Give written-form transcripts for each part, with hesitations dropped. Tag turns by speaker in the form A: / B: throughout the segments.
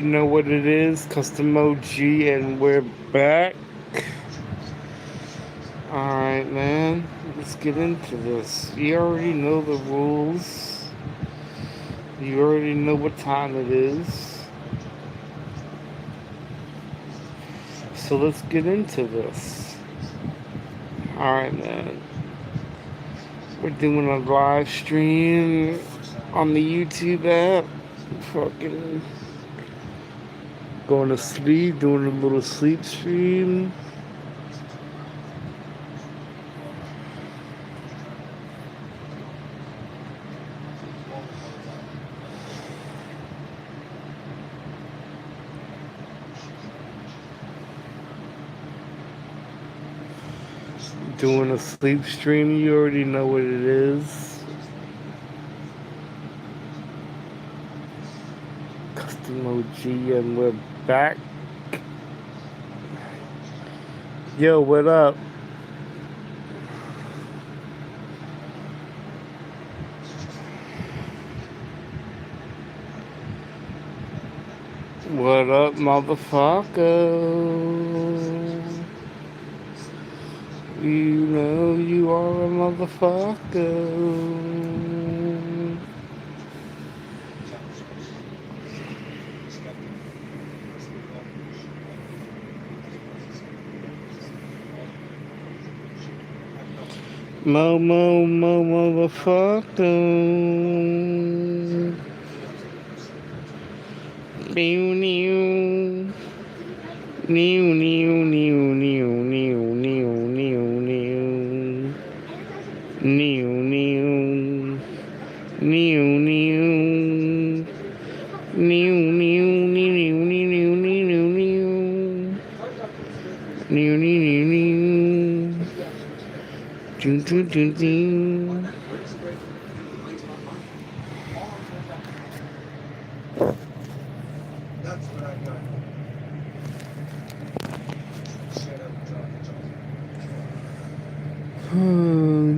A: You know what it is, Custom OG, and we're back. Alright, man, let's get into this. You already know the rules, you already know what time it is. So let's get into this. Alright, man, we're doing a live stream on the YouTube app. Fucking going to sleep, doing a little sleep stream. Doing a sleep stream, you already know what it is. Custom OG, and we're back. Yo, what up? What up, motherfucker? You know you are a motherfucker. Motherfucker. New, new. New, new, new, new, new, new, new, new. New, new. New, new. New, new, new, new, new, new, new, new. New, new, new, new. Dun, dun, dun, dun.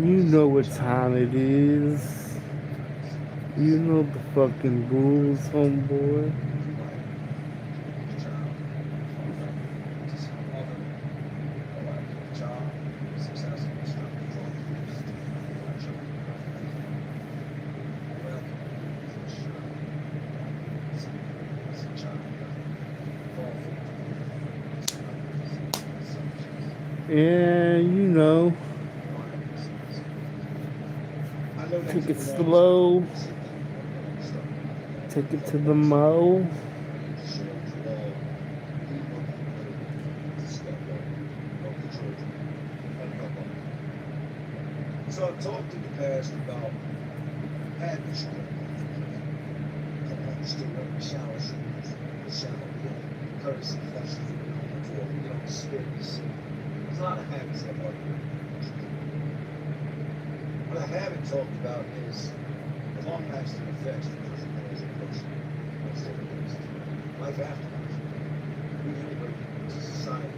A: You know what time it is. You know the fucking rules, homeboy. Yeah, you know. Take it slow. Take it to the mo.
B: So I've talked in the past about having a shower. Still wearing shower shoes, shower courtesy flush before you don't spit. There's a lot of habits that are what I haven't talked about is the long-lasting effects of person as a person. Life after life. We integrate into society.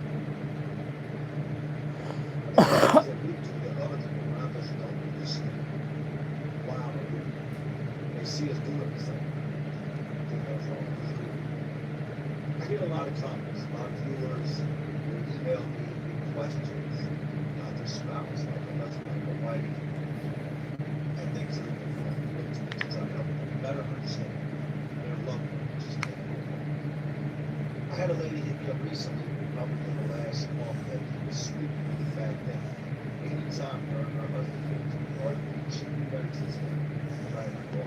B: Things that we do that other people around us don't understand. Wow, they see us doing the same. I get a lot of comments, a lot of viewers will email me questions about their spouse, like their husband, their wife, and things like that. To try to help them better understand their loved ones. I had a lady hit me up recently, probably in the last month, that was speaking of the fact that anytime her and her husband get into an argument, she would be better to his family. Right? For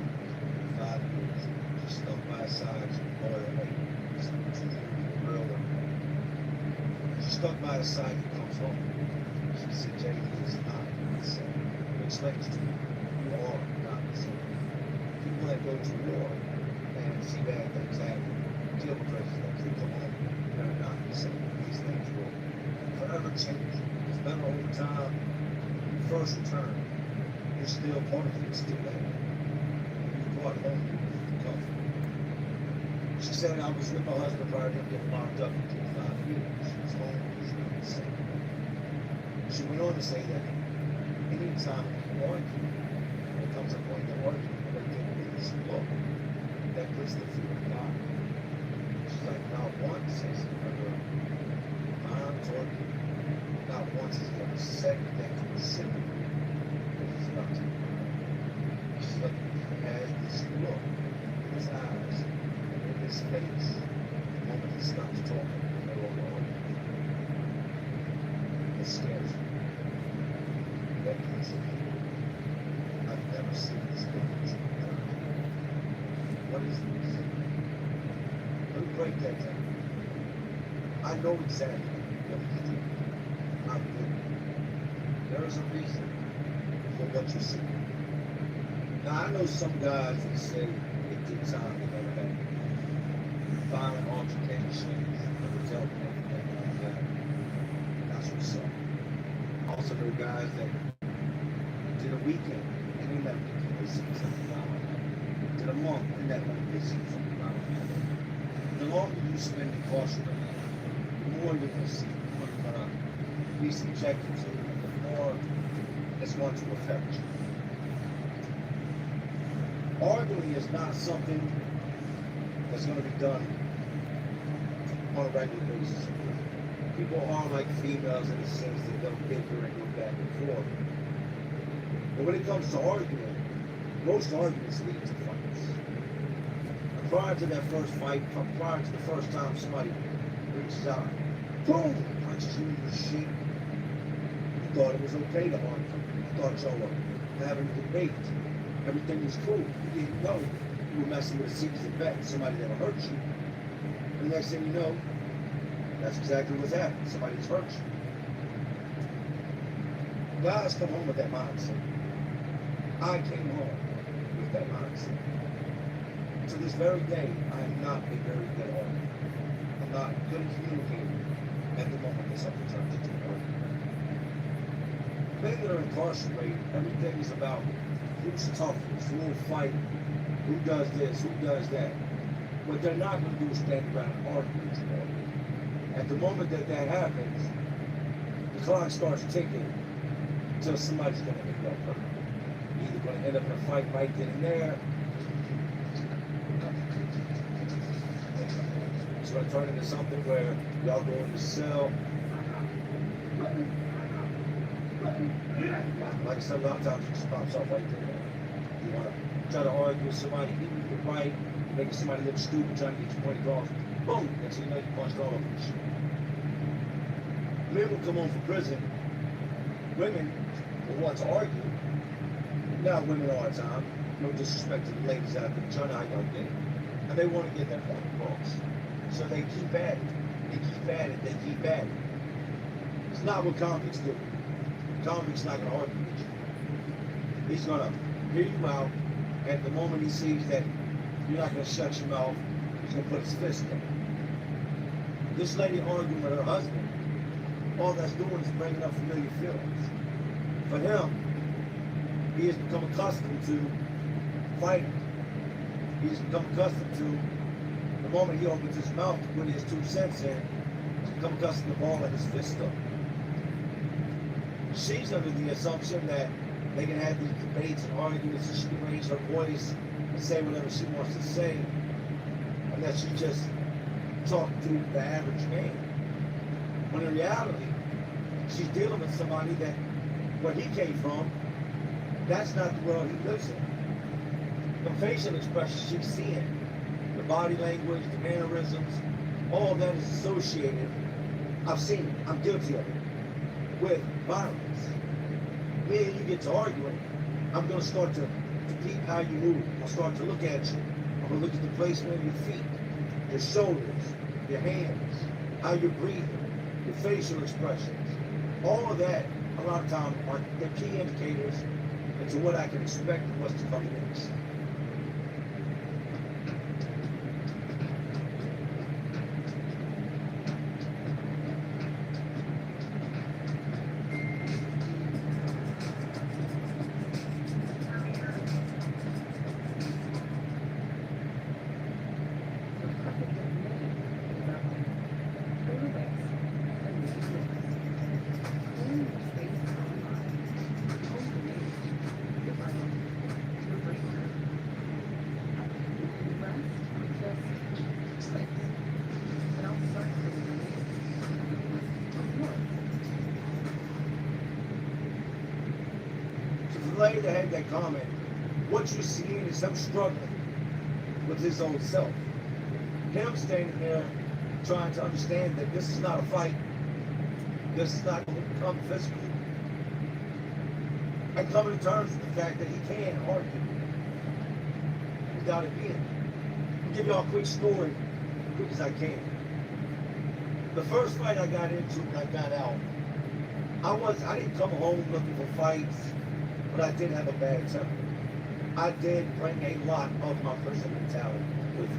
B: 5 years, she stuck by his side, she was loyal, hey, real. She stuck by his side, he comes home. She said, Jay, he's not the same. It explains to you, you are not the same. People that go to war and see bad things happen, deal with crazy things, they come home, they're not the same. These things will forever change. It's better over time. You first return, you're still part of it, it's still there. You brought home, you come. She said I was with my husband prior to him getting locked up for 25 years. She was home, she was not the same. She went on to say that anytime you argue, there comes a point that arguing that can be slow. That puts the fear of God. She says whether mom's or not once is the other said that specifically that he's about to. She's looking at this look in his eyes and in his face. The moment he stops talking, they're all on. It scares me. That means I've never seen this difference. What is this? Let me break that down. I know exactly what he's doing. I'm good. There is a reason for what you see. Now, I know some guys that say it did time they never had violent altercations, and was helping everything like that. That's what's up. I also know guys that did a weekend, and in that weekend they see something violent. Did a month, and that month they see something violent. The longer you spend incarcerated, the more you're going to see, the more you're going to be subjected to, and the more it's going to affect you. Arguing is not something that's going to be done on a regular basis. People are like females in the sense that they'll bicker and go back and forth. But when it comes to arguing, most arguments lead to fights. And prior to that first fight, prior to the first time somebody reaches out, boom, punches you in the shit, you thought it was okay to argue. You thought y'all were having a debate. Everything was cool. You didn't know you were messing with a secret bet, somebody that'll hurt you. And the next thing you know, that's exactly what's happened. Somebody's hurt you. Guys come home with that mindset. I came home with that mindset. To this very day, I am not a very good arguer. I'm not good at communicating at the moment that something turns into an argument. Men that are incarcerated, everything is about who's toughest, who will fight, who does this, who does that. What they're not going to do is stand around and argue with you. At the moment that that happens, the clock starts ticking until somebody's going to end up hurt. You're either going to end up in a fight right then and there. It's going to turn into something where y'all go in the cell. Like I said, a lot of times it just pops off right there. You want to try to argue with somebody, even if you're right, making somebody look stupid, trying to get your point across. Boom! Next thing you know, you punched all over the shit. Men will come home from prison. Women will want to argue. Not women all the time. No disrespect to the ladies out there, trying to how y'all get it. And they want to get that point across. So they keep at it. They keep at it. They keep at it. It's not what convicts do. Convict's not going to argue with you. He's going to hear you out, and the moment he sees that you're not going to shut your mouth, he's going to put his fist in. This lady arguing with her husband, all that's doing is bringing up familiar feelings. For him, he has become accustomed to fighting. He's become accustomed to the moment he opens his mouth to put his 2 cents in, he's become accustomed to balling his fist up. She's under the assumption that they can have these debates and arguments, and she can raise her voice and say whatever she wants to say, and that she just talk to the average man. When in reality, she's dealing with somebody that, where he came from, that's not the world he lives in. The facial expressions she's seeing, the body language, the mannerisms, all that is associated, I've seen it, I'm guilty of it, with violence. Me and you get to arguing, I'm going to start to peep how you move. I'll start to look at you. I'm going to look at the placement of your feet, your shoulders, your hands, how you're breathing, your facial expressions. All of that, a lot of times, are the key indicators into what I can expect and what's to come next. later had that comment. What you're seeing is him struggling with his own self. Him standing there trying to understand that this is not a fight. This is not going to become physical. And coming to terms with the fact that he can argue without it being. I'll give y'all a quick story, quick as I can. The first fight I got into when I got out, I didn't come home looking for fights, but I did have a bad temper. I did bring a lot of my personal mentality with me.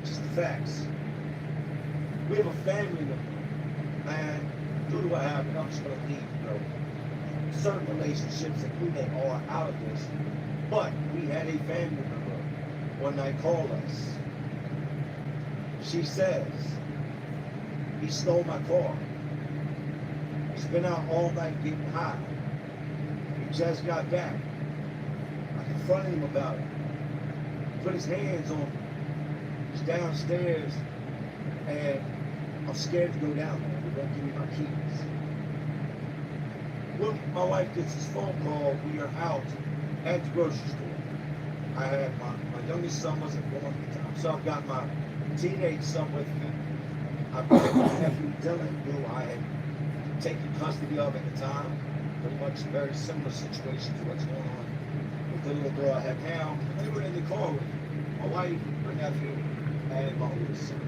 B: Just the facts. We have a family member, and due to what happened, I'm just going to leave, certain relationships and who they are out of this. But we had a family member one night call us. She says, he stole my car. He's been out all night getting high. He just got back. I confronted him about it. Put his hands on me. He's downstairs, and I'm scared to go down there. They won't give me my keys. When my wife gets this phone call, we are out at the grocery store. I had my youngest son wasn't born at the time, so I've got my teenage son with me. I've got my nephew Dylan, who I had taken custody of at the time. Pretty much a very similar situation to what's going on with the little girl I have now. They were in the car with me. My wife, my nephew, and my oldest son.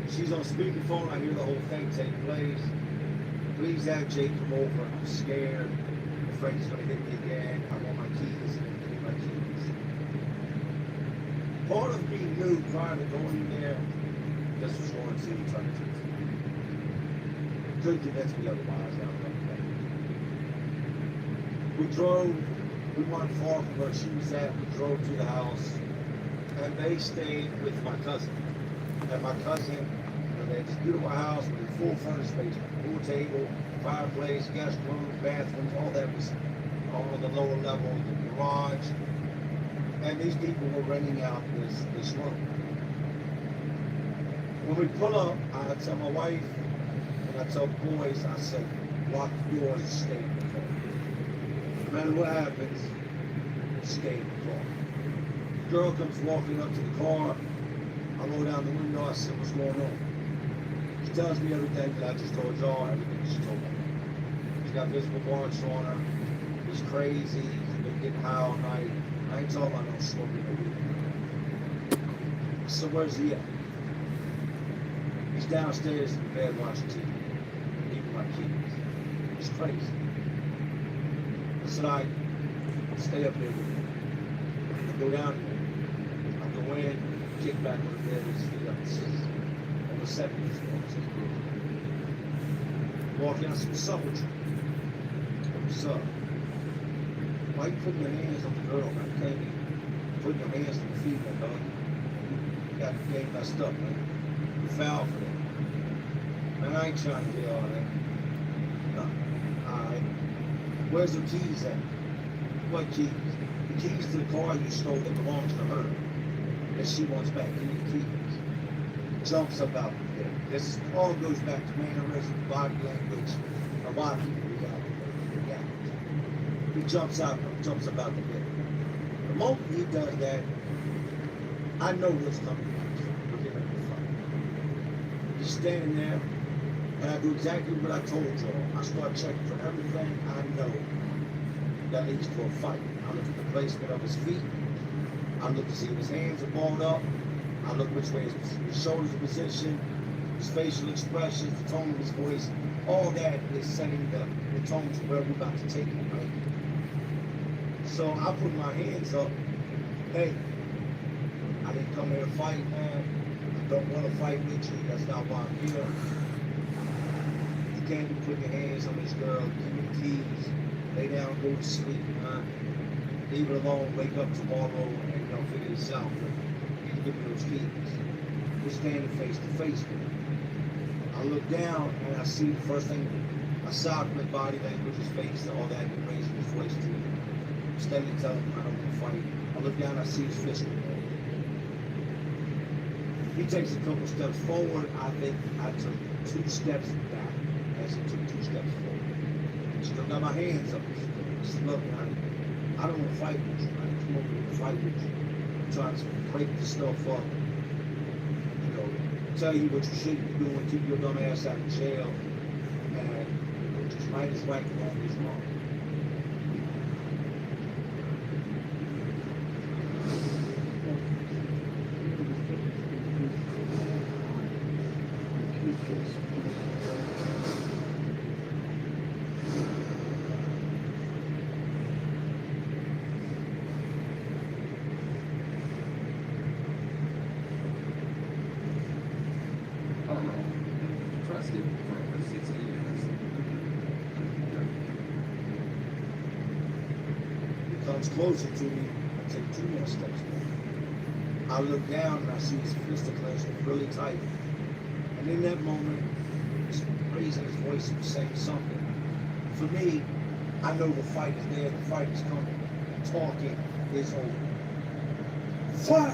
B: She's on speakerphone. I hear the whole thing take place. Please have Jake come over. I'm scared. I'm afraid he's going to hit me again. I want my keys. Give me my keys. Part of me knew prior to going there, this was going to turn into a couldn't convince me otherwise. We weren't far from where she was at. We drove to the house, and they stayed with my cousin. And my cousin, they had this beautiful house with a full furnished basement, pool table, fireplace, guest room, bathroom, all that was on the lower level, the garage. And these people were renting out this room. When we pull up, I tell my wife, and I tell the boys, I say, lock the doors and stay in the car. No matter what happens, stay in the car. The girl comes walking up to the car. I roll down the window, I said, what's going on? She tells me everything that I just told y'all, everything she told me. She's got visible marks on her. He's crazy. He's been getting high all night. I ain't talking about no smoking no weed. I said, where's he at? He's downstairs in the bed watching TV. Leaving my keys. He's crazy. I said, all right, stay up there with me. I go down there. I go in, kick back on the bed, his feet up. It says, on the 70s, it says, walk in, I said, what's up with you? What's up? Why you putting your hands on the girl, man? You can't be putting your hands on the female, dog. You got the game messed up, man. You foul for that. Man, I ain't trying to get all that. No. Alright. Where's the keys at? What keys? The keys to the car you stole that belongs to her. That she wants back. Give me the keys. Jumps up out there. This all goes back to mannerism, body language. A lot of people react. He jumps up out the bed. The moment he does that, I know what's coming next. We're getting ready to fight. He's standing there, and I do exactly what I told y'all. I start checking for everything I know that leads to a fight. I look at the placement of his feet. I look to see if his hands are balled up. I look which way his shoulders are positioned, his facial expressions, the tone of his voice. All that is setting the tone to where we're about to take it, right? So I put my hands up. Hey, I didn't come here to fight, man. I don't want to fight with you. That's not why I'm here. You can't be putting your hands on this girl. Give me the keys. Lay down, go to sleep, man. Leave it alone. Wake up tomorrow and figure this out. But you need to give me those keys. We're standing face to face with him. I look down and I see the first thing I saw from his body language, his face, all that, and raising his voice to me. Steadily telling him I don't want to fight. I look down, I see his fist. He takes a couple steps forward. I think I took 2 steps back as he took 2 steps forward. Still got my hands up. I said, look, honey, I don't want to fight with you. I didn't come over here to fight with you. I'm trying to break this stuff up. You know, tell you what you shouldn't be doing, keep your dumb ass out of jail, and you know, just right is right and wrong is wrong.
C: Trusted for over 60 years.
B: He comes closer to me, I take 2 more steps back. I look down and I see his fist clenched really tight. And in that moment, he's raising his voice and saying something. For me, I know the fight is there, the fight is coming. Talking is over. Fire!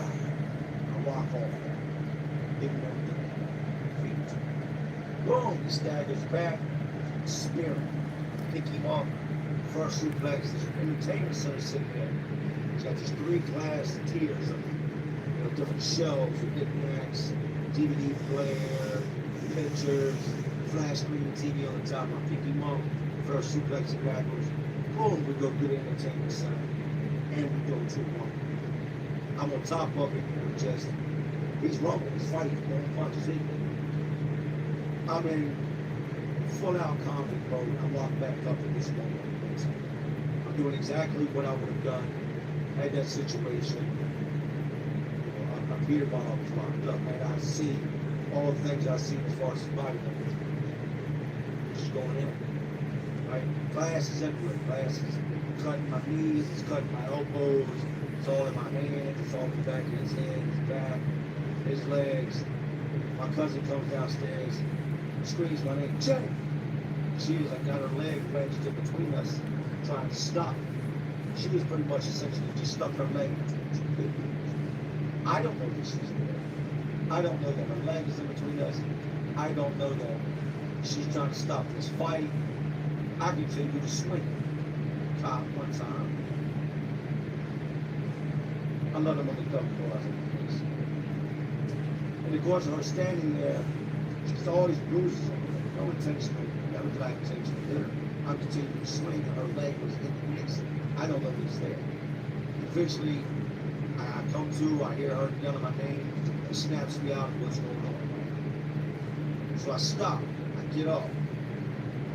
B: I walk off. Didn't know feet. Boom! He staggers back, spear pick him up. First suplex, there's an entertainment center sitting there. He's got these 3 glass tiers of different shelves with knickknacks, DVD player, pictures, flash screen TV on the top. I pick him up, first suplex and backwards. Boom, we go to the entertainment center. And we go to 1. I'm on top of it, just, he's rumbling, he's fighting, throwing punches in. I'm in full out comedy mode. I walk back up to this moment. I'm doing exactly what I would have done had that situation. Peter Bottle was locked up, man. I see all the things I see as far as his body language. Just going in. Right? Glasses everywhere. Glasses. Cutting my knees, it's cutting my elbows, it's all in my hands, it's all in the back of his head, his back, his legs. My cousin comes downstairs, screams my name, Jenny. She was like got her leg wedged in between us, trying to stop. She was pretty much essentially just stuck her leg between 2 people. I don't know that she's there. I don't know that her leg is in between us. I don't know that she's trying to stop this fight. I continue to swing. Top one time. I let him on the double door. And of course, her standing there, she's all these bruises on her. No intentional, never did I intentionally hit her. I'm continuing to swing, and her leg was in the mix. I don't know who's there. Eventually, I come to, I hear her yelling my name, and snaps me out of what's going on. So I stop, I get up.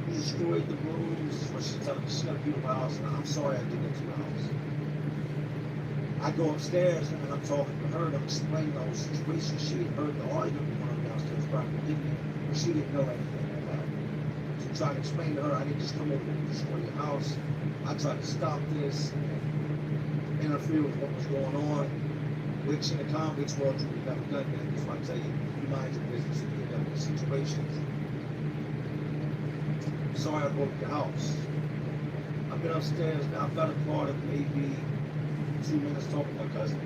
B: You destroyed the rooms, is what she's telling me. She's gonna be to my house, and I'm sorry I did that to your house. I go upstairs, and I'm talking to her, and I'm explaining the whole situation. She had heard the argument going on downstairs prior to getting there, but she didn't know anything about it. So I'm trying to explain to her, I didn't just come over and destroy your house. I tried to stop this, and interfere with what was going on, which in the convicts world, you've never done that. That's why I tell you, you mind your business if you end up in situations. Sorry I broke the house. I've been upstairs now, better part of maybe 2 minutes talking to my cousin.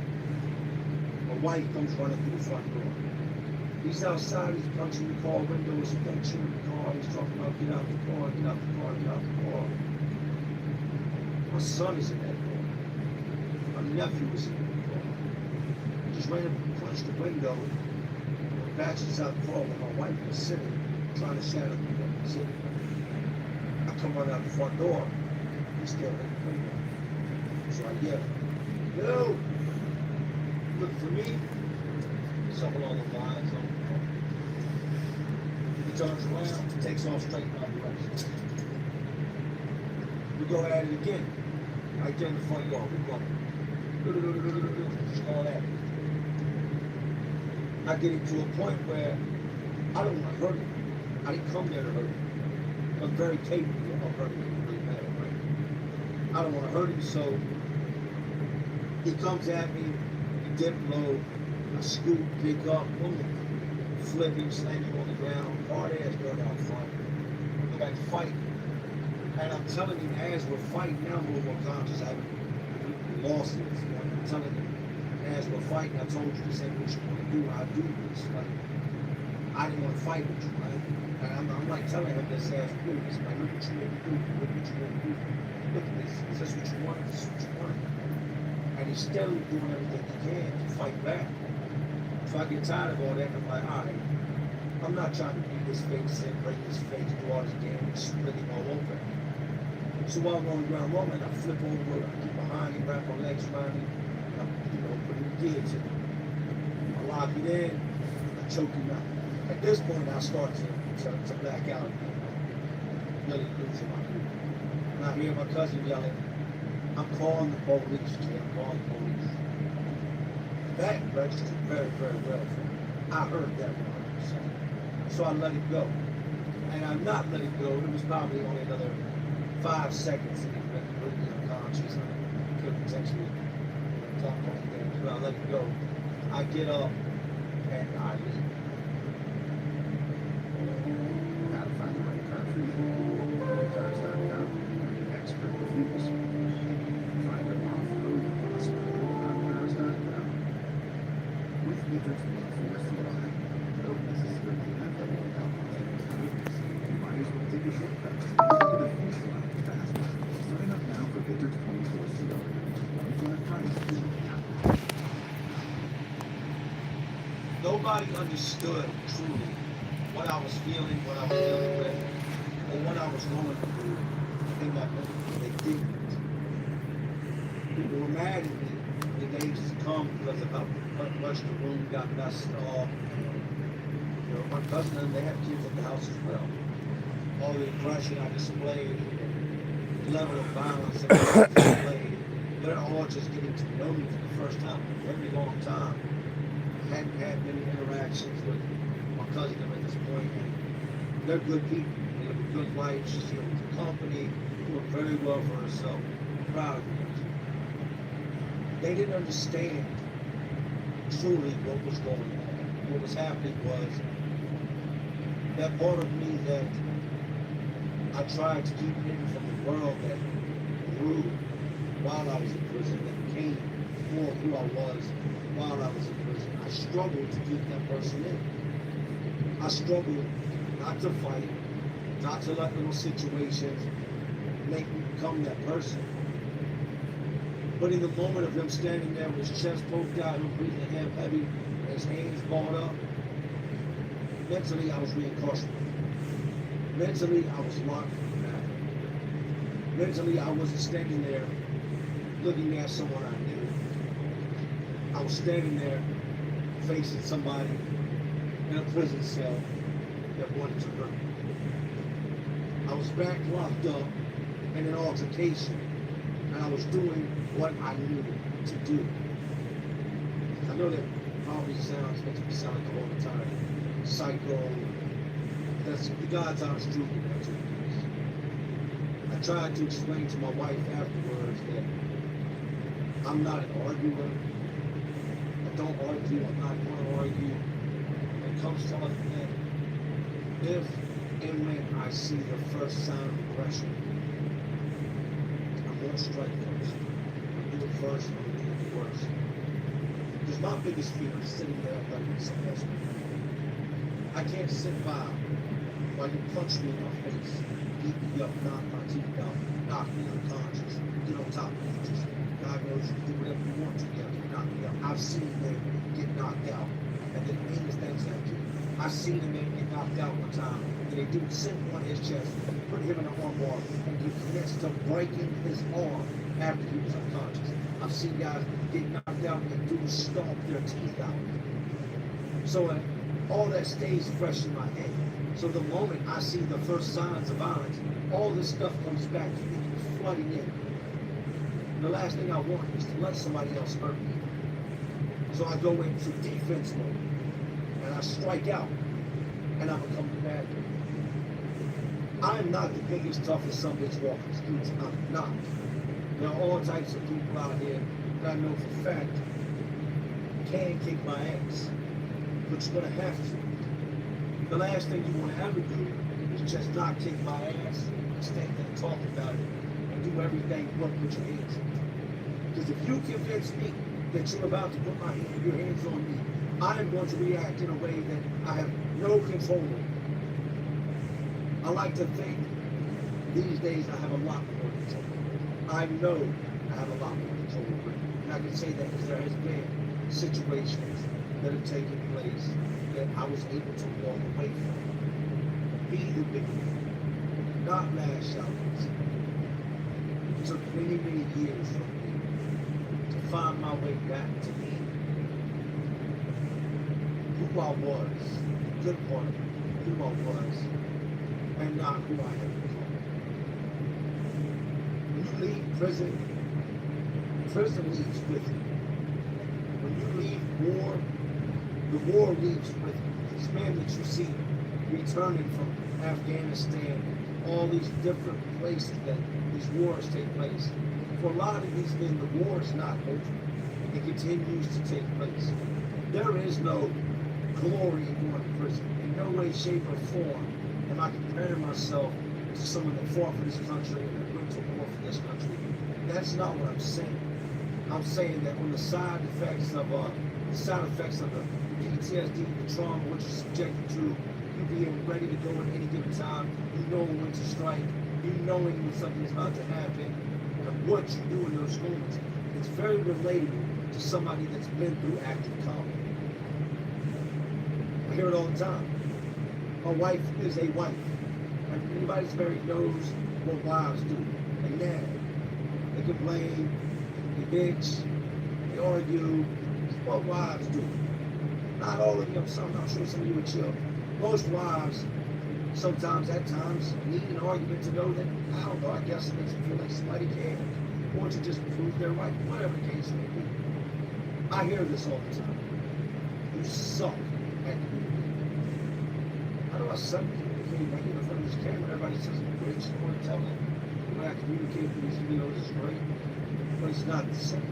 B: My wife comes running through the front door. He's outside, he's punching the car windows, he's punching the car, he's talking about get out the car, get out the car, get out the car. My son is in that car. My nephew is in that car. He just ran up and punched the window, bashes out the car where my wife was sitting, trying to shatter the window. I come running out the front door, he's still in the window. So I yell, yo! Look for me, something along the lines. He turns around, takes off straight in my direction. We go at it again. Right there in the front yard, we're going. Just going at it. I get it to a point where I don't want to hurt him. I didn't come there to hurt him. I'm very capable of hurting him. It really matter, right? I don't want to hurt him, so he comes at me, he dip low, I scoop, pick up, boom, flip him, slam him on the ground, hard ass dirt out front. Go back to fight. And I'm telling him as we're fighting now, I'm a little more conscious. I haven't lost it. I'm telling him as we're fighting, I told you this ain't what you want to do. I do this. Like, I didn't want to fight with you, right? And I'm like telling him this as this man, look what you want to do, look what you want to do. Look at this, is this what you want? Is this what you want? And he's still doing everything he can to fight back. So I get tired of all that, and I'm like, all right, I'm not trying to beat this face in, break this face, do all this damage, split him all open. So while I'm on the ground rolling, I flip over, I get behind him, wrap my legs around him, I, put him gear to him. I lock it in, I choke him out. At this point, I start to black out again, really losing my cool. And I hear my cousin yelling, I'm calling the police, Jay, I'm calling the police. That registered very, very well for me. I heard that 100%. So I let it go. And I'm not let it go. It was probably only another 5 seconds and it would be unconscious. I could potentially talk on things, but I let it go. I get up and I leave.
D: Gotta find the right car for you. Cars.com. Expert reviews. Find them off-road possibility on cars.com. With Matrix 1 CLI, don't necessarily have to be you might as well take a shortcut. Look at the finish line fast. Sign up now for Matrix 24 CLI. One price.
B: Nobody understood truly what I was feeling, what I was dealing with, or what I was going through in that moment. They didn't. People were mad at me. The days to come because of how much the room got messed up. My cousin and they have kids at the house as well. All the aggression I displayed, the level of violence that I displayed, they're all just getting to know me for the first time in a very long time. I hadn't had many interactions with my cousin at this point. And they're good people. They live a good life. She's here with the company, doing very well for herself. I'm proud of her. They didn't understand truly what was going on. What was happening was that part of me that I tried to keep hidden from the world that grew while I was in prison, that became more who I was while I was in prison. I struggled to keep that person in. I struggled not to fight, not to let little situations make me become that person. But in the moment of him standing there with his chest poked out, him breathing heavy, and his hands balled up, mentally I was reincarcerated. Mentally I was locked back. Mentally I wasn't standing there looking at someone I knew. I was standing there facing somebody in a prison cell that wanted to hurt me. I was back locked up in an altercation, and I was doing what I needed to do. I know that probably makes me sound like all the time psycho. That's the God's honest truth. That's what it is. I tried to explain to my wife afterwards that I'm not an arguer. I don't argue. I'm not going to argue. When it comes to other things, if and when I see the first sign of aggression, I'm going to strike first. I'm going to do it first. I'm going to do it worst. Because my biggest fear is sitting there letting someone else be. I can't sit by while you punch me in my face, beat me up, knock my teeth out, knock me unconscious, get on top of me, just God knows you can do whatever you want to get knock me out. I've seen men get knocked out and then mean things like you. I've seen a man get knocked out one time and they do sit on his chest, put him in an armbar, and he commits to breaking his arm after he was unconscious. I've seen guys get knocked out and dudes stomp their teeth out. So all that stays fresh in my head. So the moment I see the first signs of violence, all this stuff comes back to me, flooding in. And the last thing I want is to let somebody else hurt me. So I go into defense mode, and I strike out, and I become the bad guy. I am not the biggest, toughest son bitch walking the streets. I'm not. There are all types of people out here that I know for a fact can kick my ass. But you're gonna have to. The last thing you want to ever do is just not kick my ass, stand there and talk about it, and do everything but put your hands on it. Because if you convince me that you're about to put your hands on me, I am going to react in a way that I have no control over. I like to think these days I have a lot more control. I know I have a lot more control over it. And I can say that because there has been situations that have taken place that I was able to walk away from. Be the beginning, not lash out. It took many, many years for me to find my way back to me. Who I was, the good part of who I was, and not who I have become. When you leave prison, prison leaves with you. When you leave war, the war leaves with you. These men that you see returning from Afghanistan, all these different places that these wars take place. For a lot of these men, the war is not over. It continues to take place. There is no glory in going to prison. In no way, shape, or form am I comparing myself to someone that fought for this country and that went to war for this country. That's not what I'm saying. I'm saying that on the side effects of the PTSD, the trauma, what you're subjected to, you being ready to go at any given time, you knowing when to strike, you knowing when something is about to happen, and what you do in those moments. It's very relatable to somebody that's been through active combat. I hear it all the time. My wife is a wife. And anybody that's married knows what wives do. They nag. They complain. They bitch. They argue. It's what wives do. Not all of you. I'm sure some of you are chill. Most wives, sometimes, at times, need an argument to know that, I don't know, I guess it makes them feel like somebody cares. Or to just prove they're right. Whatever the case may be. I hear this all the time. You suck at communicating. How do I suck at communicating? I get in front of this camera, everybody says I'm a great storyteller. The way I communicate through these videos is great, but it's not the same.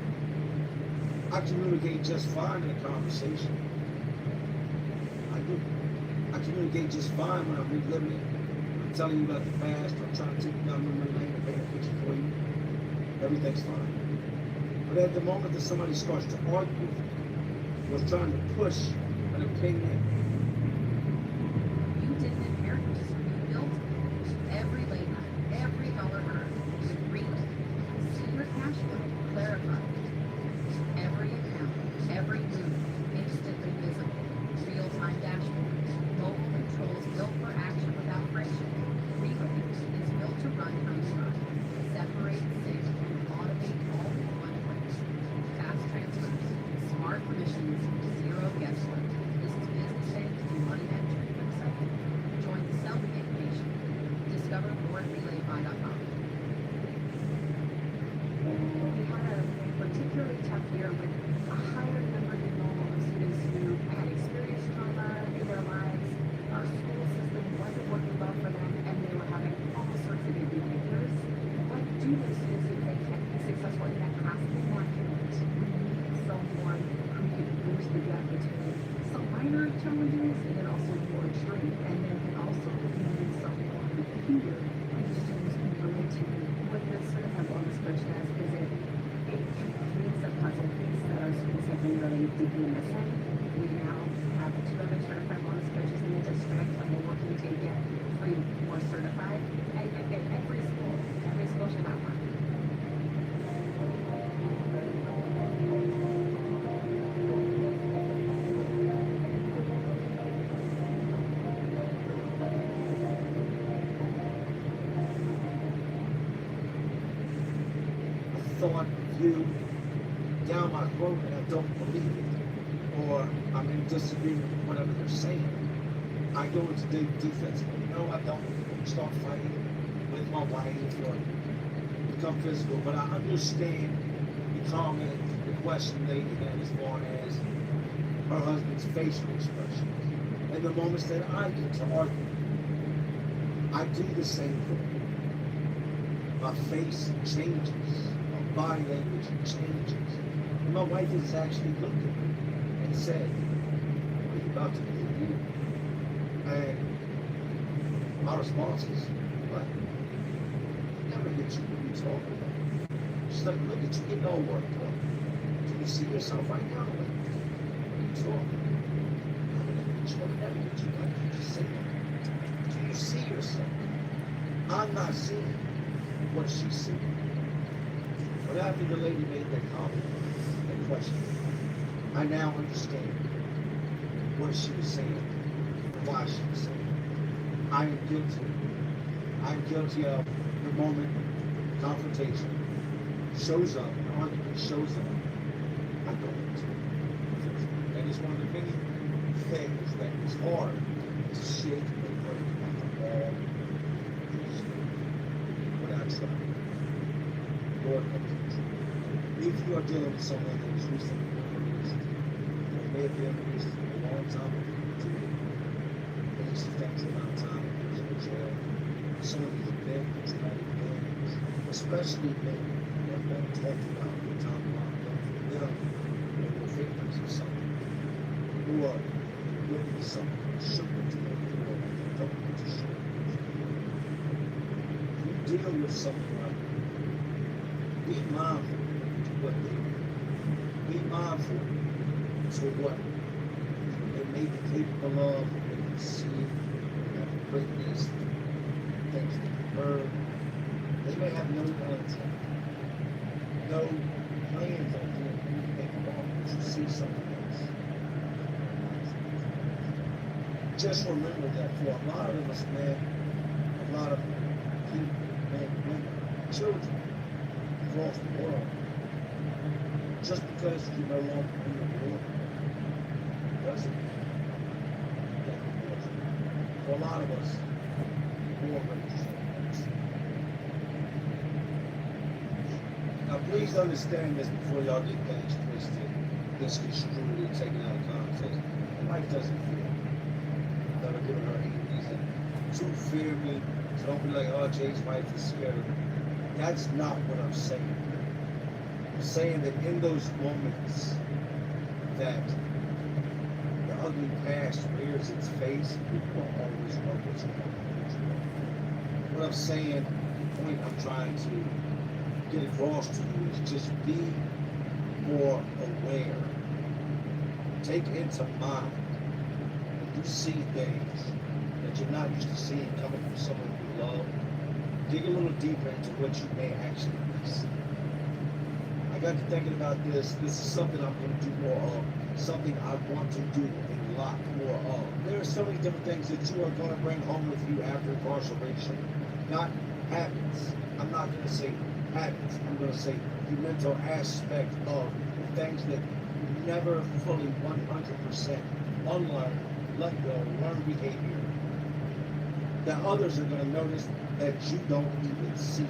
B: I communicate just fine in a conversation. I do. I communicate just fine when I'm reliving it. I'm telling you about the past, I'm trying to take you down memory lane and paint a picture for you. Everything's fine. But at the moment that somebody starts to argue, was trying to push an opinion.
E: You didn't inherit this. You built it. Every labor, every dollar earned, reaped. See your cash flow, clarified. Every account, every move, instantly visible. Real-time dashboards, mobile controls built for action without friction. Relay is built to run how you run. Separate, sync, automate all in one place. Fast transfers, smart permissions, zero guesswork. This is business bank and money management website. Join the Cellmate Nation. Discover more at relayby.com.
F: We had a particularly tough year with a higher number than normal of students who had experienced trauma in their lives. Our school system wasn't working well for them, and they were having all sorts of good behaviors. What do those students do if they can't be successful in that class? They want to need someone who can bridge the gap between some minor challenges and then also more extreme, and then can also need someone here who students can relate to. What the certified wellness coach does is it completes the puzzle piece that our students have been really deeply missing. We now have 2 other certified wellness coaches in the district, and we're working to get 3 more certified. And every school should have one.
B: Thought view down my throat and I don't believe it, or I'm in disagreement with whatever they're saying, I go into defense. No, I don't start fighting with my wife or become physical, but I understand the comment, the question lady that as far as her husband's facial expression. And the moments that I get to argue, I do the same thing. My face changes. Body language changes. And my wife has actually looked at me and said, "What are you about to do?" And my response is, "What? Never get you what you talking about." She's like, "Look at you getting all worked up. Do you see yourself right now? Like, what are you talking about? I would never get you. I would never get you. Like, you just say that. Do you see yourself?" I'm not seeing what she's seeing. But after the lady made that comment and question, I now understand what she was saying, why she was saying it. I am guilty. I'm guilty of the moment confrontation shows up, an argument shows up, I go into it. And it's one of the many things that is hard to shake and break after all these years. But I try. Lord help you. If you are dealing with someone that is recently released, or may have been released a long time ago, at least a substantial amount of time in jail, some of these men, traumatic things, especially men that won't talk about the time locked up for them, who were victims of something, who are witness something, shook into their door, don't want to show. If you deal with something like that, be mindful to what they do. Be mindful to what they may be capable of, what they can see, have witnessed, things that you've heard. They may have no intent, no plans on doing anything wrong, but you see something else. Just remember that for a lot of us, man, a lot of people, men, women, children, across the world, just because you no longer in the world doesn't mean that you're guilty. For a lot of us, we're already just. Now please understand this before y'all get things twisted, misconstrued, and taken out of context. Life doesn't fear. I've never given her any reason to fear me, so don't be like, oh, Jay's wife is scared of me. That's not what I'm saying. I'm saying that in those moments that the ugly past rears its face, people don't always know what's going on. What I'm saying, the point I'm trying to get across to you is just be more aware. Take into mind when you see things that you're not used to seeing coming from someone you love. Dig a little deeper into what you may actually see. I got to thinking about this. This is something I'm going to do more of. Something I want to do a lot more of. There are so many different things that you are going to bring home with you after incarceration. Not habits. I'm not going to say habits. I'm going to say the mental aspect of the things that you never fully 100% unlearn, let go, learn behavior. That others are going to notice that you don't even see.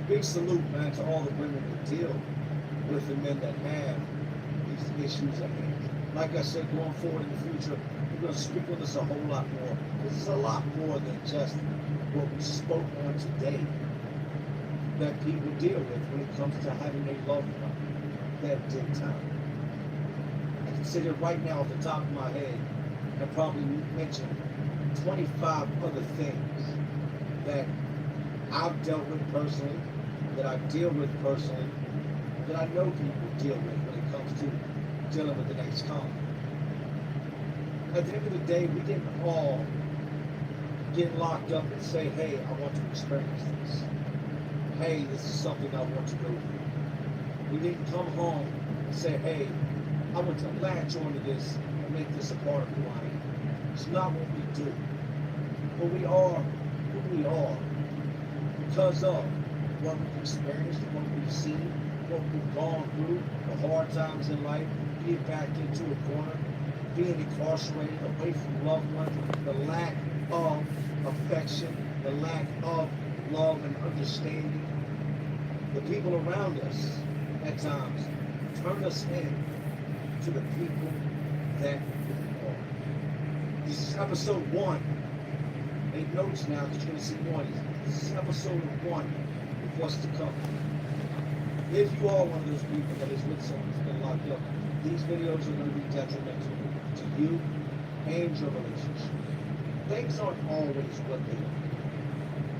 B: Big salute, man, to all the women that deal with the men that have these issues at hand. Like I said, going forward in the future, we're going to speak on this a whole lot more. This is a lot more than just what we spoke on today that people deal with when it comes to having a loved one that did time. I can sit here right now off the top of my head and probably mention 25 other things that I've dealt with personally, that I deal with personally, that I know people deal with when it comes to dealing with the next con. At the end of the day, we didn't all get locked up and say, hey, I want to experience this. Hey, this is something I want to go through. We didn't come home and say, hey, I want to latch onto this and make this a part of who I am. It's not what we do. But we are who we are because of what we've experienced, what we've seen, what we've gone through, the hard times in life, being backed into a corner, being incarcerated, away from loved ones, the lack of affection, the lack of love and understanding. The people around us at times turn us in to the people that we are. This is episode 1. Make notes now because you're going to see more. This is episode 1 of what's to come. If you are one of those people that is with someone who's been locked up, these videos are going to be detrimental to you and your relationship. Things aren't always what they are.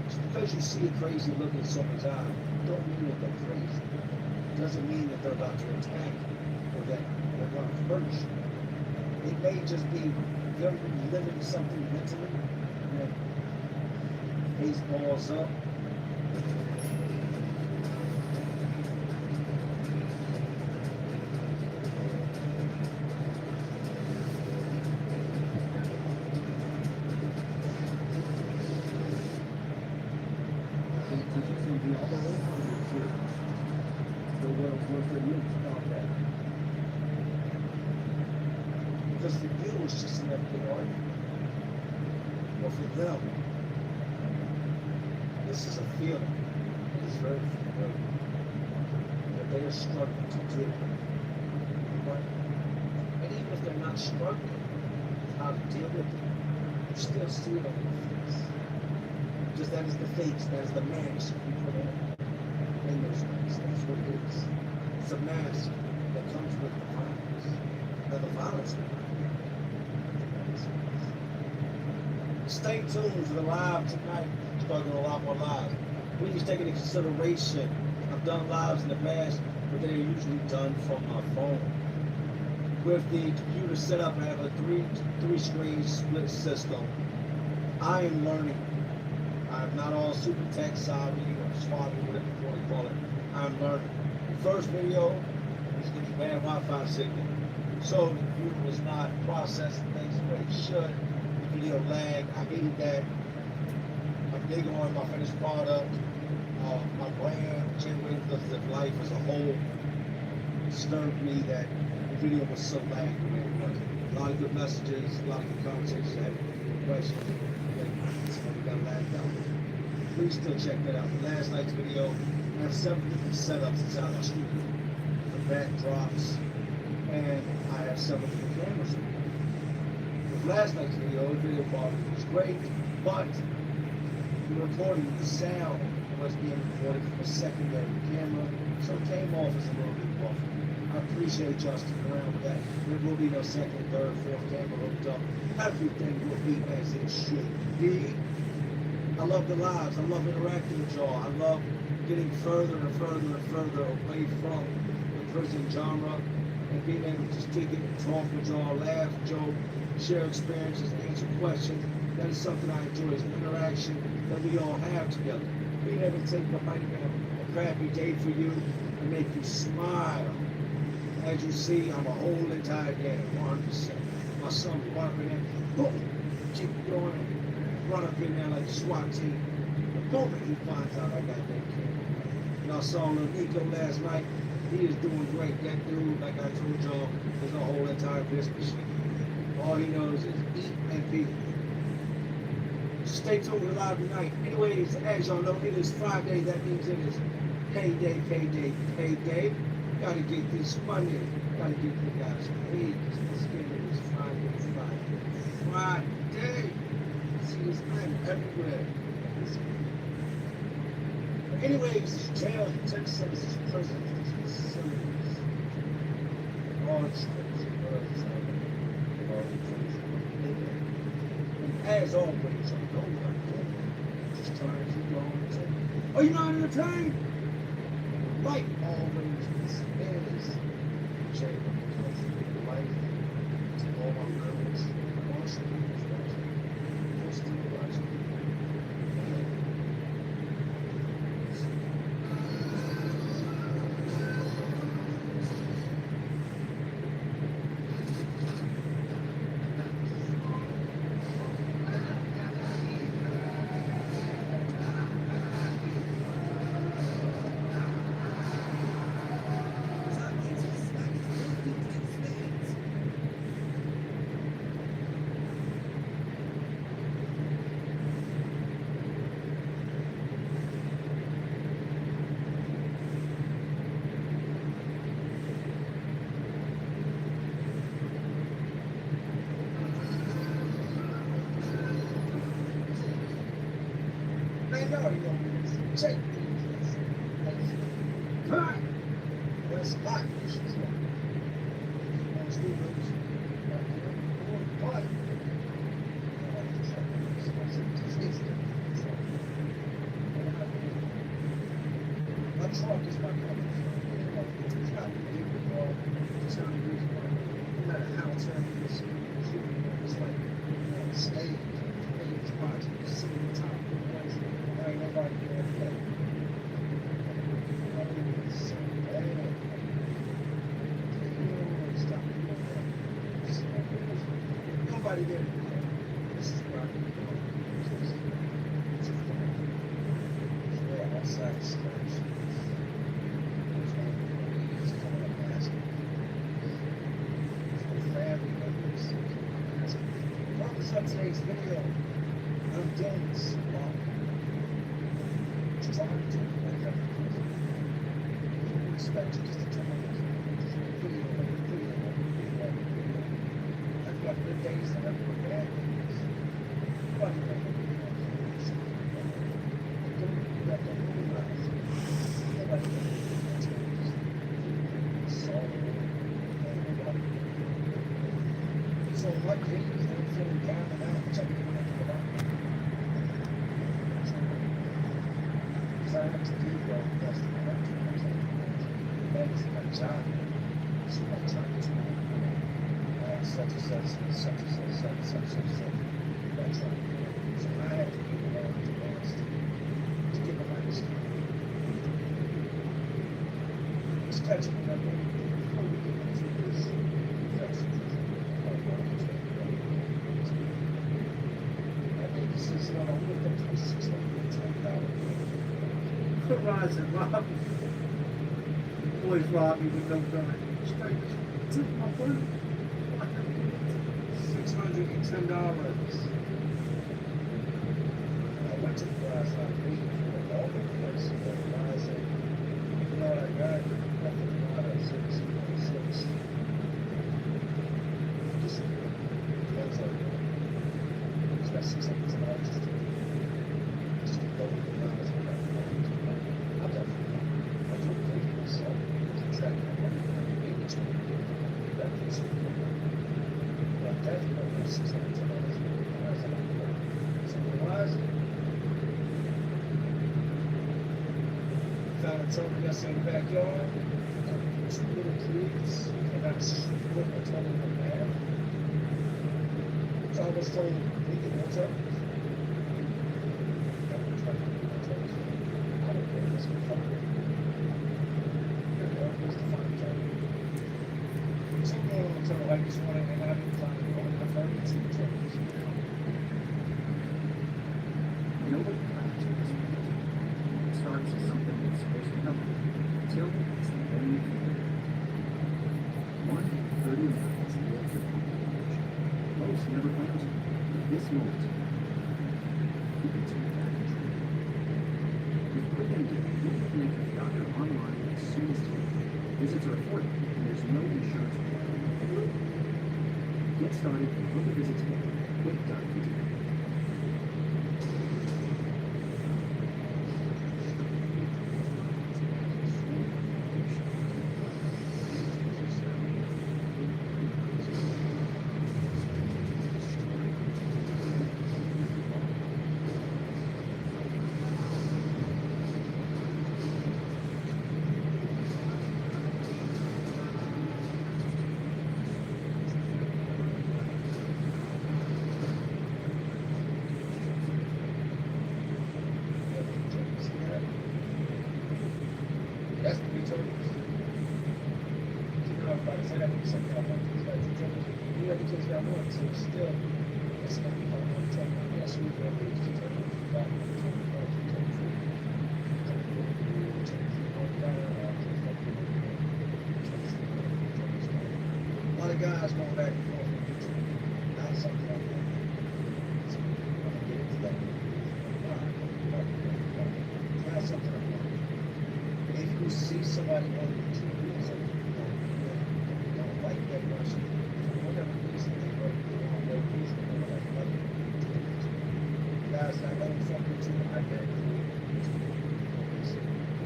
B: Just because you see a crazy look in someone's eye, don't mean that they're crazy. It doesn't mean that they're about to attack or that they're going to hurt you. It may just be them living something mentally that Baseballs up. Because for you, it's just an everyday argument. But for them, this is a feeling. It's very familiar. That they are struggling to do. Right? And even if they're not struggling with how to deal with it, you still see it on their face. Because that is the face, that is the mask you put on in those ways. That's what it is. It's a mask that comes with the violence. Now the violence. Stay tuned for the live tonight. Start doing a lot more live. Please take into consideration. I've done lives in the past, but they're usually done from my phone. With the computer set up, I have a three screen split system. I am learning. I'm not all super tech savvy or smart or whatever you want to call it. I'm learning. The first video was getting bad Wi-Fi signal. So the computer was not processing things the way it should. The video lagged. I hated that. I'm big on my finished product. My brand, genuine because of life as a whole, disturbed me that the video was so lagged the way it was. A lot of good messages, a lot of good conversations, had questions. Somebody got lagged out. Please still check that out. The last night's video, I have several different setups inside our studio. The backdrops, and I have several different cameras. With last night's video, the video quality was great, but the recording, the sound was being recorded from a secondary camera, so it came off as a little bit rough. I appreciate y'all sticking around with that. There will be no second, third, fourth camera hooked up. Everything will be as it should be. I love the lives. I love interacting with y'all. I love getting further and further and further away from the prison genre and being able to just kick it and talk with y'all, laugh, joke, share experiences, answer questions. That is something I enjoy. It's an interaction that we all have together. Being able to take what might have been a crappy day for you and make you smile. As you see, I'm a whole entire game, 100%. My son will run up in there, boom, keep going, run up in there like a SWAT team. The moment he finds out I got that camera. And I saw little Nico last night. He is doing great. That dude, like I told y'all, is a whole entire business machine. All he knows is eat and be. Stay tuned with live tonight. Anyways, as y'all know, it is Friday. That means it is payday, payday, payday. Gotta get this money. Gotta get you guys paid. Let's get it. It's Friday, Friday. See this man everywhere. But anyways, jails, detention services, prisons, facilities, all the strips and birds all the places. And as always, I don't like just trying to keep going. Are you not entertained? Like always, this is Jay because of life to all my girls, all students watching, all students watching. Man, y'all already know this. Check these. Alright. There's spot issues. On students. But my truck is my company. It's not big at all. It's not a reason why. No matter how terrible this is, it's like stage project, sitting on top of the place. everybody there. This is where I can go. It's a fun. It's where outside excursions. There's no employees coming up asking. There's no family members coming asking. Focus on today's video. I'm doing this while trying to make everything. People expect you just to turn on the video. I've got good days and I've got bad days. But you don't realize. Nobody so what days they're feeling down and out, which I can think about. Because I have to do well, that's the way I do it. That is my job. So I'm trying to such and such, such and such, such and such, such and such. That's right. So I have to be around the advanced to get them understanding. It's catching up before we get into this infection. I think this is what I'm looking at $610.
D: Horizon, Rob. Boys rob you with no gun. Straight to my word.
B: $610. I went to the glass on reading for all the place for the guy said, you know what I got? Nothing out of 6.6. Just feels like it's got $610 just to go with the guys. I'm not I don't think it's so track maybe it's that is but definitely $610. So why is it? Found a turtle yesterday in the backyard. Two little kids. And I split my turtle in half. So I was told we get more turtles. I don't care. This is fun. Turtle like this morning, and I didn't find one of the 32 turtles.
D: You know what practice starts as something that's supposed to happen until it's the very end. 1:30 minutes after most never comes. This moment, you can take that control. With Preventive, you can connect with your doctor online as soon as possible. Visits are affordable, and there's no insurance required. Get started and book a visit today with Dr. D.
B: That's the big turtles. You know, everybody say that when you say that, like, these guys are turtles. You know, the kids got one, so still, it's not the one turtle. Yes, we got these two turtles. Got one turtle, got two turtles. A lot of guys going back and forth. Not something like that. So, I'm gonna get into that. Not something like that. If you see somebody on TV or something, you don't like that person, for whatever reason, they go on their reason, they don't like it. Guys, I don't fuck with you, I get it.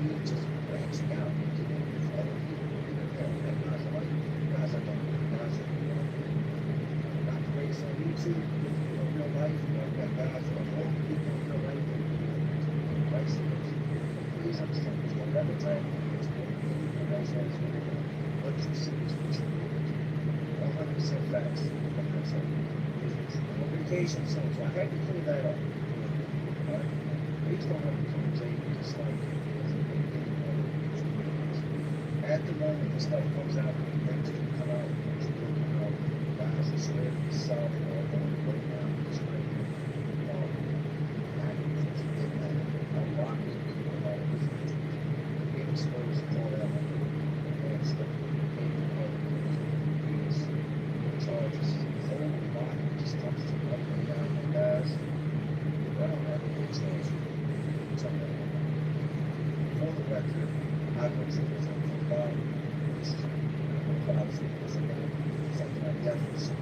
B: You just branching out and getting with other people. That guys are like, guys are don't, guys are, not the race on YouTube, in real life, I've got guys that are more people in real life than vice versa. Please understand, there's no never time what you see is what you do. 100% facts. 100%. On vacation, so I had to clean that up. Please don't have to come say just like at the moment the stuff comes out, things can come out, guys are sweating, solid, all chance you can tell me. For the record, I was in the football industry. I was in something I definitely said.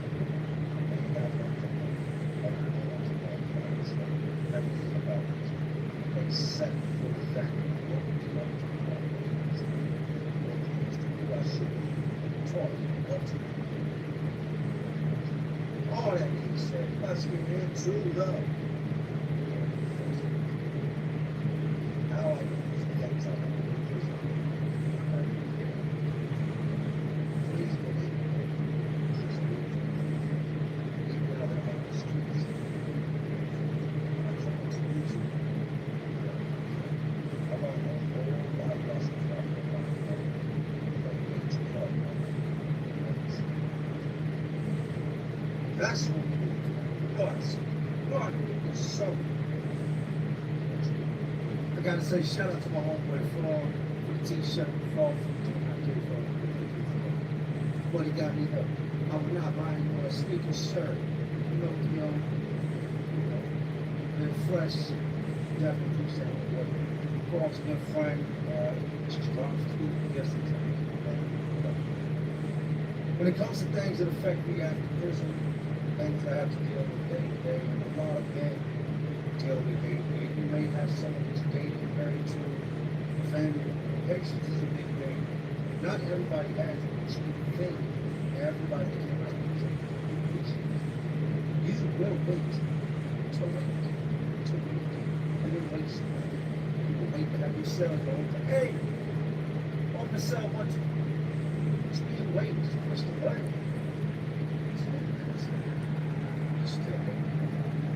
B: And I learned from it. Everything about it. Except for the fact that what we do not do about it is what we used to do, I should be taught what to do. All that being said, let's get into the how I use the things I do. Please believe me. Please believe me. Even though I'm on the streets, I'm trying to use it. I'm on the whole lot of lessons that I've been learning. That's what we do. God is so. I gotta say, shout out to my homeboy Flaw for the t-shirt, Flaw for what he got me up. I would not buy him a sneaker shirt. Been fresh. Definitely appreciate it. Cross good friend. Strong food. Yes, when it comes to things that affect me after prison, things I have to deal with day to day, and a lot of men deal with day to day. You may have someone who's dating, very true, family. Patience is a big thing. Not everybody has it, but you think everybody can have it. You will wait to wait, and then wait. You will wait to have your cell phone. Hey, open the cell, what you? It's being waited, just push the button.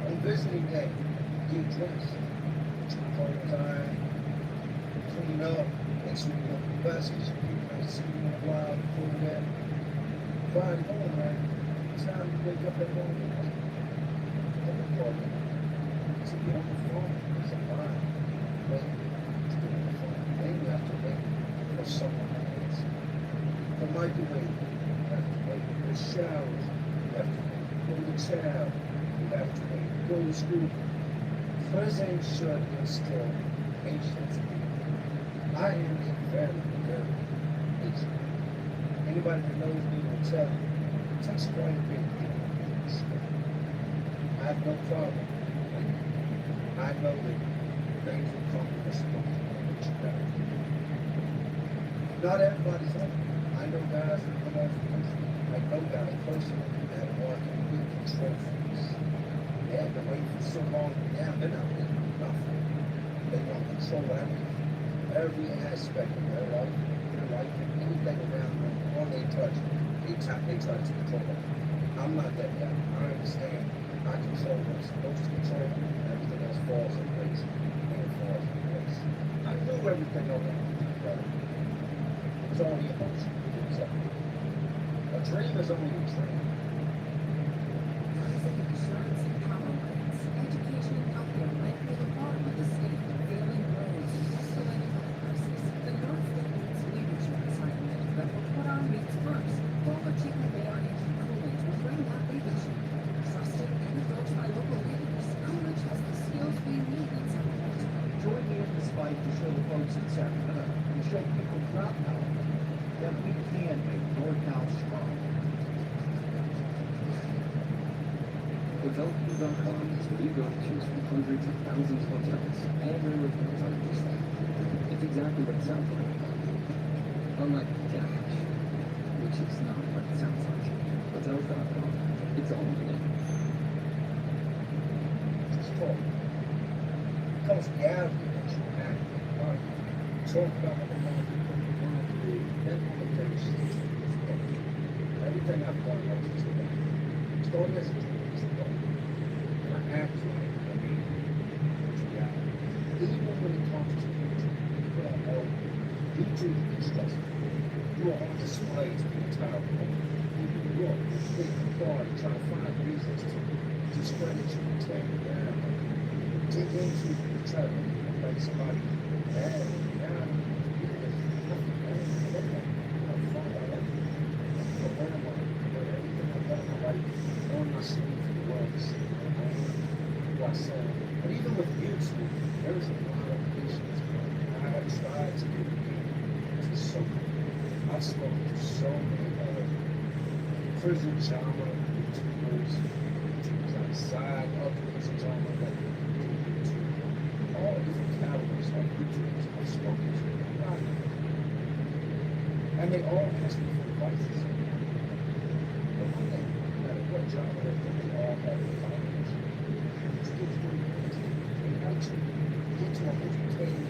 B: On visiting day, get dressed, clothes on, clean up, make sure you look the best, because people might see you in a while before that. Friday morning, man, it's time to wake up that morning. To be on the phone is a line. Wait, to be on the phone. Then you have to wait for someone else. The microwave, you have to wait. The showers, you have to wait. Go to the child, you have to wait. Go to school. Prison should instill patience. I am a very, very patient. Anybody that knows me will tell you, it takes quite a bit to get things straight. I have no problem. I know that things will come with this responsibility. Not everybody's like me. I know guys that come off the country. I know guys personally that want complete control freaks. They have been waiting for so long. Now they're not waiting for nothing. They want control every aspect of their life, and anything around them, all they touch, they try to control it. I'm not that guy. I understand. I control what's supposed to control, and everything else falls in place. And it falls in place. I knew everything I wanted to do, brother. It's only a motion. A dream is only a dream.
E: Rising insurance and power rates, education and healthcare might be the bottom of the state, failing roads, and escalating health crisis. The North State needs leadership assignment that will put our needs first. Boulder Chico Bay Engine Coolidge will bring that leadership. Trusted and approached by local leaders, Coolidge has the skills we need in Sacramento.
G: Join me in this fight to show the folks in Sacramento and show people throughout California that we can make NorCal strong.
C: Hotelkeys.com is where you go to choose from hundreds of thousands of hotels, all their reviews are just like it's exactly what it sounds like. Unlike Dash, which is not what it sounds like. Hotels.com, it's all in it.
B: It's talk. It comes reality that you have to talk about what they want to do, what they want to do, implementation. Everything I've done up to today. Starting as a journalist, and I act like I mean, it's reality. Even when it comes to YouTube, people don't know YouTube is stressful. You are on display to the entire world. You are taking part, trying to find reasons to discredit you and tear you down. Dig into you and try to make you like somebody bad and down. On my sleeve for the world to see. But even with YouTube, there's a lot of patience. And I have tried to get to so many. I've spoken to so many prison trauma YouTubers, YouTubers outside of prison trauma, like all different calibers of YouTubers I've spoken to. And they all ask me for advice. But one thing, no matter what job they're in, they all have the confidence to get through it. They actually get to an educated,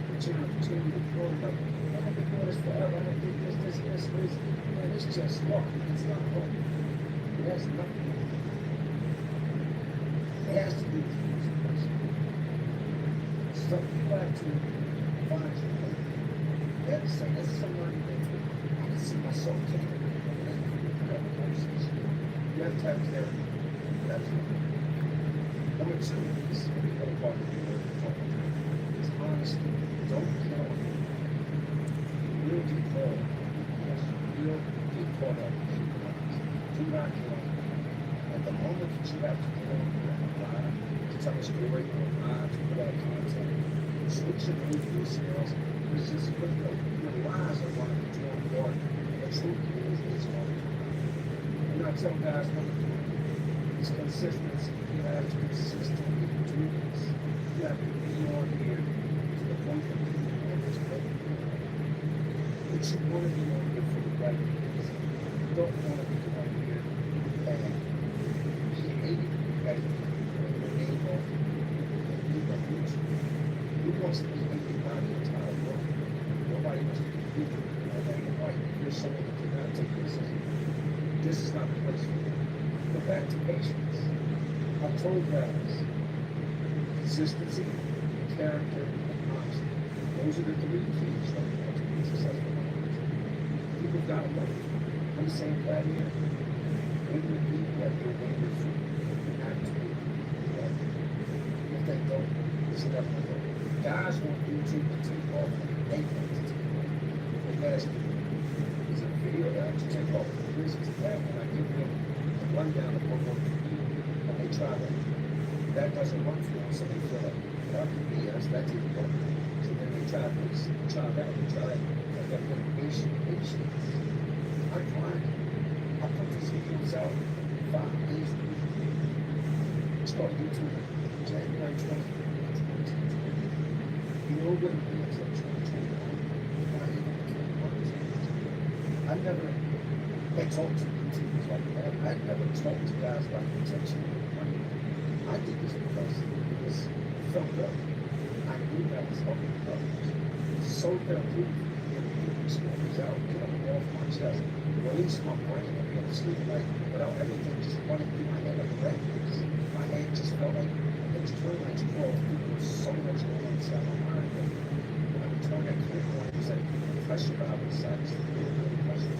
B: get you an opportunity to grow. Like, I've been doing this forever. I did this. Man, it's just luck. It's not luck. It has nothing. It has to do with you. So you have to find your way. You have to say, this is somewhere you I can see myself taking it. You have to have clarity. That's it. Number two is the other part of the word is honesty. Don't kill me. You will get caught. Yes, you will get caught up in lies. Do not kill me. At the moment that you have to kill me, you have to lie, to tell a story, or lie, to put out content, switch your movie skills. It's just your lies are one of the two important. The truth is, it's one of the and I tell guys what to do. It's consistency. You have to consistently do this. You have to be on here to the point that people want this program. But you want to be on here for the right reason. You don't want to be on here and be hated at your name on who wants to be hated by the entire world? Nobody wants to be hated. Nobody. If you're someone that cannot take criticism, this is not the place for you. But back to patience. I've told guys, consistency, character, and honesty. Those are the three keys right now to being successful. People got to know. I'm saying right here, when you eat what you're waiting for, you have to be. If they don't, it's never going to go. Guys want YouTube to take off when they want to take off. They ask me, is it a video that I should take off? This is that when I give them a rundown of what worked for you, and they try that doesn't work for them, so they feel like, that could be us, that didn't work. So then they try this, try that, and they're putting patience. I grind. I put these videos out 5 days a week. Start YouTube January 20th. You know what it is like 2021. I never had talked to YouTubers like that. I never talked to guys like protection and money. I did this because it felt good. I knew that was helping others. So therapeutic. Get these stories out, get them off my chest, release my brain, and be able to sleep at night without everything just running through my head like a rat. My head just felt like it was feeling like 12 people. There was so much going on inside my mind. When I would turn that camera on, it was like pressure out inside. It's really pressure.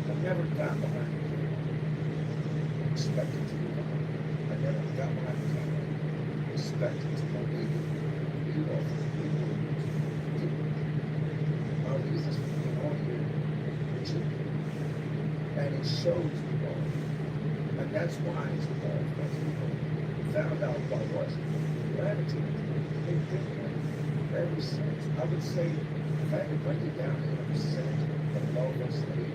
B: I never got behind the camera. I expected to be behind. I never got behind the camera. Expected to go big. You know, my reasons for being on here are legitimate. And it shows the ball. And that's why it's the ball. Because people found out what I was. Gratitude. They did that ever since. I would say, if I could break it down in a percentage of love or slave,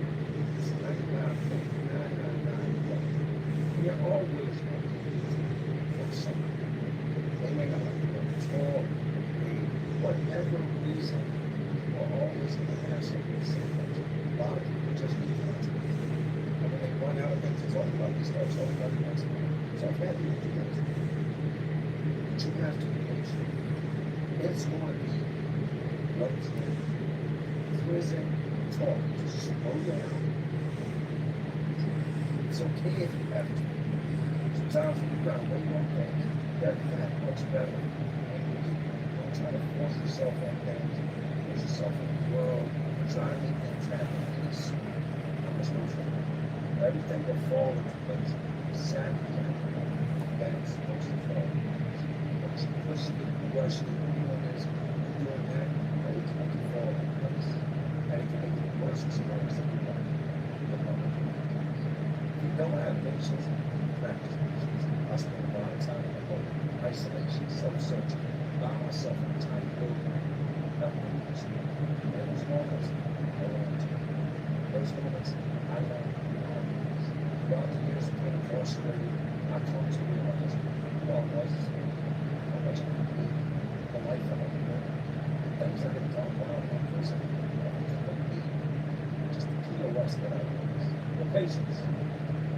B: it's 99.999. We are always going to be for something. They may not like to talk, whatever reason, we're always going to have something to say. A lot of people just need content. And when they run out of things to talk about, they start talking about the next one. So I've had to do that. But you have to be patient. It's going to be what's there. Prison talk. Just slow down. It's okay if you have to. Sometimes when you've got way more things, that's that much better. Don't try to force yourself on things. Force yourself on the world. Try to make things happen. It's much more fun. Everything will fall into place exactly that it's supposed to fall. But you push it, you rush it, you're doing this, you're doing that, and it can make it fall into place. And it can make it worse experience than you want. If you don't have patience, practice patience. I spend a lot of time in home, isolation, self searching by myself in a tiny building. Nothing was those moments I learned. Those moments I learned. Throughout the years of being incarcerated, I come to realize who I was, how much I need, the life I want to live, the things I didn't talk about in prison, everything I need, just the POS that I was. The patience,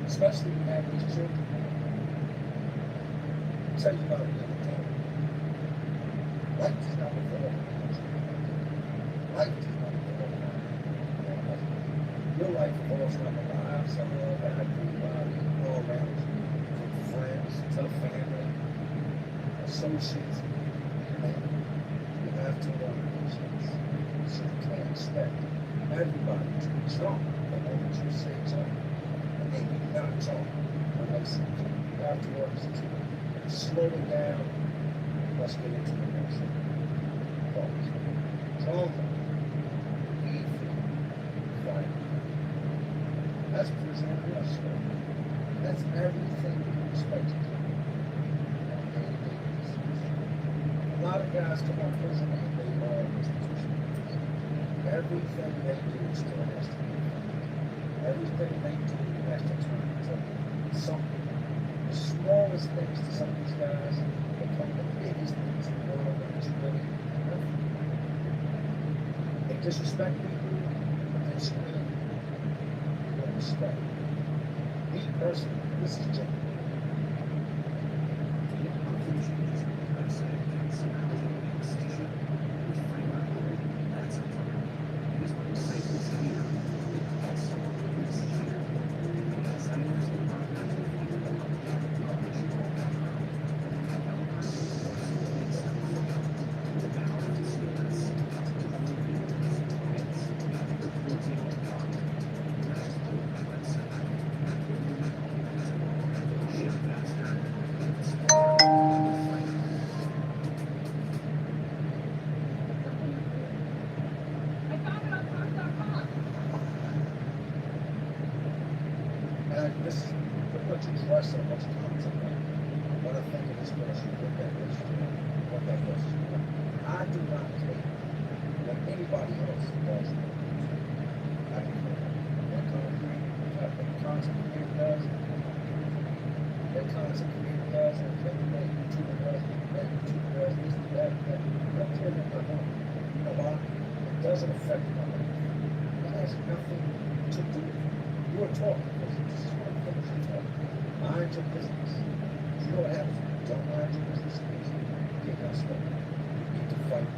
B: especially when you have these children. I'll tell you about it another time. Life is not a fair. Life is not a fair. Your life revolves around the lives of everybody all around you, from friends to family, associates, and you have to learn patience. So you can't expect everybody to be strong the moment you say talk, and then you not talk when they say talk. You have to work to slow it down. Let's get into the next one. Trauma, evil, fight. That's prison arrest. That's everything you expect to do. A lot of guys come out of prison and they are institutions. Everything they do still has to be fun. Everything they do has to turn into something. The smallest things to some of these guys become the biggest things in the world, and it's really nothing. They disrespect people, they scream. Respect. Me personally, this is genuine. This is what you trust so much content. What I think of this question, what that question, what that question. I do not care what anybody else does. I don't care what content creator does, what content creator does, and what YouTuber does, that YouTuber does, this, that. I don't care what they're doing. You know why? It doesn't affect my life. It has nothing to do with it. You are talking. Mind your business. You know what happens when you don't mind your business? You get that stuff. You need to fight.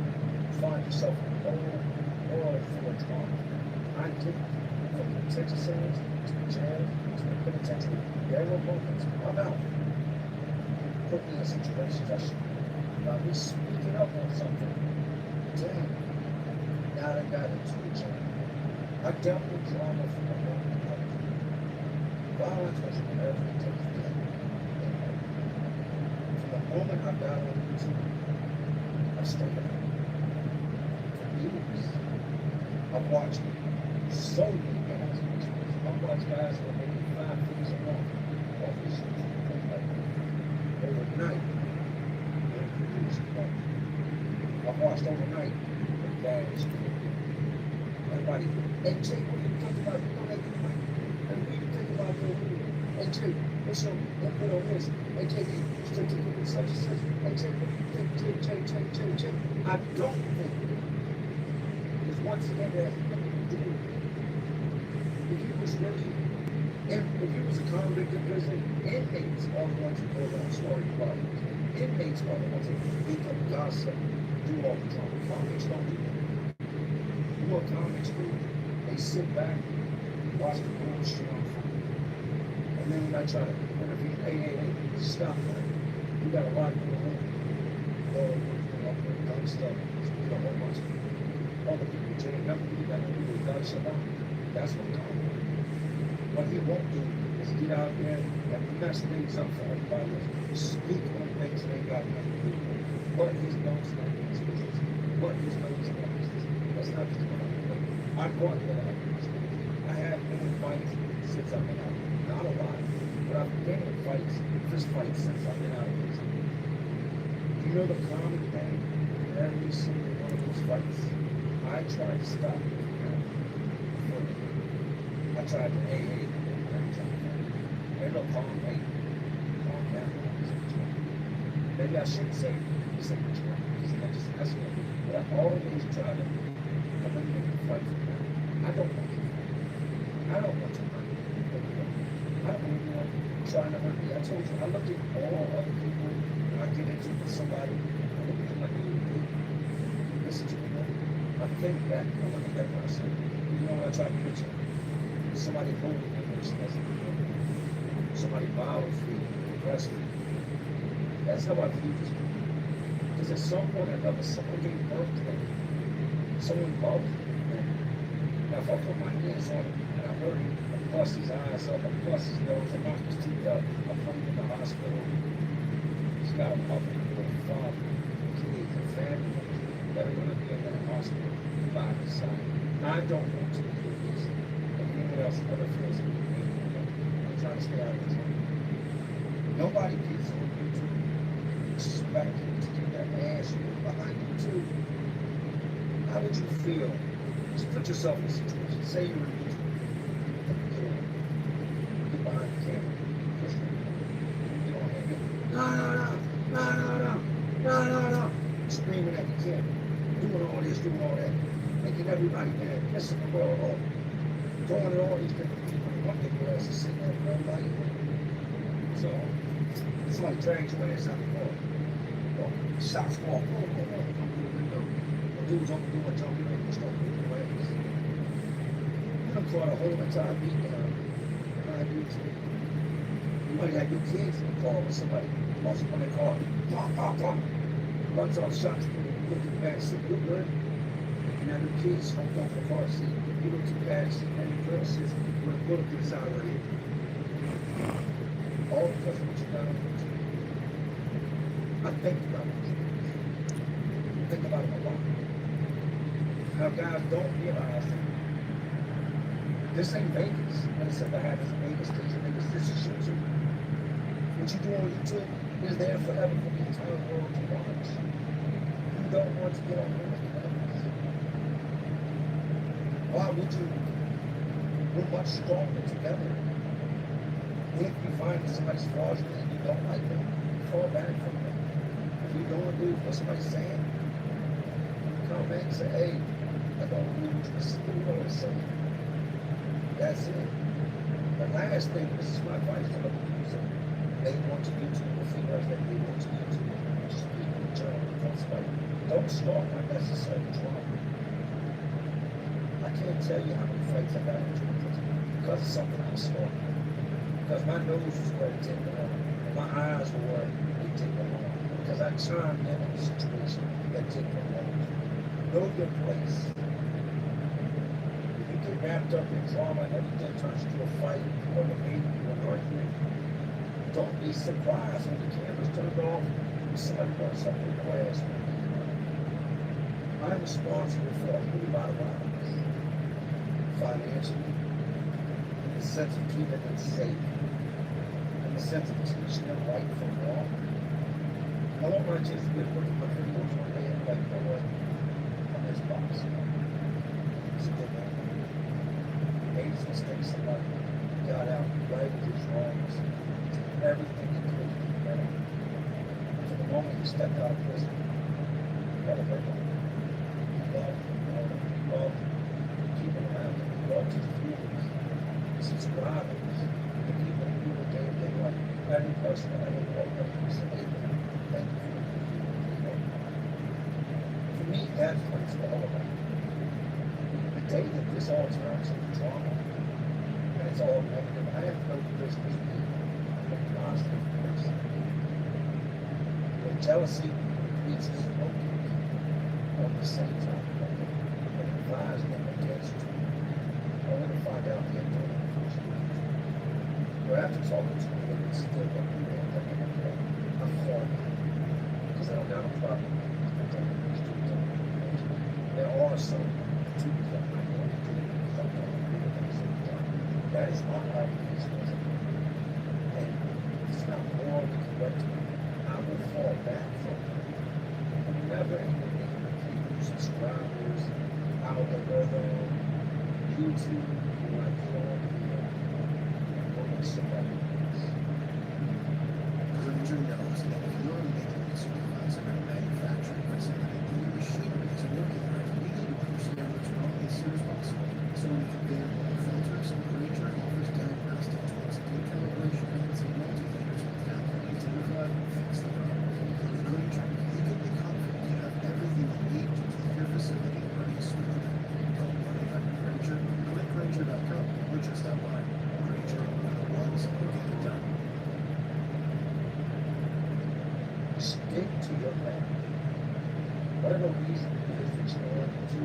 B: Find yourself in a whole world full of trauma. I did from the detention centers to the jail to the penitentiary. There were moments. I'm out. Put me in situations I should be. By me speaking up on something, damn. Now I got into the jail. I dealt with trauma from a long time. Violence was never taken place. From the moment I got on YouTube, I stayed out. For years, I've watched so many guys. I've watched guys that are making 5 figures a month off this YouTube thing like that. Overnight, they're producing money. I've watched overnight the guys everybody, hey Jay, what do you think about you making money? Hey, what do you think about your video? Hey Jay, what's your input on this? Hey Jay, you still think of such and such? Hey Jay, what do you think? Jay. I don't think it. Because once again, it has nothing to do with it. If you was really, if you was a convict in prison, inmates are going to go around story about it. Inmates are the ones that pick up gossip, do all the drama. Convicts don't do that. What comics do, they sit back, watch the bullshit unfold. And then when I try to interview, hey, stop that. You got a lot going on. Or you're gun stuff. You got a whole bunch of other people jailed up. You got to do with gun stuff. That's what comics do. What he won't do is get out there and mess things up for everybody else. Speak on things that ain't got nothing to do with it. What his nose not his business. What his nose not his business. That's not just what I brought that out. I have been in fights since I've been out. Not a lot, but I've been in fights, fist fights since I've been out of prison. You You know the common thing in every single one of those fights? I tried to stop it. I tried to, hey, hey, no, calm, hey, calm down. Maybe I shouldn't say what you want, because that just escalated. But I always try to eliminate the fight from that. I don't want to. I don't want to hurt you. I don't even want trying to hurt me. I told you, I look at all other people, when I get into it with somebody, I look at them like, listen to me, man. I think back, I look at that person, you know what I try to picture? Somebody holding me when she doesn't know. Somebody violently aggressive. That's how I view this people. Because at some point or another, someone gave birth to them. Someone loved them. Now, if I put my hands on him and I hurt him, I bust his eyes up, I bust his nose, I knock his teeth out, I put him in the hospital. He's got a mother, a father, kids, a family that are going to be in that hospital by his side. I don't want to do this. And anyone else ever feels it. I'm trying to stay out of this. Nobody gets on YouTube expecting to get their ass whipped behind you too. How would you feel? Just put yourself in a situation. Say you were in YouTube. Get behind the camera. You don't have it. No. Screaming at the camera. Doing all this, doing all that. Making everybody mad. Pissing the world off. Going to all these different people. One big ass is sitting there with everybody. So, somebody drags your ass out the door. Shots fall. The dude's on the door jumping in and start moving away. You done caught a whole entire beat down behind YouTube. You might have your kids in the car with somebody else in the car. Pop. Runs off shots. Look at the back seat. You're good. And now the kids humped off the car seat. You look at the back seat and the girl says, we're going to put up this out right here. All because of what you done on YouTube. I think about it. Think about it a lot. Now, guys, don't realize that this ain't Vegas. When it's ever happens in Vegas, this is shit too. What you do on YouTube is there forever for the entire world to watch. You don't want to get on here with others. Why would you? We're much stronger together. If you find that somebody's fraudulent and you don't like them, fall back from them. If you don't agree with what somebody's saying, come back and say, hey, I don't agree with what you're saying. That's it. The last thing, this is my advice to other people. They want to YouTube with females that they want to YouTube. Just be in return from somebody. Don't start unnecessary drama. I can't tell you how many fights I've had because of something I started. Because my nose was where it didn't belong. And my eyes were where it didn't belong. Because I chimed in on a situation that didn't belong. Know your place. If you get wrapped up in drama and everything turns into a fight or maybe an argument, don't be surprised when the camera's turned off and somebody does something in class. I'm responsible for a whole lot of violence. Financially, in the sense of keeping them safe, in the sense of teaching them right from wrong. I want my kids to be able to look at my videos one day and be like, you know what? I'm this box. It's a good man. Made his mistakes in life. Got out, righted his wrongs. Everything he could to do better. From the moment he stepped out of prison, he got a break on him. He loved keeping around him. He loved his viewers, his subscribers, the people who do what they like. Every person that I ever walked up to said, hey, thank you for the For me, that's what it's all about. The day that this all turns into drama, and it's all negative, I have no business being a positive person. When jealousy meets smoking on the same time, and advise them against you, I want to find out the end. But after talking to me, it's still what we want to do. I'm calling because I don't have a problem. There are some tools that I want to do because I'm going to do it at the same time. That is not our business. And it's not morally correct. I will fall back from it. never subscribers. I don't know whether on YouTube or like Colombia or like somebody else.
D: Because if you're a maintenance supervisor at a manufacturing facility, your machinery isn't working right. You need to understand what's wrong as soon as possible. So when you compare water filters, Granger offers diagnostic tools, decalibration aids, and multimeters with calculating to provide and fix the problem. With Granger, you can be confident you have everything you need to keep your facility running smoothly. Don't worry about Granger. Click Granger.com or just stop by. Granger, the ones who get it done.
B: Stick to your plan. Whatever reason it is that you want to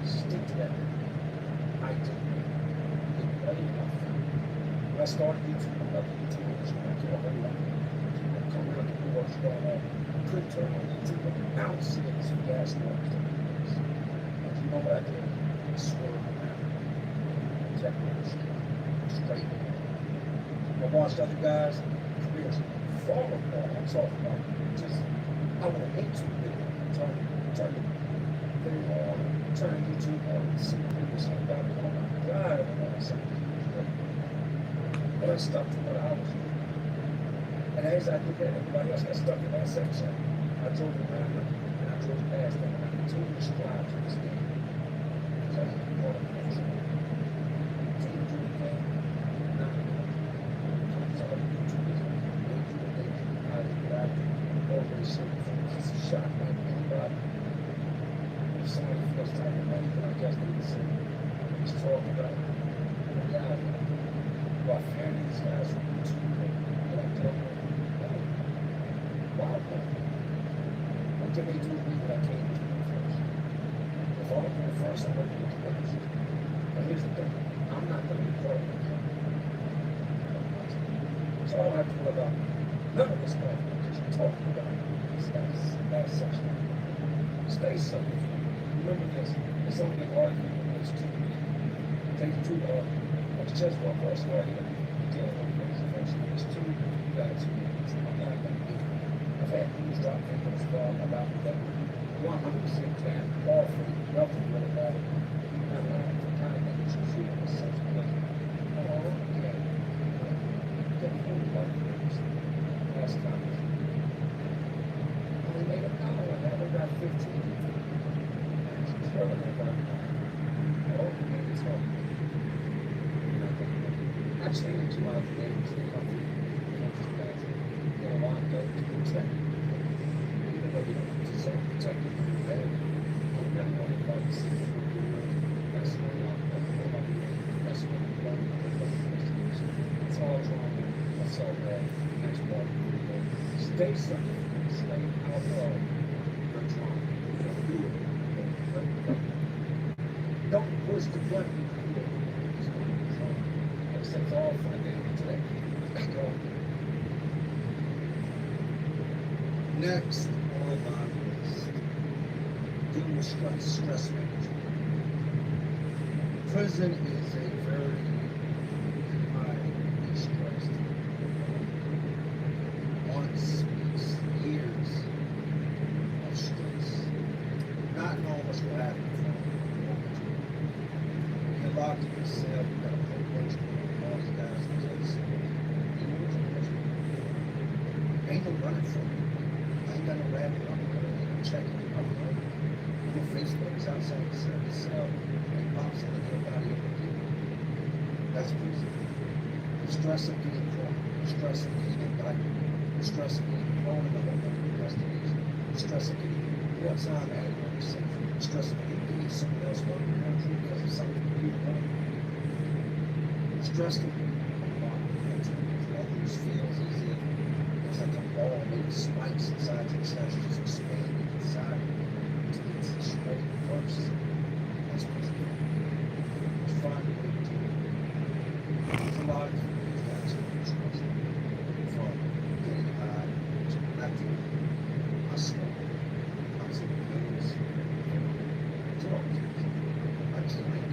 B: stick to that, I did. Get ready enough. When I started YouTube, I love YouTube. I was going to get a whole lot of YouTube. Come around the what's going on. Couldn't turn on YouTube and bounce it some gas marks. And you know what I did? I swerved around. Kept it straight. I watched other guys' careers fall apart. I'm talking about just, I want to hate you, turn it very hard, turn YouTube on, see videos about it. Oh my God, I want something great. But I stuck to what I was doing. And as I did that, everybody else got stuck in that section. I drove around it, and I drove past them, and I continued to strive to this day. Because I didn't want to finish it. Continue to do the thing. So YouTube is always certain things. It's a shot like anybody. If somebody feels tired of money, then I guess they can say, he's talking about reality. About family, these guys from YouTube, and I tell them, wow, what can they do with me that I can't do it first? If all I'm doing first, I'm working with the others. But here's the thing, I'm not going to be part of it. So I don't have to worry about none of this stuff. Talking about that section. Stay simple. Remember this. It's only an argument when it's too big. Take it too hard. It's just one person arguing. Dealing with things eventually. It's two. You got two minutes. I'm not going to do it. I've had things drop videos about that 100% can all free. Nothing really about it. I'm not kind of making you feel in such a way. Oh, okay. Don't hold it like this. Last time. They made a dollar on that. They got 15. It's really about all the niggas home. I changed my name to the company. You know, I'm going to protect. Even though you don't need to say protect it from the bad. I'm really going to fight the city. That's what I'm going to do. That's what I'm going to do. It's all wrong. That's all bad. That's what I'm going to do. Stay simple. Stay out loud. You're trying. Don't do it. Don't push the button. It's all for the game today. Go. Next on my list, dealing with stress management. Prison is a very highly stressed months, weeks, years of stress. Not knowing what's going to happen from the moment you're locked in your cell, you got a probation, all these guys in place. Ain't no running from it. I ain't got no rabbit on it. Ain't no checking it out. Your Facebook is outside the cell. And pops in and everybody every day. That's prison. The stress of getting caught. The stress of getting indicted. The stress of getting thrown in the home investigation. The stress of getting more time added on yourself. The stress of getting someone else going to the country because of something you done. The stress can be a lot. It always feels as if it's like a ball, maybe spikes inside your chest, just expanding inside to get to the straight first. That's prison. It's fine to wait to it. There's a lot of people who got to stress from getting high to collecting. I smoke. I take pills. Drugs. I drink.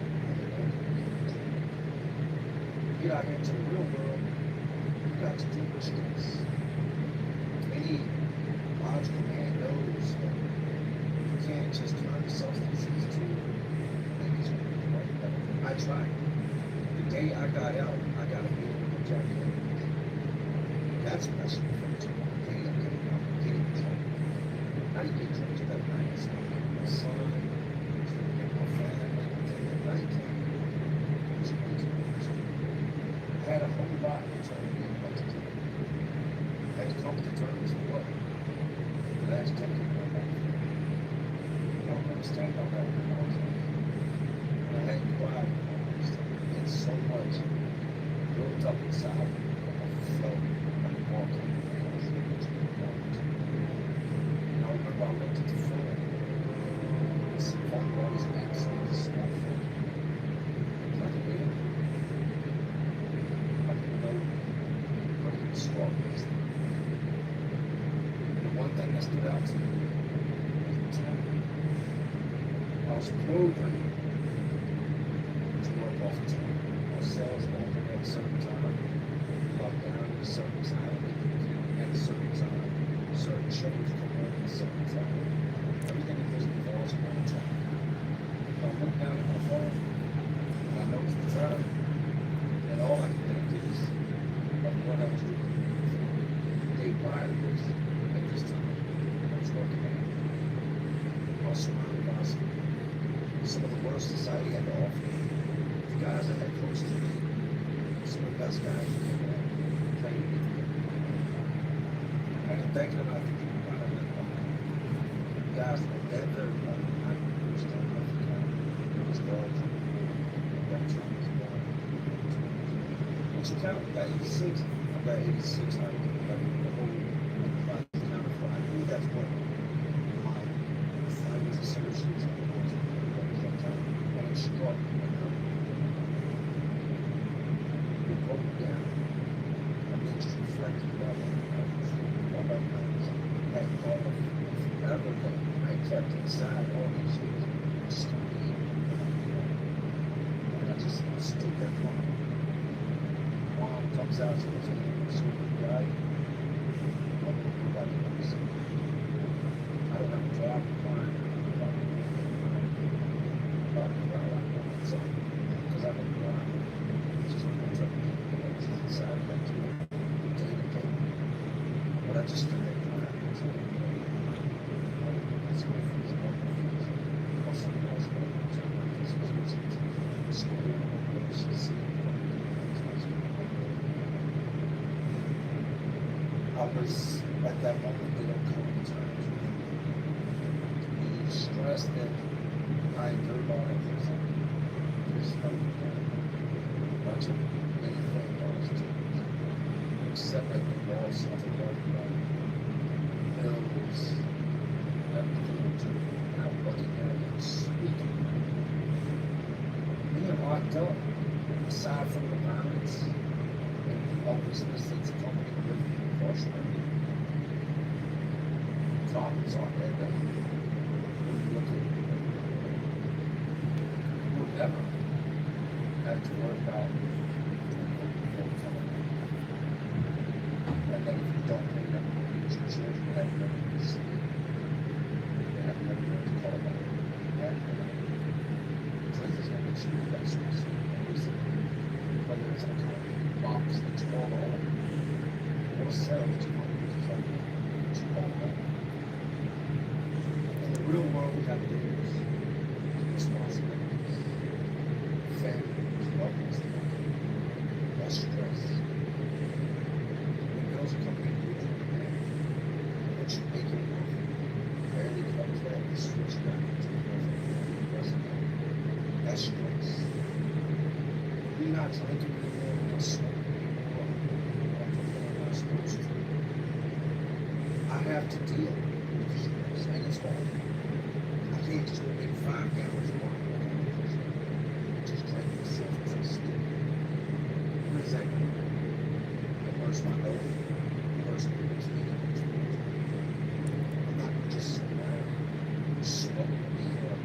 B: Get out here into the real world, you got to deal with stress. Any logical man knows that determines what the last decade of my life. I don't understand how that works. I had pride in so much built up inside of flow and walking. And I remember I looked at the phone. This phone was absolutely small phone. Like a wheel. I didn't know where to start this thing. And the one thing that stood out to me was the time. I was programmed to work off the time. Our sales open at a certain time, lock down at a certain time, at a certain time, certain shows come on at a certain time. Everything in business involves one time. If I look down at my phone, and I notice the time, and all I can think is of what I was doing the day prior to this, at this time, I was working at. I was surrounded by some of the worst society had to offer. The guys that had close to me, some of the best guys that came out, played with me. And I'm thinking about the people I met behind. The guys that were dead there, I understand nothing. It was dogs. That truck was gone. But you count that 86, I've got 86, I think, like the whole price counter for. I knew that's what my finance associates was. When it struck, we broke down. I mean, just reflecting about that thought of forever that I kept inside all these years. Just and I just stood there for me. Mom comes out, she was in the super guy. Nobody knows. I don't have to drive the car. Because I've been blind. It's just one truck inside of that too. Day to day. But I just stood there blind. That's my fees, all my fees. Also, I was going to turn my fees. School, I was at that moment, they don't come in times to be stressed that I endured all that things. There's no bunch of many things to separate the walls of the world from bills, everything to now looking at it and speaking. Being locked up, aside from the violence and hopelessness that's accompanied with incarceration, problems aren't that bad. When you look at we'll never have to worry about and then if you don't pay them, your children have never been seen. They have never been to call about it. They have never been. Prison's going to shoot that source. Whether it's a box that's called all or a cell that you want to use that you call home. In the real world, we have leaders, responsibilities, families, loved ones, less stress. When bills are coming in, what you make it worth, barely covers that, you switch back to the president. That's stress. We're not drinking anymore, we're not smoking anymore, we're not supposed to. I have to deal with stress, and it's hard. I can't just make 5 gallons of water and just drink myself to sleep. What is that going to do? It hurts my health, it hurts my routine. I'm not just sitting around smoking weed or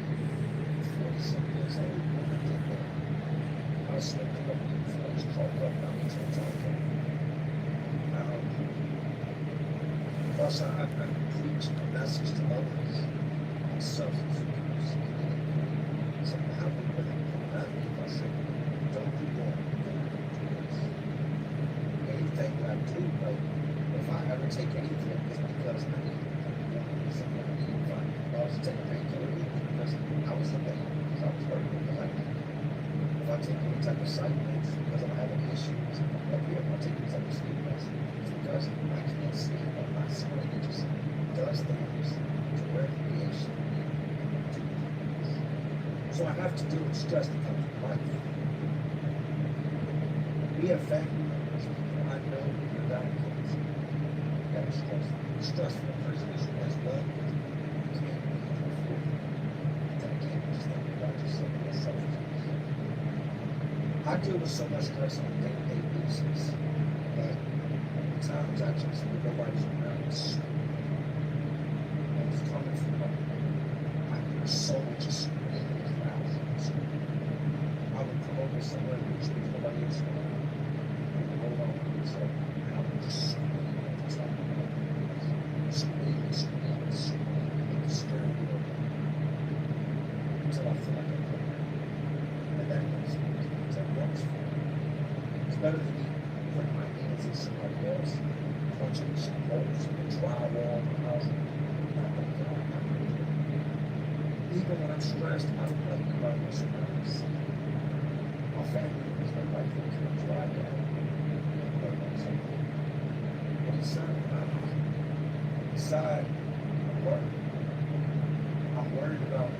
B: 40-something years old. I smoked a couple of things, chalked up down to the top. Plus, I preach a message to others on substance abuse. So how do we put that in? I said, don't do that. Anything that I do, like, if I ever take anything, it's because I need something I need. If I was to take a painkiller, it's because I was in pain, because I was hurting. If if I take any type of supplements because I'm having issues up here, if I take any type of supplements, it's because I can't sleep. I'm not somebody that just does things to recreation. So I have to deal with stress that comes with life. We have family members, people I know who are diagnosed that are stressful. Stressful person is as well. You can't be afford it. I can't just think about yourself as selfish. I deal with so much stress on a day-to-day basis that at times I just when nobody's around it's and it's coming from my soul just screaming as loud as it is. I would come over somewhere which means nobody else around. And hold on to myself and I would just scream at the top of my voice. Scream and scream and scream and disturb me until I feel like I'm crying. And that is that works for me. It's better than me putting my hands in somebody else, punching some holes in the drywall of the house. Even when I'm stressed, I don't like anybody else around me. My family is my wife and kids drive down. But inside, inside, I'm worried. I'm worried about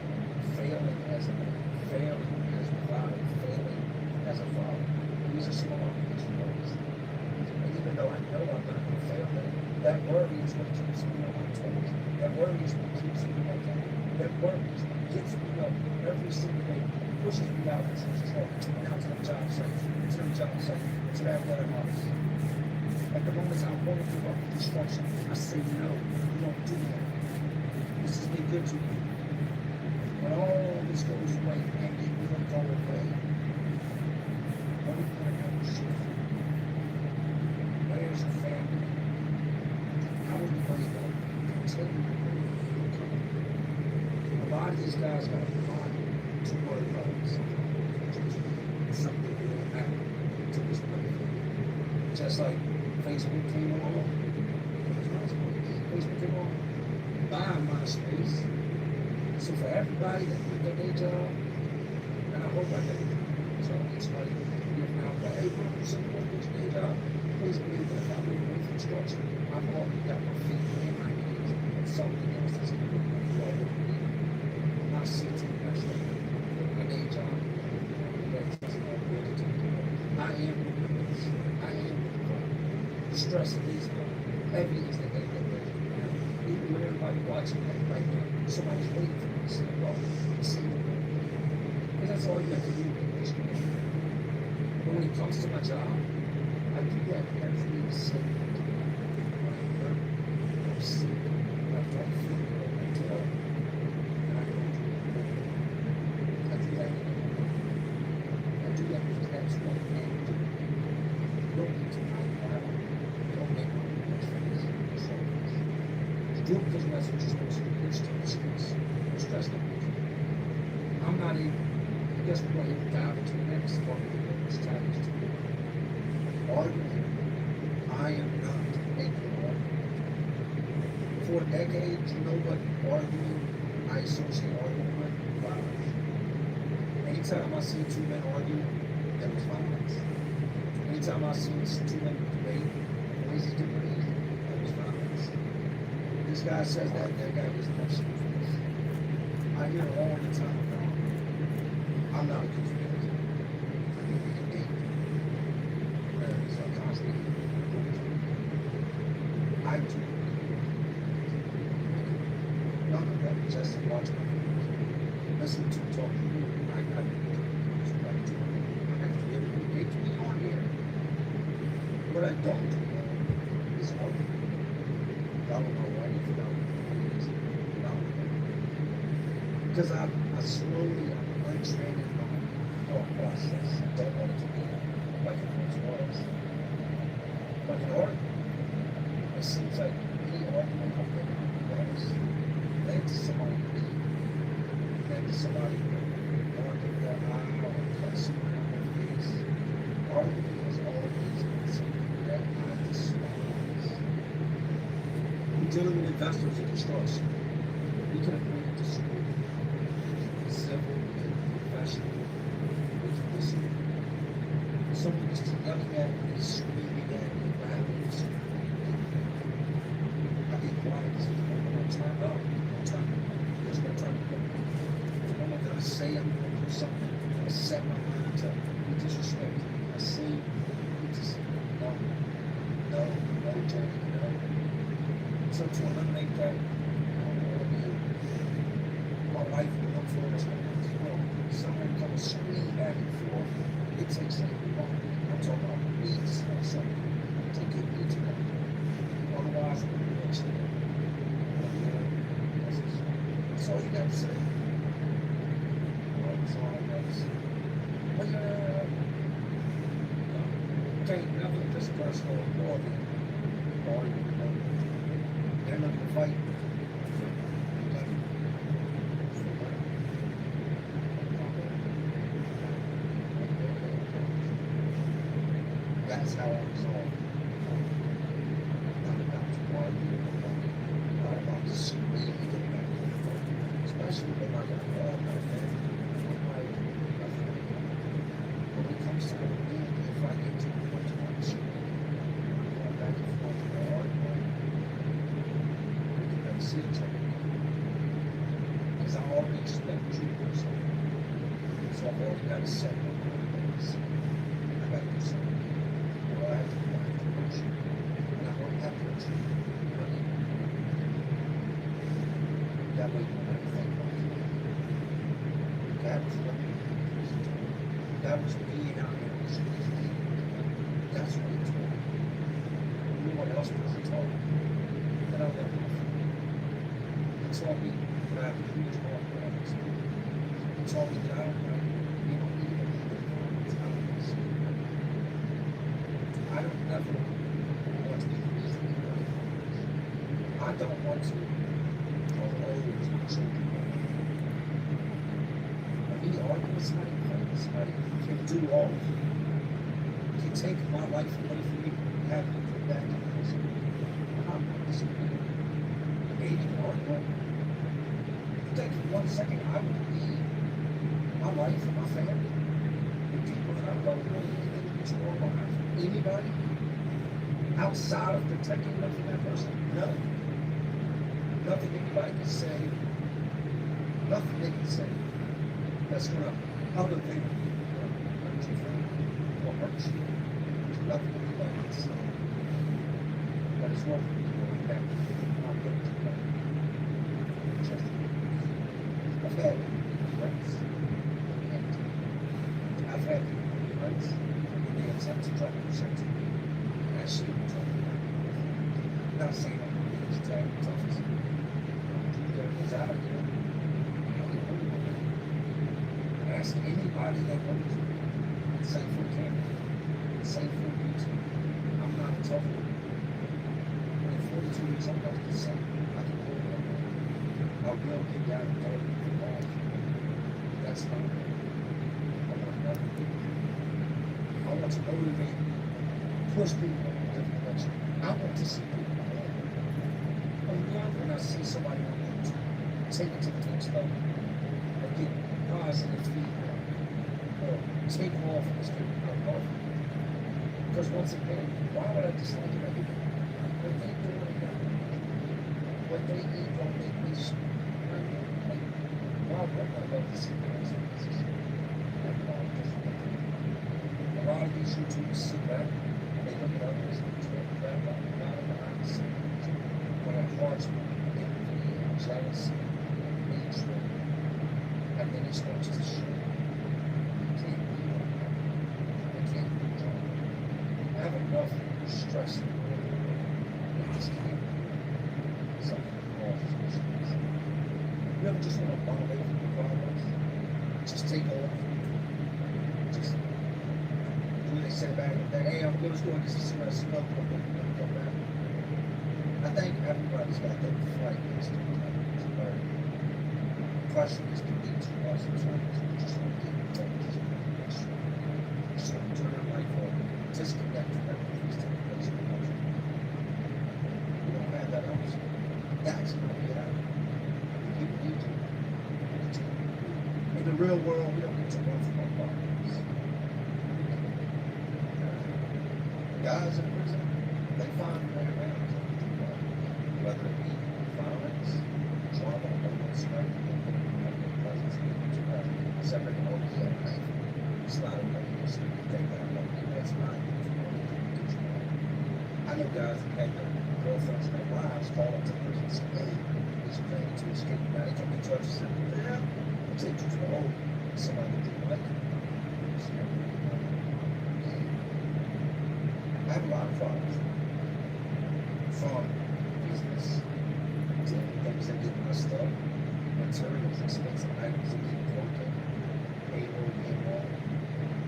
B: failing as a man, failing as a father, failing as a father. These are small things for us. And even though I know I'm not going to fail, that worry is what keeps me on my toes. That worry is what keeps me okay. That worry is what gets me up every single day, pushes me out into this trouble, and out to the job site, to that warehouse. At the moments I want to give up construction, I say no, you don't do that. This has been good to you. When all this goes away and it will go away, what are you going to have to shift? Where's your family? How are you going to continue to live? A lot of these guys got a lot to worry about something really happened to this place. Just like Facebook came along, Facebook came along, buying MySpace. So for everybody that quit their day job, and I hope I did. So it's like, now, hey, bro, somebody quit your day job, please believe that if I move away from structure, I've already got my feet and my knees, and something else that's going to be forward with me. I'm not sitting next to my day job. I am with this. I am with the stress of these heavy is the day that we're now. Even with everybody watching that right now, somebody's waiting for me to say, well, see you. Because that's all you have to do in this game. But when it comes to my job, I do that every single day. When I'm hurt, I'm sick, I've got fever, I'm tough, and I don't do it. I do that I do that because that's what I can do. Don't need to fight out. Don't make my friends. Do it because that's what you're supposed to do. It's still stress. Stress don't make you. I'm not even, I guess we're going to dive into the next part of this challenge to me. Arguing. I am not making argument. For decades, you know what arguing, I associate arguing with violence. Anytime I see two men argue, there was violence. Anytime I see two men debate, voices debate, there was violence. This guy says that guy is nuts. I hear it all the time. I'm not a conspiracy. I think we can date. It's a constant. I do. None of that, just watch my videos. Listen to talk to you. I do. They to be on here. What I don't do is argue. I don't know why you feel because I slowly, I'm untraining my thought process. I don't want it to be like it once was. But in argument, it seems like any argument I've been was led to somebody leave, led to somebody wanting their eye or cuts around their face. Argument has always been something that I despise. We're dealing with investors in construction. We can agree to school. Civil, we can professional, we can listen. Someone is yelling at me, screaming at me, laughing. I get quiet because I'm going to turn up. There's no turn up. If I'm going to say I'm going to do something, I'm going to set my mind to be disrespectful. I say, it just, no, Johnny, no. So to eliminate that, my wife will look for us. Someone comes screaming back and forth. It takes like, I'm talking about weeks or something to get me to that. Otherwise, I'm going to be next to it. That's all you got to say. That's all I got to say. But okay, nothing just personal or they're not going to fight. That's how I resolve. Not about to argue, not about to scream and get back and forth. Especially when I got all my family, my family. When it comes to the man, if I get too much on the screen, I'm back and forth in the argument. We can never see each other. Because I already expect you to do something. So I've already got to set my mind. I got to do something. I have to push you. And I won't have to push you. That way you don't have to think about it. That was what that was me out here on the street. That's what he told me. No one else was told me. That I left my family. He told me that I have a huge heart for others. He told me that I don't like people even I don't ever want to be easily right. I don't want to always be children. Me arguing with somebody, fighting with somebody, can do all of it. Can take my life away from me, have me put back in prison. I'm not disagreeing. Maybe an argument. Take 1 second, I would leave my life and my family. The people that I love more than anything in this world behind. Anybody outside of protecting them from that person? No. Nothing anybody can say. Nothing they can say that's going to other than hurt your family or hurt you. Nothing anybody can say. But it's worth it. Okay. I'll get it to that. I've had friends. I've had friends. They attempt to try to do something. And I should have told them. Not saying I'm going to try to tough as it's out of here. Ask anybody that knows me. Same for camera. Same for YouTube. I'm not a tough one. In 42 years, I'm not the same. I can hold it up. I will get down and dirty with the ball. That's not me. I want nothing to do. I want to motivate, push people in a different direction. I want to see people ahead. When I see somebody on YouTube, take it to the next level, or get positive feedback, or take off and just get off. Because once again, why would I dislike it? What they do right now, what they eat don't make me why would I love to see guys in this position? A lot of these YouTubers sit back and they look at others and talk about behind the scenes. When our hearts envy, jealousy, hatred, and then it starts to show. You can't be like that. You can't be drunk. I have enough stress in the world that this can't be something that causes me stress. You ever just want to run away from the problems? Just take off. Just do what they say back in the day. Hey, I'm going to go and get some cigarettes, smoke, I'm going to come back. I think everybody's got that fight against it. Pressure is to be too much sometimes. You just want to get focused. Just want to turn your life on. Disconnect from everything that's taking place in the country. You don't have that option. That's going to get out. You need to. In the real world, we don't get to run from our problems. guys in prison, they find a way around it. Whether it be violence, trauma, or strength, presence, separate or it's not a way to think that that's not. I know guys that had their girlfriends and their wives call up to prison and say, hey, he's planning to escape. Now they can be judged and say, yeah, I'll take you to the hole. Somebody that didn't like it. I have a lot of problems from business to things that get messed up, materials, expensive items that get broken, payroll being wrong,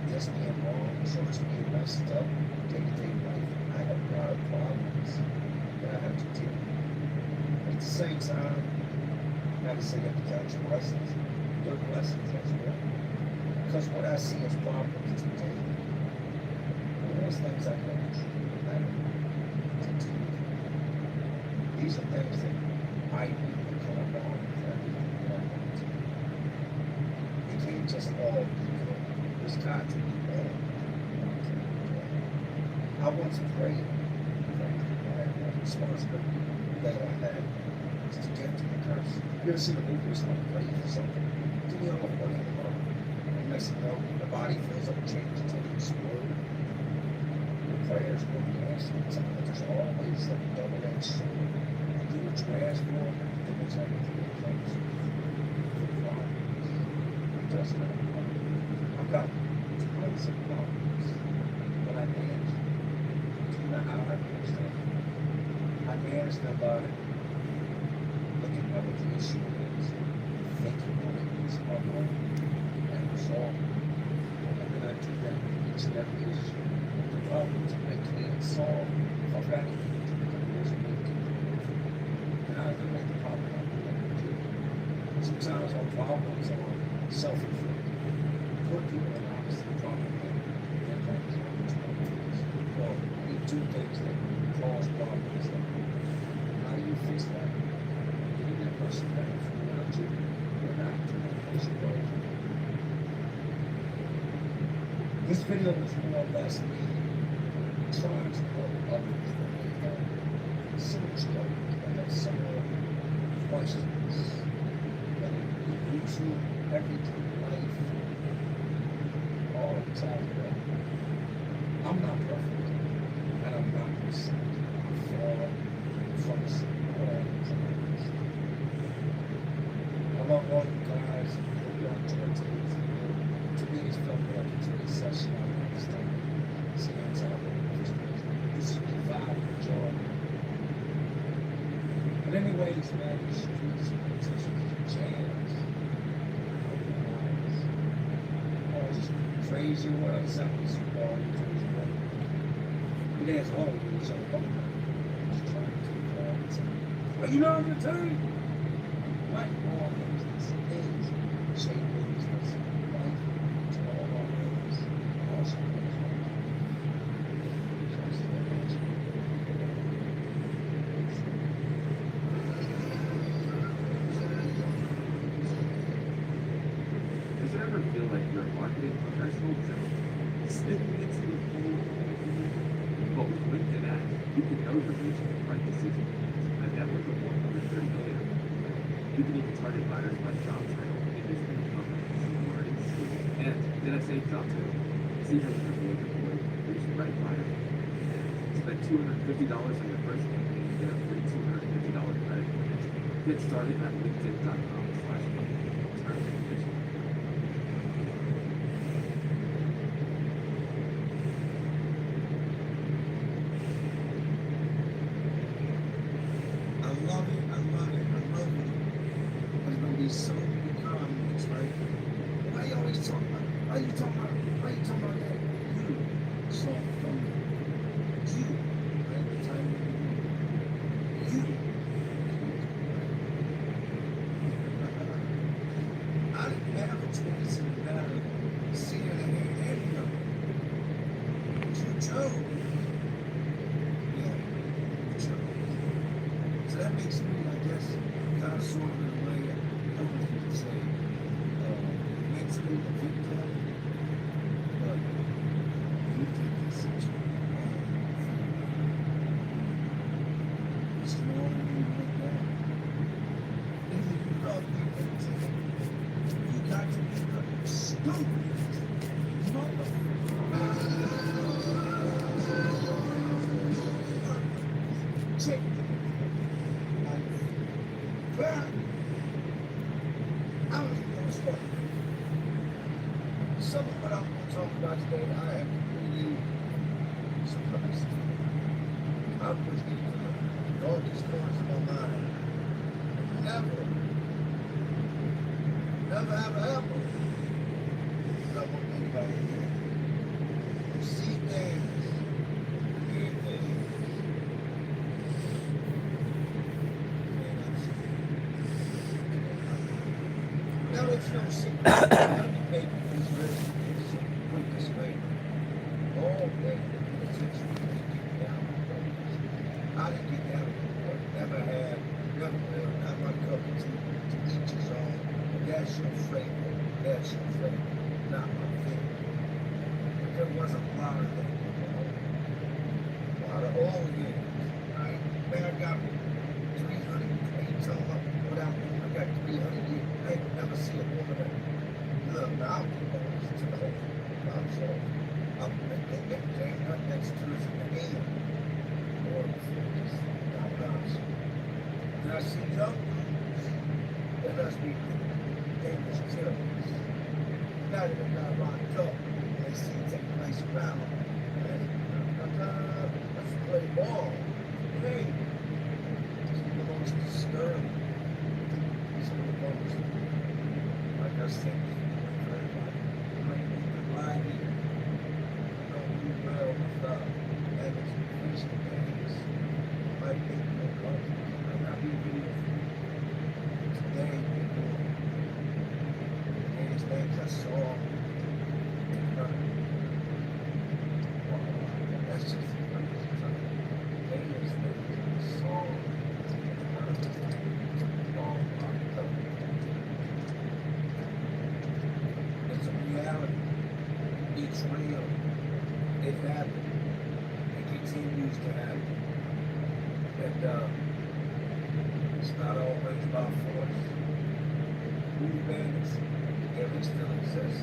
B: this being wrong, insurance being messed up, day-to-day life. I have a lot of problems that I have to deal with. But at the same time, not to say that the count your blessings, your blessings as well. Because what I see as problems today, those things I know these are things that I need to come along with everything that I want to do. It can't just all be good. There's got to be bad. I once prayed, the responsibility that I had is to get to the curse. You ever seen a movie where someone prays for something? Give me all the money in the world. And next thing you know, the body feels like change until it explodes. Prayers will be answered. Sometimes there's always a double-edged sword. Do what you ask for, then there's everything that comes with the problems. It does not. I've got tons of problems, but I manage them. Do you know how I manage them? I manage them by looking at what the issue is, thinking what it is, and resolve it. And then I do that with each and every issue. Problems I can't solve if I've got anything to make a resolution. And I can make the problem I can do. Sometimes our problems are self-inflicted. Put people in opposite problem and things or we do things that cause problems. How do you fix that? Getting that person back from around you, you're not doing the person going. This video was more or less me trying to help others that may have similar struggles, that have similar questions, that are due to everyday life, all the time. I'm not perfect, and I'm not percent. I'm far from the same ways. I love all you guys who are on today's video. To me, it's felt like it's a recession. I understand. Seeing time. This is the vibe of joy. But anyways, man, the streets, jams, all this crazy world sounds all crazy world. But there's always a woman just trying to keep all the time. Are you not on the time? Like all things, things, shape things, life, to all our ways, also.
C: Feel like you're a marketing professional sniffing into the whole thing. But with LinkedIn ads, you can know you're reaching the right decision makers, a network of 130 million. You can even target buyers by job title, industry, company, word, and skill. And did I say job title? See how you can avoid your boy, reach the right buyer. Spend $250 on your first campaign and get a free $250 credit. Get started at linkedin.com/marketing. Terms and conditions.
B: So many comments, right? Why you always talking about? Why you talking about? Why you talking about that? You. So from you, right? The time you. I didn't have a choice in the matter of seeing it and you know. You chose. Yeah, you chose. So that makes me, I guess, kind of sort of in a way. I don't know if you can say mentally the victim, but you did this situation. Check. Well, I don't even know what's wrong. Some of what I'm going to talk about today, I am really surprised. I was into the darkest corners of my mind. Never have happened. I don't want anybody to see things, hear things. Now it's no secret. Every baby is ready to quick this way. All day, it's just get down. I didn't get down before. Never had, never will. Not my cup of tea. To each his own. That's your flavor. That's your flavor. Not my favorite. But there was a lot of that. A lot of old years. Right? Man, I got 300. Ain't talking about without me. I got 300 years. I ain't never see a woman that look. Now I'm going to the whole. I'm sorry. I'm everything right next to us in the hand. Or I'm honest. And I see young dudes that must be dangerous killers. Not even got locked up. They see it take place around. Let's play ball. Hey, it's the most disturbing. It's the most, like I said, for everybody. Might be the line here. Don't do well with Evans and Christian days. Might be no colors. Might not be beautiful. Today, people. These things I saw. That's just things I saw. It's a reality. It's real. It happened. It continues to happen. And it's not always about force. Movements, yeah, they still exist.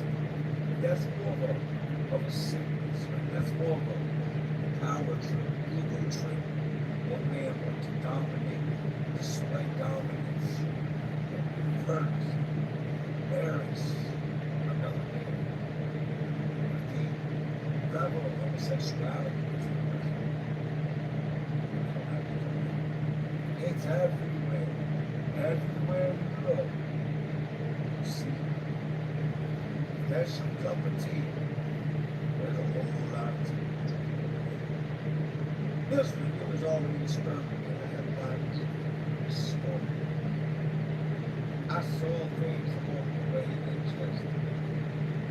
B: That's more of a sickness. That's more of a power trip, ego trip. One man wants to dominate, display dominance, hurt, embarrass another man. The level of homosexuality is it's everywhere. Everywhere you look. See, there's some cup of tea. There's a whole lot of tea. This video is already disturbing me. I have not story. I saw things along the way that just,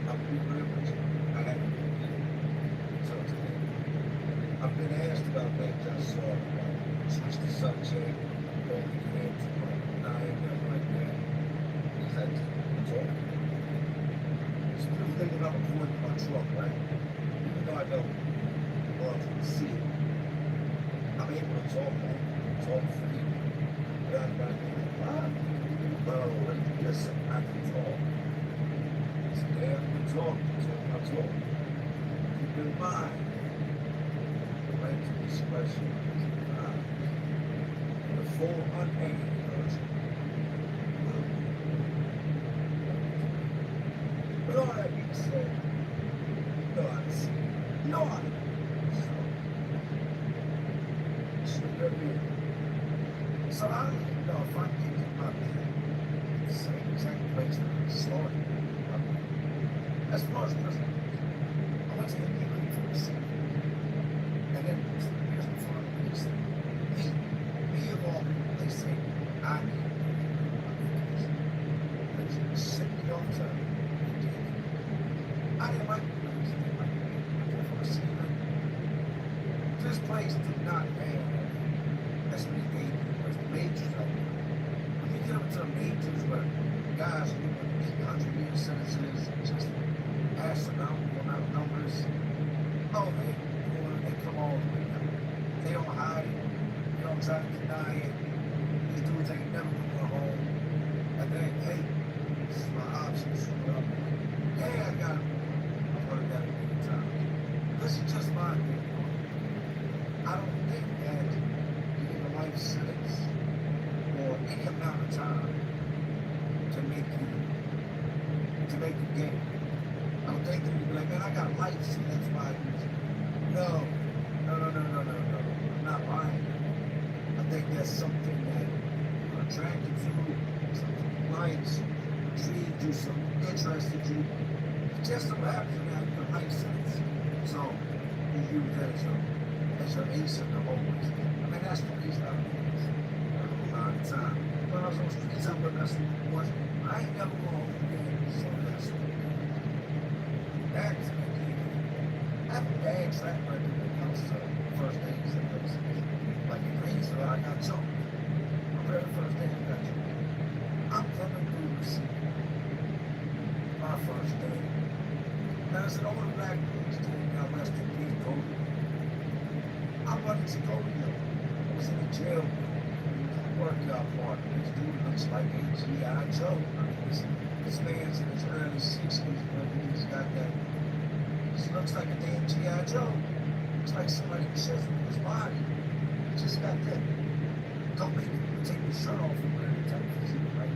B: I'll be real with you. I haven't been until today. I've been asked about things I saw. Switch the subject. Don't get into it. I ain't nothing like that. Because I didn't talk. Still thinking about recording my truck, right? Even though I don't love to see it. I'm able to talk free. But I'm not doing it. Well, listen, I can talk. Today I can talk. I talk. Keep in mind, the right to expression is denied. The full unedited version. But all that being said, you know how to see it. You know how to so I don't even know if I can get my man the same exact place that I started. As far as prison, I went to the neighborhood for a second. And then here's the front of the said, me of all people, they say, I need to sit me all the time. I didn't like the place. I didn't like it for a second. This place did not have as many as the majors out there. When you get up to the majors where guys are doing 800-year sentences, just astronomical amount of numbers, oh, they come all the way down. They don't hide it. They don't try to deny it. These dudes ain't never going home. And then, hey, this is my options. Yeah, to make the game. I don't think they'd be like, man, I got lights, so that's why I use it. No. I'm not buying it. I think that's something that you're attracted to, something you like, intrigued you, something interested you. It just so happens you have your life sense. So you use that as your ace in the hallways. I mean, that's the reason I do this a lot of the time. When I was on the streets, I would mess with boys. I ain't never going to game, so that's what that's the game. I have a bad track record when it comes to first days and places. Like in Greensboro, I got choked. My very first day, I got choked. I'm coming through the city. My first day. Now, it's an older black dude's doing now West in Peace, Cody. I wasn't to Cody, though. I was in a jail workout party. This dude looks like a G.I. Joe. I mean, this man's in his early 60s, but he's got that. He looks like a damn G.I. Joe. Looks like somebody chiseled his body. He just got that. Don't make him take his shirt off and wear the type of physique, right?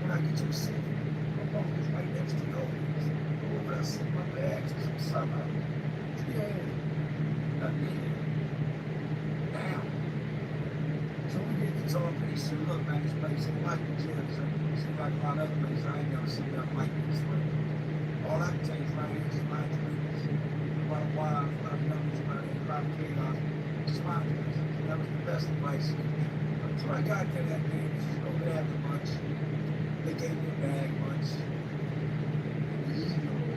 B: When I get to the city, my phone is right next to Cody. Go over there, sit my bags, somehow. Yeah. Not me. Now. So we get to talking, he said, look, man, this place ain't like the gym. So it seems like a lot of other places I ain't never seen nothing like this. All I can tell you is right here, just mind your business. A lot of wives, a lot of numbers, a lot of chaos. Just mind your business. That was the best advice. So I got there that day, just go there after lunch. They gave me a bag lunch. The Eagles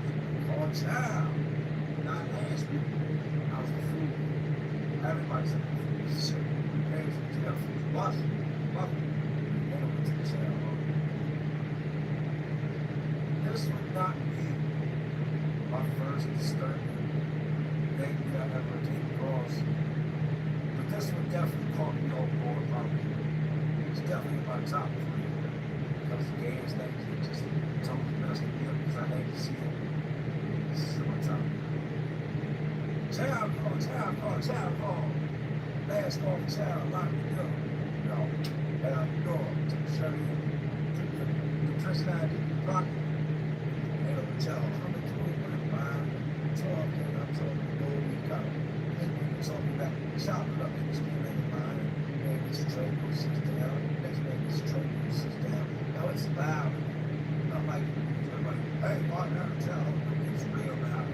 B: called child. Not last week. I was the food. Everybody said the food was shit. Parents were jail food. Busted. Then I went to the jail. This would not be my first disturbing thing that I ever came across. But this one definitely caught me off board probably. It's definitely my top 3. Because the gas things that just totally messed me up because I had to see it. This is my top. Child call. Last call for child, locked me up. You know, and out the door, took the shirt in, took the dress out in the pocket. And the child coming through with a mind, talking, I'm talking to go, we got it. And we're talking about chopping up in the street, and mind, man gets a tray, goes sits down, next man gets a tray, goes sits down. Now it's loud. I'm like, hey, partner, I'm telling you, it's real loud.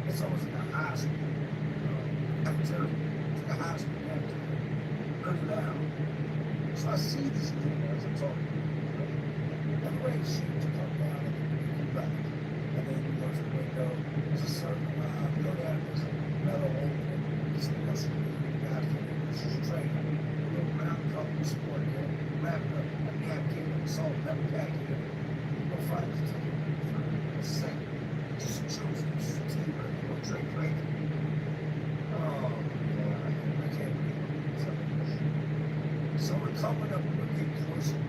B: It's almost like a high school. Cafeteria. It's like a high school cafeteria. Really loud. So I see this dude as I'm talking. I'm ready to shoot to come down and back. And then he goes to the window. There's a certain line. Go down. There's another opening. It's a muscle. This is training. A little round cup of sport here. Wrapped up. A napkin. Salt. Pepper packet. No fight. Same. Just chosen. Just tea. No drink. Drink. Oh, yeah. I can't believe it. So we're coming up with a big closer.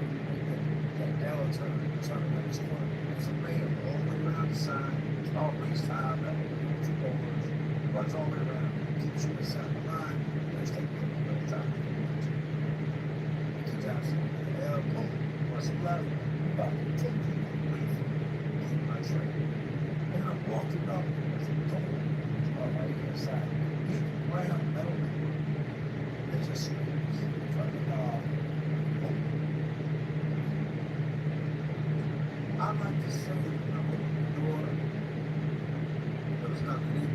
B: That arrow turning around this corner. There's a man all the way around the side. It's always time. Two bowlers. Runs all the way around. Keeps you inside the line. Let's take it a little time. Keep out. Boom. What's the level? About 10 people away from my train. And I'm walking up. There's a door. On my hand side. Hit the ground. Metal. It just screams. Trying to I'd like to say that I opened the door. There was nothing in it.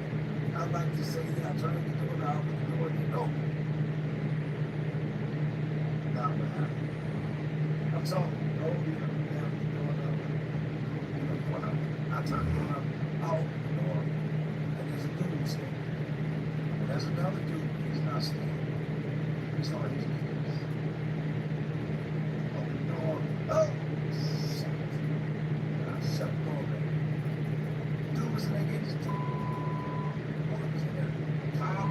B: I'd like to say that I turned the door, I opened the door, and it opened. Not what happened. I'm talking, down the door up. I turned the door up, I opened the door, and there's a dude standing. There's another dude, he's not standing. He's on his knees. Open the door, oh! Shut the door, man. Dude was naked. One was in there. Kyle.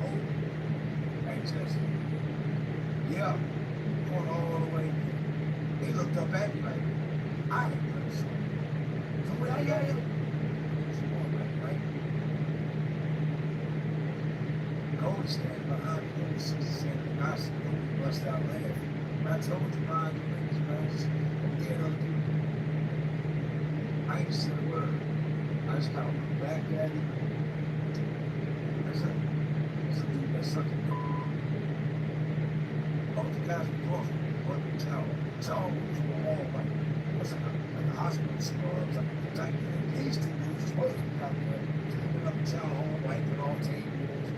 B: Oh. And just. Yeah. Going all the way. He looked up at me like, I ain't gonna show you. So when I hear him, she's going right. Goldie standing behind me. Goldie standing nice. Goldie bust out laughing. I told you, mind your business, man. Just don't get other people. I ain't said a word. I just kind of looked back at him. I said, it's a dude that's sucking dick. Both the guys were close. What the towel was all like, what's it, like a hospital scrubs, type thing. These two dudes are supposed to be out there cleaning up the town hall, wiping off tables,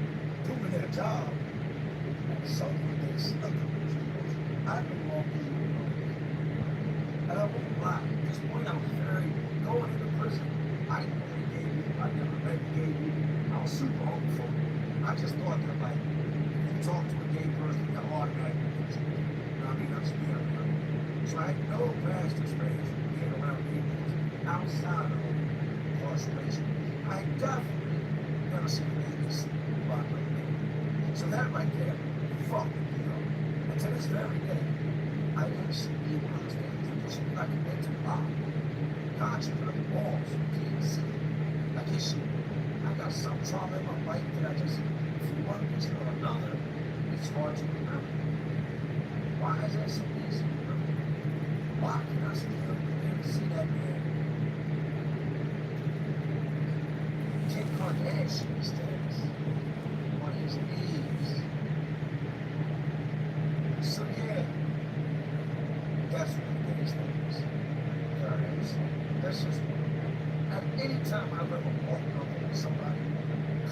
B: doing their job. And something they stuck up those doors. I knew all these people. And I won't lie, at this point I was very going into prison. I didn't know what he gave me. I never met he gave me. I was super homophobic. I just thought that like, if you talk to a gay person, they'll automatically get you. You know what I mean? I'm just being around. So I had no past experience from being around people outside of incarceration. I definitely never seen niggas lock like that. So that right there fucked me up. And to this very day, I never see people understand people should be like a mental block. God, you got walls, you can't see. Like it's you. I got some trauma in my life that I just, for one reason or another, it's hard to remember. Why is that so easy to remember? Why can I still never see that man? Kim Kardashian status on his knees. So yeah, that's what it is. That's just at any time I ever walk up on somebody,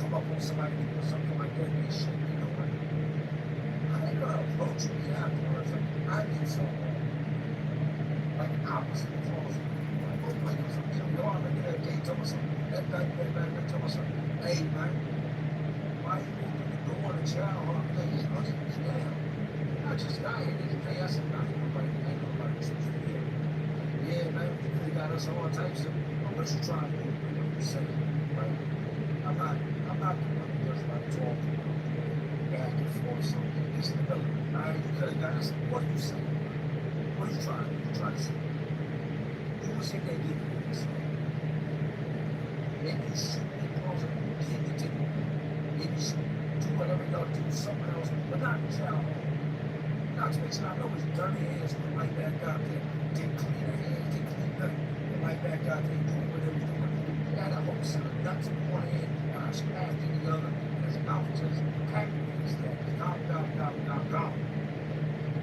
B: come up on somebody or something like that, they should be doing. I ain't gonna approach me afterwards. I did so wrong. Like I was in the clothes. Like, oh, like, you know, y'all remember that day, told me something. That night, told me something. Hey, man, why you open the door to child? Like, he's running me down. I just got here this day. I said, nah, ain't nobody supposed to be here. Yeah, man, they got us all types of, what you trying to do? What you saying, right? I'm not the one who just like talking back and forth, so it's the middle. All right, you could have got us, what are you saying? What are you trying to do? You trying to say? You was in there giving me this. Maybe you shoot me close and keep it to me. Maybe you should do whatever y'all do, something else, but not in jail. Not to mention, I know his dirty hands went right back out there. Didn't clean her hands, didn't clean nothing. Went right back out there doing whatever he was doing. He had a whole set of nuts in one hand, and I smashed in the other, and his mouth just packed with his head. Gone.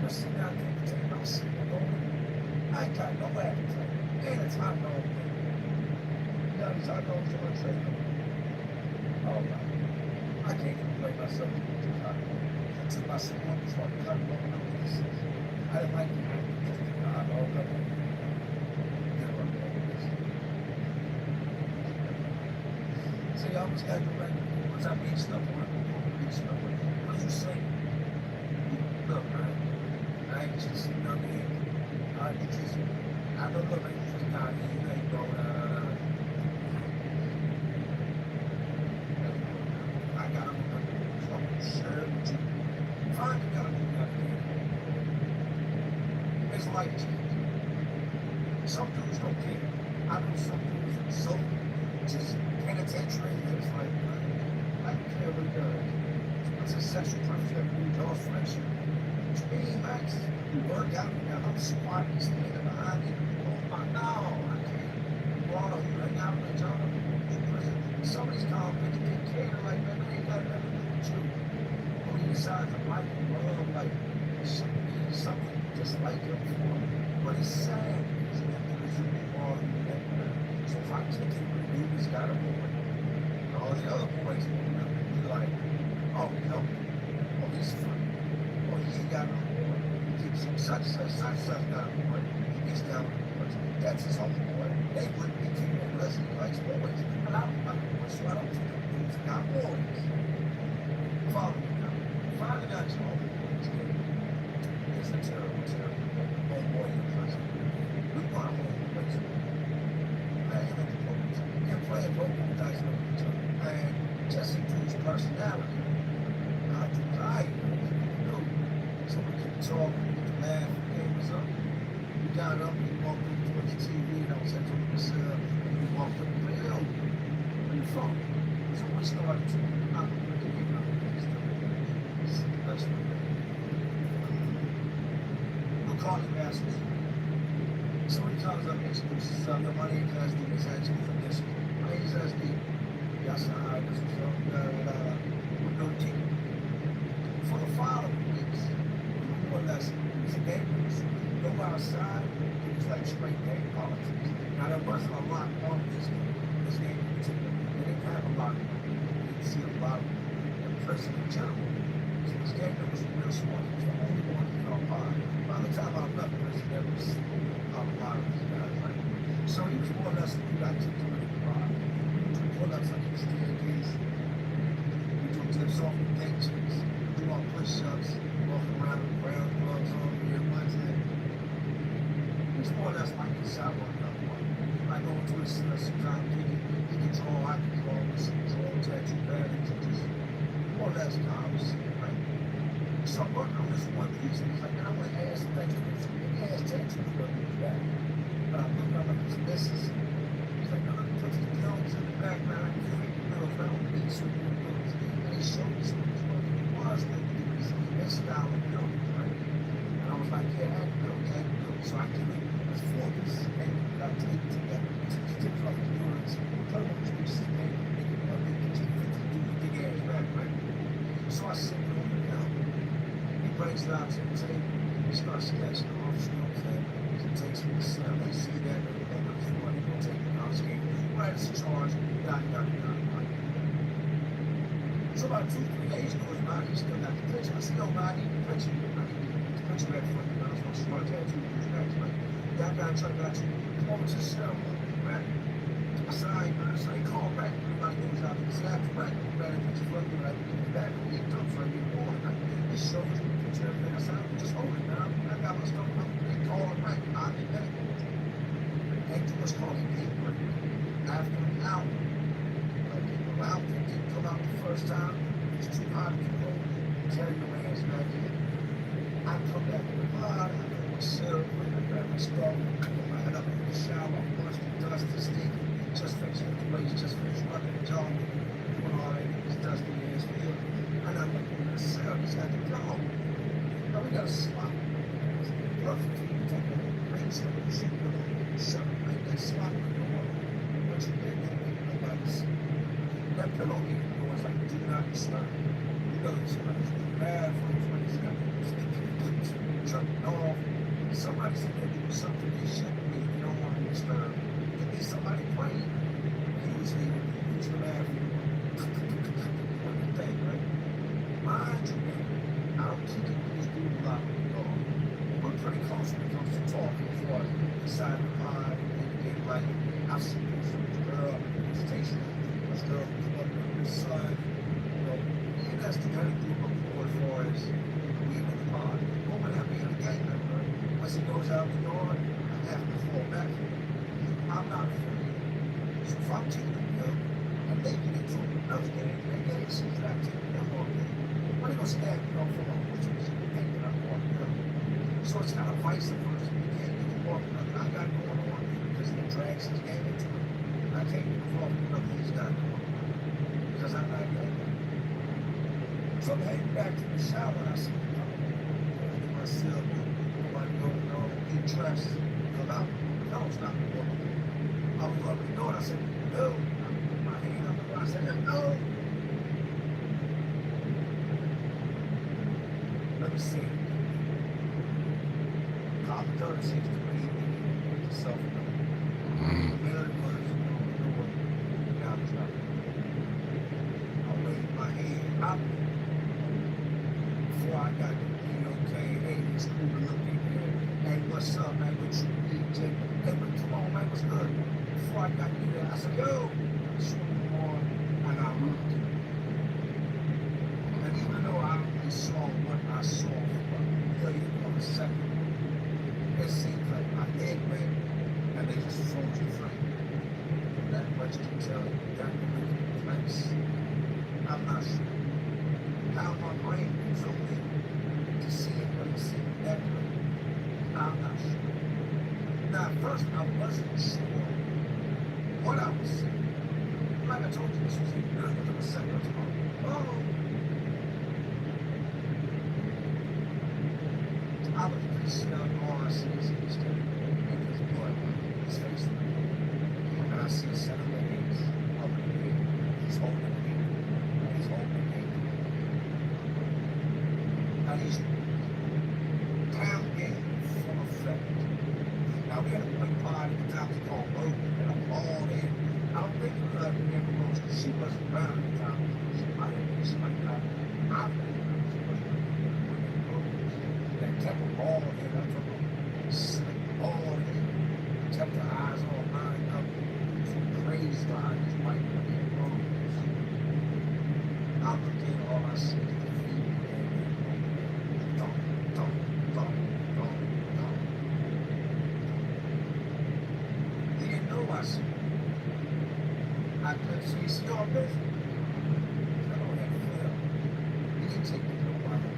B: Just sitting out there, pretending I'm sitting alone. I ain't got no appetite. And it's hot dog day. You know, these hot dogs are on trade. Oh, my. I can't even blame myself for these hot dogs. I took my son on before I cut him off. I didn't like the hot dog. So y'all was got to go back. Once I beat stuff on, what you say? Look, man, I ain't just nothing here. I don't look like you just got here. You ain't going I got a fucking shirt. Find the guy who got there. It's life changing. Some dudes don't care. I know some dudes are so just penitentiary. It's like, I don't care what he does. It's a sexual preference. We draw friendship. To me, Max, you work out, I'm squatting, standing behind you. Oh my, no, I can't. Well, you hang out with each other in prison. Some of these convicts get cared like that, they ain't got nothing to do with you. Or you decide to like love, like something just like him for. But it's sad because you have to resume all you never. So if I kick him, the dude has got a boy. And all the other boys will be like, oh, no, oh, he's funny. Or he ain't got no boy. He keeps such got a boy. He's down with the boys. That's his own boy. They wouldn't be keeping him unless he likes boys. And I don't like boys, so I don't think of dudes got boys. Follow me now. Finding out your own boys is a terrible, terrible homeboy in prison. We want a homeboy too. I am in the police. And playing poker with dice with each other. And just into his personality. Not to lie. So we can talk, we can laugh, and it was up. We got up, we walked up towards the TV, and I was at the cell, and we walked up and went, yo, where you from? So we started to, I'm going to give up. That's what we'll call it Masters. So he comes up and introduces himself. Yo, my name is SD. This is for this. My name is SD. Yes, sir. This is with no T. For the following weeks, more or less, it's a game. Go outside, it was like straight game politics. Now, there wasn't a lot on this game. This game in particular. They didn't have a lot. You didn't see a lot of the prison in general. So this game that was real smart. It was the only one in our pod. By the time I left prison, there was a lot of these guys. Right? So he was more or less the dude I took to the pod. We pulled up like a staircase. We do dips off the benches. Do our push-ups. Walk around with brown gloves on. Here, one time. It's more or less like inside one another one. I go into his sometimes he can draw, I can draw with some draw tattoo patterns and just more or less conversation, right? So I'm working on this one piece and he's like, man, I want to add some things to this. He has tattoos for me back. But I'm looking up like this misses. He's like, no, let me put the pills in the background. I can figure the pills out with these with the pills. And he showed me some of his work. It was like his style of building, right? And I was like, yeah, I can build, yeah, I can build. So I give it his focus and I take it together. Take off the units, put them on the pieces, and make it one big picture, do the big ass back, right? So I sit it over down. He brings it out to the table. He starts sketching off, you know what I'm saying? He takes it to the sun. They see that, they're going to fun, they're going to take it out, skate. Right, it's a charge, right? So about 2-3 days goes by, he still got the picture. I said, yo, man, I need the picture. I need the picture back for you. I was going to start tattooing these back, right? That guy tried to come over to the ceremony, right? I said, all right, man. So he called back. Everybody goes out to the slap, right? Right, picture for you, right? Back when he took for me, boy, it shows you the picture, everything. I said, just hold it, man. I got my stuff up. They call him right. I'll be back. They do what's called a gate break. After an hour, people out there didn't come out the first time. It's too hot to go. Carry your hands back in. I come back to the pod. I go to syrup. I grab my stuff. I go right up in the shower. I brush the dust, the stink. Just finish the place. Just finish running the job. Doing all that. It's dusty in his field. And I'm like, the syrup. He's got the dog. Now we got a slot. It's perfect for you to take a rinse and shoot with a shirt. Like that slot with the water. What you did, that make nobody see. That pillow here, you know, it's like, do not disturb. You know, somebody's bad for his when he's got jumping off. Somebody said they're doing something they shouldn't be. You don't want to disturb. It could be somebody praying. Usually, when you use the bathroom, on the thing, right? Mind you, man, I don't keep it with this dude a lot with the dog. We're pretty close when it comes to talking as far as inside the pod and getting right. I've seen this girl, this station, this girl come up with his son. You know, and that's the kind of group of people as far as being in the pod. Woman have me in the gang member. Once he goes out the door, I have to fall back. I'm not afraid. So if I'm taking the pill and they get into another game, they get it, see that I'm taking them all day. When they go stab me off for which was the thing that I'm walking up. So it's kind of vice versa. You can't get involved in nothing I got going on because he drags his game into it. I can't get involved in nothing he's got going on because I'm not getting it. So I'm heading back to the shower and I see him coming in myself. Nobody going on, get dressed, come out. No, it's not going. I was up the door and I said, no. I put my hand up the door. I said, no. Let me see. Cop 36 to read me yourself. Very much, you know what? Now it's not. I waved my hand out before I got to be okay. Hey, it's cool to look in here. Hey, what's up, man? What you need, Jake? Hey, but come on, man, what's good? Before I got in there, I said, yo, I showed him on, and I looked. And even though I only saw what I saw for a millionth of a second, it seems like my head went, and they just froze you free. That much can tell you that place. I'm not sure how my brain can so in to see it, but it's in that way. I'm not sure. Now, at first, I wasn't sure what I was seeing. Like I told you, this was a million of a second ago. Oh, I was pretty snug on our citizens in his blood. his face. And I see a set of legs up in the air. He's holding it. He's holding it. And he's pounding full effect. Now we had a white party at the time we called Logan, and I'm all in. I don't think we could remember Rose because she wasn't around at the time. She might not. I don't know. She wasn't around. That kept her all in. I took her sleep all in. Kept her eyes all lined up. Some crazy behind this white woman in Rose. I looked in, all I see is the feet. Thump, thump, thump, thump, thump. He didn't know I see. I couldn't see. See all this? I don't have to feel. He didn't take me to nobody.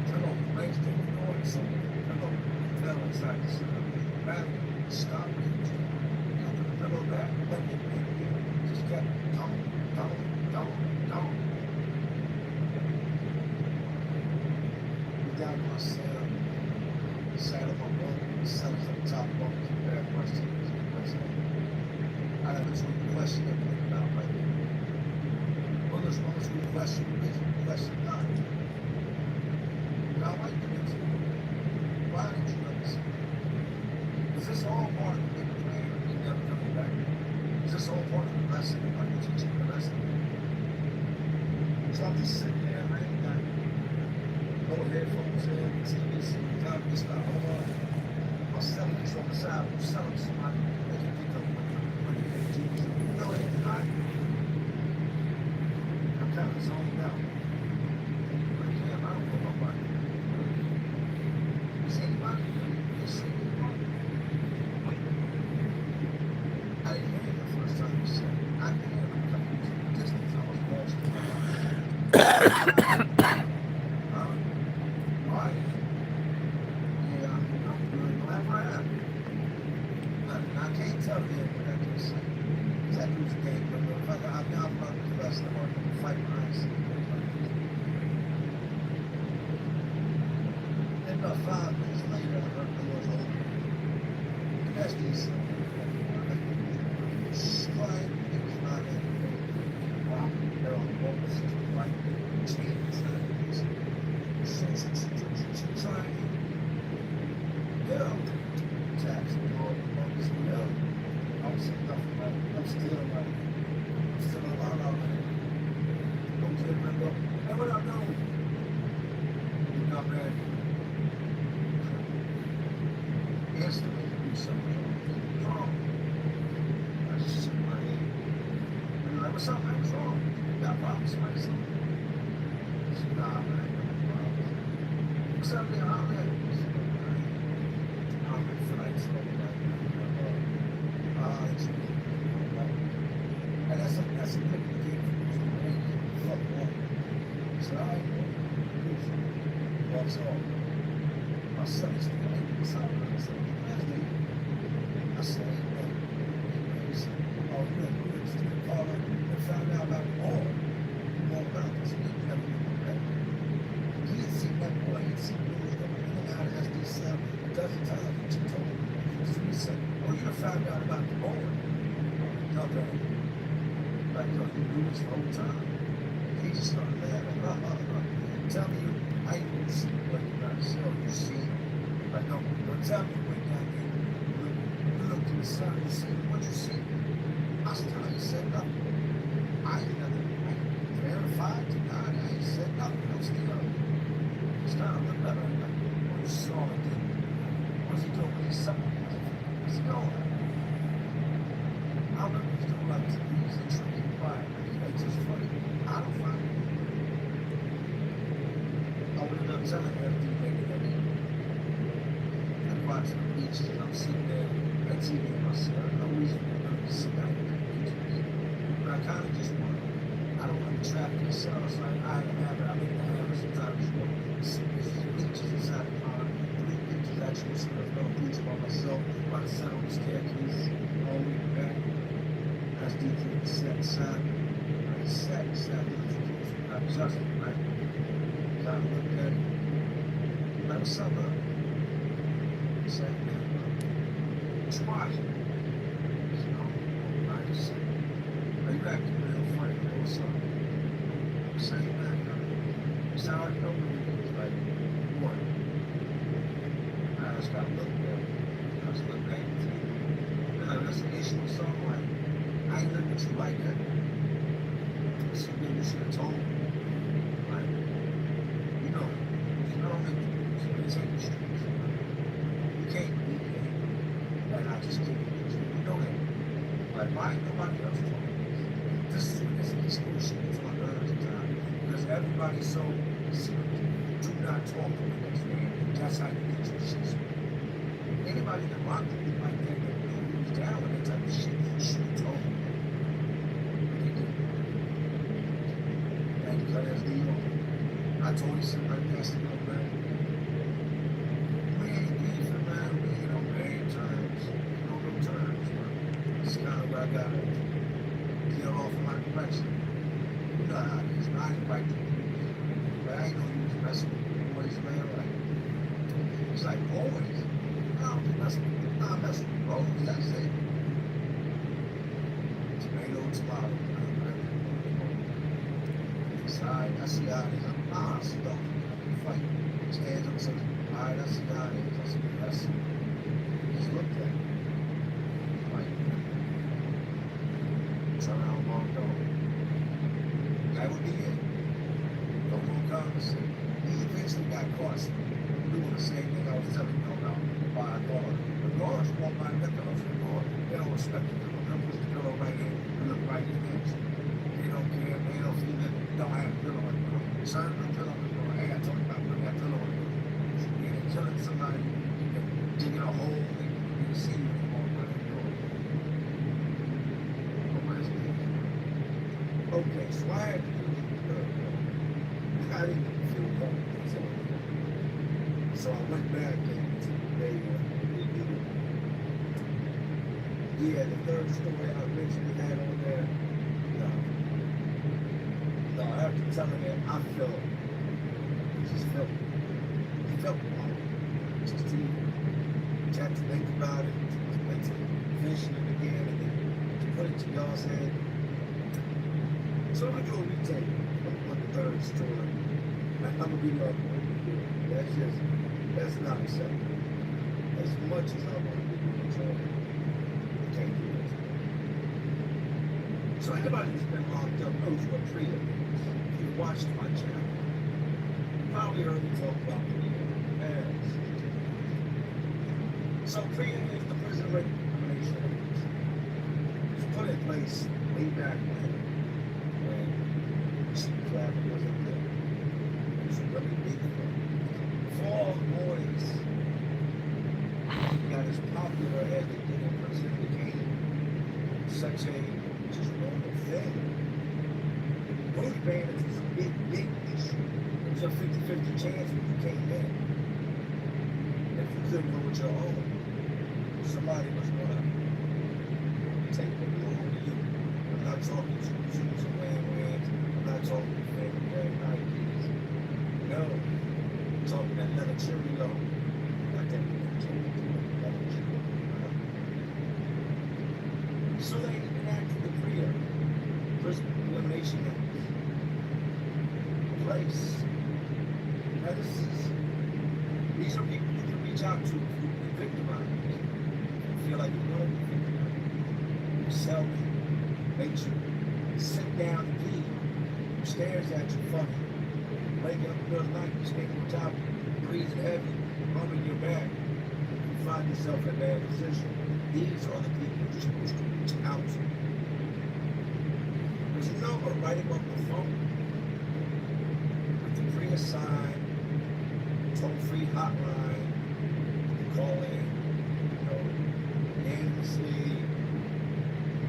B: Come on, legs didn't know it. So, come on, fell inside the cell. Man, stop me. Come on back. Let me be here. Just kept don't. Down to my cell, sat on my bunk, the cells on the top bunk, very question. I have a true question that we about right now. Well, there's one true question, question not. Now, why did you Why did you understand? Is this all part of the big plan? You never coming back? Is this all part of the lesson? Why did you teach the lesson? So I'm just sitting there, right? No headphones in, TV, time to stop. I'm selling this on the side. I'm selling to somebody that can pick up money and Jesus. No, it's not. I'm kind of zoned out. But yeah, I don't know nobody. Is anybody really listening? I didn't hear it the first time you said it. I didn't hear it coming from the distance. I was lost. I can't tell you what I can say. That was a game, but if I'm not about the rest of them, I'm fight my eyes. Then about 5 minutes later, I heard the doors open. And that's these slide things not in. Wow, they're on the wall, this is like chains. Trying. Yeah. Taps and all the bugs. Yeah. I'm sitting up right. I'm still right. I'm still alive out there. Don't get rid of. And what I know, you're not ready. Instantly, you do something wrong. I just shook my head. And you're like, what's up, man? What's wrong? You got problems, somebody said. I said, nah, man, I got no problems. What's up there? How are you? And that's a good game for fuck one. So I walks off. My son is like, what's up? I said, I said, he said, oh, we still calling and found out about all about this. He never knew that. He had seen that boy, he had seen news going in and out of SD7 a dozen times. He told him. So he said, oh, you found out about the board. Okay. Like, you knew this the whole time. He just started laughing. Tell me, I ain't gonna see what you got to show. You see. Like, no, tell me when down there. You look to the sun and see what you see. I still ain't said nothing. I ain't verified to God. I ain't said nothing. I'm still. It's not a little better. What you saw it, dude. What's he doing with his son? What's he going? I don't know what he's doing like to use the tree and quiet. It's just funny. I don't find it. I would end up telling everything that I'm watching the beach and I'm sitting there at TV myself. No reason for me to sit down and eat. But I kind of just want to. I don't want to trap myself. So I have it. I'm in the hammer sometimes. There's bleachers inside the pond. 3 bleachers actually. So there's no bleacher by myself. By the center of the staircase. All the way back. That's DJ the set side. The set not just right. So I looked at it. Like, what's up, man? He said, man,
D: Squash. You know, I just said, are you acting real funny? What's up? I'm saying that. So I know it's like, what? I just got to look there. I just look back and say, that's an issue with something like, I ain't looking at you like that. So maybe you should have told me. Like, you know, it's like the streets. You can't beat me. And I just can't beat you. You know that. Like, why ain't nobody else talking? This is what this East Coast shit is on nerves at times. Because everybody's so secret. Do not talk to the next man. That's how you get your shit straight. Anybody that rock with you like that, that really down with that type of shit, should have told me. They did. And cut his lead on. I told him something like that, man. We ain't beefing, man. We ain't on bad terms. On no terms, man. It's kind of where I gotta get off of my direction. You know how it is. I ain't right to do this. But I ain't know you was messing with boys, man. Like, it's like boys. I don't think messing with them. Not messing with boys. That's it. Tomato, tomato, man. It's alright. I see how it is. I see don't fight. Stands up and says, alright, I see how it is. I see that's it. Just look at it. Like, turn around, long dog. That would be it. No more conversation. He eventually got caught doing the same thing I was telling you about by a guard. The guards won't mind that they're the guard. They don't respect the girl. They'll push the girl right in and look right in the next. They don't care. They don't feel that. Don't have a pillow on the girl. Son, the pillow on the girl. Hey, I told you about putting that pillow on the girl. Yeah, they're killing somebody. They're digging a hole. They can see you anymore by that girl. Okay, so I had to do the I didn't feel comfortable. So I went back and they did it. Yeah, the third story I mentioned we had on there. No, after telling it, I felt wrong. Just to have to think about it, to wait to finish it again, and then to put it to y'all's head. So I'm gonna do a retake on the third story. I'm gonna be like, that's not acceptable. As much as I want to be doing trouble, I can't do that. So anybody who's been locked up knows what Priya is. If you watched my channel, you probably heard me talk about Priya in the past. So Priya is the prison rape elimination agency. It was put in place way back when Steve Clapper wasn't there. It was a really big thing. For all the boys got as popular as they did in prison, it became such a just normal thing. Booty bandits was a big issue. It was a 50-50 chance when you came in. If you couldn't go with your own, somebody was gonna take the blow on you. I'm not talking to shoes and wham-whams. I'm not talking to family Nikes. No. I'm talking that leather Cheerio. Not that leather Cheerio. So they enacted the Priya Prison Elimination Act. Place. Now these are people you can reach out to if you've been victimized. You feel like you're going to be victimized. Yourself makes you sit down and pee. Stares at you funny. Waking up in the middle of the night, you standing on top, breathing heavy, rubbing your back. You find yourself in a bad position. These are the people you're supposed to reach out to. There's a number right above the phone with the Priya sign, toll-free hotline. You call in, anonymously.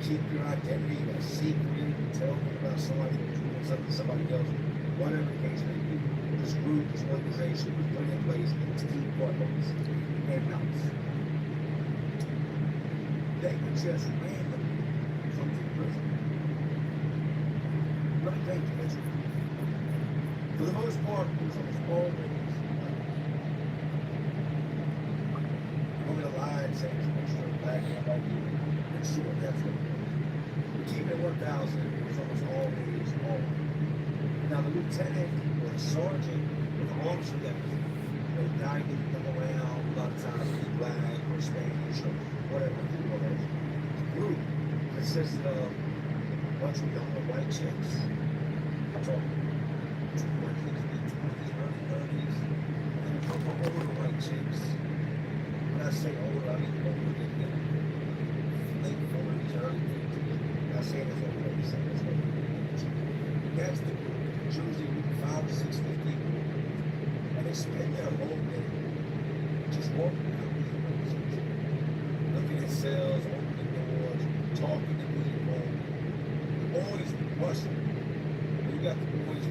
D: Keep your identity a secret. Tell them about somebody doing something to somebody else. Whatever the case may be. This group, this organization was put in place to keep boys in house. They would just randomly come to prison. Let me paint the picture. For the most part, it was almost always only a lie and saying to make sure
B: sure that's what it was. But keeping it 1,000 was almost always all. Now the lieutenant or the sergeant or the officer that was, guiding them around, a lot of times be black or Spanish or whatever the group consisted of a bunch of young white chicks. I'm talking 20s, mid-20s, early 30s, and a couple of older white chicks. When I say older, I mean older than them. Late 40s, early 50s. Not saying it's older, I'm saying it's older. That's the group. It's usually 5 to 6 people. And they spend their whole day just walking around these houses, looking at cells, opening doors, talking to people. The boys rushing. You got the boys,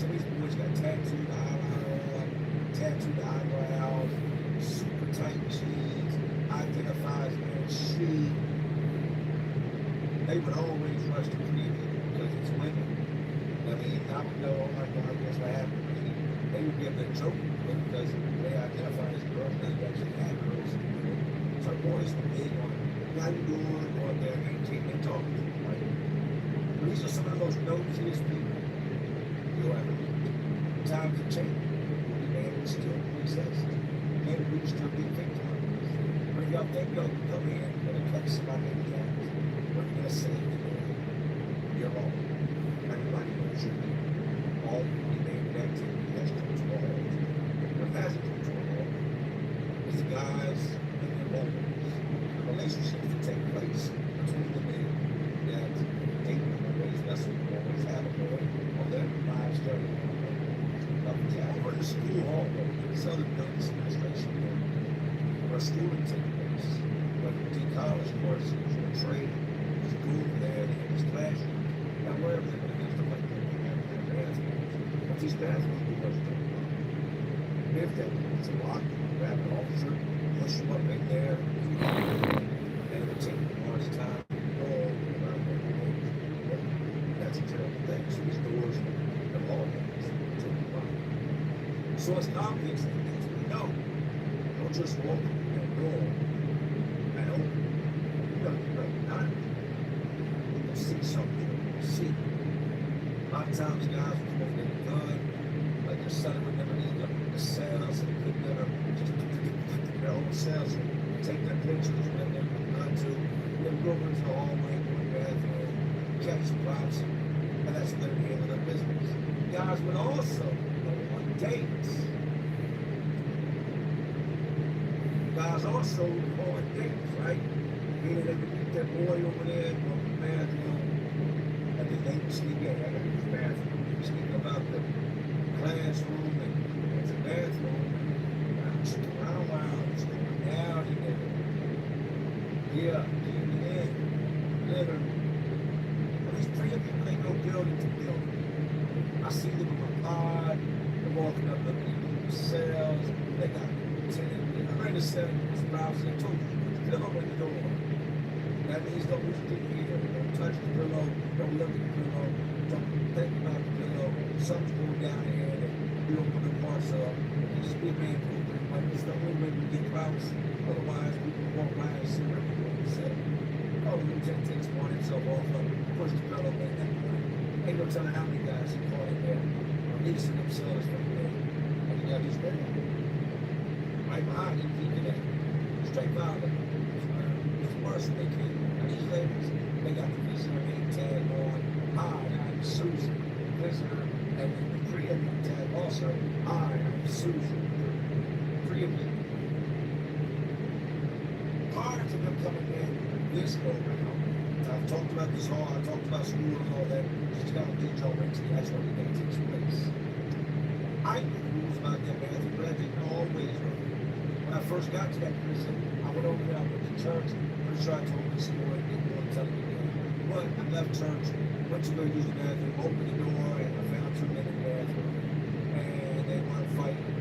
B: some of these boys got tattooed eyeliner on, tattooed eyebrows, super tight jeans, identifies as she. They would always rush to preview because it's women. I mean, I would know, oh my God, what's what happened? They would be a bit joking because they identify as girls, they actually had girls. So boys were big on how you doing, going there, and keeping talking to them, right? These are some of the most nosiest people you'll ever meet. Times have changed. Man will still exist. Man will still be victimized. But if y'all think y'all can come in and catch somebody in the act, what are you going to say to them? You're wrong. Everybody knows you. All related activity has come to a halt. What hasn't come to a halt is the guys and their homes, the relationships that take place between the men that date them and raise vessels and always have a boy on their lives journey. Over in the school hallway, in the Southern Buildings Administration building, where schooling takes place, whether it be college courses or trade, school there, they have this classroom, now wherever they're going to use them like that, they have their bathrooms. But these bathrooms doors don't lock. If that door's locked, grab an officer, push them up in there, and it would take the large time to go around there. That's a terrible thing. So these doors, the hallways, take the lock. So as convicts, the things we know, don't just walk in that door and open. You gotta be recognized. You'll see something. You'll see. A lot of times guys will come over their gun, like their son would never leave the cells, and they could never just their own cells and take their pictures when they're gun to. Then go over to the hallway, go to the bathroom, catch some props, and that's when they're handling their business. Guys would also go on dates. Guys also go on dates, right? Meaning they would meet their boy over there, go to the bathroom, and then they would sneak in. I gotta use the bathroom. They would sneak about the classroom and into the bathroom. And around lounge, going down in there. Yeah, getting in, literally. Well, these three people, they go building to building. I see them in my pod, they're walking up looking at the cells, they got lieutenant, I'm in the cell, Mr. Robinson, I told you, put the pillow on the door. That means don't move the pillow, don't touch the pillow, don't look at the pillow, don't think about the pillow, something's going down here, and you don't put the parts up, you just be a man pooping, like it's the only way we get privacy, otherwise people walk by and see what people want to say. Oh, the lieutenant takes one himself off, push the pillow in that point. Ain't no telling how many guys he caught in there, releasing themselves from there. And you got these men right behind him, keeping it straight violent. It's worse than they can. And these ladies, they got the prisoner name tag on. Hi, I'm Susan, prisoner. And the Priya name tag also. Hi, I'm Susan, Priya. Prior to them coming in, this go around. I've talked about this hall, I talked about school and all that. Just got to get y'all into the actual event that takes place. I knew the rules about that bathroom, but I didn't always know. When I first got to that prison, I went over there, I went to church, pretty sure I told this story, didn't want to tell it again. But I left church, went to go use the bathroom, opened the door, and I found two men in the bathroom. And they weren't fighting,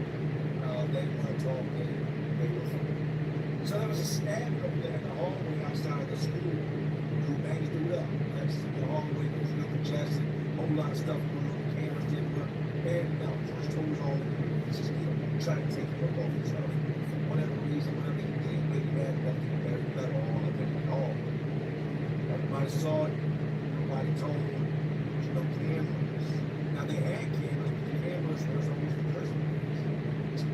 B: they weren't talking, they were fighting. So there was a stand over there in the hallway outside of the school. Who banged it up. That's the hallway, there's another chest, and a whole lot of stuff going on, the cameras didn't work. And now, first toes all in there. Just trying to take it off himself. For whatever reason, whatever he did, maybe mad enough to get married, got all up in the hall. Everybody saw it. Nobody told me. There's no cameras. Now they had cameras, but the cameras were almost the prison.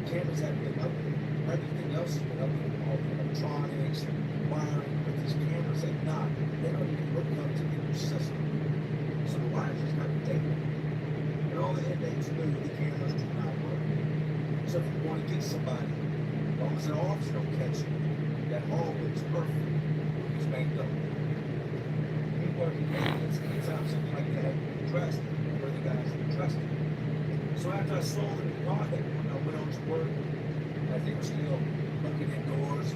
B: Cameras have been up there. Everything else has been up there. All the electronics and wiring, but these cameras have not. They don't even look up to the new system. So the wires just got dated. And all the inmates knew the cameras do not work. So if you want to get somebody, as long as an officer don't catch you, that hall looks perfect. It's made up. He working maintenance anytime something like that dressed, where the guys were dressed. So after I saw them in God, I went on to work, as they were still looking at doors,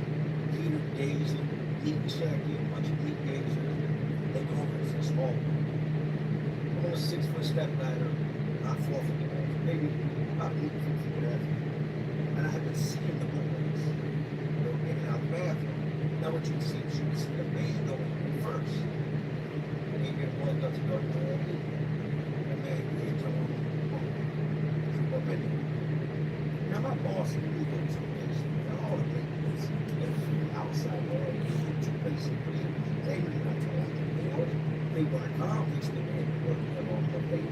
B: heater gazing, heat checking, a bunch of heat gazers. They go over to this hall. I'm on a 6-foot step ladder, not 4 feet, maybe about 8 feet from that. And I had been seeing the boys. They were getting out of the bathroom. Now what you can see is you can see the maid going in first. And you get one up to go to the maid. And then you get to one minute. Now my boss knew those places. All the places. Outside world, two places. They were not told. They weren't convicts. They were working along the way.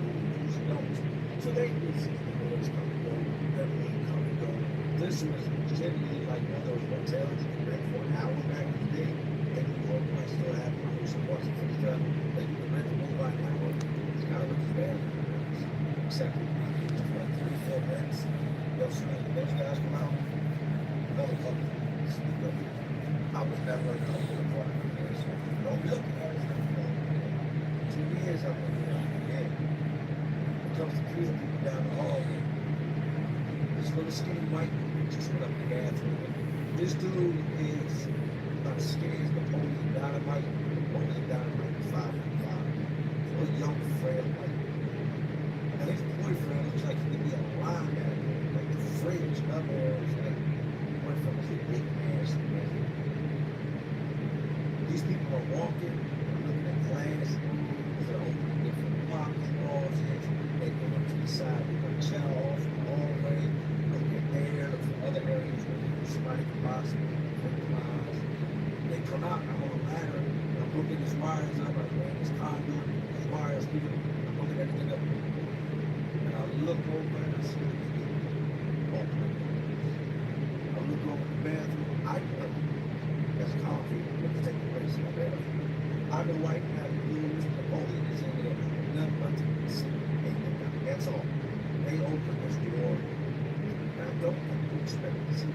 B: So they would see the boys come and go. Their maid come and go. This was generally like one of those hotels you could rent for an hour back in the day. And New York might still have some parts of the stuff that you could rent for by an hour. It's kind of like this bad. Except for like 3-4 minutes. Those guys come out. Another couple. I was never a couple of partners. Don't be looking at it. 2 years I've been here. Yeah. When it comes to treating people down the hall, this little skinny white dude just went up the bathroom. This dude is about as skinny as Napoleon Dynamite. Napoleon Dynamite is 5'5". So a young, frail white dude. And his boyfriend looks like he could be a linebacker. Like the fridge numbers, like went from his big man to man. These people are walking, they're looking at glass, they're opening different pockets, drawers, they go up to the side, they go check off the hallway, look at there, look for other areas where somebody could possibly compromise. They come out, I'm on a ladder, and I'm looking his wires up, I'm laying his conduit, his wires, I'm looking everything up. And I look over and I see the kid open. I look over the bathroom, I know there's concrete that's taking place in the bathroom. I know right now the blue Mr. Napoleon is in there, nothing but to see. That's all. They open this door. And I don't think we expect to see.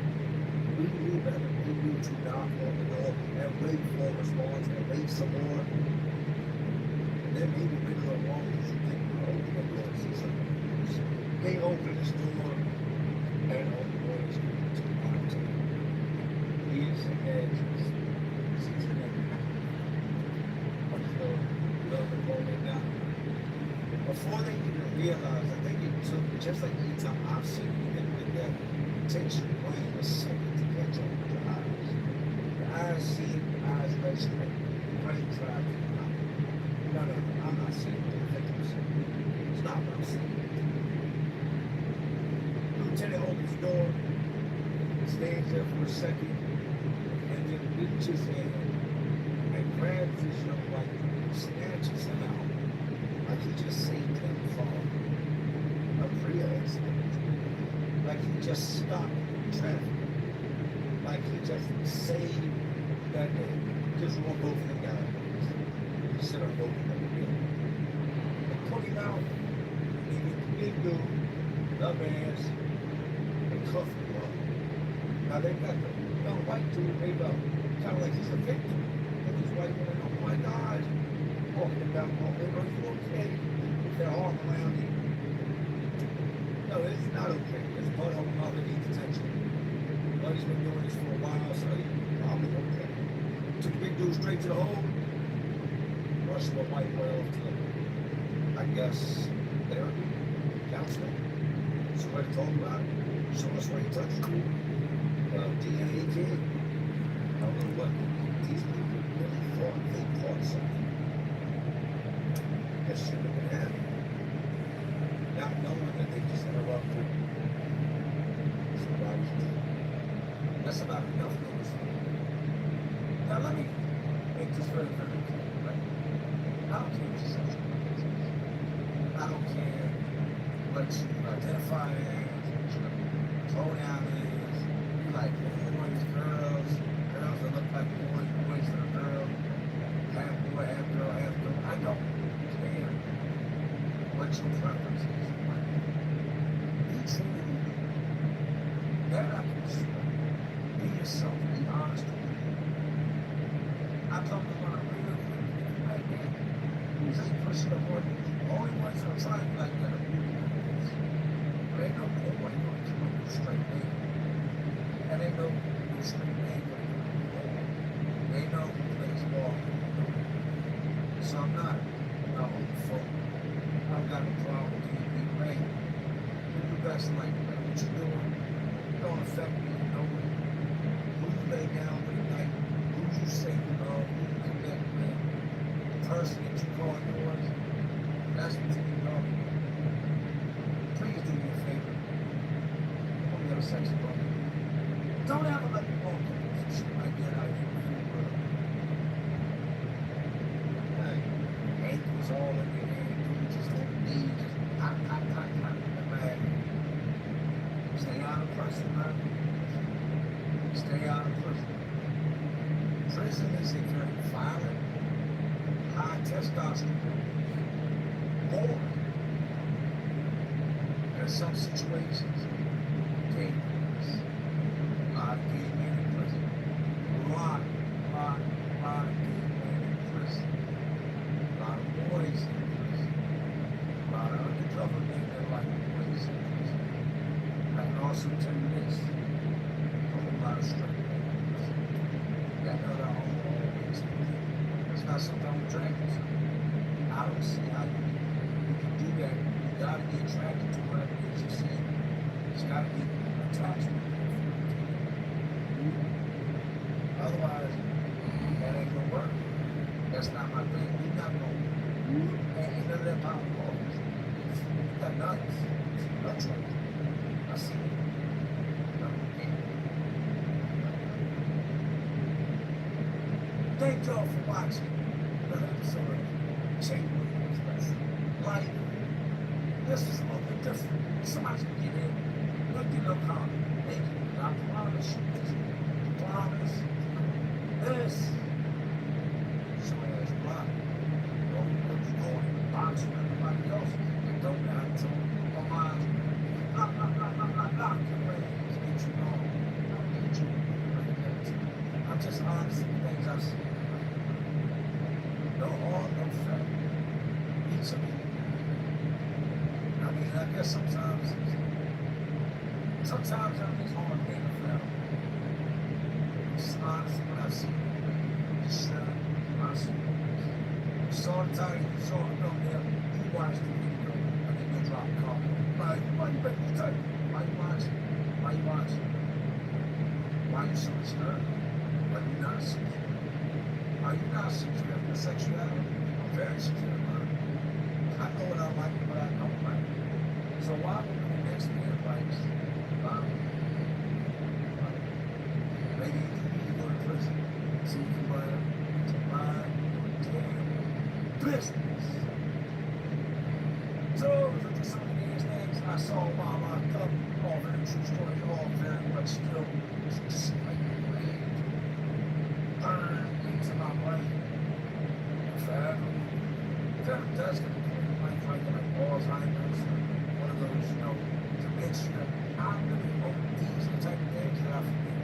B: We knew better. We knew to knock on the door and wait for a response and wait some more. And then maybe we're a little longer because you think we're open the door and see something. They open this door and all the boys go to the bottom. He is an edge. Sees the name. But the love and rolling down. Before they even realized, I think it took, just like any time I've seen it with that, it takes your brain a second to catch up with your eyes. Your eyes see it, your eyes legislate, your brain tries to not. No, I'm not seeing what the victims see. It's not what I'm seeing. The lieutenant opens the door, stands there for a second, and then reaches in and grabs this young white man, snatches him out. Like he just saved him from a real accident. Like he just stopped traffic. Like he just saved that day. Just one both of them guys. He said I'm both of them again. They put him out, and he the big dude, up ass, and cuff him up. Now they got the young white dude made up, kind of like he's a victim. And these white women, oh my God. Walking down the hallway, are you okay? With their arm around you. No, it's not okay. It's Bud probably needs attention. Buddy's been doing this for a while, so he's probably okay. Took the big dude straight to the hole. Rushed the white boy off to, I guess, therapy, counseling. Somebody told him about it. Show us where he touched you. DNA kid. I don't know what these people really thought. They thought something. That shouldn't have been happening. Not knowing that they just interrupted somebody's day. That's about enough notice. Now let me make this very, very clear, right? I don't care what your sexual orientation is. I don't care what you identify as, what your pronoun is. You like boys, girls, girls that look like boys, boys that are girls, half boy, half girl, half girl. I don't care what your preference is. Be true to who you are. That I can assure. Be yourself. Be honest with you. I come to learn real quick right now. Who's ain't pushing the board? The only ones that are trying like that are new boys. There ain't no boy going to come up with a straight name. And ain't no straight name going to come up with a boy. They know who plays ball. So I'm not homophobic. I've got a problem with you being right. Do your best like that. What you're doing don't affect me in no way. Who you lay down with at night, who you say you love, who you connect with, the person that you call yours, that's what you know. Please do me a favor. Don't get a sex problem. Don't ever let me walk in a position like that out here in the world. Hey, ankles all in your hand, you just on the knees, just hot, man. Stay out of prison, man. Stay out of prison. Prison is a very violent, high testosterone war. There are some situations, dangerous. A lot of gay men in prison. A lot of gay men in prison. A lot of boys in prison. A lot of undercover men that like boys in prison. I can also tell you this. A whole lot of straight men in prison. That know their own ways. That's not something I'm attracted to. I don't see how you can do that. You gotta be attracted to whatever it is you see. It's gotta be attachment. Otherwise, that ain't gonna work. That's not my thing. You're not gonna ain't none of that power balls. You got nuts. Nuts right there. I see it. No, you can't. Thank y'all for watching another episode of Jay Williams Lesson. Like, this is a little bit different. Somebody's gonna get in. Look at no comment. Thank you. I promise you this. Promise. This. Somebody has blocked. Don't be going in the box with everybody else. And don't have to on my knock your legs. Get you on. Don't get you. I'm just honest with the things I've seen. No harm, no foul. Each of you. I mean, I guess sometimes I'm just hard being a foul. It's honest what I've seen. Just honest. You saw the title, you saw the no there, you watched the video, and then you drop a comment. Like, why you making the title? Why you watching? Why you watching? Why you so disturbed? Why you not secure? Are you not secure in your sexuality? I'm very secure, man. I know what I like and what I don't like. So why would the next man likes? Maybe you need to go to prison so you can learn to mind your damn business. So look at some of these things I saw while locked up, all very true stories, all very much still just like burned into my brain forever. That does get like Alzheimer's or one of those, dementia. I really hope these are the type of things that I forget.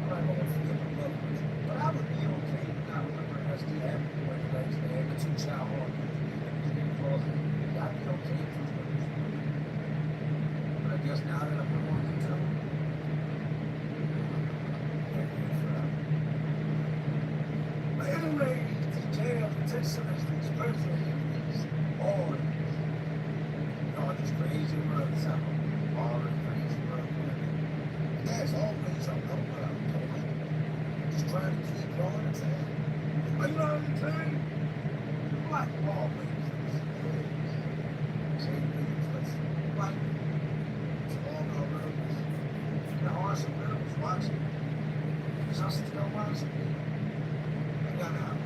B: I'm not going to forget my loved ones. But I would be okay to not remember SD having the way legs they had the 2-child heart. I'd be okay if those numbers. But I guess now that I'm going to tell them, but anyway, these jails, the text these birthdays, all these crazy runs out, all the crazy runs. As always, I know what I'm doing. Just trying to keep going and saying, are you not entertained? Like always. Same things, like to all my rebels. There are some rebels watching. Because I still watching. I got out.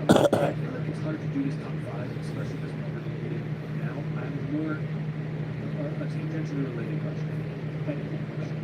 C: I feel like it's hard to do this top five, especially because we're getting now. I'm more a tangentially related question. Anything question.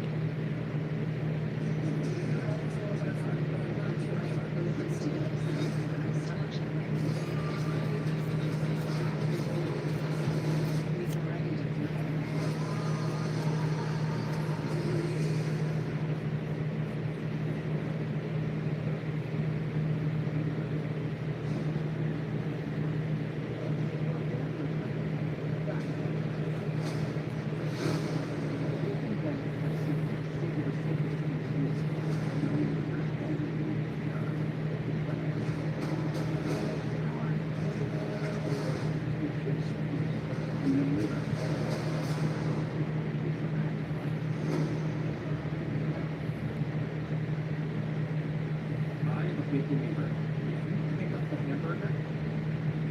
C: I am a big believer. If you pick up the hamburger,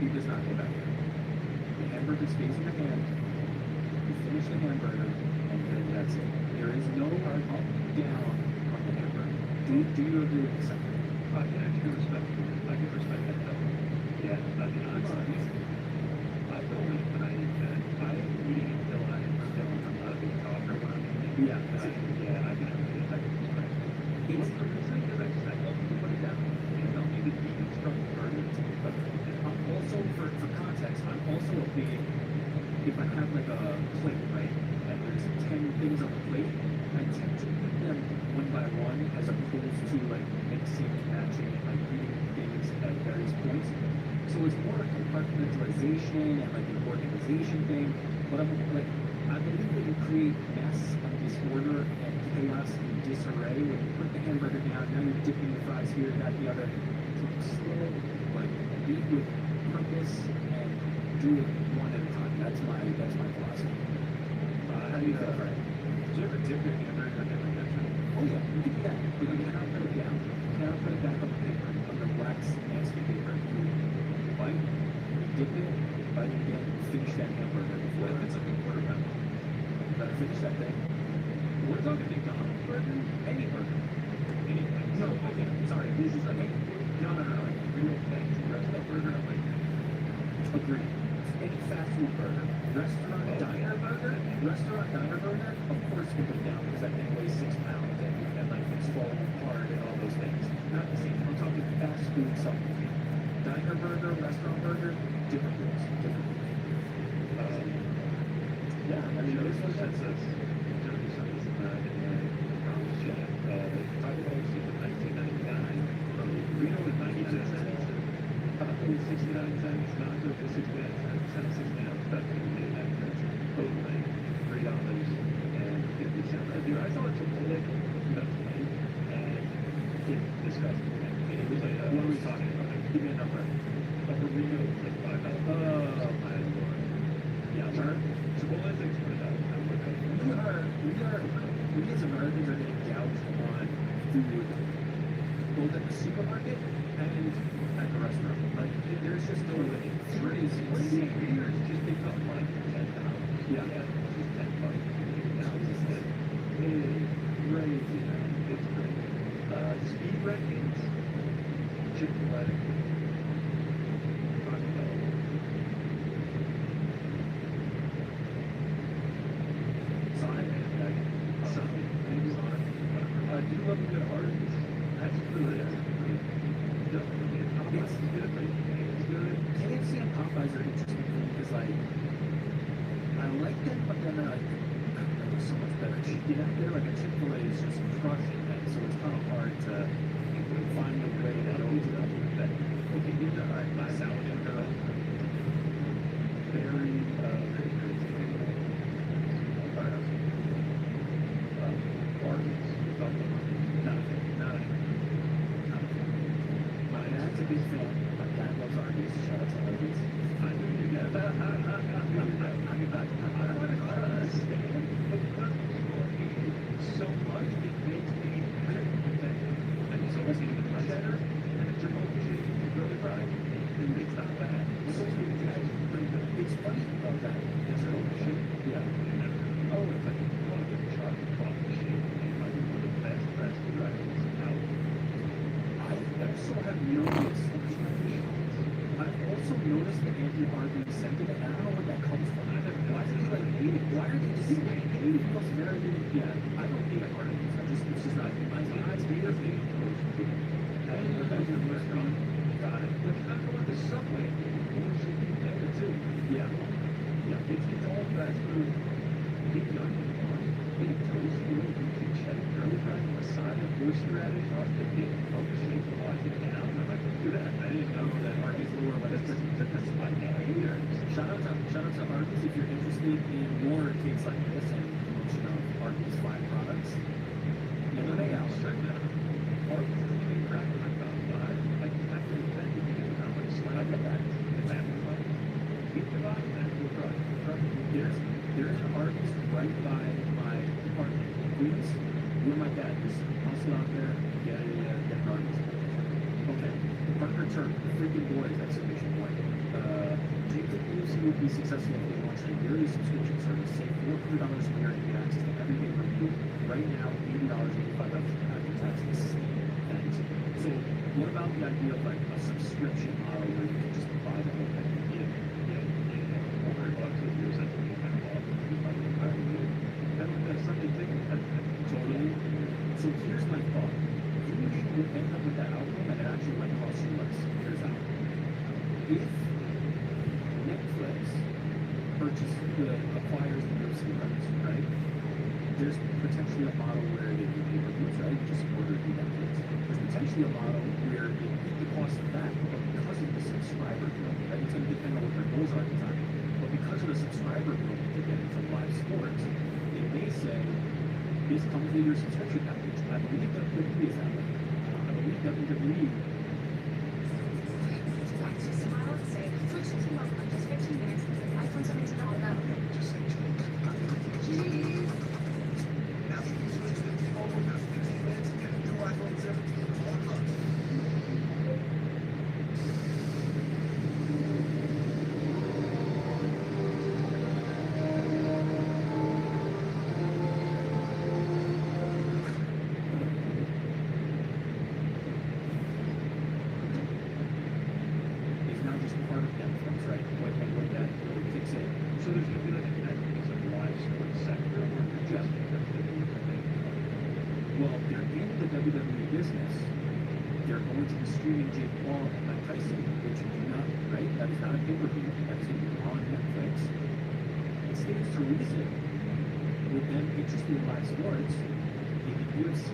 C: he does not go back there. The hamburger stays in the hand. You finish the hamburger, and then that's it. There is no up, down on the hamburger. Do you agree with this?
H: I can respect that though. Yeah, I mean, I believe when I eat that, I am eating until I'm not being talker when I'm eating.
C: Yeah.
H: I can respect it. It's for the sake of it, I love to put it down. You don't need to deconstruct the burger. But
C: I'm also, for context, I'm also a big, if I have like a plate, right, and there's 10 things on the plate, I tend to eat them one by one as opposed to like mixing, matching, and like eating things at various points. So it's more a compartmentalization and like an organization thing. But I'm like, I believe that you create mess and disorder and chaos and disarray when you put the hamburger down. Now you're dipping your fries here, that, the other. So slow, like eat with purpose and do it one at a time. That's my philosophy. How do you feel, Frank?
H: do you ever dip your hamburger in like that?
C: Oh yeah, you can do that. But you cannot put it down. You cannot put it back on the paper, on the wax nasty paper. You bite, you dip it, bite it again, finish that hamburger before
H: If it's like a quarter pound.
C: you better finish that thing.
H: We're talking McDonald's burger?
C: Any burger.
H: Anything.
C: No, okay, sorry. This is like
H: No, like real fancy restaurant burger. I'm like,
C: agreed. Any fast food burger, restaurant, diner burger, of course we put it down because that thing weighs 6 pounds and like it's falling apart and all those things. Not the same. I'm talking fast food something. Diner burger, restaurant burger, different rules. Different rules. Yeah, I mean this was
H: that's us. Johnny Son's in the Promise Chat. Taco Bell used to 1999. Burrito was 99 cents. Taco was 69 cents. Nacho was 69 cents. 69 cents. Both like $3 and 50 cents. Dude, I saw a Chipotle that's late and it's disgusting. And it was like, what are we talking about? Like, give me a number. A burrito was like $5. Oh my lord. Yeah, sir. Chipotle is like
C: We as Americans are getting gouged on food, both at the supermarket and at the restaurant. Like, there's just no way. It's insane.
H: Beers just become like $10.
C: Yeah.
H: It's just $10. Now it's just like, it's crazy, man. It's crazy. Speed rankings, Chick-fil-A. Taco Bell. Simon, like, Simon, Amazon. I do love a good artist. That's really, definitely good. Popeyes is good, but it's good.
C: KFC and Popeyes are interesting to me because, like, I like them, but then I don't know, so much better. You know, they're like a Chick-fil-A is just crushing them, so it's kind of hard to find a way to go to them.
H: That we can get the my salad and very crazy. Arby's, something. Not a fan. Not a fan.
C: My dad's a big fan. My dad loves Arby's. Shout out to Arby's.
H: I knew you guys. I want to understand because people eat so much, it makes me and so much cheddar and it's just
C: the Arby's sentiment, and I don't know where that comes from. Why do they like hate it? Why are they just hate it? It feels very, yeah, I don't hate Arby's. It's just not in my eyes. They are being close to it. I don't know if that's your restaurant. Got it. But you gotta go with the Subway. You should be there too. Yeah. Yeah. It's all fast food. Big onion on. Big toast. Big cheddar. Curly fries. Masala. Horseradish. Authentic. Focus shape. Lock it down. I'm not gonna do that. I didn't know that Arby's lower, but that's my name either. Shout out to Arby's if you're interested in more cakes like this and promotion of Arby's 5 products. You know, they out. Check that out. Arby's doesn't even crack when I found five. Like, after the event, you can how much slab of that. The family like, keep the vibe, that's the product. There's an Arby's right by my apartment in Queens, where my dad is. I'll sit out there, get an Arby's. Okay, Parker Turk, the freaking boys, exclamation point. Do you think UFC would be successful if they launched a yearly subscription service, save $400 a year and get access to every game review? Right now, $80, $85 after taxes. Thanks. So, what about the idea of like a subscription model where you can just buy the whole thing?
H: $400 a year, that's what you kind of off. That's something to think about.
C: Totally. So here's my thought. You would end up with that outcome and it actually might cost you less. Here's how. If Netflix acquires the UFC rights, right? There's potentially a model where they do pay-per-views, right? Just order through Netflix. There's potentially a model where they eat the cost of that, but because of the subscriber growth, right? It's going to depend on what their goals are at the time. But because of the subscriber growth that they're getting from live sports, they may say, this comes with your subscription package. I believe WWE is that way. I believe WWE.
F: Smile and say, switch to T-Mobile in just 15 minutes. iPhone 17 all about.
B: Just say, geez. Now you can switch to T-Mobile in 15 minutes and get a new iPhone 17 for $1.
C: Is now just part of Netflix, right? What that really kicks in.
H: So there's going to be like a Netflix of live sports sector or just
C: Well, they're in the WWE business. They're going to be streaming Jake Paul and Mike Tyson, which you do not, right? That is not a pay-per-view. That is going to be on Netflix. It stands to reason with them interested in live sports, if the UFC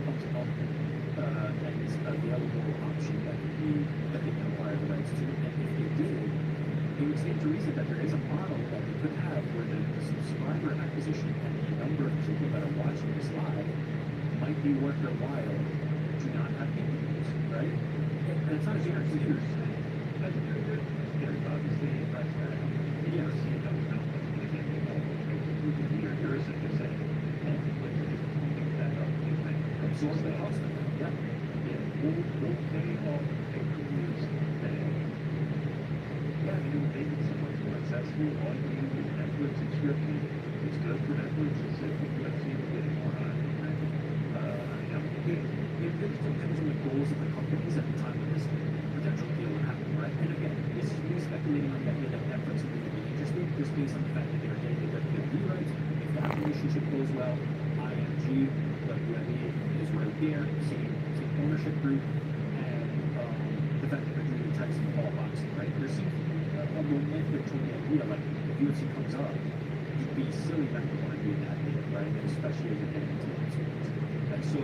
C: comes up and is an available option that they can acquire the rights to, and if they did, it would stand to reason that there is a model that they could have where the subscriber acquisition and the number of people that are watching this live might be worth their while to not have pay-per-views, right? And it's not a guarantee.
H: That's very good. Yeah, obviously, that's that.
C: Yeah.
H: There isn't just saying, that up.
C: Absorb the cost of it. Yeah.
H: We'll pay all the pay-per-views and yeah, I mean, they need someone successful. All you need is Netflix subscription. It's good for Netflix. It's if you UFC is getting more on it.
C: It really depends on the goals of the companies at the time of this potential deal would happen, right? And again, this is me speculating on the idea that Netflix would be interested just based on the fact that they're getting the WWE rights. If that relationship goes well, IMG, WWE is right there, same ownership group, and the fact that they're doing the Tyson Paul boxing, right? There seems to be a momentum toward the idea, like if UFC comes up, you'd be silly not to want to do that deal, right? And especially as you're getting into live sports. And so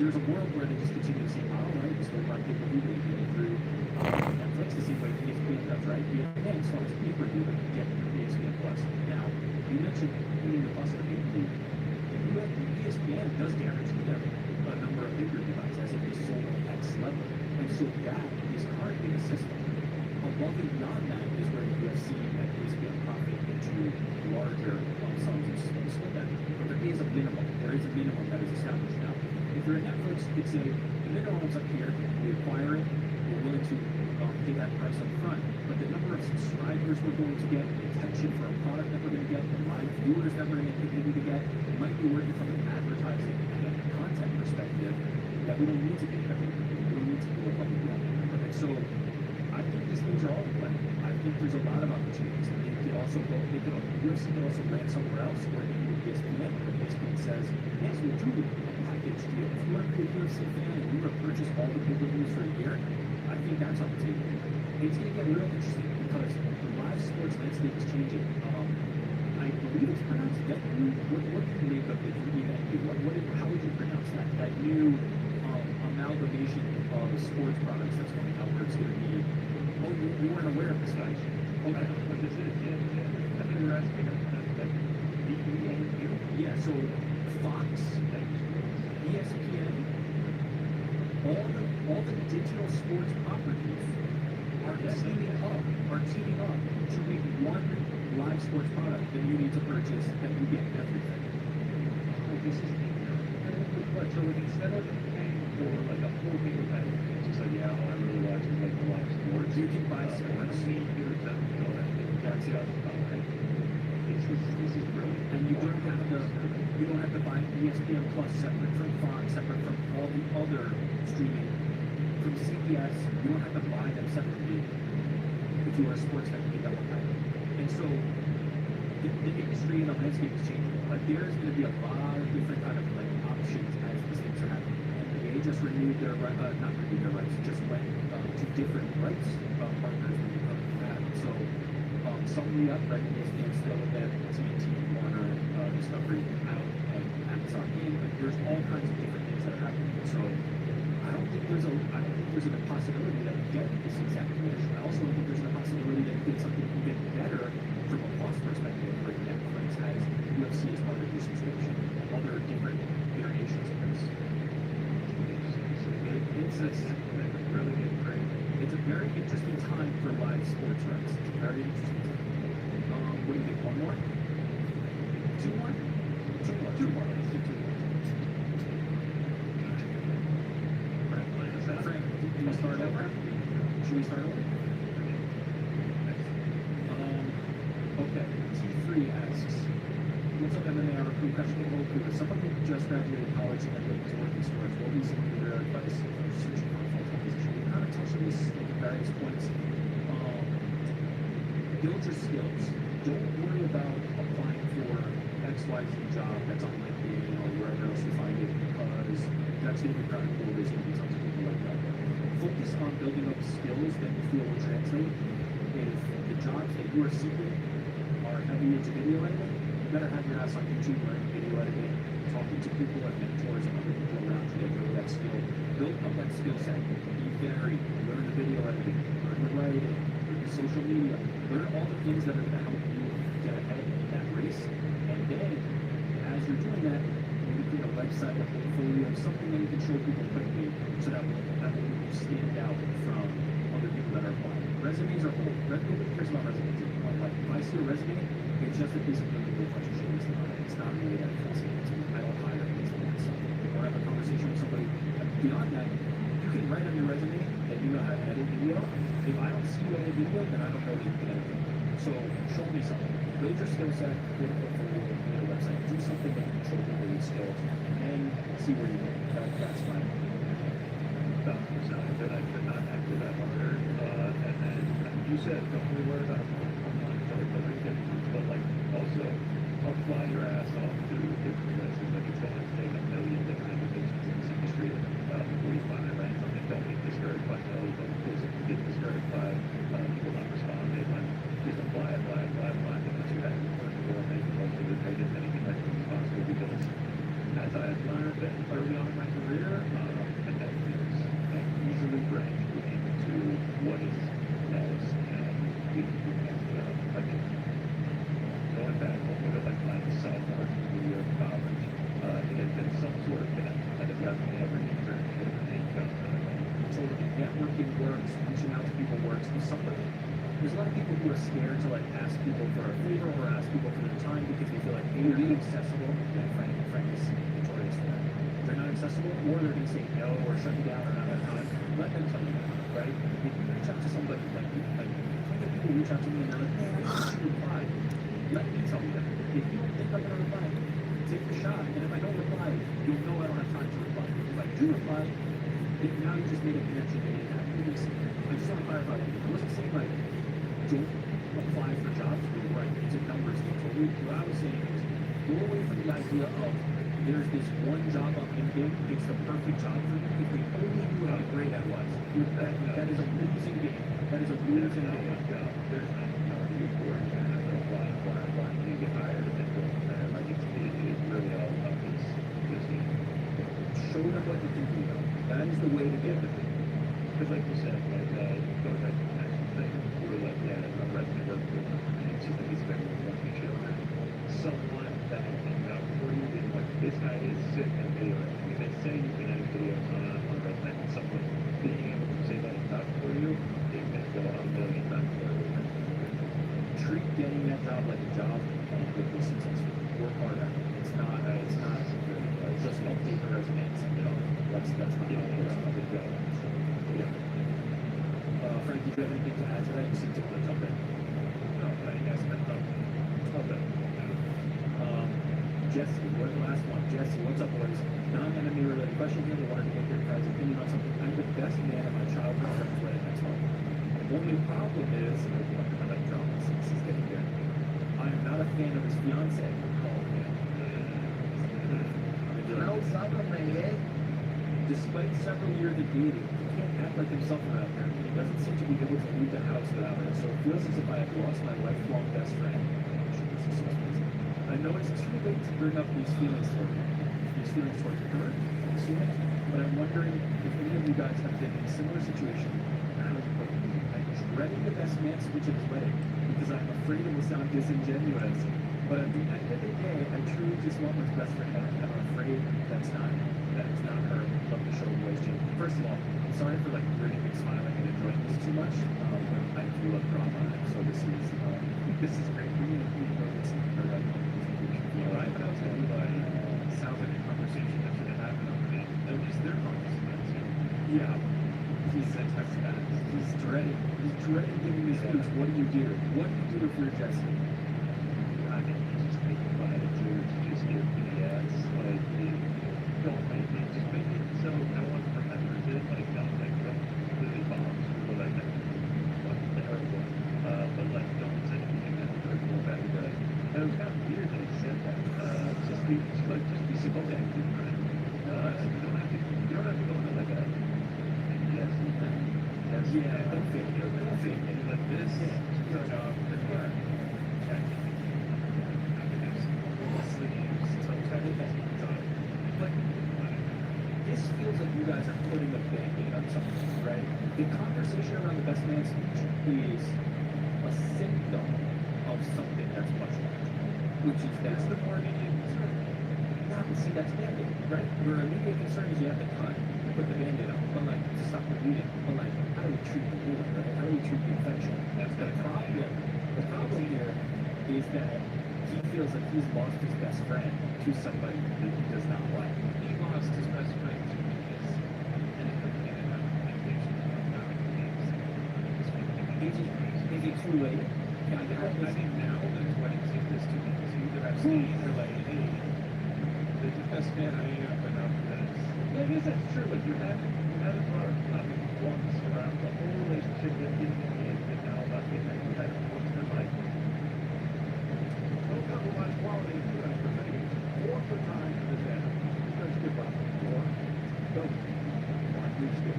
C: there's a world where they just continue the same model, right? They still run pay-per-view, they get it through Netflix the same way ESPN does, right? ESPN starts a pay-per-view, but you get ESPN Plus. Now, you mentioned putting the cost of the pay-per-view. ESPN does guarantee them a number of pay-per-view rights as if they sold at X level. And so that is currently the system. Above and beyond that is where the UFC and ESPN profit into larger lump sums and split that. But there is a minimum. There is a minimum that is established now. If you're a Netflix, you could say, the minimum's up here, we acquire it, we're willing to pay that price up front, but the number of subscribers we're going to get, the attention for a product that we're going to get, the live viewers that we're going to continue to get, it might be worth it from an advertising and content perspective that we don't need to pay that. We don't need to do a public one. And so I think these things are all in play. I think there's a lot of opportunities. They could also go, UFC could also land somewhere else where they do ESPN, where ESPN says, yes, we'll do a package deal. If you want to be a UFC fan and you want to purchase all the pay-per-views for a year, I think that's on the table. It's going to get real interesting because the live sports landscape is changing. I believe it's pronounced Deku. What do you make of it? How would you pronounce that? That new amalgamation of sports products that's coming out where it's going to be, oh, you weren't aware of this, guys.
H: I don't know what this is. Yeah. I think we're asking that DEAU.
C: Yeah, so Fox, ESPN, all the digital sports properties are teaming up to make one live sports product that you need to purchase that you get everything.
H: Oh, this is what? So instead of paying for like a full paper package, it's just like, yeah, all I really watch is like the live sports.
C: You can buy
H: I
C: sports.
H: don't need your stuff. That's it. Okay. This is brilliant.
C: And you don't have to buy ESPN Plus separate from Fox, separate from all the other streaming. From CBS, you don't have to buy them separately if you are a sports fan. You double pay. And so the industry and the landscape is changing. Like there's going to be a lot of different kind of like options as these things are happening. NBA just renewed their not renewed their rights, just went to different rights partners when you come to that. So some re-up, right? ESPN still with that, TNT, Warner, Discovery, out, Amazon Game. Like there's all kinds of different things that are happening. So I don't think there's a possibility that we get this exact finish. I also don't think there's a possibility that we get something even better from a cost perspective, like Netflix has UFC as part of your subscription, other different variations of this. It's
H: really getting great.
C: It's a very interesting time for live sports rights. It's a very interesting time. What do you think? One more? Two more? Two more. Let's do two more. Frank, can we start over? Should we start over? Okay. T3 asks, what's up, MMA? Our crew, question from Goku. As someone who just graduated college and looking to work in sports, what would be some of your advice for searching for a full-time position? We kind of touched on this at various points. Build your skills. Don't worry about applying for XYZ job that's on LinkedIn or wherever else you find it, because that's going to be kind of cool. There's going to be tons of people like that. Focus on building up skills that you feel will translate. If the jobs that you are seeking are heavy into video editing, you better have your ass on YouTube learning video editing, talking to people like mentors and other people around you that know that skill. Build up that skill set. Be varied. Learn the video editing, learn the writing, learn the social media, learn all the things that are going to help you get ahead in that race. And then, as you're doing that, maybe create a website, a portfolio, something that you can show people quickly so that will stand out from other people that are applying. Resumes are old. Nobody cares about resumes anymore. Like, if I see a resume, it's just a piece of paper with a bunch of shit listed on it. It's not really that fascinating to me. I don't hire based on that stuff. Or have a conversation with somebody. Beyond that, you can write on your resume that you know how to edit video. If I don't see you edit video, then I don't know that you can edit video. So show me something. Build your skill set, build a portfolio, build a website, do something that can show people these skills, and see where you go. That's fine.
H: That I could not add to that word. And then you said, don't really worry about but like also apply your ass off to different places. Like it's going to take a million different applications in this industry before you find it, right? Something don't get discouraged by no, don't get discouraged by people not responding. Like just apply. Because you have to work for it, make most of it, make as many connections as possible. Because as I have learned early on in my career, connections easily bring you into what is next. And like going back over like my sophomore year of college, it had been some sort of connection. I just got never turned into anything.
C: So networking works, reaching out to people works. There's a lot of people who are scared to like ask people for a favor or ask people for their time because they feel like they're not accessible. And Frank is notorious for that. They're not accessible, or they're going to say no or shut you down or not have time. Let them tell you that, right? If you reach out to somebody, like people reach out to me and they're like, hey, I want you to reply. Let me tell you that. If you don't think I'm going to reply, take the shot. And if I don't reply, you'll know I don't have time to reply. If I do reply, now you just made a connection that you didn't have previously. I just want to clarify that. I wasn't saying like, don't apply for jobs where you write music numbers. What I was saying is, go away from the idea of there's this one job on LinkedIn, it's the perfect job for you. If we only knew how great that was, that is a losing game. That is a losing game.
H: There's no report kind of why you get hired and then go from there. Like it's really all about this team.
C: Show them what you can do. That is the way to get them.
H: Because like you said, like going back to the national thing, we were like, yeah, a resident work with and it seems like he's very lucky children. Someone that can vouch for you is like, this guy is sick and video. I mean, they say you can edit videos on resident and someone being able to say that and vouch for you, it can go on a million times further.
C: Treat getting that job like a job and you'll be successful. Work hard at it. It's not just update the resume and send it off. That's not how it works. Good job. Yeah. Frank, do you have anything to add to that? You seem to want to jump in.
H: No, but you guys spent up.
C: Okay. Jesse, we're the last one. Jesse, what's up, boys? Non-enemy related question here. They wanted to get your guys' opinion on something. I'm the best man at my childhood friend's wedding next month. The only problem is, I like drama since this is getting good. I am not a fan of his fiance. Oh, man.
G: No summer, man.
C: Despite several years of dating, he can't act like himself around her. He doesn't seem to be able to leave the house without her, so it feels as if I have lost my lifelong best friend. I know it's too late to bring up these feelings towards her, I'm assuming, but I'm wondering if any of you guys have been in a similar situation. I'm dreading the best man speech at his wedding because I'm afraid it will sound disingenuous. But at the end of the day, I truly just want what's best for him, and I'm afraid that it's not her. Love the show, boys. First of all, I'm sorry for like grinning and smiling and enjoying this too much. I do love drama, and so this is great. We need to know this.
H: I can tell you, sounds like a conversation that should have happened over there. At least they're conversating.
C: Yeah. He's dreading giving this speech. What do you do? What do you do if you're Jesse?
H: I think he's just making fun of dude to just give BS. Like, don't make it. Just make it so no one remembers it. Like, don't really bombs people like that. They hurt one. But, like, don't say anything that hurt people back. Like, it was kind of weird that he said that. Just be simple and do right. You don't have to go into like a yes thing.
C: Yeah, don't fake it. Don't fake it.
H: Like this is your job.
C: This feels like you guys are putting a band-aid on something, right? The conversation around the best man speech is a symptom of something that's much larger, which is that's the more immediate concern. Yeah, but see, that's band-aid, right? Your immediate concern is you have to cut, put the band-aid on, but like, to stop the bleeding, but like, how do we treat the wound, right? How do we treat the infection? That's the problem. The problem here is that he feels like he's lost his best friend to somebody that he does not like.
H: He lost his best friend to because
C: Is it too late? Can I get
H: I think now there's wedding sickness to because you either have staying or like, hey, the best man I ain't up enough for this. Yeah, I guess that's true, but you haven't brought up once around the whole relationship that didn't end and now about getting that you had once in your life.
D: Don't compromise quality of food for many. Or for time in the day. Don't skip up. Or don't. Why do you skip?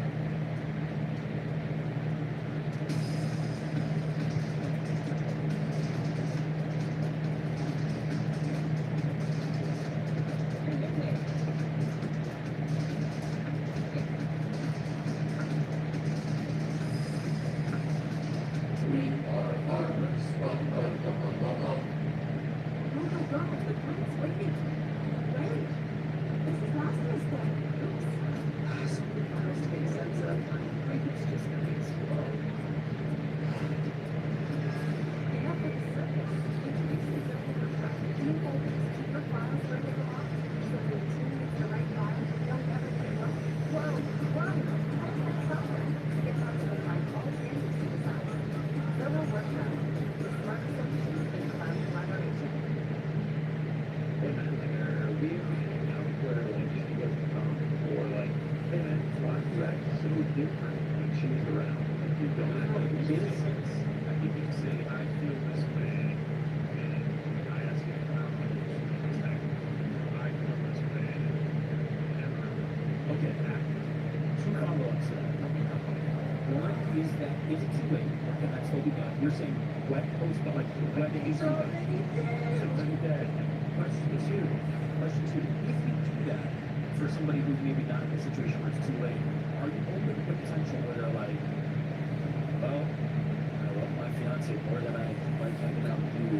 E: Collaboration.
C: Is it too late? Okay, that's totally done. You're saying wet post, but like wet is too late. So pretty dead. Question two. Question two. If you do that for somebody who's maybe not in a situation where it's too late, are you open to the potential where they're like, well, I love my fiance more than I like hanging out with you.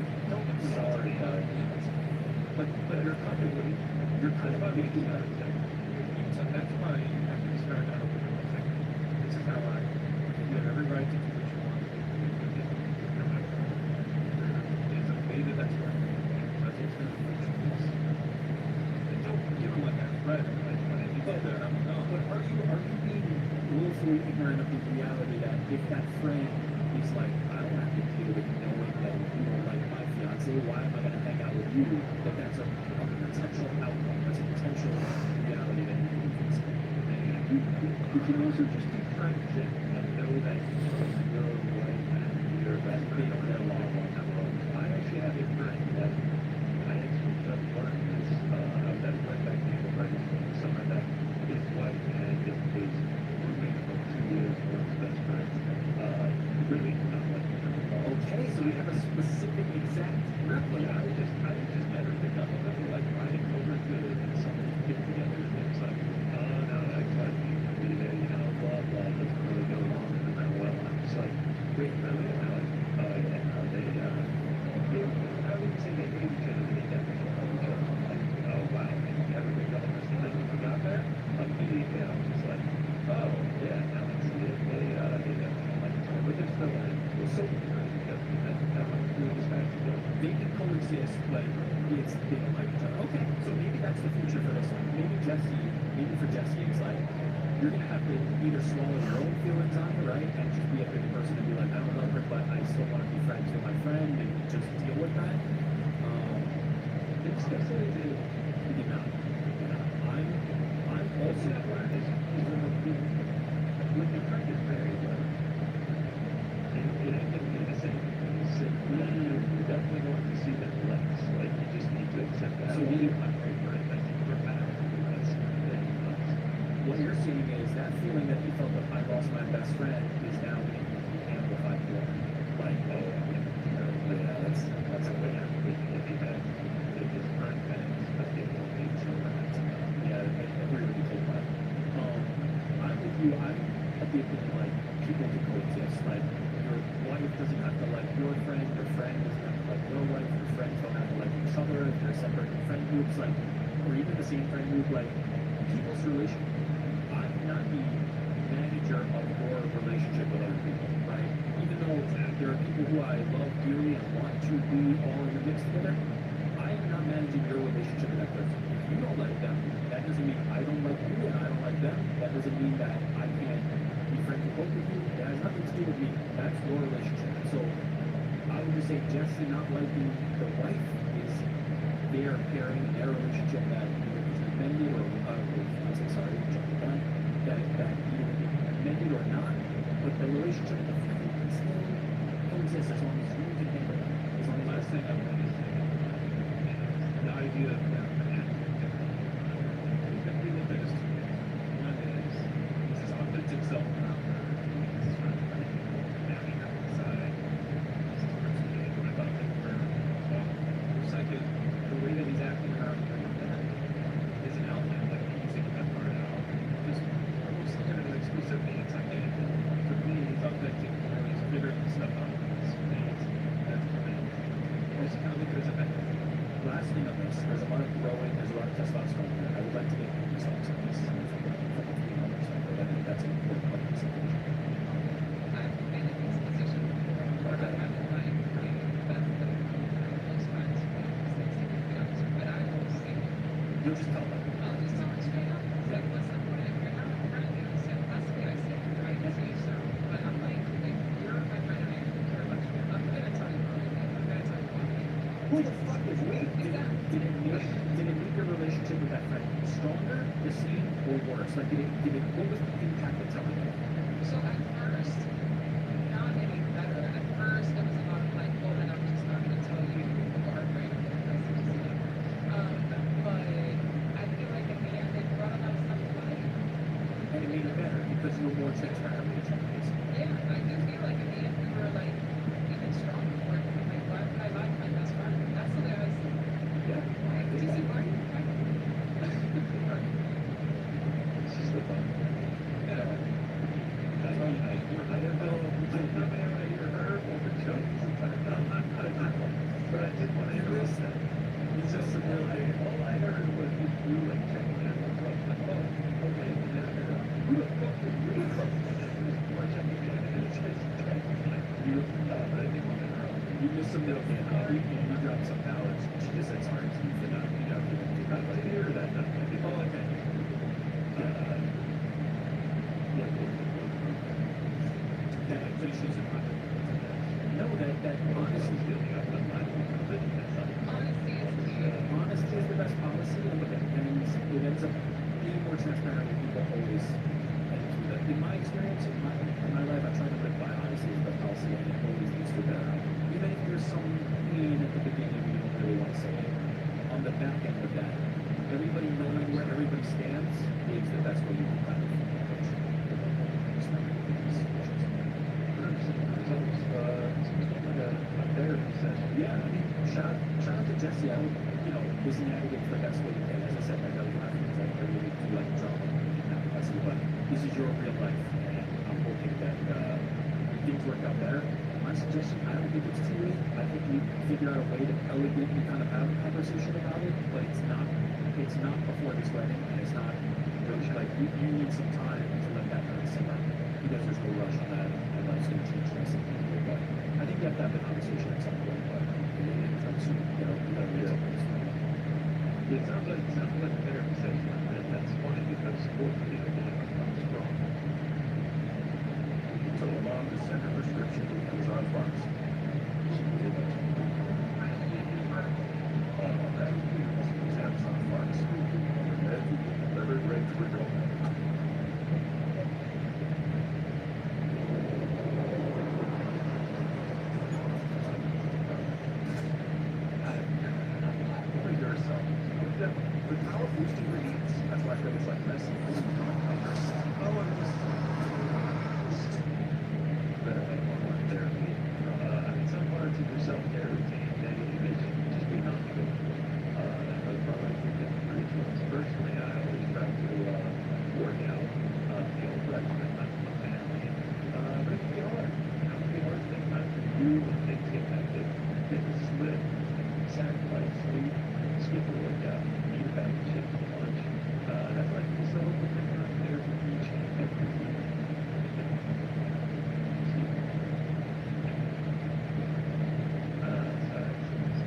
C: Sorry, but you're kind of making that.
H: So that's why you have to start out with one thing. This is how you have every right to do what you want. There's a way that's right. That's what's going to be choice. And don't give them like that threat. Like, when I get there, I'm no.
C: But are you being willfully ignorant of the reality that if that friend is like, I don't have to deal with knowing that you don't like my fiance, why am I going to hang out with you? That that's a potential outcome, that's a potential reality that you can face.
H: You can also just be friends and know that you're right and you're best friend. Don't get along that well. I actually have a friend that I actually just learned this. I was at a friend back in the summer that his wife and his roommate for 2 years were his best friends. Really not like each other at all.
C: Okay, so we have a specific exact replica.
H: I just met her, picked up on her, like riding over to something to get together, and it's like, oh no, that's like, you know, blah blah, doesn't really go along with them that well. I'm just like, wait, really? And they're like, yeah, no, I wouldn't say they hate each other, they definitely don't love each other. I'm like, oh wow, and you ever picked up on this thing when we got there? Like, immediately, I was just like, oh yeah, now I see it. They definitely don't like each other, but they're still in.
C: So
H: That might be this back together.
C: they can coexist, but they don't like each other. Okay, so maybe that's the future for this one. Maybe for Jesse, it's like you're gonna have to either swallow your own feelings on her, right, and just be a big person and be like, I don't love her, but I still want to be friends with my friend, and just deal with that.
H: It's definitely
C: You know, I'm also
H: that word is when your friend is married, it ain't gonna be the same. So you definitely want to see them less. Like you just need to accept that.
C: So
H: So
C: you-
H: I'm great for it. I think we're back. That's
C: what you're seeing is that feeling that you felt that I lost my best friend is now being amplified more. Like, oh,
H: yeah, that's a way I'm thinking if you had if his friend fans, but they don't need to
C: yeah, I agree with you totally. I'm with you. I'm of the opinion like people can coexist. Like your wife doesn't have to like your friend doesn't have to like your wife, your friends don't have to like each other if they're separate friend groups, like, or even the same friend group. Like people's relation. I'm not the manager of your relationship with other people, right? Even though there are people who I love dearly and want to be all in the mix together, I am not managing your relationship with that person. If you don't like them, that doesn't mean I don't like you and I don't like them. That doesn't mean that I can't be friends with both of you. That has nothing to do with me. That's your relationship. So I would just say Jesse not liking the wife is their pairing and their relationship that either is amended or I'm so sorry, jumping down, that either amended or not, but the relationship with the friend can still coexist as long as you can handle it. As long as
H: last thing I want to say is the idea of them really there's two things. One is this is authentic self-power. This is from natural inside. This is personally what I thought they were. Second, the way that he's acting around is an outlet, like using that part out. Just almost looking at it exclusively. It's like, hey, for me, he's authentic. He's figuring stuff out. That's for me. I just kind of look at it as a method.
C: last thing on this, there's a lot of growing, there's a lot of testosterone there. I would like to get your results on this from a female perspective. I think that's an important part of this equation.
I: I've been in this position before, where I have to like bring benefit of close friends from 60 years, but I will say,
C: You'll just tell them.
I: I'll just tell them straight up, like, listen, if you're not a friend, you said, possibly I see you right to you, so, but I'm like, if you're my friend and I actually care about you, I'm gonna tell you about it, I'm gonna tell you about it.
G: Who the fuck is we?
C: Did it make your relationship with that friend stronger, the same, or worse? Like, what was the impact of telling them?
I: So at first, not any better. At first, it was a lot of like, well, then I'm just not going to tell you or bring but I feel like in the end, it brought a lot of stuff to light.
C: And it made it better because you were more transparent with each other.
I: Yeah, I think
H: all I heard was you like checking in. I was like, oh, okay, and then I heard, who the fuck is really close to this? We're checking in, and it's just like, you, I think on the girl. You missed some middle game. You dropped some knowledge. She just said sorry to you for not, you know, I didn't hear that. No, I didn't. Oh, okay. Yeah. That finishes the project. No, that honesty is building up the mind.
I: Honesty is key.
C: Honesty is the best policy, and it ends up being more transparent when people always. In my experience, in my life, I try to live by honesty is the best policy, and it always leads to a better outcome. Even if there's some pain at the beginning, you don't really want to say it. On the back end of that, everybody knowing where everybody stands is the best way you can kind of approach it. Yeah, I mean, shout out to Jesse. I would, was navigating the best way you can. As I said, I know you have things that I really do like drama and messy, but this is your real life, and I'm hoping that things work out better. My suggestion, I don't think it's too late. I think we figure out a way to elegantly kind of have a conversation about it, but it's not before this wedding, and it's not really like you need some time to let that kind of simmer because there's no rush on that, and life's going to change drastically. But I think you have to have the conversation at some point, but anytime soon,
H: It sounds like a better conversation, and that's funny because both of you are strong.
D: So along the center prescription Amazon pharmacy. It's Amazon pharmacy. Ready to be delivered, ready to go. The power boost ingredients. That's why I feel it's like messy. Oh, and this.
H: Better than hormone therapy. I mean, some parts of your self-care routine, they should just be non-negotiable. That's probably different for each one. Personally, I always try to work out the old regimen, not for my family. But it can be hard. It can be hard to take time for you when things get hectic. Take a slip, sacrifice sleep, skip a workout, eat a bag of chips for lunch. That's like so different there for each and every week.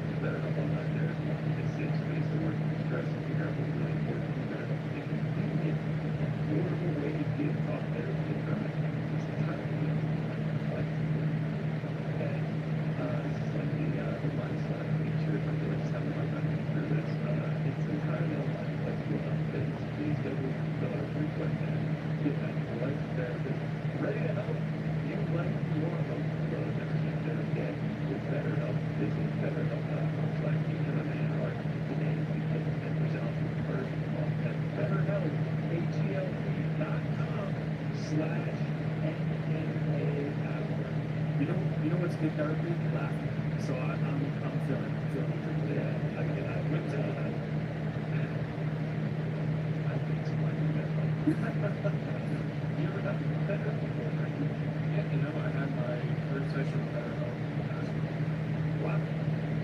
H: It's better help on that there. It's ways to work through stress and figure out what's really important. It's better help think of it. Affordable way to get off therapy and drive. It's entirely like okay. This is like the lifestyle feature. I'm really just having a hard time getting through this. It's entirely like without things. Please go to frequent and get that life therapist ready to help you like your help. With better help, visit BetterHelp.com/man or today you get 10% off your first month at BetterHelp, HELP.com/NNA.
C: You know what's good therapy? Laughter. So I'm feeling pretty good.
H: Yeah, I went to I think somebody did that. You ever done BetterHelp before, right?
C: Yeah, I had my first session with BetterHelp last week.
H: Wow.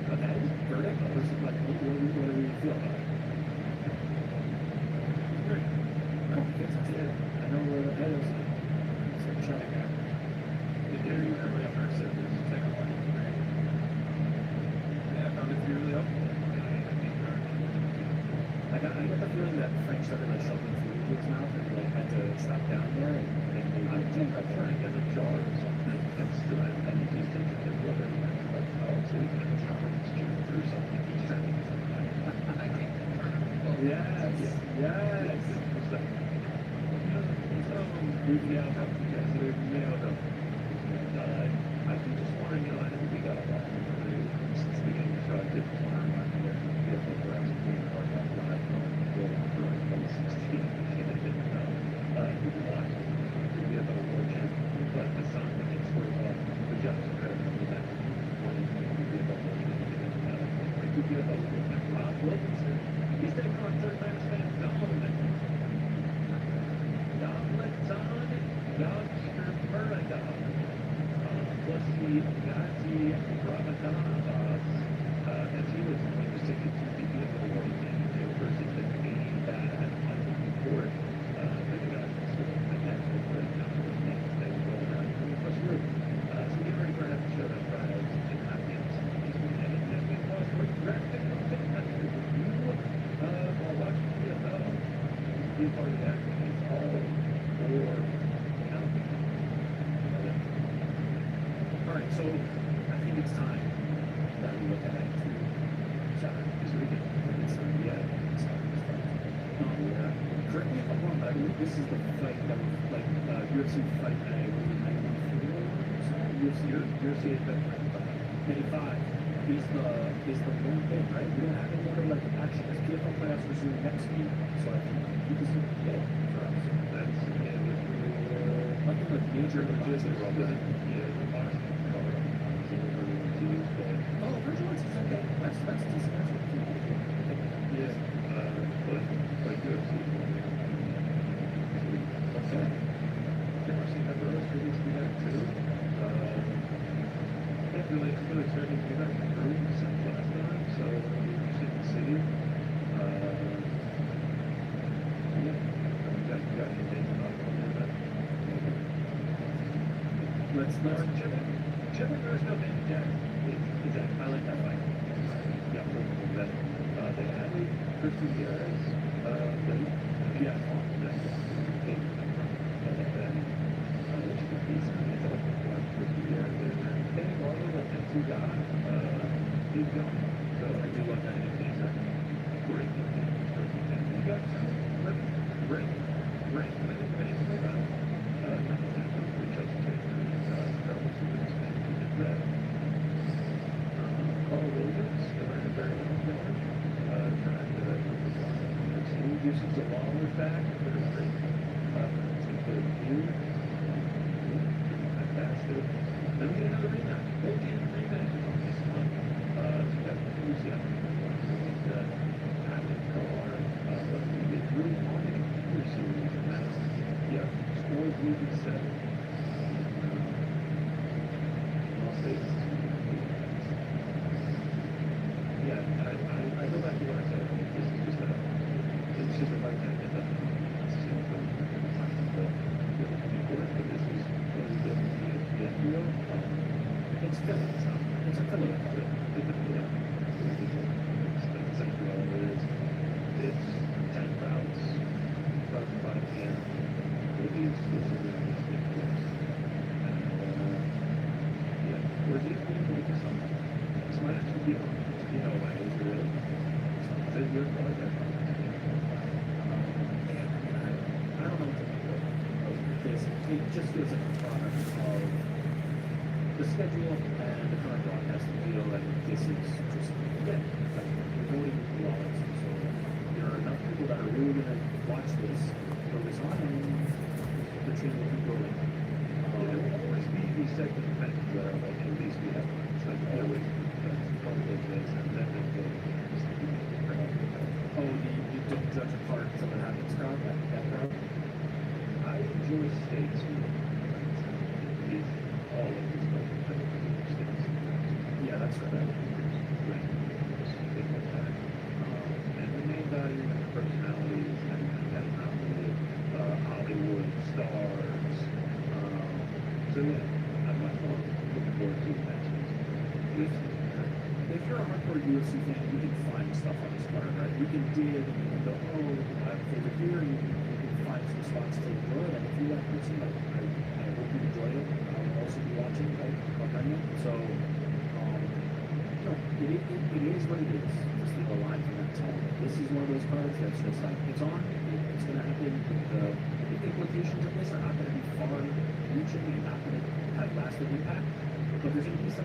C: But that is verdict versus like what do you feel about it?
H: Great.
C: I know where the head is. It's like trying to
H: Did you remember when I first said this second one?
C: Yeah, I found it to be really helpful. I got the feeling that Frank started like shuffling through the kid's mouth and like had to stop down there and
H: I think I'm trying to get a jar or something. That's still, and he just takes it to brother. Like, oh, so he's going to try to chew through something. He's trying to get something.
I: I think that's part of both.
C: Yes.
H: So, we out how you guys are nailed up. And I think just wondering, I think we got a lot of since the beginning, so I did want to remind you that we have the rest of the part of the life during 2016. And then, we watched we have a world champion, but the song that gets sort of the judge credit for that. We have a world champion. We have a Rob Wilkinson. He's taking on third man stand. Dr. Murdoch, plus the Nazi Ramadan Abbas, as he was interested in the versus the Canadian that on the report that got sort of a national threat now for the next day going on plus group. So get ready for having show up Fridays and not games. And we watch what graphic country. You while watching PFL, be a part of that. It's all for county.
C: All right, so I think it's time that we look ahead to Saturday this weekend. I think it's time, yeah, it's time. Correct me if I'm wrong, but I believe this is the fight that was like UFC fight night. UFC is the 95 is the one thing, right? We don't have any other like action as PFL playoffs resume next week, so I think this is yeah for us.
H: That's
C: Nothing like major logistics.
H: the Boston color.
C: Oh, Virgil is okay. That's decent. That's what
H: Yeah, but UFC.
C: okay.
H: UFC had the rest release we had too. Really exciting to get back to Peru since last time, so interested to see. Yeah, we got anything about that.
C: Let's
H: Check versus no Danny Jackson. Exactly.
C: I like that fight.
H: Yeah, that they had Chris Gutierrez, yeah, two guys, he's gone. So I do love that he's a great you got some great Carl Williams, very trying to introduces the Lawler back, very great. Fantastic. Then we get another rematch. We'll get a rematch on this one. So that's Tuesday. But we get really on the computer series, and that's, scores will be set. Las Vegas. Yeah, I go back to what I said. This is just a right time to get that.
C: It's Philly. It's a Philly.
H: It's 10 crowds, about 5 p.m. Where's it going to be something? It's my actual deal. Why is it really? It's your project.
C: I don't know what to think of this. It just feels like a product of the schedule and the current broadcasting deal, and this is just, again, like voting laws. So there are enough people that are really going to watch this, throw this on, and the train will keep going.
H: There will always be these segment events that are like, at least we have one. It's like, always, part of this, and then they go.
C: Oh, you don't judge a part until it happens, crowd? That crowd?
H: I enjoy states with all of these states.
C: Yeah, that's right.
H: And the main value and the personalities and that Hollywood stars. So yeah, I'm much more looking forward to matches.
C: If you're a hardcore UFC fan, you can find stuff on this card, right? You can dig and you can go, oh, I have a favorite here, and you can find some spots to enjoy it. And if you like boxing, like, I hope you enjoy it. I will also be watching, like, behind you. So, it is what it is. Just leave a line from that time. This is one of those cards that's just like, it's on, it's going to happen. The implications of this are not going to be far-reaching and not going to have lasting impact. But there's going to be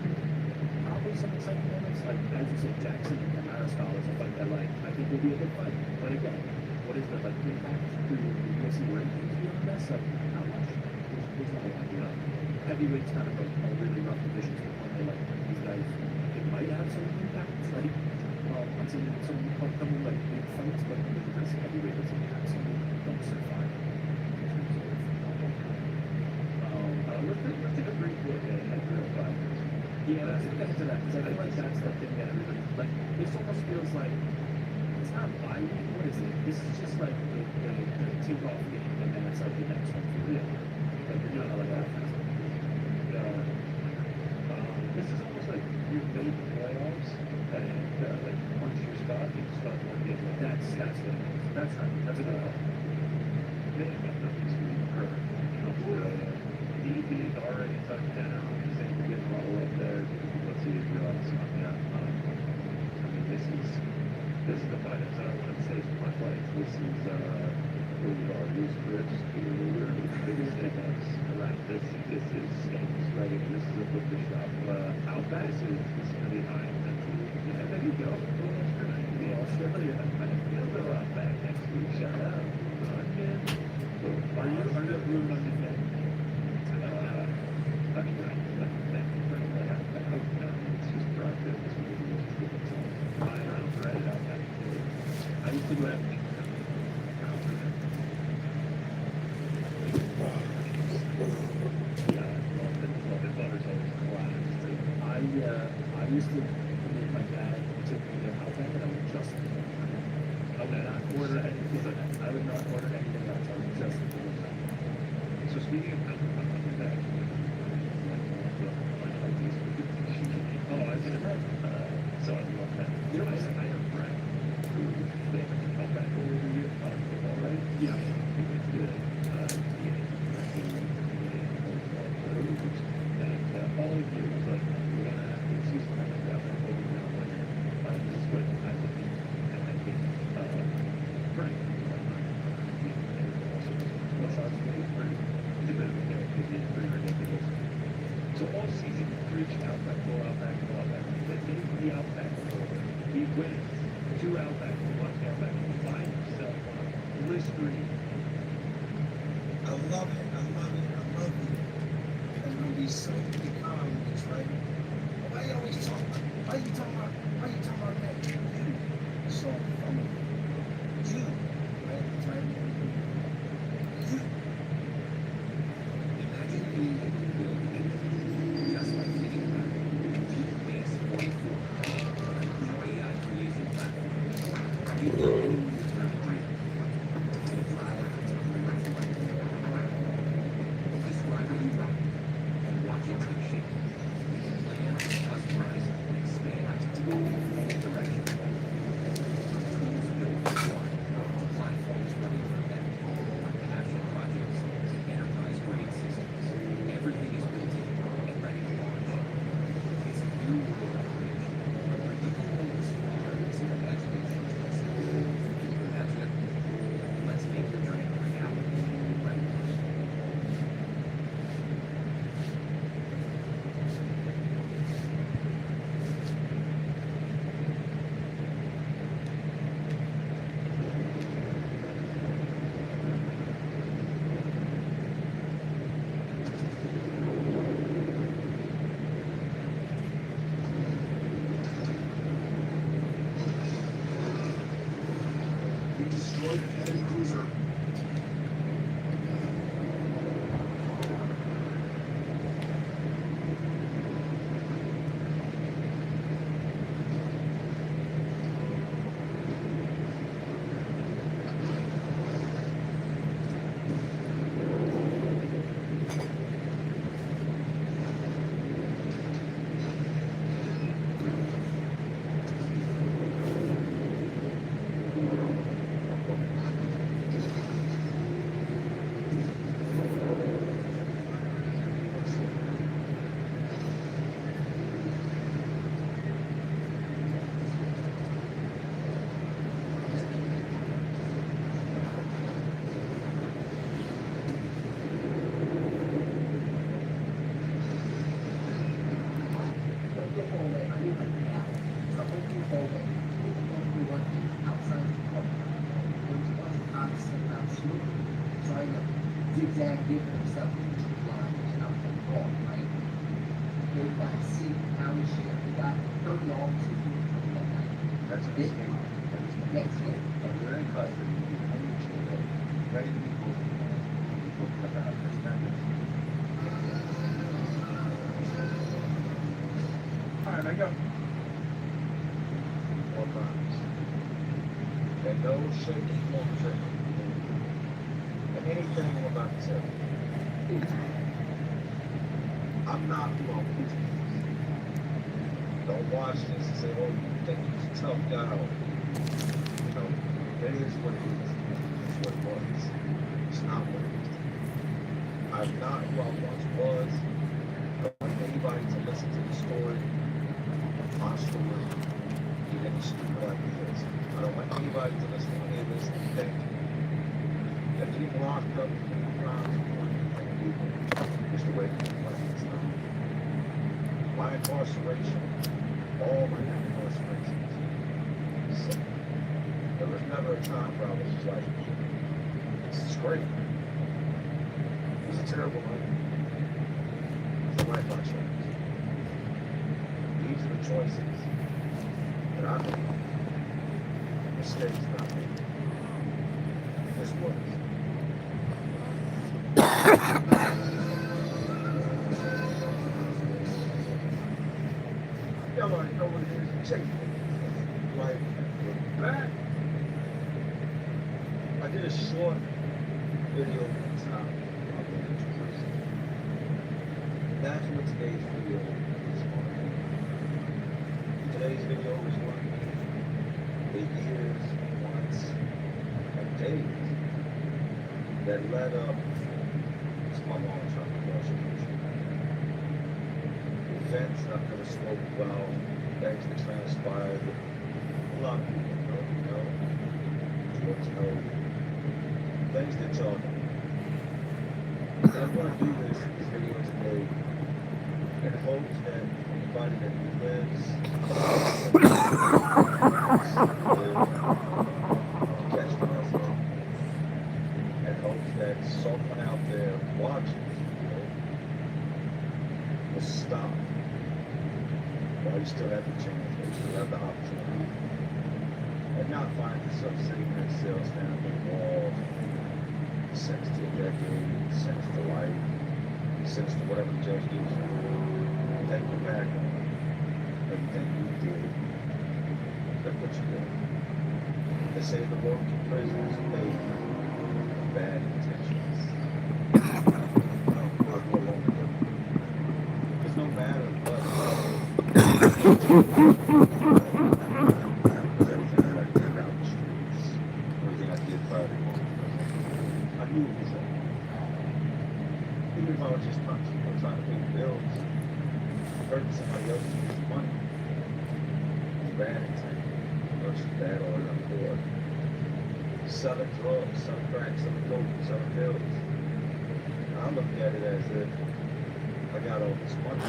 C: probably some exciting moments, like, as you said, Jackson and Mariscal is a fight that, like, I think will be a good fight. But again, what is the, like, impact to the UFC rankings beyond this? Like, not much. There's not a lot, Heavyweight's kind of a really rough division to the point where, like, these guys, it might have some impact, right? On some upcoming, like, big fights, but because heavyweight doesn't absolutely dumpster fire.
H: Let's take a brief look at real fighters.
C: Yeah, let's get into that, because I feel like that's the thing that everybody, like, this almost feels like it's not binding. What is it? This is just like the tip-off game, and then it's like the next one for real. Like you're doing it like that.
H: This is almost like you made the playoffs, and like once you're stopped, you start working.
C: That's right. That's a good call.
H: They got nothing to hurt. DB's already touched down. He's saying we're getting all up there. Let's see if you're on something. I mean, this is the finest I want to say for my life. This is who we are, loose grips, we're the biggest hiccups. Right. This is skanks, right? This is a butcher shop. Outback is going to be high intensity. Yeah, there you go. The Australia. You'll go Outback next week. Shout out. Again.
C: Are you rooting on the thing?
H: I mean, it's just practice. I'm ready out there.
C: I used to go out. I used to make my dad take me to Outback and I would just I would not order anything. I would not order anything else. I would just
H: So speaking of Outback, oh, I did it. So I love that. You know, I have a friend who they Outback over the year, right?
C: yeah.
H: It's good. All of you was like, we're gonna have to see something like that over now. This is what I think, and I think, Frank, what's our pretty ridiculous. So all season, preach Outback, go Outback, go Outback. They gave the Outback over. He wins 2 Outback, 1 Outback, find yourself on Listerine.
B: I love it. There's gonna be so many comments, right? Why you always talk? Why you talking about that? You. So from you, right? Right? You. Imagine being just like thinking about GPS 44. AI creation platform. You know anyone who's trying to dream. Describe what you want and watch it take shape. You can plan, customize, and expand in any direction. Tools built for one, platforms ready for them. Passion projects to enterprise-grade systems. Everything is built in and ready to launch. It's a new world of creation, where you can go as far as your imagination takes you. Can you imagine it? Let's make your dream a reality. Right? We destroyed an enemy cruiser. Zigzag giving himself a line and up the ball, right? They got C county sheriff, they got 30 officers that night. That's a big game. Next year.
H: And we're in custody. Ready to be moved.
G: All right, I got.
H: More crimes.
B: and no shape or form trick. And anything I'm about to tell you. I'm not who I'm preaching. Don't watch this and say, oh, you think he's a tough guy. You know, that is what it is. It's what it was. It's not what it is. I'm not who I once was. I don't want anybody to listen to the story, my story, even any stupid ideas. I don't want anybody to listen to any of this and think that getting locked up in crimes is the way to live. It's not. My incarceration, all my incarcerations, so there was never a time where I was just like, this is great. It was a terrible life. It's the life I chose. These are the choices that I made. Mistakes not made. This was. Y'all already know what it is. Check it. Like, back. I did a short video one time. That's what today's video is on. Today's video is on the years, months, and days that led up to my long-term incarceration. Events I've never spoken about, things that transpired. A lot of people know, want to know, things that y'all know. And I'm going to do this video today in hopes that anybody that lives, catch my message, and hopes that someone out there watching, will stop. While you still have the chance, you still have the opportunity, and not find yourself sitting in a cell standing on the wall, sentenced to a decade, sentenced to life, sentenced to whatever the judge gives you. Thinking back on everything you did, look what you did. They say the work in prison is made with bad intentions. I'll go along with it. Because no matter what, everything I did out the streets, everything I did prior to going to prison, I knew it was wrong. Even if I was just trying to pay bills, hurting somebody else to use money, it's bad intent versus bad order on board. Selling drugs, selling crack, selling dope, selling pills. I look at it as if I got all this money,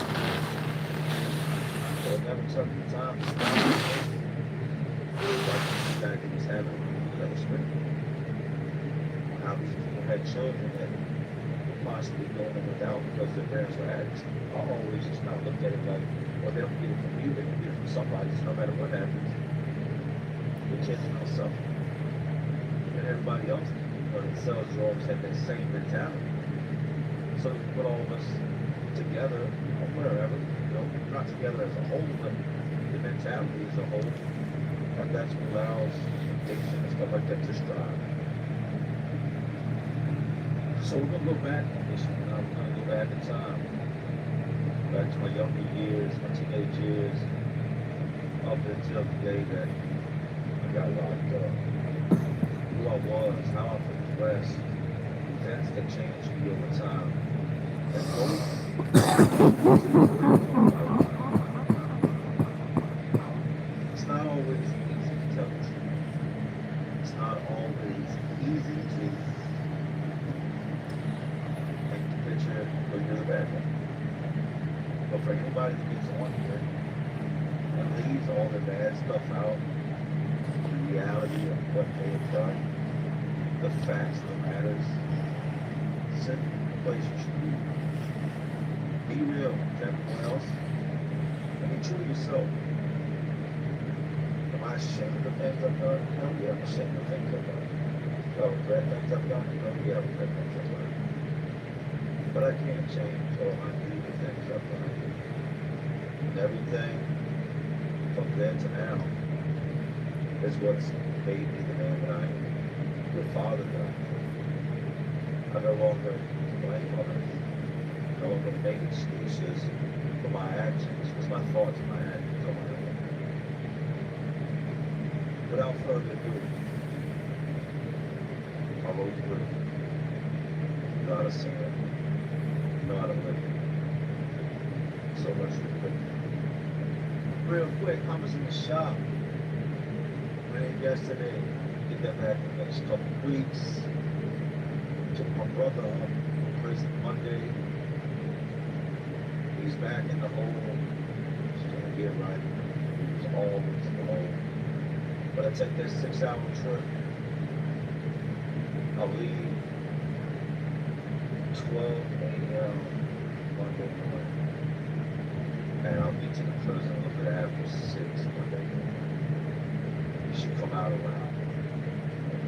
B: but I never took the time to stop and think like the fact that was happening that was written. How these people had children that possibly going without because their parents were addicts. I always just not look at it like, well, they don't get it from you, they don't get it from somebody, so no matter what happens, the kids are gonna suffer. And everybody else that sells drugs have that same mentality. So you put all of us together, or wherever, not together as a whole, but the mentality as a whole, and that's what allows addiction and stuff like that to strive. So we're going to go back on this one. I'm going to go back in time. Back to my younger years, my teenage years, up until the day that I got locked up. Who I was, how I progressed, events that changed me over time. And both it's not always easy to tell the truth. It's not always easy to picture when you're the bad guy. But for anybody that gets on here and leaves all the bad stuff out, the reality of what they have done, the facts that matters, send the place you should be. Be real with everyone else and be true to yourself. Am I ashamed of the things I've done? Hell yeah, I'm ashamed of the things I've done. Do I regret things I've done? Hell yeah, I regret things I've done. But I can't change or undo the things I've done. And everything from then to now is what's made me the man that I am, the father that I am. I no longer blame others. I no longer make excuses for my actions, because my thoughts and my actions are my own. Without further ado, I wrote through. Not a singer, not a living. So much for quick. Real quick, I was in the shop. Went in yesterday, get that back in the next couple of weeks. Took my brother up from prison Monday. He's back in the hole. He's gonna get right. He's always in the hole. But I take this 6-hour trip. I'll leave 12 a.m. Monday morning. And I'll be to the prison a little bit after 6 Monday morning. You should come out around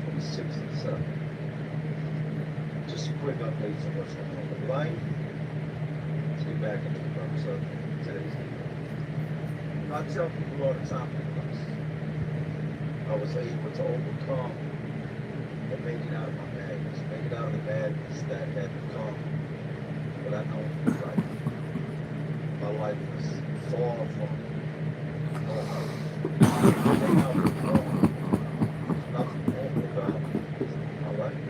B: from 6 and 7. Just a quick update on what's going on with life. Let's get back into the purpose of today's video. I tell people all the time, I was able to overcome and make it out of my madness, make it out of the madness that had become what I know was right. My life was far from normal. Nothing normal about my life.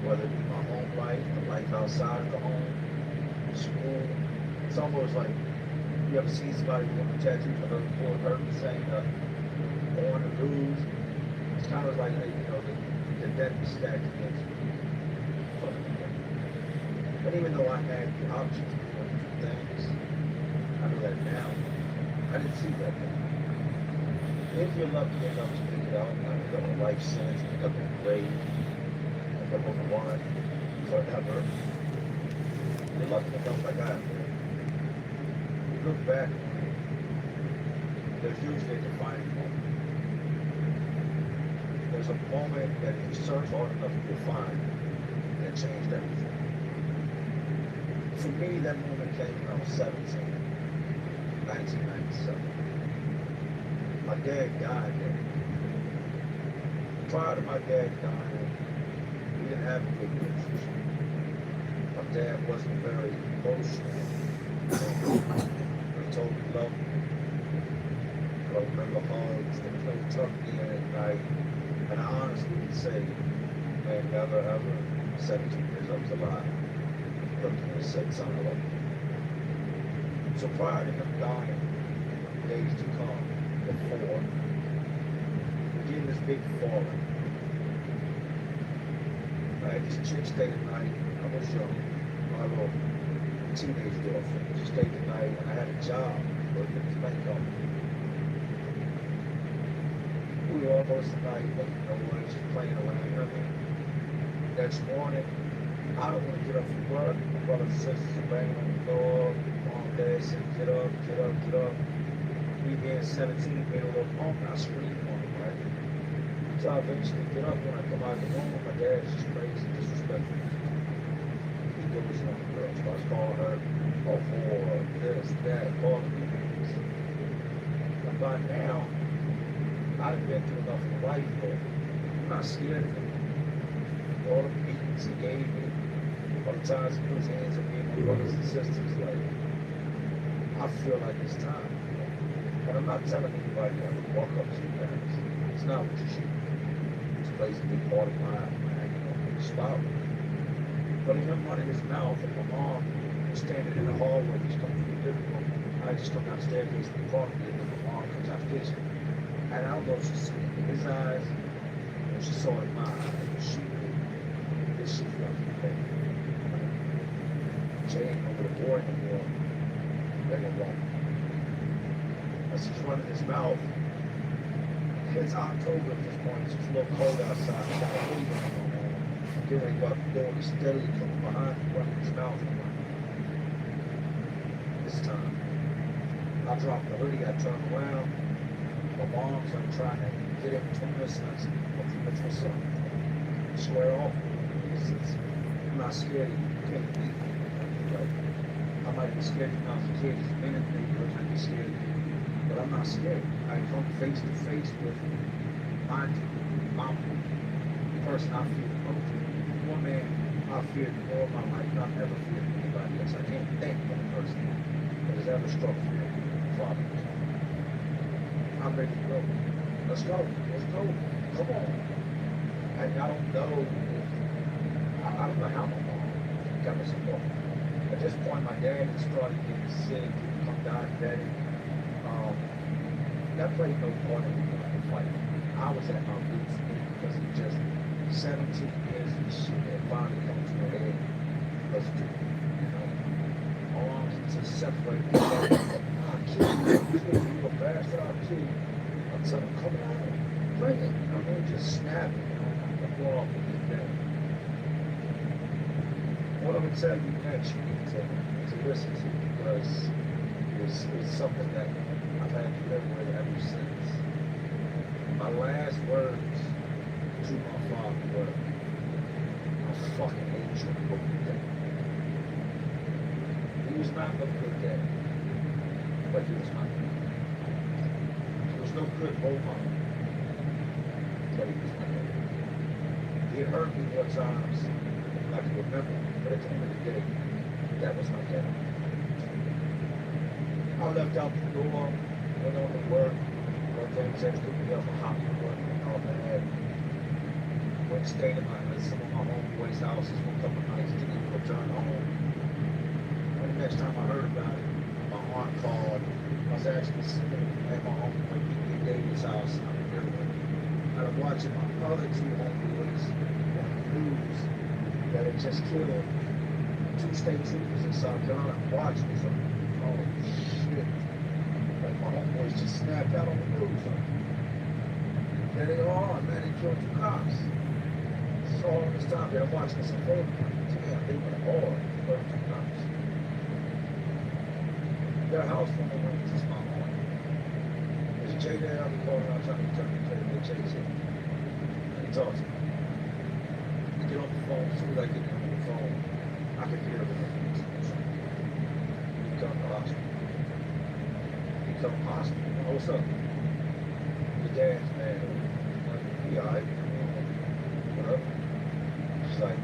B: Whether it be my home life, the life outside of the home, school. It's almost like, you ever see somebody with a tattoo for the hurt saying on the news? It's kind of like, you know, the debt was stacked against me. But even though I had the options to do things, I know that now. I didn't see that then. If you're lucky enough to pick it out, I pick up a life sentence, pick up a grave, pick up a warrant forever. You're lucky enough like I am. You look back, there's usually a defining moment. There's a moment that if you search hard enough, you'll find that changed everything. For me, that moment came when I was 17, 1997. My dad died then. Prior to my dad dying, we didn't have a good relationship. My dad wasn't very emotional. He told me love me. I don't remember hugs, there was no tucking in at night. And I honestly can say, man, never ever, 17 years I was alive, looked at me and said something I love you. So prior to him dying, days to come, before, we get in this big falling. I had this chick stay the night. I was young, my little teenage girlfriend. She stayed the night, and I had a job working at this bank company. We were almost the night, making noise, playing around, you know what I mean? Next morning, I don't want to get up from work. My brothers and sisters are banging on the door. Mom, dad said, get up, get up, get up. Me being 17, being a little punk, I screamed on him, right? So I eventually get up. When I come out of the room, my dad's just crazy, disrespectful. He goes on the girl, starts calling her a whore, this, that, calling me names. And by now, I've been through enough in life that I'm not scared of him. All the beatings he gave me, all the times he put his hands on me and my brothers and sisters, like, I feel like it's time. But I'm not telling anybody to ever walk up to your parents. It's not what you should do. This plays a big part of my style. But him running his mouth and my mom standing in the hallway, just coming from the living room. I just come down the staircase in front of me, and then my mom comes out the kitchen. And I don't know if she saw it in his eyes, or she saw it in my eyes. She knew this shit was okay. Jay ain't over the boy anymore. They didn't want me. As he's running his mouth, it's October at this point. It's just a little cold outside. I got a hoodie on. I'm getting ready to go out the door. He's steadily coming behind me, running his mouth. This time, I dropped the hoodie. I turned around. My mom's trying to get in between us, and I said, what's up? Square off. I'm not scared of you. You can't beat me. Like, I might be scared of you now as a kid. As a minute, maybe I might be scared of you But I'm not scared. I come face to face with my person I fear the most. One man I feared more in my life than I've ever feared anybody else. I can't think of one person that has ever struck fear. Father. I'm ready to go. Let's go. Let's go. Come on. And I don't know. I don't know how my mom got me some more. At this point, my dad had started getting sick, come down bedding. That played no part in the fight. I was at my boots because it just 17 years of this shit that finally come to a head. Let's do it. You know, arms to separate. I killed you, a bastard. I killed you. Until I'm coming out and playing. I mean, just snapping. You know, the ball with his dad. What I'm gonna tell you next, you need to listen to because it's something that I've had to live with ever since. My last words to my father were, I fucking hate you, look at that. He was not a good dad, but he was not good. He was no good role model, but he was not good. He had hurt me more times than I can remember, but at the end of the day, that was my dad. I left out the door, went on to work, one thing said to me up a hop to work, and all that. Went stayed at some of my homeboys' houses for a couple of nights, didn't even return home. And the next time I heard about it, my aunt called. I was actually sitting at my homeboy P.D. Davis' house, and I'm there with him. And I'm watching my other two homeboys on the news that had just killed 2 state troopers in South Carolina. I'm watching this, oh shit. Like my homeboys just snapped out on the news. There they are, man, they killed 2 cops. So all this time they're watching this unfold. Damn, they went hard for 2 cops. Their house from the wings is my home. There's Jay there, I'll be calling out trying to tell me Jay said. And he talks to me. I get on the phone, as soon as I get on the phone, I can hear everything. He come to the hospital. He come to the hospital. Oh, what's up? Your dad's mad. Like, he alright. What up? She's like,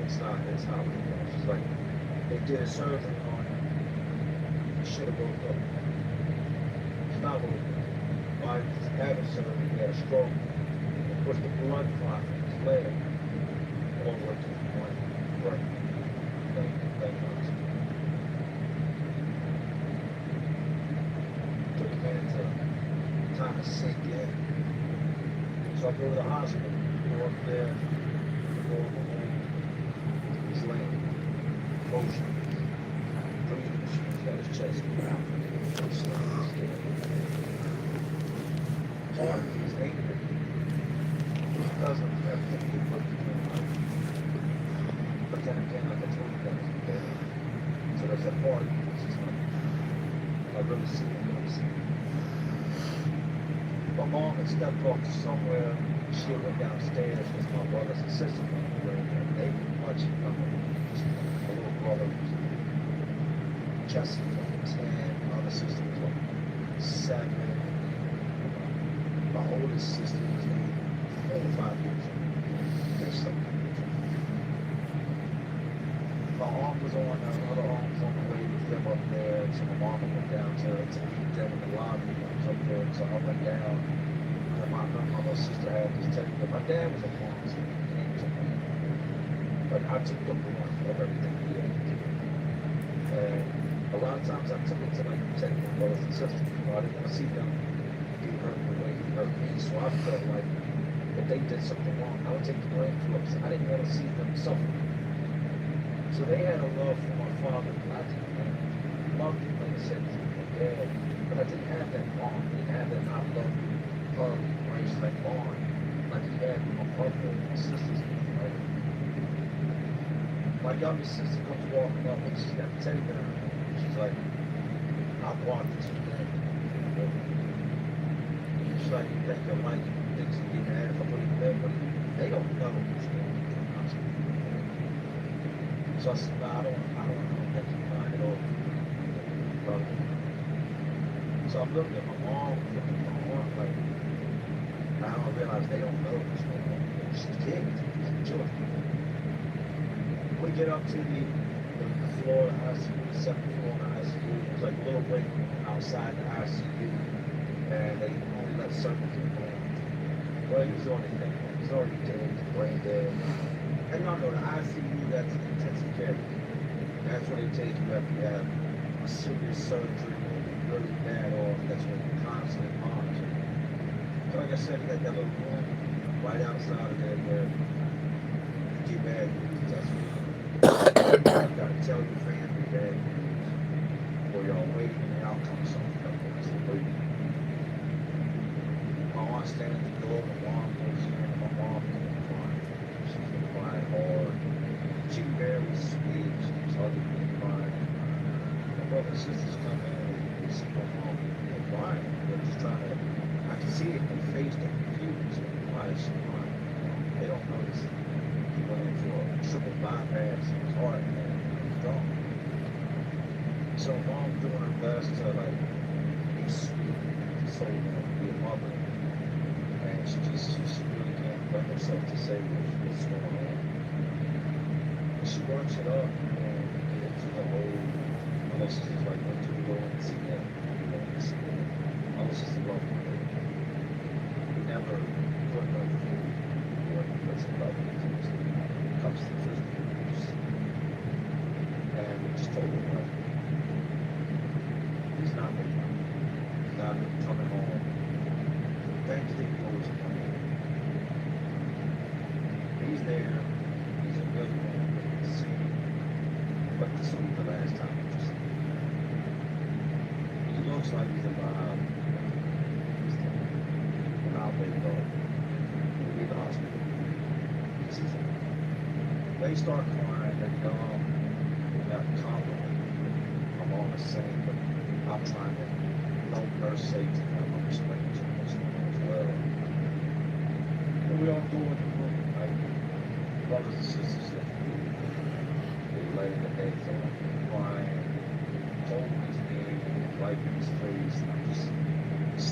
B: it's not what it was. She's like, they did a surgery on him. He should have woke up. It's not what it was. While he was having surgery, he had a stroke. It pushed the blood clot in his leg all the way to the point of brain. Took a minute to time to sink in. So I go to the hospital, go up there, go over home. He's laying, motion, breathing, he's got his chest out. He's scared. Hard, he's angry. He doesn't have to be put between life. But then again, like I told you guys, okay? So there's that part of me that's just like, I really see it, I really see it. My mom had stepped off to somewhere. She went downstairs with my brothers and sisters and they were much younger. My little brother was Jesse was 10, my other sister was like 7. My oldest sister was 4 or 5 years old. There's something. My aunt was on, other aunt was on the way with them up there, so my mom went down to meet them in the lobby. I was up there, so I went down. And my little sister had this technique. My dad was a farmer, so he was a man. But I took the brunt of everything he had to do. And a lot of times I took it to like protect my brothers and sisters. You know, I didn't want to see them get hurt the way he hurt me. So I felt like if they did something wrong, I would take the blame for it. I didn't want to see them suffer. So they had a love for my father, and I didn't love him, like I said, my dad. But I didn't have that bond. I didn't have that I love her, raised that bond like he had with my brother and my sisters. Right? My younger sister comes walking up and she's got a teddy bear. She's like, I bought this for them. She's like, you think they'll like it? You think she'll get mad if I put it in bed? But they don't know what's going on. So I said, no, I don't think you mind at all. But So I'm looking at my mom, like, I don't realize they don't know what's going on. She's kids, she's children. We get up to the floor of the ICU, the second floor of the ICU. There's like a little waiting room outside the ICU, and they only let certain people in. Well, he's already dead. He's already dead, brain dead. And y'all know the ICU, that's intensive care. That's where they take you after you have a serious surgery or really bad off. That's when you're constantly monitored. So like I said, you got that little room right outside of there where you get bad news. That's what you gotta tell your family bad news. Or y'all waiting and the outcome something up there. So waiting. My aunt standing at the door, my mom goes in, and my mom comes crying. She's been crying hard. She barely speaks. She's hugging me, crying. My brother and sisters come in and they see my mom crying. They're just trying to, I can see it in their face, they're confused. Why is she crying? They don't notice. He went in for a triple bypass, his heart and gone. So mom's doing her best to like be sweet, so be a mother. And she really can't bring herself to say what's going on. And she works it up and gets to the whole, Melissa's just like, when do we go and see them? We go and see them. Melissa's the love one. We never put her food when we put some love in it. Comes to the physical abuse. And we just told her, like, he's not making it. He's not coming home. Thankfully, he knows he's coming. He's there. He's a good man. He's seen. But this will be the last time we just see him. He looks like he's alive. He's there. When I wake up, we'll be in the hospital. This is it. They start crying. They're dumb. They're not confident. I'm on the same, but I'm trying to help her say to them, I'm explaining to them what's going on as well. And we all go in the room, right? Brothers and sisters that they lay the heads on, crying, holding his knee, wiping his face, and I'm just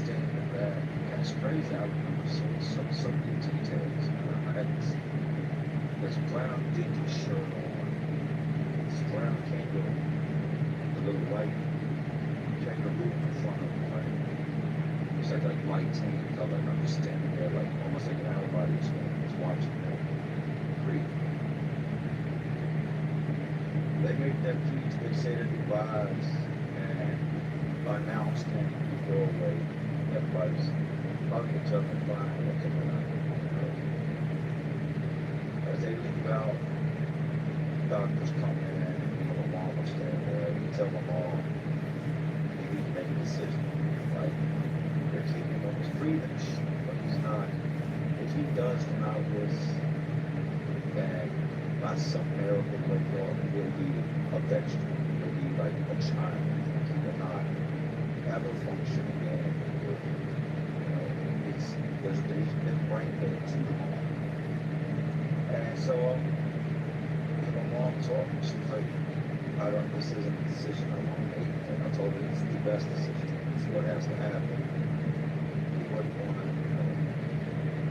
B: standing back. And it's crazy, I remember so many details. I had this brown dinky shirt on, this brown kangaroo, the little white kangaroo in front of me, right? It's like light tan color, and I'm just standing there like almost like an out-of-body experience, just watching them breathe. They make their peace, they say their goodbyes, and by now I'm standing in the doorway. Everybody's hugging each other and crying, looking around. As they leave out, doctors come in, and my mom was standing there. You tell my mom, you need to make a decision. Like, they're keeping him his breathing, but he's not. If he does come out of this, then by some miracle, like God, he'll be a vegetable. He'll be like a child. He will not ever function again. There's been brain dead too long. And so, my mom told me, she was like, this isn't a decision I want to make. And I told her it's the best decision. It's what has to happen. He wouldn't want to,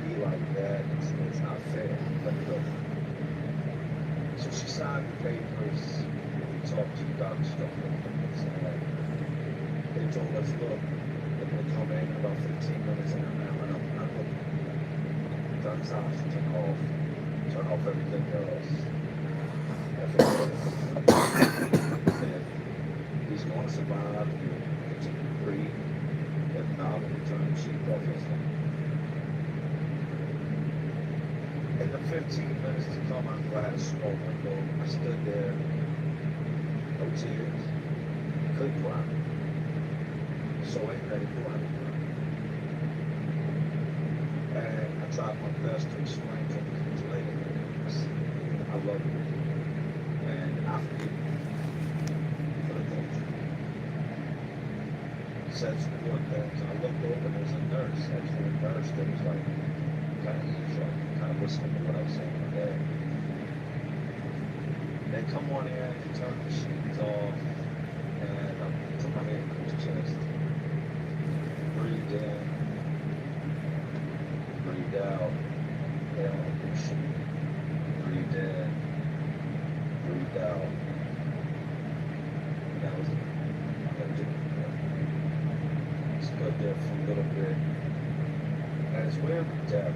B: be like that. It's not fair. Let it go. So she signed the papers. We talked to the doctor's doctor. They told us, look, they're going to come in about 15 minutes and I'm out. I'm looking. Dunn's house, turn off everything else. He's going to survive. He'll continue to breathe. If not, we'll turn the sheet off his hand. In the 15 minutes to come, I knew I had a small window. I stood there, no tears, couldn't cry. So I ain't ready to cry. And I tried my best to explain to him later. I love you. And I forgive you for the culture. He said some good things. I looked over and there was a nurse, actually a nurse that was like kind of eavesdropping, kind of listening to what I was saying today. They come on in and turn the sheets off, and I put my hand on his chest. lived there for a little bit. And it's weird with death.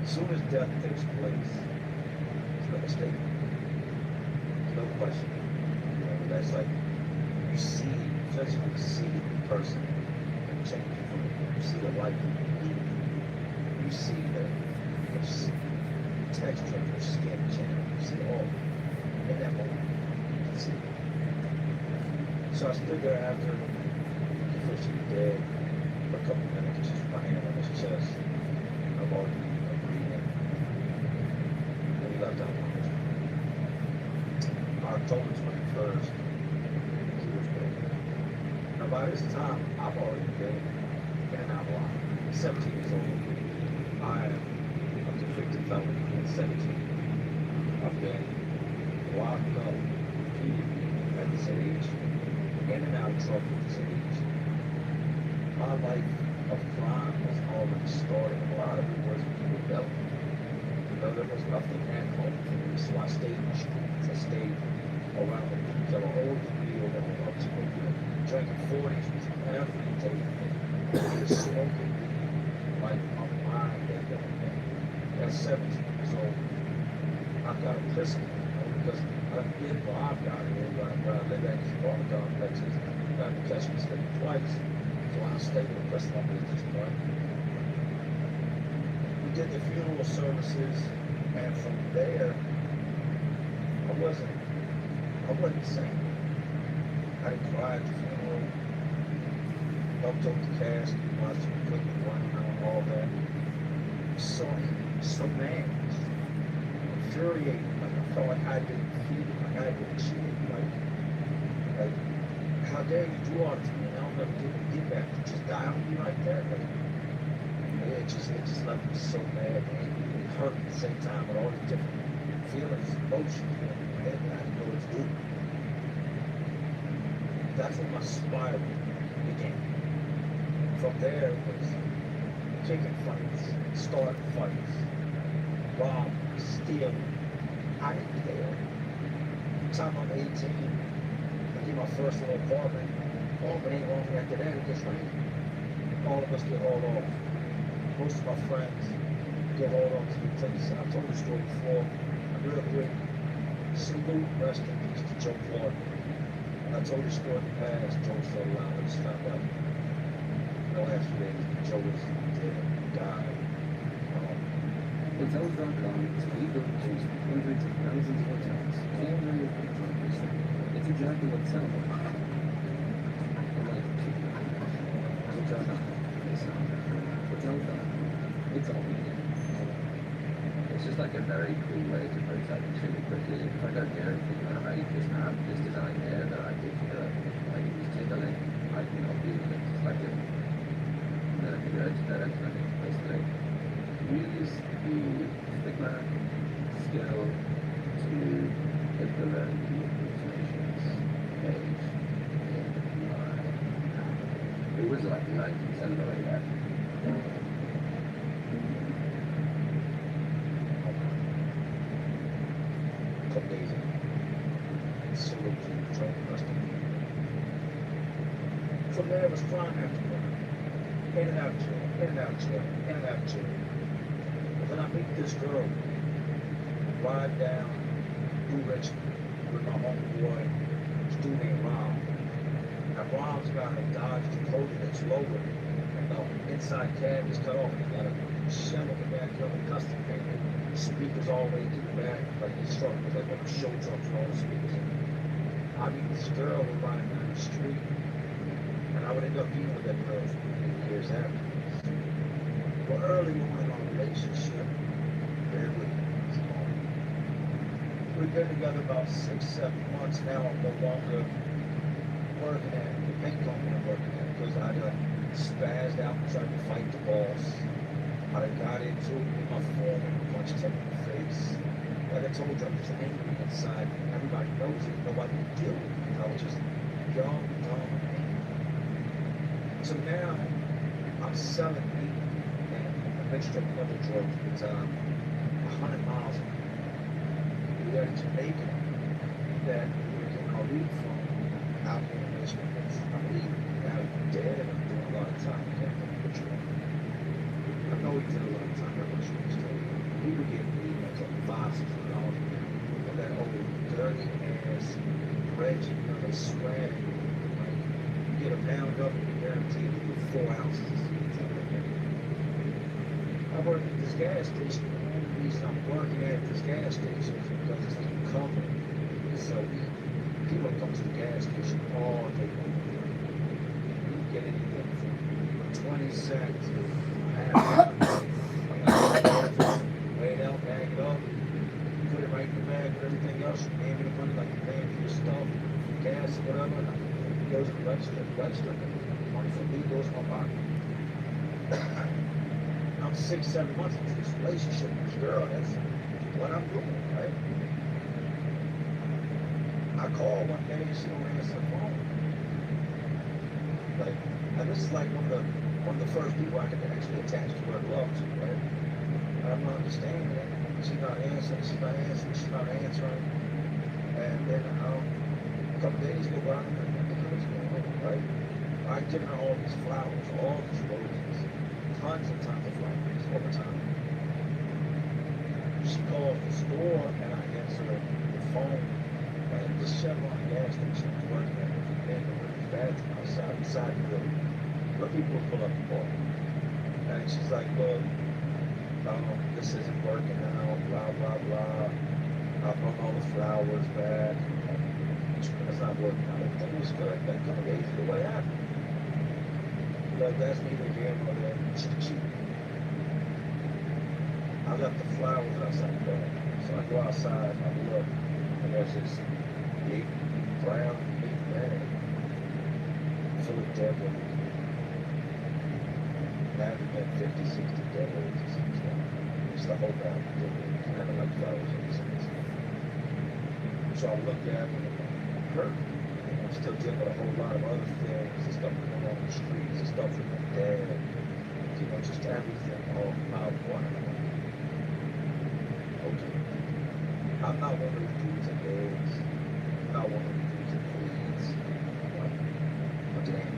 B: As soon as death takes place, it's like a statement. No question. You know, that's like you see, physically see the person change. You see the light leave. You see the texture of your skin change. You see all in that moment. You can see it. So I stood there after he officially dead for a couple minutes, just with my hand on his chest. I'm already breathing. Then he left out my October 21st, he was dead. Now by this time, I've already been in and out of line. 17 years old. I am a convicted felon at 17. I've been locked up repeatedly at this age, in and out of trouble at this age. My life of crime was already started. A lot of it was rebellion. You know, there was nothing at home for me, so I stayed in the streets. I stayed around the people that were older than me or that were up to me. Drinking 40s was every day. Smoking weed, like my mind and everything. At 17 years old, I got a prison, because I did robbed out here where I live at these apartment complexes. Got to catch me sleeping twice. So I stayed in the prison up at this point. We did the funeral services, and from there, I wasn't the same. I didn't cry at the funeral. Helped up the casket, watched the equipment running around, all that. So mad, infuriated. Like I felt like I didn't feel, like I didn't cheat, like how dare you do all this to me? I'll never get back. You just die on me right there. Like, it just left me so mad and it hurt at the same time with all the different feelings, emotions in my head that I didn't know what to do. That's when my spiral began. From there it was kicking fights, starting fights, robbing, stealing. I didn't care. By the time I'm 18, I get my first little apartment. Oh, but ain't long after that, it gets rain. All of us get hauled off. Most of my friends get hauled off to the place. I've told the story before. I'm real quick. Salute, rest in peace to Joe Clark. I told the story in the past. Joe fell out. I just found out. The last few days, Joe was dead, died.
C: Hotels.com is where you go to choose from hundreds of thousands of hotels, and where you're going to visit. It's exactly what it sounds like. Hotel.com. Hotel.com. It's all you need.
J: It's just like a very cool way to prototype extremely quickly. If I don't hear anything about how you just have this design here that I give you I can just take a link, I can copy the link, select it, and then I can go to direct and I can place the link. Use the Figma skill to implement the automations page in my app. It was like 90% of the way there.
B: Amazing. Salute to Joe, rest in peace. From there it was crime after crime. In and out of jail, in and out of jail, in and out of jail. But then I meet this girl, ride down New Richmond with my homeboy, this dude named Ron. Now Ron's got a Dodge Dakota that's lower, and the inside cab is cut off, and he got a shell in the back of a custom painted. Speakers all the way to the back, like his truck was like one of the show trucks with all the speakers in it. I meet this girl, we're riding down the street, and I would end up being with that girl for many years after. Well, early on in our relationship, we've been together about 6-7 months now. I'm no longer working at the paint company I'm working at because I got spazzed out and tried to fight the boss. I got into it with my foreman, punched him in the face. Like I told you, I'm just angry inside. Everybody knows it. Nobody can deal with it. I was just young, dumb, angry. So now I'm selling weed and a mixture of other drugs at the time, 100 miles away. We got a Jamaican that we were getting our weed from out here in Richmond. I believe now dead and I'm doing a lot of time. engine, you know, they swag. Like, you get a pound up and you're guaranteed to get 4 ounces. I work at this gas station. The only reason I'm working at this gas station is because it's covered. So people come to the gas station all day long. You get anything from 20 cents to half. Weigh it out, bag it up, put it right in the bag with everything else. You pay me the money like you're paying for your stuff, gas, whatever. It goes to the register. Money from me goes to my pocket. I'm 6-7 months into this relationship with this girl. That's what I'm doing, right? I call one day and she don't answer the phone. Like, and this is like one of the first people I can actually attach to her love to, right? And I'm not understanding that. She's not answering. And then a couple days go by and nothing else going on, right? I've given her all these flowers, all these roses, tons and tons of flowers over time. She calls the store and I answer the phone. And this Chevron gas station was working at in the bathroom outside beside the building. Where people would pull up the bar. And she's like, look, this isn't working now, blah, blah, blah. I brought all the flowers back. It's not working out. Everything was good. Then a couple days ago, what happened? Like, that's neither here nor there. She's cheap. I left the flowers outside the door. So I go outside, I look, and there's this big brown bag full of dead women. Now there's been 50, 60 dead women or something. It's the whole bag of dead women. I don't like flowers in this sense. So I looked at it and hurt. I'm still dealing with a whole lot of other things, the stuff going on the streets, the stuff with my dad, you know, just everything all out of one. Okay. I'm not one of these dudes that begs. I'm not one of these dudes that pleads. But damn.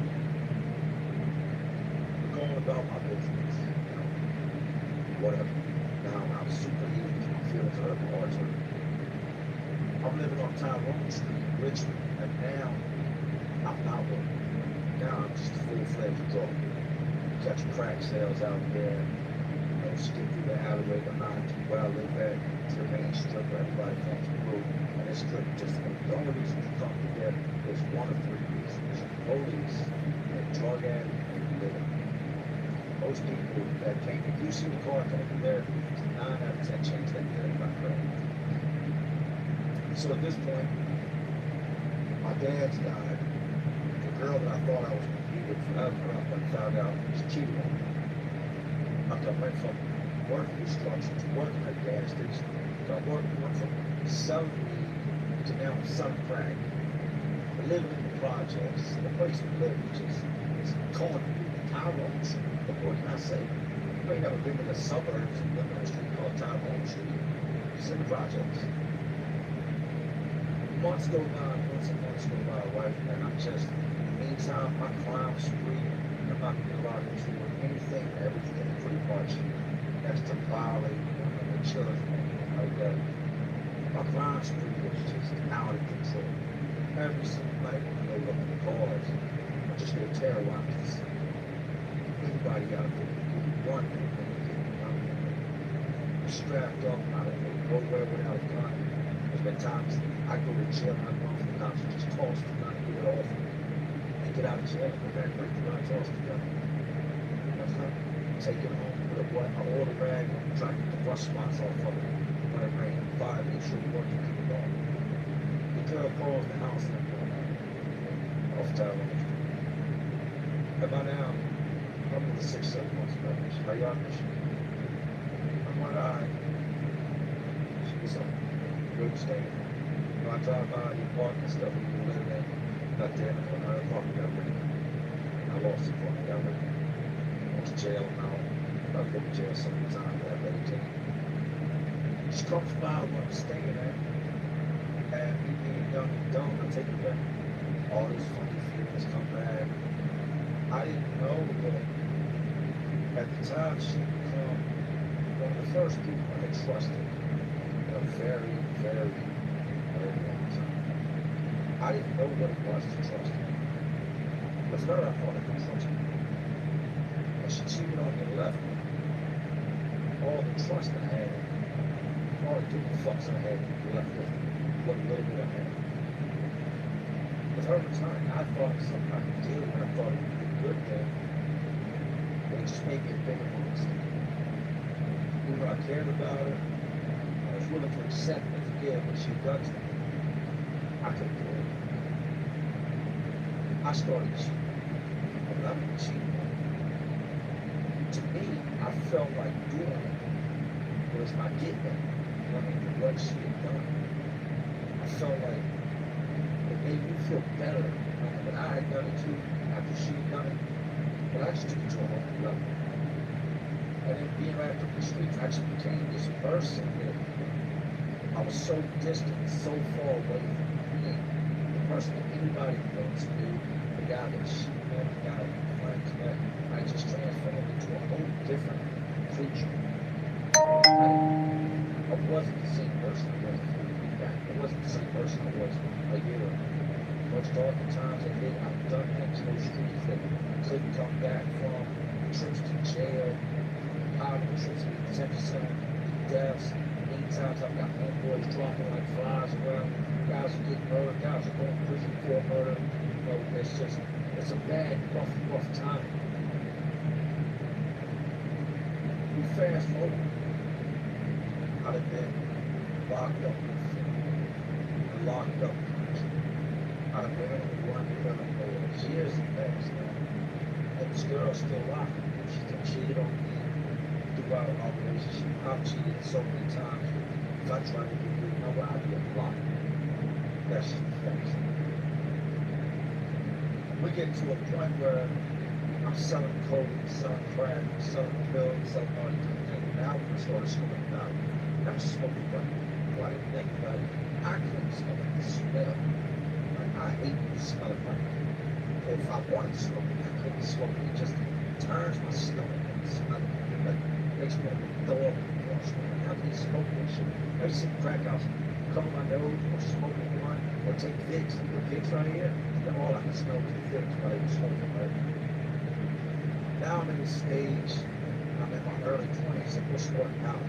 B: I'm going about my business. You know, whatever. Now I'm super heated. My feelings hurt. My heart's hurt. I'm living on Tyrone Street, Richmond, and now I'm not working. Now I'm just a full-fledged drug. Catch crack sales out there. You know, skip through the alleyway behind where I live at to the main strip where everybody comes through. And this strip just, the only reason you come through there is one of 3 reasons. Police, a drug addict, and living. Most people that came, if you see the car coming through there, 9 out of 10 chance that you're in my credit. So at this point, my dad's died. The girl that I thought I was going to be with forever, I found out was cheating on me. I went from working construction to working at a gas station. So I went from selling weed to now selling crack. Living in the projects, the place we live, which is calling Tyrone Street. What can I say? You may never been in the suburbs and living on a street called Tyrone Street. It's in the projects. Months go by, months and months go by, right? And I'm just, in the meantime, my crime spree, I'm not being allowed to do anything, everything pretty much. That's to violate one of the children, like that. My crime spree was just out of control. Every single night when I go up in the cars, I just get terrorized. Anybody out there, one strapped up, I don't know, nowhere without a gun. There's been times I go to jail and I go for the cops and just toss the gun and get it off and get out of jail and go back right to I toss the gun. You know what I'm saying? Take it home, put a order rag, try to get the rust spots off of it. When it rains, fire, make sure you work to keep it on. The girl calls the house and I'm going off Tyrone Street. And by now, I'm in the 6-7 months of marriage. How y'all mission? I'm like, alright. She's up. Good staying. You know, I drive by the park and stuff when you live there. Not there, when I apartment got rid of it. I lost the apartment, got rid of it. Went to jail now. I've been to jail so many times that I've been to jail. She comes by where I'm staying at. And me being young and dumb, I take it back. All these funky feelings come back. I didn't know that at the time she became one of the first people I had trusted in a very, very, very long time. I didn't know what it was to trust her. With her, I thought I could trust her. And she cheated on me and left me. All the trust I had, all the good fucks I had left with me. What little bit I had. With her return, I thought it was something I could do, and I thought it would be a good thing. But it just made me a bigger monster. Even though I cared about her, I was willing to accept and forgive what she done to me. I couldn't do it. I started cheating. I loved cheating. To me, I felt like doing it was my get back. I mean, what she had done. I felt like it made me feel better that I had done it too after she had done it. But I just took it to a whole new level. And then being right up the streets, I just became this person that I was so distant, so far away from being the person that anybody wants to be, the guy that she met, the guy that friends met. I just transformed into a whole different creature. I wasn't the same person I was back. I wasn't the same person I was a year ago. Most all the times I did, I've done things in those streets that couldn't come back from. Trips to jail, poverty, trips to the detention center, deaths. Many times I've got homeboys dropping like flies around. Guys are getting murdered, guys are going to prison for murder. You know, it's a bad, rough time. We fast forward. I'd have been locked up and locked up. I'd have been on one criminal for years and passed now. And this girl's still locked. She still cheated on me throughout our relationship. I've cheated so many times. If I tried to do good, I'd be locked. That's just the facts. We get to a point where I'm selling coke, selling crack, selling pills, selling all these different things. Now I'm started smoking out. I'm smoking crack. Well, I didn't think about it. I couldn't smoke the smell. Like, I hate the smell of crack. If I wanted to smoke it, I couldn't smoke it. It just turns my stomach and the smell of it. Like, makes me want to throw up and wash me. How can you smoke that shit? I used to see crack house, cover my nose, or smoke a blunt, or take Vicks. The Vicks right here, then all I can smell was the Vicks while they were smoking, right? Now I'm in this stage, I'm in my early 20s, and we're smoking out.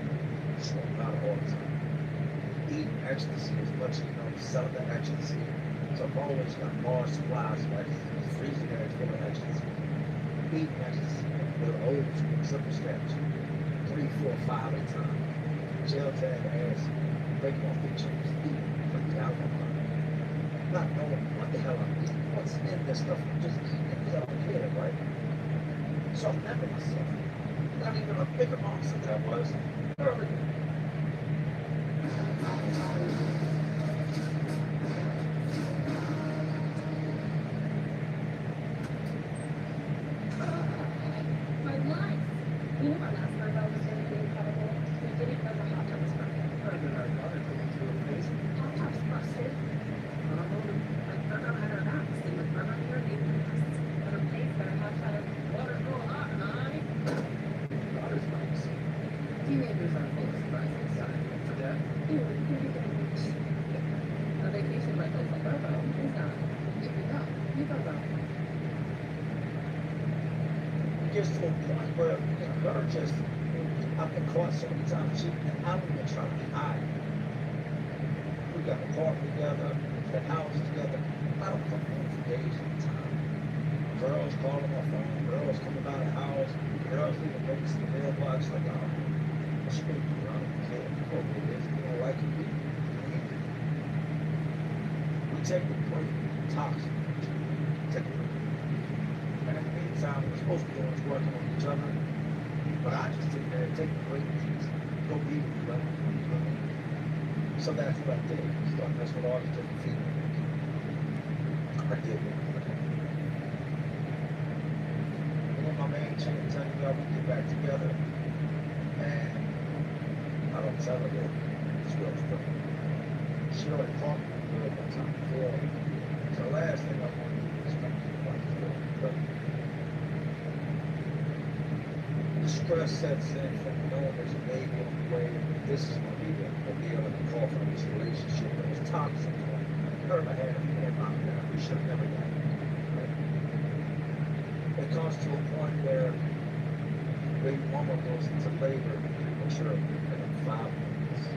B: Smoking out all the time. Eating ecstasy as much as, selling the ecstasy. So I've always got bar supplies of ecstasy, freezing bags full of ecstasy. Eating ecstasy, with old school triple steps, 3, 4, 5 at a time. Jail tag ass, breaking off the chips, eating, putting out my mind. Not knowing what the hell I'm eating, what's in this stuff, I'm just eating it because I don't care, right? So I'm never myself. Not even a bigger monster than I was earlier.
F: My life. You know our last Virgo was going to be incredible. We didn't know the hot tub was perfect. Hot tub's busted. Like Virgo had her backs, and with Virgo here, they but a place that a hot tub, water go hot, honey. Teenagers are full of surprises. For that? Ew, you're going to the beach. A vacation rental for Virgo is not. If you go, you go.
B: It gets to a point where, her just, I've been caught so many times cheating, and I don't even try to hide. We got a apartment together, the house together. I don't come home for days at a time. Girls calling my phone, girls coming by the house, girls leaving notes in the mailbox, like, oh, what's she gonna do? I don't care. Oh, it is, you don't like it, we take the break, toxic. Take a break. And in the meantime, we're supposed to be doing is working on each other. But I just sit there and take a break and just go be with you, right? So that's what I did. So that's what all these different feelings. I did it. And then my man Chan telling me I would get back together. Man, I don't tell her that this girl's broken. She already called me one time before. So the last thing I want to do is make you like this. The stress sets in from knowing there's a baby on the way. This is going to be the nail in the coffin of this relationship that was toxic. hurt my hand and we should have never done it. Right? It comes to a point where baby mama goes into labor premature in 5 months.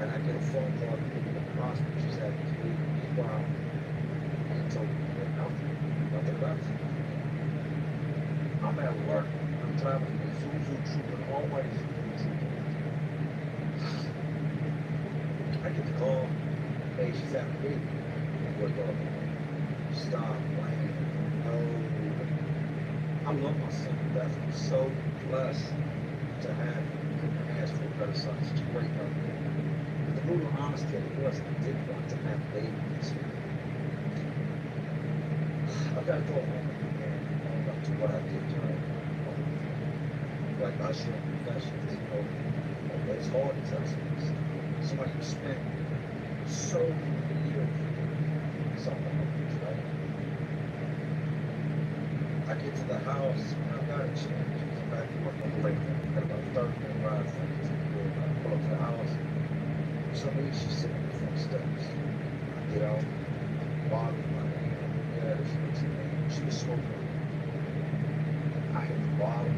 B: And I get a phone call to the hospital. She's had 3 while and told me that nothing about it. I'm at work. I'm traveling with Zuzu Trooper, always Zuzu Trooper. I get the call. Hey, she's having a baby. We're going, stop playing. No. I love my son. That's so blessed to have couldn't ask for a better son. Such a great young man. But the brutal honesty of it was I didn't want to have babies. I've got to go home and own up to what I did to her. Like usher and confessions, it's hard to tell somebody who spent so many years with something like this, right? I get to the house and I've got to change. I'm back to work on the lake. Got about 30-minute ride from me to pull up to the house. For some reason, she's sitting on the front steps. I get out, bothering my hand. Yeah, she looks at me. She was smoking. I hit the bottom.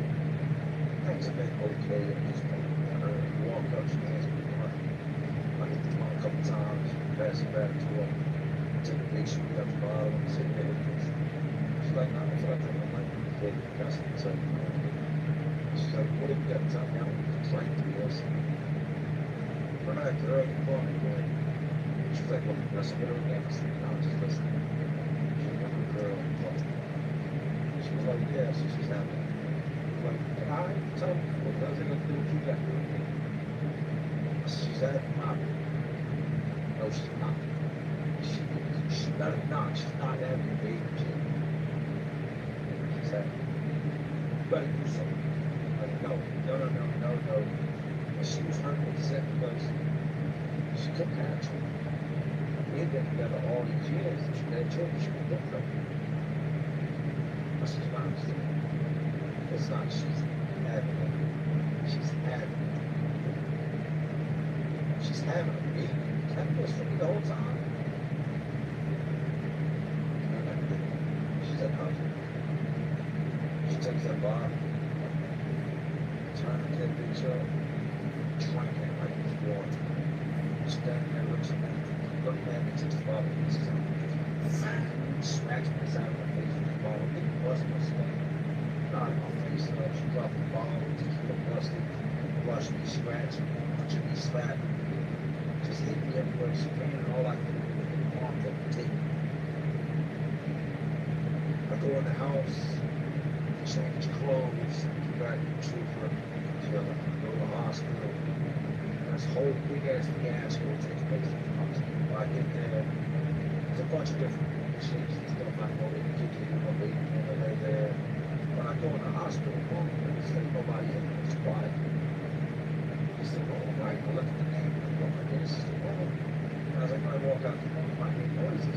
B: Things have been okay at this point. I heard her walk up, she asked me to run. I hit the bottom a couple times, pass it back to her. Take a big shoot at the bottom, sit there with this. She's like, no, I feel like I'm like, okay, got something to tell you. She's like, what if you got to tell me? I don't complain to this. When I got early morning, she's like, well, you wrestle with her again? I said, no, just listen. She's a younger girl. She was like, yeah, so she's happy. Like, I tell me, what does it have to do with you got to do? She's at not. No, she's not. She better not. She's not having a baby. She's happy. You better do something. Like, no. And she was hurting with the because she couldn't have children. We had been together all these years and she had children. She couldn't get pregnant. But she's not understanding. It's not she's having it. She's having it. She's having a baby. That was for me the whole time. She said, no. She takes that bar, turns that bitch up, drinking like it's water. Standing there looking at me, takes the bottle, and says, smacks me inside of my face with the bottle. It wasn't a stain. Not in my face, she dropped the ball, tequila busted, brushed me, scratched me, punching me, slapped me, just hit me everywhere she can, and all I could do was arm that would take me. I go in the house, change clothes, get back to the trooper, go to the hospital. This whole big ass fiasco takes place in the hospital. When I get there, there's a bunch of different shit, stuff I know they can get you, my baby, and they're there. When I go in the hospital room, there's like nobody in there, it's quiet. It's the room, right? I look at the name of the room, I guess it's the room. And I was like, when I walk out the room, I hear noises. I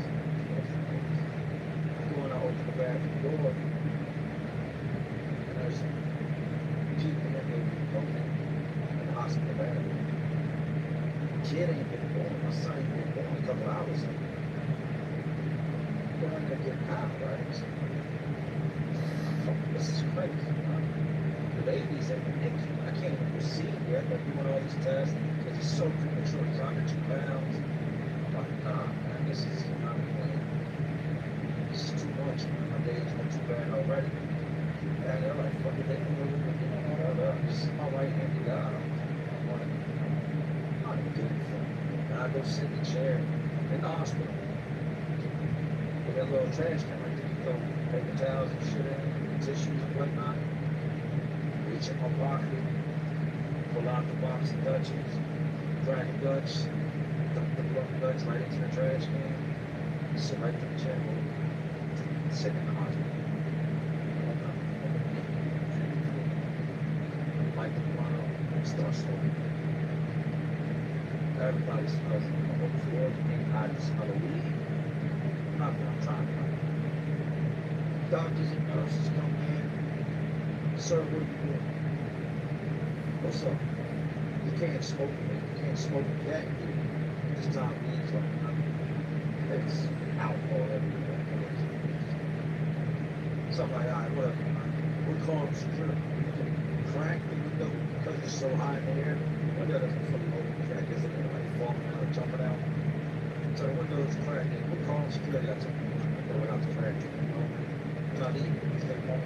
B: go in, I open the bathroom door, and there's people in there broken in the hospital bathroom. The kid ain't been born, my son ain't been born a couple hours ago. But I'm gonna get out, right? So, this is crazy. The baby's in the NICU. I can't even go see him yet. They're doing all these tests because he's so premature. He's under 2 pounds. I'm like, nah, man, this is not playing. This is too much, man. My day's not too bad already. And they're like, fuck it, they don't know what we're doing. This is my right-handed guy. I want to do it for him. And I go sit in the chair in the hospital. With that little trash can right there. You throw paper towels and shit in. Tissues and whatnot, reach in my pocket, pull out the box of Dutchies, drag a Dutch, dump the Dutch right into the trash can, sit right in the chair, sit in the hospital. Light the blunt up, start smoking. Everybody smells it on the floor, and I just smell a weed. I'm trying to. Doctors and nurses come in. Sir, what are you doing? What's up? You can't smoke with me. You can't smoke with that. This time he's like, It's alcohol everywhere. So I'm like, all right, whatever. We'll call them security. Crack the window because it's so high in the air. Window doesn't fully open. Crack isn't there, like falling out or jumping out. So the window is cracked. We'll call them security. I took the window without the crack. Not even. They won't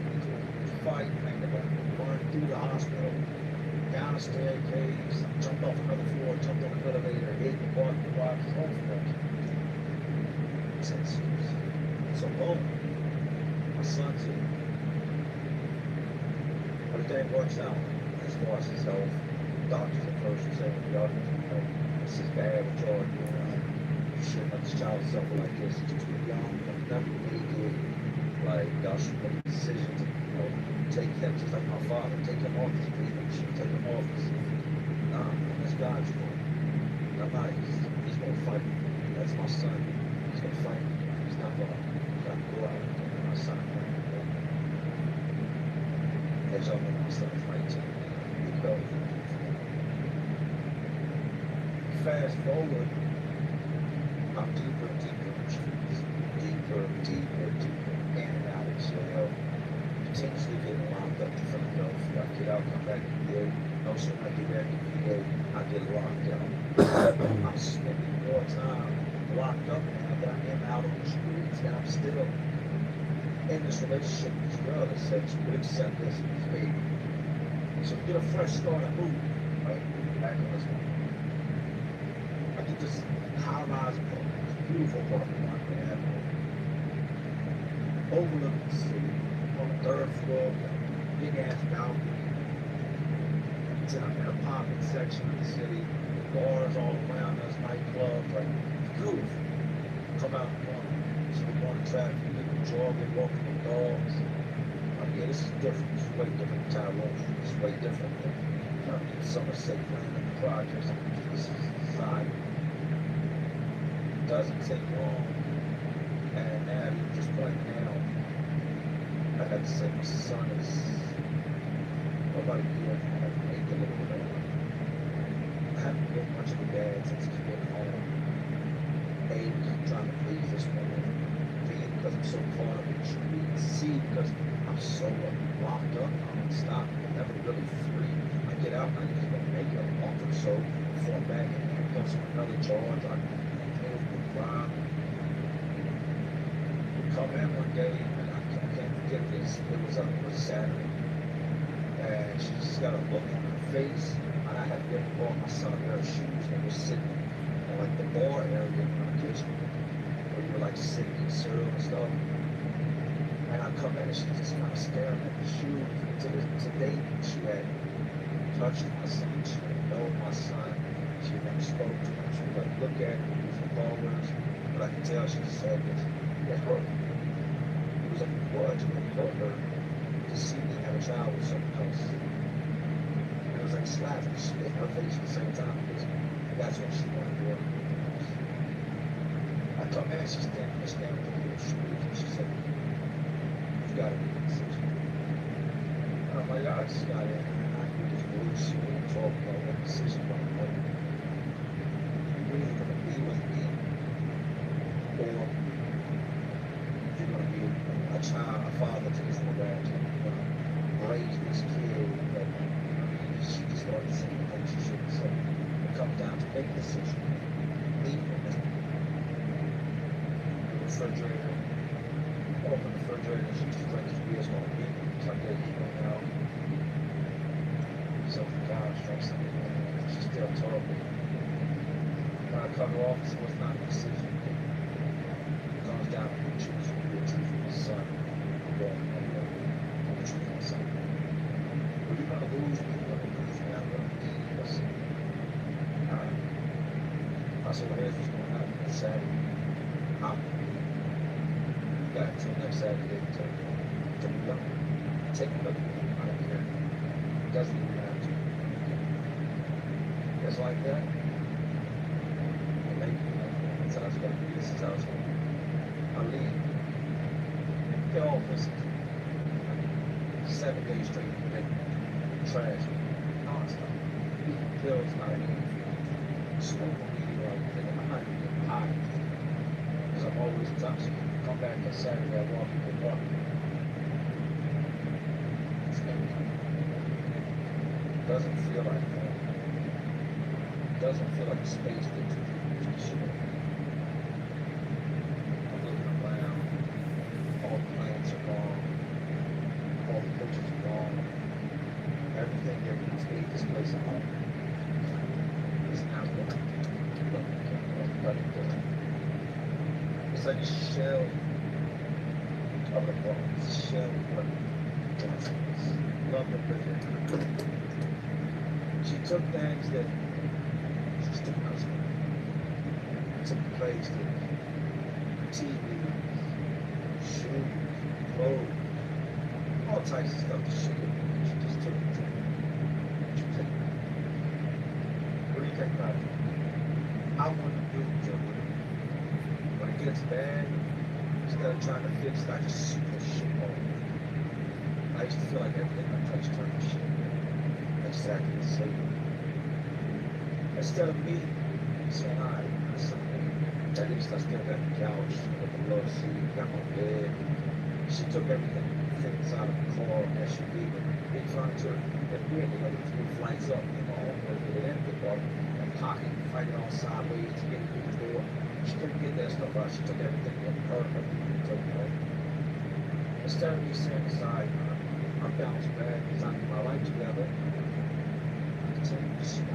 B: fight. Man, they're going to run through the hospital, down the staircase, jumped off another floor, jumped on the elevator, hit the parking lot, whole thing. So boom, my son's here. Everything works out as far as his health. Doctors at first were saying, this is bad with y'all doing. You shouldn't let this child suffer like this. He's too young. Nothing really good. Like, y'all should make a decision to, take him, just like my father, take him off this league. You should take him off this. Nah, that's God's fault. I'm not, he's going to fight. That's my son. He's going to fight. He's not going to go out and my son. As y'all know, my son is 19. He goes. Fast forward, I'm deeper and deeper in the streets. Deeper and deeper in and out of jail. Potentially getting locked up from the Philadelphia. I get out, come back to VA. No sooner I get back to VA, I get locked out. I'm spending more time locked up now that I am out on the streets, and I'm still in this relationship with this girl that said she would accept this as his baby. So get a fresh start and move, right? Back on this one. I get this high-rise apartment, this beautiful apartment lot they have overlooking the city on the third floor, big ass balcony. It's in a popping section of the city, bars all around us, nightclubs, like beautiful. Come out in the morning, see the morning traffic, people jogging, walking with dogs. Like, yeah, this is different. This is way different than Tyrone. This is way different than Somerset Land and the projects. This is society. Doesn't take long. And now you just point now. I had to say my son is about a year and a half, maybe a little bit older. I haven't been much of a dad since he's been home. A, because I'm trying to please this woman. B, because I'm so caught up in the streets. C, because I'm so locked up, non-stop. I'm never really free. I get out and I just don't make it a month or so before I'm back in handcuffs for another charge. I can't even crime. We come in one day and I can't forget this. It was Saturday. And she just got a look on her face. And I had been bought my son a pair of shoes and was sitting in like the bar area in the kitchen where you were like sitting in cereal and stuff. And I come in and she's just kind of staring at the shoes. To date, she had touched my son. She didn't know my son. She never spoke to him. She would like look at him, use the ballers. But I could tell she just said this. It hurt. It was like a grudge. It hurt her to see me have a child with someone else. And it was like slapping spit in her face at the same time because that's what she wanted to work with. I come in and she's standing with the shoes and she said, "You gotta make a decision." And I'm like, I just got in and I knew this words she wouldn't talk about what decision I'm gonna make. You're either gonna be with me or you're gonna be a child, a father to this little lad. You're gonna raise this kid that she just started saying things she shouldn't say. It comes down to make a decision. Leave him in the refrigerator. Open the refrigerator and she just drinks beer, it's gonna be like that, you know, now. So the couch, drinks something, she's still talking. When I cut her off, so it's not a decision. It comes down to choose to be a truth for my son. I'm going to be a truth for my son. Well, you're gonna lose me, you're gonna lose me, I'm gonna be listen. Alright. I said, well, here's what's going to happen on Saturday. You got until next Saturday to be done. Take a look at me. I don't care. It doesn't even matter to me. Just like that. And maybe, that's how it's going to be. This is how it's going to be. I leave. They all listen to me. 7 days straight. They trash me. Non-stop. Pills, not anything. Smoke weed, like, I'm not even getting high. Because I'm always touching. Come back on Saturday, I walk in the park. It's empty. Doesn't feel like home. Doesn't feel like a space that you can share. I'm looking around. All the plants are gone. All the pictures are gone. Everything that made this place a home is now gone. It's like a shell of a ball. It's a shell of what it once was. Love the vision. She took things that she still knows. Took the place that TV, shoes, clothes, all types of stuff that she didn't. She just took it. She took it. What do you think about it? I want to do Joe. When it gets bad, instead of trying to fix it, I just shoot the shit over. I used to feel like everything I touched turned to shit. Exactly the same. Instead of me saying, all right, at least I still got the couch, got the love seat, got my bed. She took everything, things out of the car, SUV, big furniture, and we had to like 3 flights up, you know, to get in the car, and pocket, fight it all sideways to get through the door. She couldn't get that stuff out. She took everything in her, took it out. Instead of me saying aside, I bounced back, because I put my life together, I continue to smile.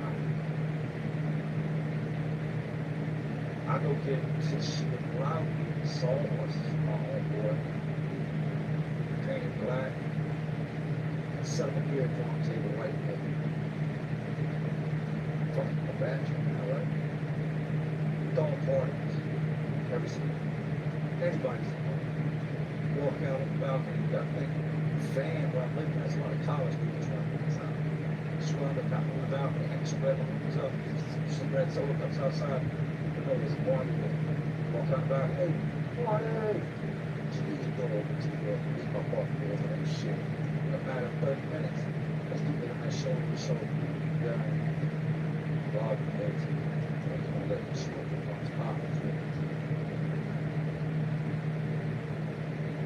B: I go get she was around me, sawhorses from my own boy, painted black, and set up a beer pong table right there. From the bathroom, all right? Throwing parties every single everybody's walk out on the balcony, you got like fan where I'm living, that's a lot of college people trying to get out. Just run up on the balcony, hang some red balloons up, some red soda cups outside. You know, there's a party there. Walk out the balcony, hey, party! Jeez, go over to the meet my partner over that shit. In a matter of 30 minutes, let's do it on that shoulder to shoulder. Yeah, Bob and Nancy, I'm gonna let you show up.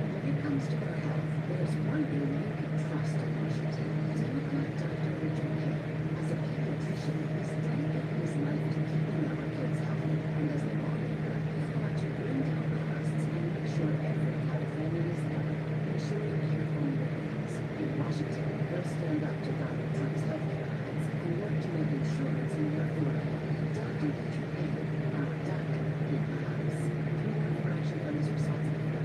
K: When it comes to our health, there's one thing you can trust in Washington. Democrat Dr. Richard King. As a pediatrician, he's dedicated his life to keeping our kids healthy, and as a lawmaker, he's got to bring down costs and make sure every Californian is covered, ensuring careful millions. In Washington, they'll stand up to Donald Trump's healthcare ads and work to make insurance more affordable. Dr. Richard King, our doctor in the house. More information on his responsibility.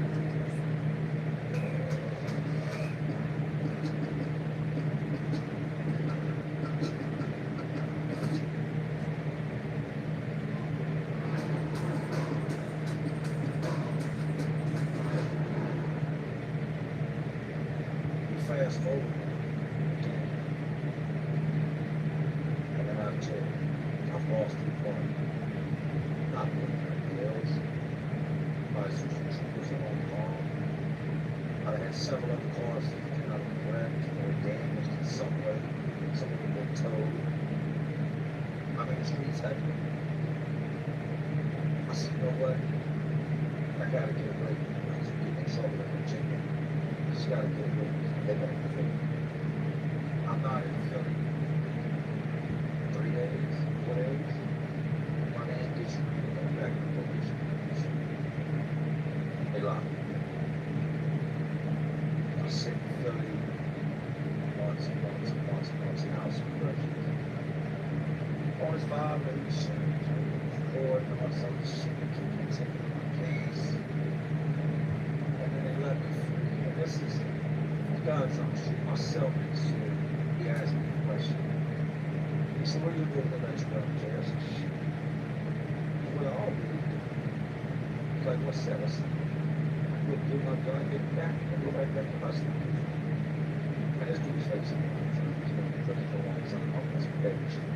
B: Fast forward. And then I've lost the point. Not looking at bills. My troopers are on call. I had several other cars that came out of the wreck, or damaged in some way. Some of them were towed. I mean, the streets had me. I said, you know what? I gotta get away. I was getting in trouble in Virginia. Just gotta get away. They got me. I'm not in Philly. 3 days, 4 days. My name gets going back to the police. They locked me. I was sitting in Philly months and months and months and months in house arrest. All this violation, court, and all this other shit, continuing my case. And then they let me free. And this is God's I'm shooting myself in the suit. He asked me a question. He said, what are you doing to let you go to jail? I said, shit. Well, all we do. He's like, what's that? I said, we'll do my gun, get it back, and go right back to custody. And this dude's facing me. He's going to be looking for one something off this petty shit.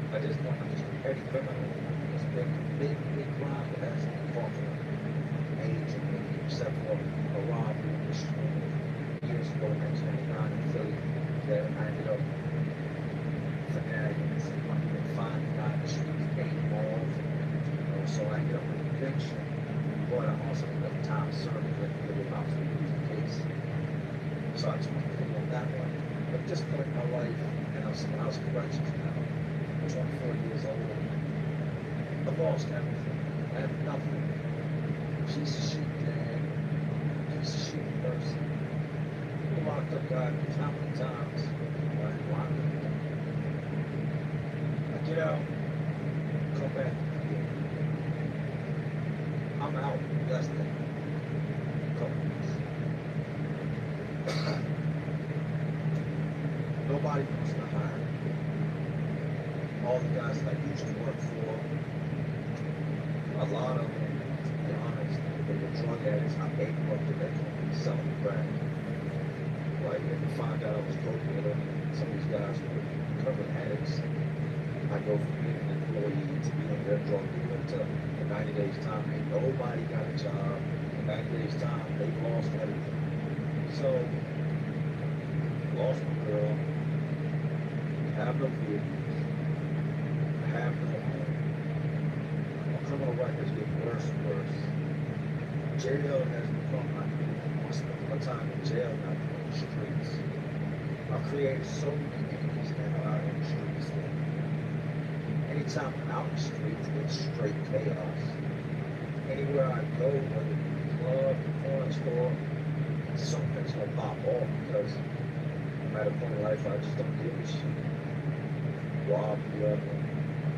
B: I just want to just a petty criminal. It's been a big, big crime that has to fall for age and maybe except for a robbery in the street. Years ago, 1999 in Philly, that I ended up fanatics and I could find the guy in the street, 8 balls, so I ended up with a conviction. concerned with the house in the case. So I just want to on that one. But at this point in my life, and I'm some house corrections now, 24 years old, I've lost everything. I have nothing. Piece of shit dad, piece of shit person. People locked up God how many times? Right? Locked up. I get out, come back. I'm out less than a couple weeks. Nobody wants to hire me. All the guys that I used to work for, a lot of them, to be honest, they were drug addicts. I made them up to their company selling crack. Like, if they find out I was coke with them, some of these guys were covered addicts. I go from being an employee to being their drug dealer to in 90 days time, ain't nobody got a job. In 90 days time, they lost everything. So, lost my girl, have no vehicles, have no home. My criminal record's getting worse and worse. Jail has become my I spent my time in jail, not on the streets. I've created so many enemies now out in the streets that anytime I'm out in the streets, it's straight chaos. Anywhere I go, whether it be a club, a corner store, something's gonna pop off because I'm at a point in life I just don't give a shit. Rob whoever,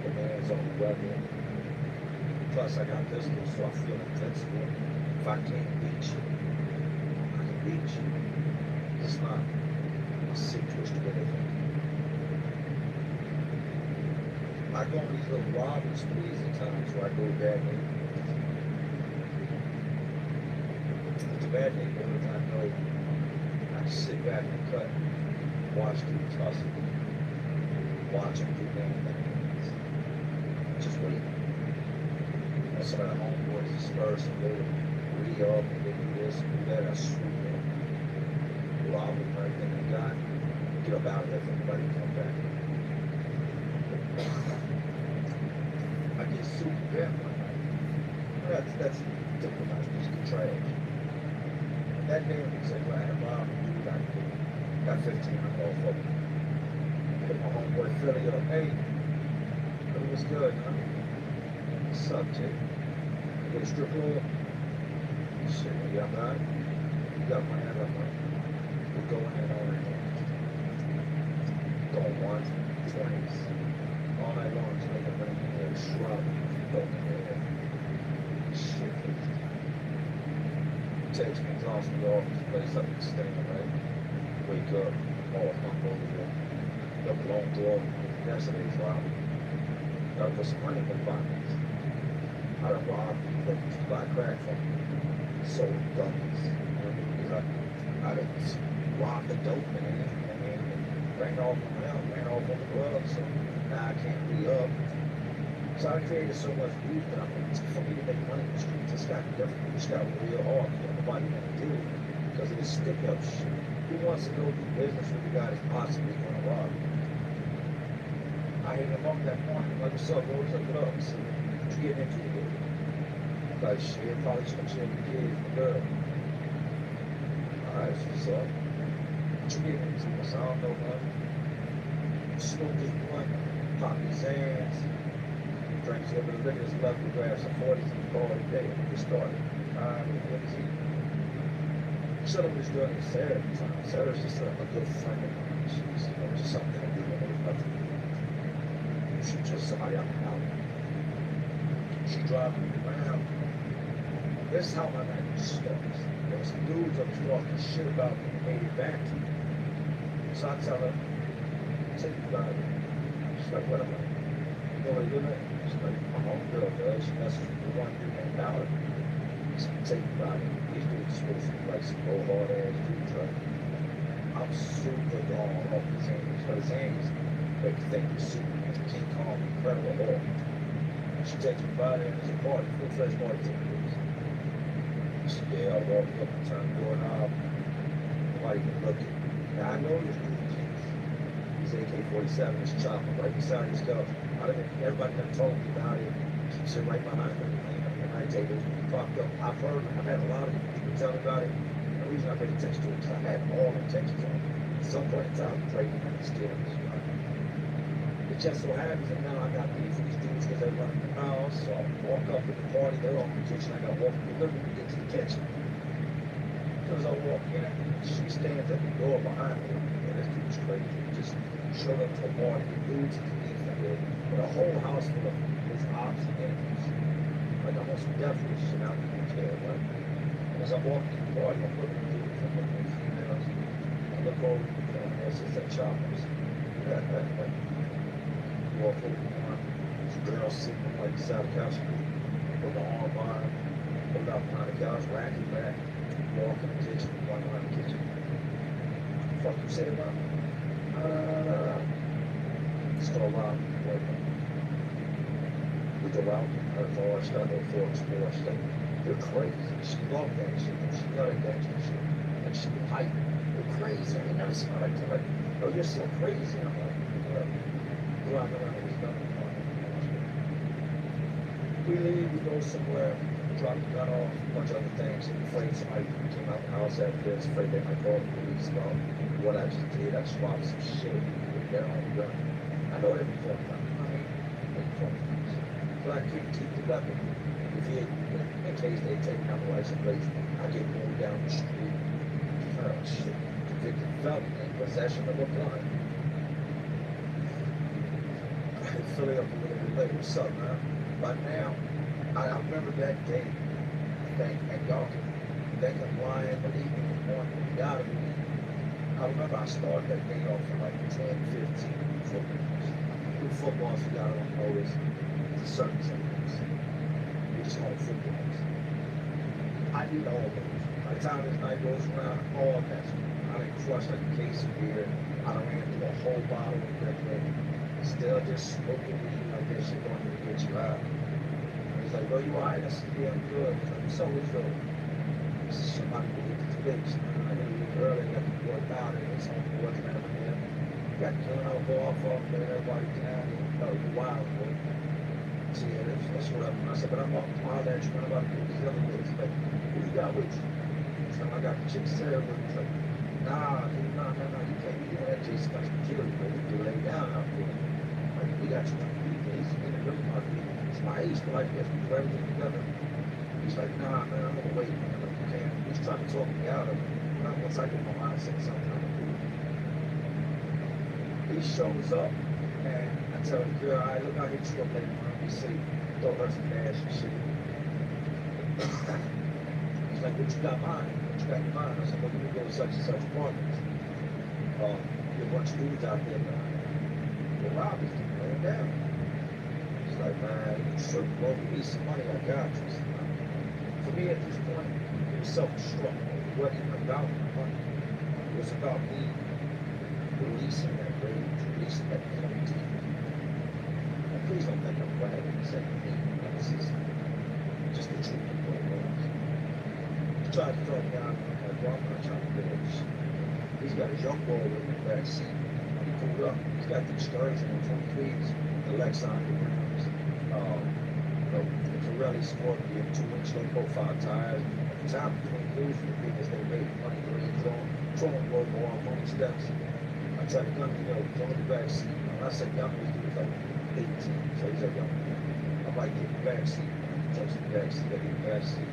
B: demands on whoever. Plus I got pistols, so I feel invincible. If I can't beat you, I can beat you. It's not a sick twisted anything. I go on these little robbing sprees at times where I go bad neighborhoods. The bad neighborhoods I know I just sit back and cut, watch dudes hustle, watch them do damn things. Just wait. And some of the homeboys disperse and they re-up and they do this and do that. I swoop in, rob them everything they got, get up out of there for everybody to come back. I get super bad one night. That's diplomat's piece of trash. That man would say, well, I had robbed you, got 15 off of me. Hit my homeboy Philly up, hey, it was good, huh? What's up, Jay? You get a strip club? Shit, you got money? You got money, I got money. We go in and on and on. Going 120s. All night long, just making money in there, shrub, go in there. Shit. Text me, off the office, place up and stand, right? Wake up, all hungover, got the long drawer, yesterday's robbery. Gotta put some money in my pockets. I done robbed people that used to buy crack from me. Sold dummies. Because I done robbed the dope man and ran off around, ran off on the rug, so now I can't re-up. So I created so much weed that for me to make money in the streets, it's got different. It's got real hard. Nobody want to do it because of this stick up shit. Who wants to go do business with the guy that's possibly going to rob you? I hit him up that morning, like, what's up, bro? What's up? He said, what you getting into today? Like, shit, probably some shit with the kids, the girl. Alright, so what's up? What you getting into? I said, I don't know, man. Smoke this blunt, pop these hands. Drank a little bit of liquor, just left to grab some 40s and call it a day. We started. What is he? Sarah was doing it Sarah at the time. Sarah's just a good friend of mine. She's just something to do with nothing. She's just somebody I'm out. She driving me around. This is how my night starts. There was some dudes up talking shit about me and made it back to me. So I tell her, take me by it. She's like, what am I? You know what I'm doing? She's like, my homegirl does. She messes with the one dude named Ballard. So take me by it. These dudes are supposed to be like some low hard ass dudes, right? I'm super gone off his hands. But his hands make you think he's Superman, King Kong, Incredible Hulk. She takes me by there and there's a party, full-fledged party taking place. She said, yeah, I walked up and turned the doorknob. Nobody even looked at me. Now I know this dude. He's AK-47, he's chopping right beside his couch. Everybody done told me about it. Keeps it right behind him. I tell you, it's fucked up. I've had a lot of people tell me about it. And the reason I paid attention to it is I had all intentions on it. At some point in time, I prayed and still. It just so happens that now I got beef with these dudes because they run in the house. So I walk up to the party, they're all in the kitchen. I got to walk through the living room to get to the kitchen. As I walk in, she stands at the door behind me. And this dude's crazy. He just showed up to a party. The dudes at the beef there with a whole house full of his ops and enemies. Like almost death wish shit out of the care, right? And as I walk through the party, I'm looking at dudes, I'm looking at females. I look over at the family, it's just at choppers. Walk over the one, this girl sitting on like the side of the couch, with the arm behind her, hold out behind the couch, racking back, walk in the kitchen, walk around the kitchen. Fuck you say about me? Start robbing the boyfriend. We go out, her forest, I know forest, they're crazy. She loved that shit, she got that shit. And she would hype. You're crazy, I mean, never seen like that. Like, oh, you're so crazy. I'm like, we leave, we go somewhere, drop the gun off, a bunch of other things. Afraid somebody came out the house after this, afraid they might call the police about what I just did. I swapped some shit with their own gun. I know every fucking time. But I couldn't keep the weapon. If it, in case they take my license plates, I get moved down the street. Shit. Convicted felon in possession of a gun. Fill it up a little bit later. What's up, man? But now, I remember that day. And y'all can think I'm lying, believe me, one gotta be. I remember I started that day off for like 10, 15 footballs. Good footballs, you gotta know is certain things. We just call them footballs. I need all those. By the time this night goes around, all that's I done crushed like a case of beer. I done ran through a whole bottle of Red Bull. Still just smoking weed like that shit going to get you out. He's like, bro, you alright? I said, yeah, I'm good. He's like, so what's your? He said, shit, I'm about to get to the bitch. I didn't leave early, got to work out, and it's on the work out of there. Got to kill out, go off, there, everybody down. Oh, you wild, boy. So yeah, that's what I said, but I'm about to holler at you, man, about to do these other things. Like, who you got with you? So I got the chick Sarah with me. He's like, nah, you can't be doing that, Jason. Got you killed, bro. You can lay down out there. Like, we got you. He's in the really hard. It's my age, but like, yes, we do everything together. He's like, nah, man, I'm gonna wait, man. Like, you can't. He's trying to talk me out of it. Once I get my mind set something, I'm gonna do it. He shows up, and I tell the girl, all right, look, I'll hit you up later, man. Be safe. Don't hurt some ass and shit. He's like, what you got mine? What you got in mind? I said, well, we can go to such and such apartments. There are a bunch of dudes out there, man. The robbers, lay him down. He's like, man, you should go give me some money, I got you. For me at this point, it was self-destruct. It wasn't about money. It was about me releasing that rage, releasing that energy. And please don't think I'm bragging and saying me. This is just the truth of what it was. He tried to throw me out on my brother, trying to village. He's got his young boy with him in the back seat. He pulled up. He's got the excursion on 23s, the Lexan rims, the Pirelli Scorpion 2-inch low profile tires. At the time, the 23s were the biggest they made. Money green, throwing low bar on the steps. I tell the gun, throw in the back seat. When I say young, he was like 18, so he's a young man. I might get in the back seat. Touch the back seat, I get in the back seat.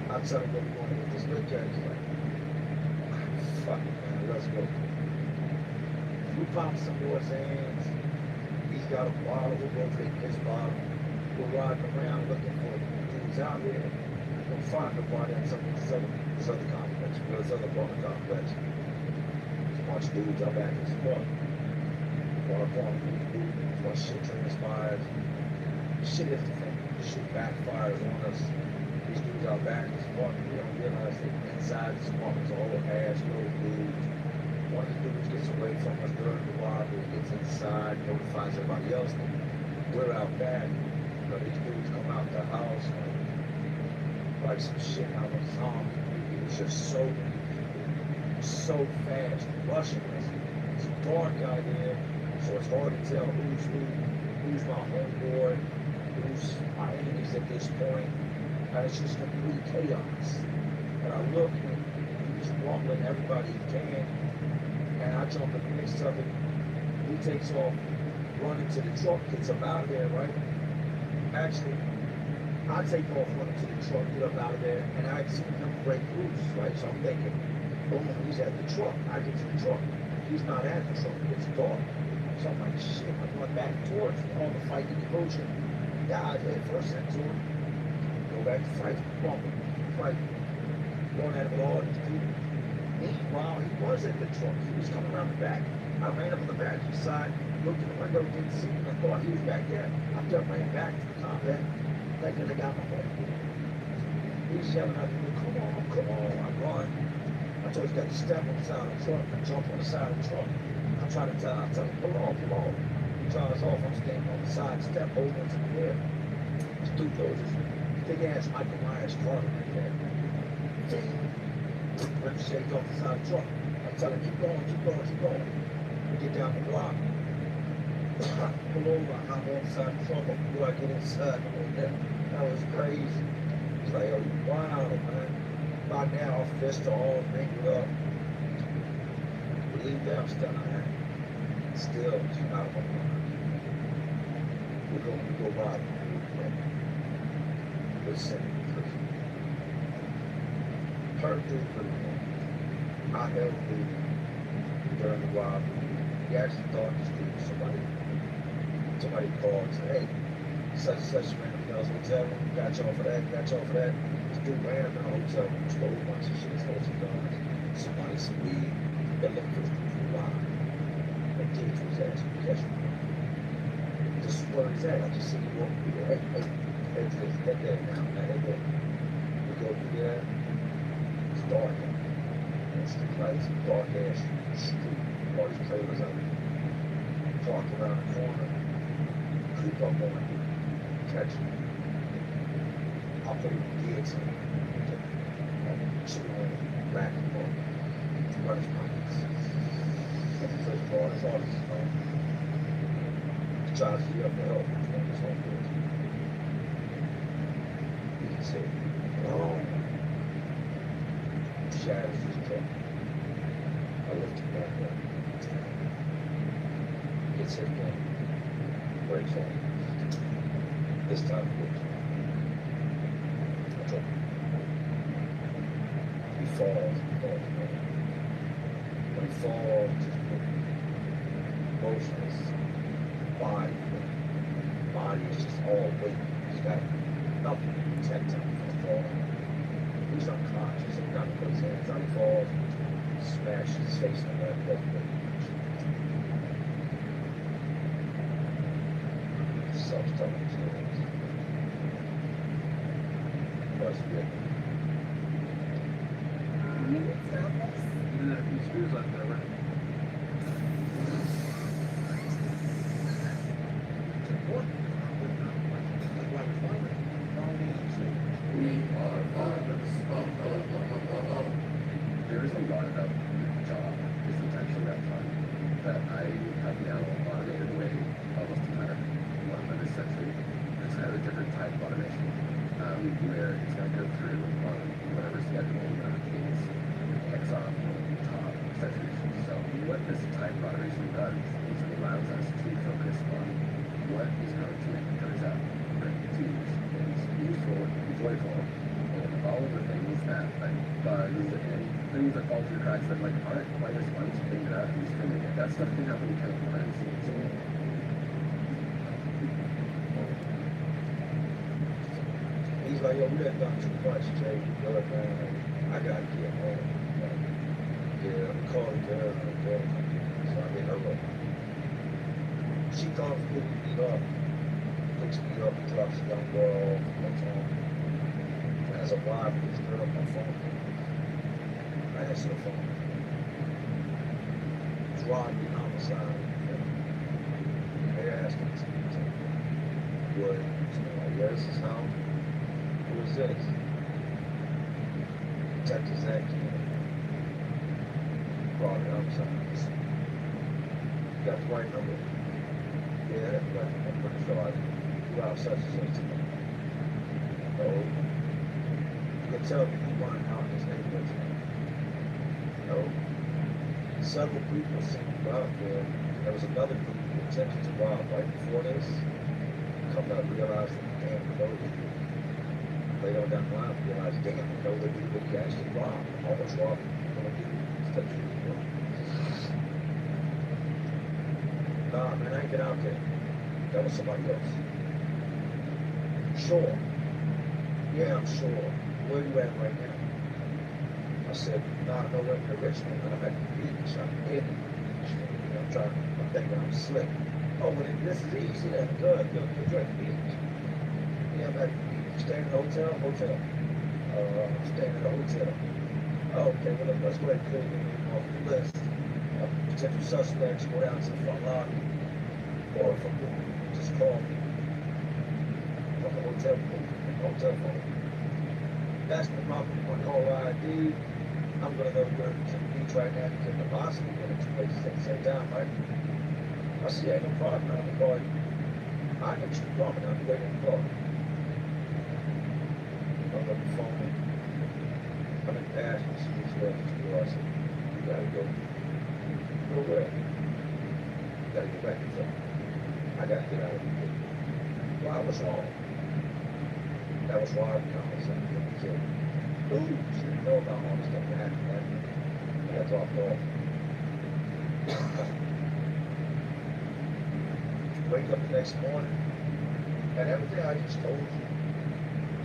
B: I tell him what we're going to with this little guy. He's like, fuck it, man, let's go. We pop some more hands. He's got a bottle, we'll go take his bottle. We're riding around looking for dudes out there. We'll find the body in some of this other complex, this other apartment complex. There's a bunch of dudes out back in this apartment. One apartment, bunch of shit transpires. Shit is the thing. Shit backfires on us. These dudes out back in this apartment, we don't realize that inside this apartment is all ass, no dudes. One of the dudes gets away from us during the robbery, gets inside, notifies everybody else that we're out back. These dudes come out the house like some shit out of a zombie movie. It was just so many people, so fast, rushing us. It's dark out here, so it's hard to tell who's who, who's my homeboy, who's my enemies at this point. And it's just complete chaos. And I look and he's rumbling everybody he can. And I jump in the midst of it. He takes off, running to the truck, gets up out of there, right? Actually, I take off, running to the truck, get up out of there, and I see him break loose, right? So I'm thinking, boom, he's at the truck. I get to the truck. He's not at the truck. It's dark. So I'm like, shit, I'm going back towards all the fight and commotion. Died head first into him. Go back to fight, bumping, fight. Going at it with all these people. Meanwhile, he was in the truck. He was coming around the back. I ran up on the back side, looked in the window, didn't see him. I thought he was back there. I just ran back to the combat, thinking they got my home. He's yelling at me, come on, come on. I run. I told him he's got to step on the side of the truck. I jump on the side of the truck. I try to tell him, pull on, pull on. He drives off. I'm standing on the side, step over into the air. This dude goes, this big ass Michael Myers car right there. Ricocheted off the side of the truck. I tell him, keep going, keep going, keep going. We get down the block. Pull over, I hop on the side of the truck. Before I get inside, that was crazy. It's like, oh, wow, man. By now, our fists are all wrinkled up. Believe that I'm still not happy. Still, it's out of my mind. We go by. We're sitting in prison. Heard through prison. I held the during the robbery. He actually thought this dude was somebody called and said, hey, such random girls hotel room, got y'all for that, got y'all for that. This dude ran up in the hotel room, stole a bunch of shit, stole some guns, some weed. They're looking for this dude alive. They gave to his ass, we catch him. Just where he's at, I just see him walking through there. Hey, they're dead now, man, they're dead. We go through there, it's dark. It's the place, dark ass street, all these trailers out there. Park around the corner, creep up on it, catch it. I'll put it in gigs and shoot on it, back and forth, run his pockets. That's the first part, it's all this phone. Try to see up the help, it's all good. You can say, oh, shadows just drop. I lift it back up. Gets hit again. Breaks on. This time it breaks on. I drop. He falls. When he falls, just motionless. Body is just all weight. He's got nothing to protect him from falling. He's unconscious. He got to put his hands on, he falls, smashes his face on that plate. Self-stomach feelings. That's good.
F: You would stop this?
H: Even that a few screws left there, right?
J: There is a lot about the job, is intention that time, that I have now automated away almost entirely. One of this century, it's kind of a different type of automation, where it's going to go through on whatever schedule, whatever cadence, X off, top, etc. So what this type of automation does is it allows us to focus on what is going to make the code out, to use, is useful, joyful, and all of the things that like bugs and things that fall through the cracks that like aren't quite as fun to figure out who's doing it. That stuff can happen kind of behind the scenes.
B: He's like, yo, we done done too much, Jay. Look, man, I gotta get home. Yeah, I'm calling the girl, and the girl come get me, so I get her up. She comes picking me up, picks me up, drops the young girl off, comes home. As a wife, this girl on my phone. I answer the phone. It's Rodney homicide. They asked me to what? So I'm like, yeah, this is how. Who is this? Detective Zach Rodney homicide. You got the right number? Yeah, that's right. I'm pretty sure I do. You have such and such. Oh. they tell me he run out in his neighborhood. You know, several people seem to go out there. There was another group who attempted to rob right before this. Come to realize that damn, you know, later on down the line, realize, damn, you know, that we could actually rob, almost rob, you know, instead of you know. Nah, man, I ain't get out there. That was somebody else. Sure. Yeah, I'm sure. Where you at right now? I said, nah, nowhere near Richmond. I'm at the beach. I'm in the beach. You know, I'm thinking I'm slick. Oh, well, this is easy then. Good. You're at the beach. Yeah, I'm at the beach. Staying in a hotel? Hotel. I'm staying in a hotel. Oh, okay, well, let's go ahead and clear your name off the list. Potential suspects, go down to the front lobby. Or if I'm just call me from the hotel phone. That's the problem. On caller ID, I'm gonna know where to the beach right now because the possibly go to two places at the same time, right? I see, ain't no problem. I'm gonna call you. I know you calling. I'm waiting to call. I'm on the phone. I'm in Passion. She's ready to go. I said, you gotta go. Go where? You gotta get back to the I gotta get out of here. Well, I was wrong. That was why I was killed. Ooh, she didn't know about all the stuff that happened, right? I got dropped off. Wake up the next morning, and everything I just told you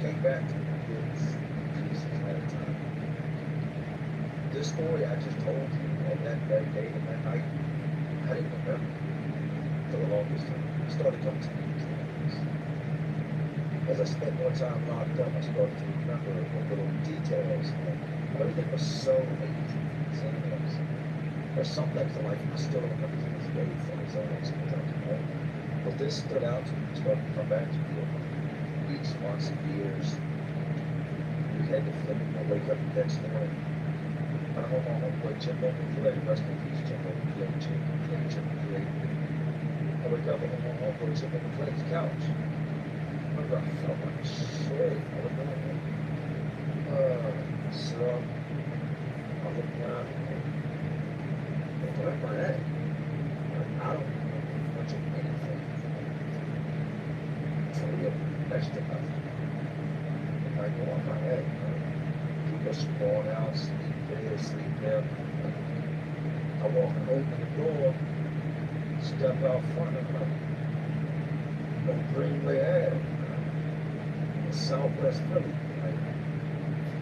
B: came back to me. Jesus at a time. This story I just told you on that very day and that night, I didn't remember for the longest time. It started coming to me in dreams. As I spent more time locked up, I started to remember the little details. Everything was so amazing. There's some things in life I still don't remember to this day from his own experience. But this stood out to me, started to come back to me over weeks, months, and years. We had to flip it. I wake up the next morning. I'm home on homeboy Jim Clay, rest in peace, Jim Clay, Jim Clay. I wake up on homeboy Jim Clay's couch. I felt like shit. I was going so I look down and where am I at? I don't know much of anything. So we have next to nothing. If I go on my head, people spawn out, sleep there, sleep there. I walk and open the door, step out front of them. No Greenway Ave. Southwest Philly. Right?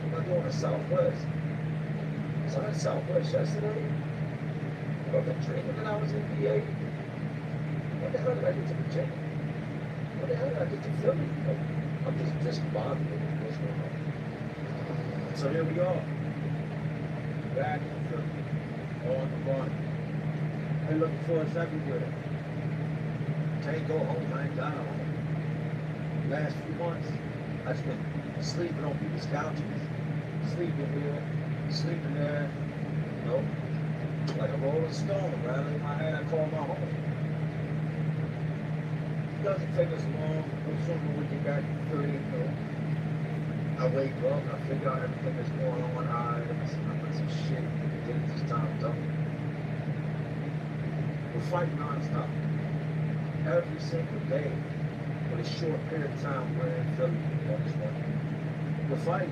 B: What am I doing in Southwest? Was I in Southwest yesterday? I've been dreaming that I was in VA. What the hell did I get to Virginia? What the hell did I get to Philly? I'm just discombobulated with what's going on. So here we are. Back in Philly. On the run. They're looking for us everywhere. Can't go home, I ain't got home. Last few months, I've just been sleeping on people's couches, sleeping here, sleeping there, you know, like a rolling stone, rattling my head, I call my home. It doesn't take us long, no sooner we get back to 30, you know. I wake up, I figure out everything that's going on, I put some shit, get this time done. We're fighting non-stop, every single day. For a short period of time, we're in Philly on this one. We're fighting.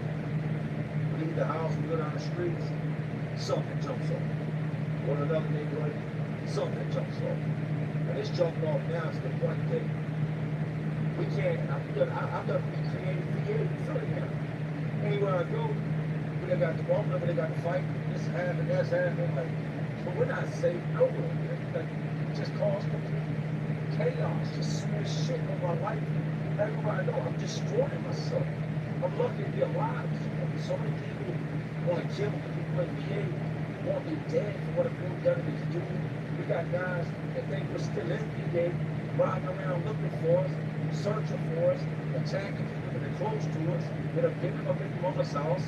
B: We leave the house, we go down the streets, something jumps off. Go to another neighborhood, something jumps off. And it's jumping off now to the point that we can't, I've done recreated VA in Philly now. Anywhere I go, we got the rumble, we got the fight, this happened, that's happened, like, but we're not safe nowhere. Like, just cause complete chaos, just smear shit on my life. Everybody know I'm destroying myself. I'm lucky to be alive. So many people want to kill me. People in VA want me dead for what a real government is doing. We got guys that think we're still in VA, riding around looking for us, searching for us, attacking people that are close to us, that have given up in mama's house.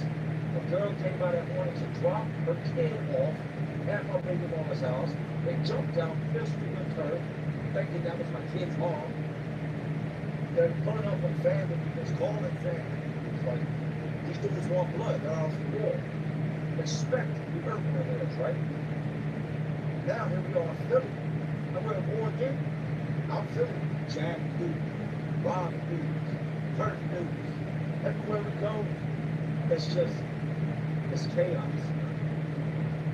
B: A girl came out that morning to drop her kid off at my baby mama's house. They jumped out, pistol with her, thinking that was my kid's mom. They're pulling up with family because calling family. It's like, These dudes want blood. They're off the wall. Expect the earth is, right? Now here we are in Philly. And we're at war again. I'm Philly. Jack dudes, Rob dudes, Kurt dudes. Everywhere we go, it's chaos.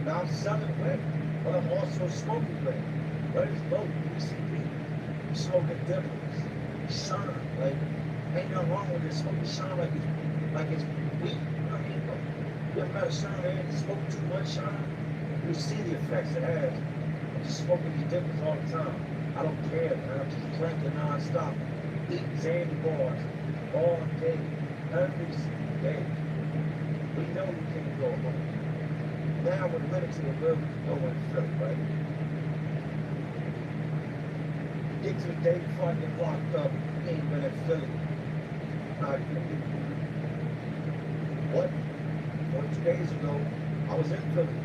B: Now I'm selling away, but I'm also smoking away. Where's both? PCP. I'm smoking dippers. Shine. Like, ain't nothing wrong with it. Smoking shine like it's weed. I mean, you ever got a shine there and smoke too much shine? You see the effects it has. I'm just smoking these dippers all the time. I don't care, man. I'm just drinking non-stop. Eating Zandy bars all day, every single day. We know we can't go home. Now we're limited to where we can go in Philly, right? Get to the day before I get locked up, ain't been in Philly. What? 42 days ago, I was in Philly.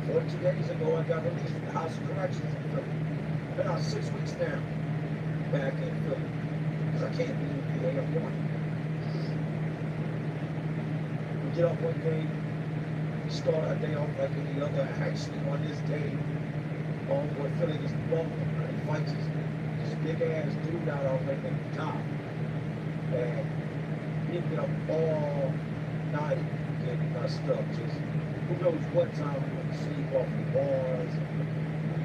B: 42 days ago, I got released from the House of Corrections in Philly. Been out 6 weeks now, back in Philly. Because I can't be in PA up north. We get up one day, we start our day off like any other. Actually, on this day, homeboy Philly gets the ball, and he fights this big ass dude out on like the top. And he get up all night getting messed up. Just who knows what time we went to sleep off the bars,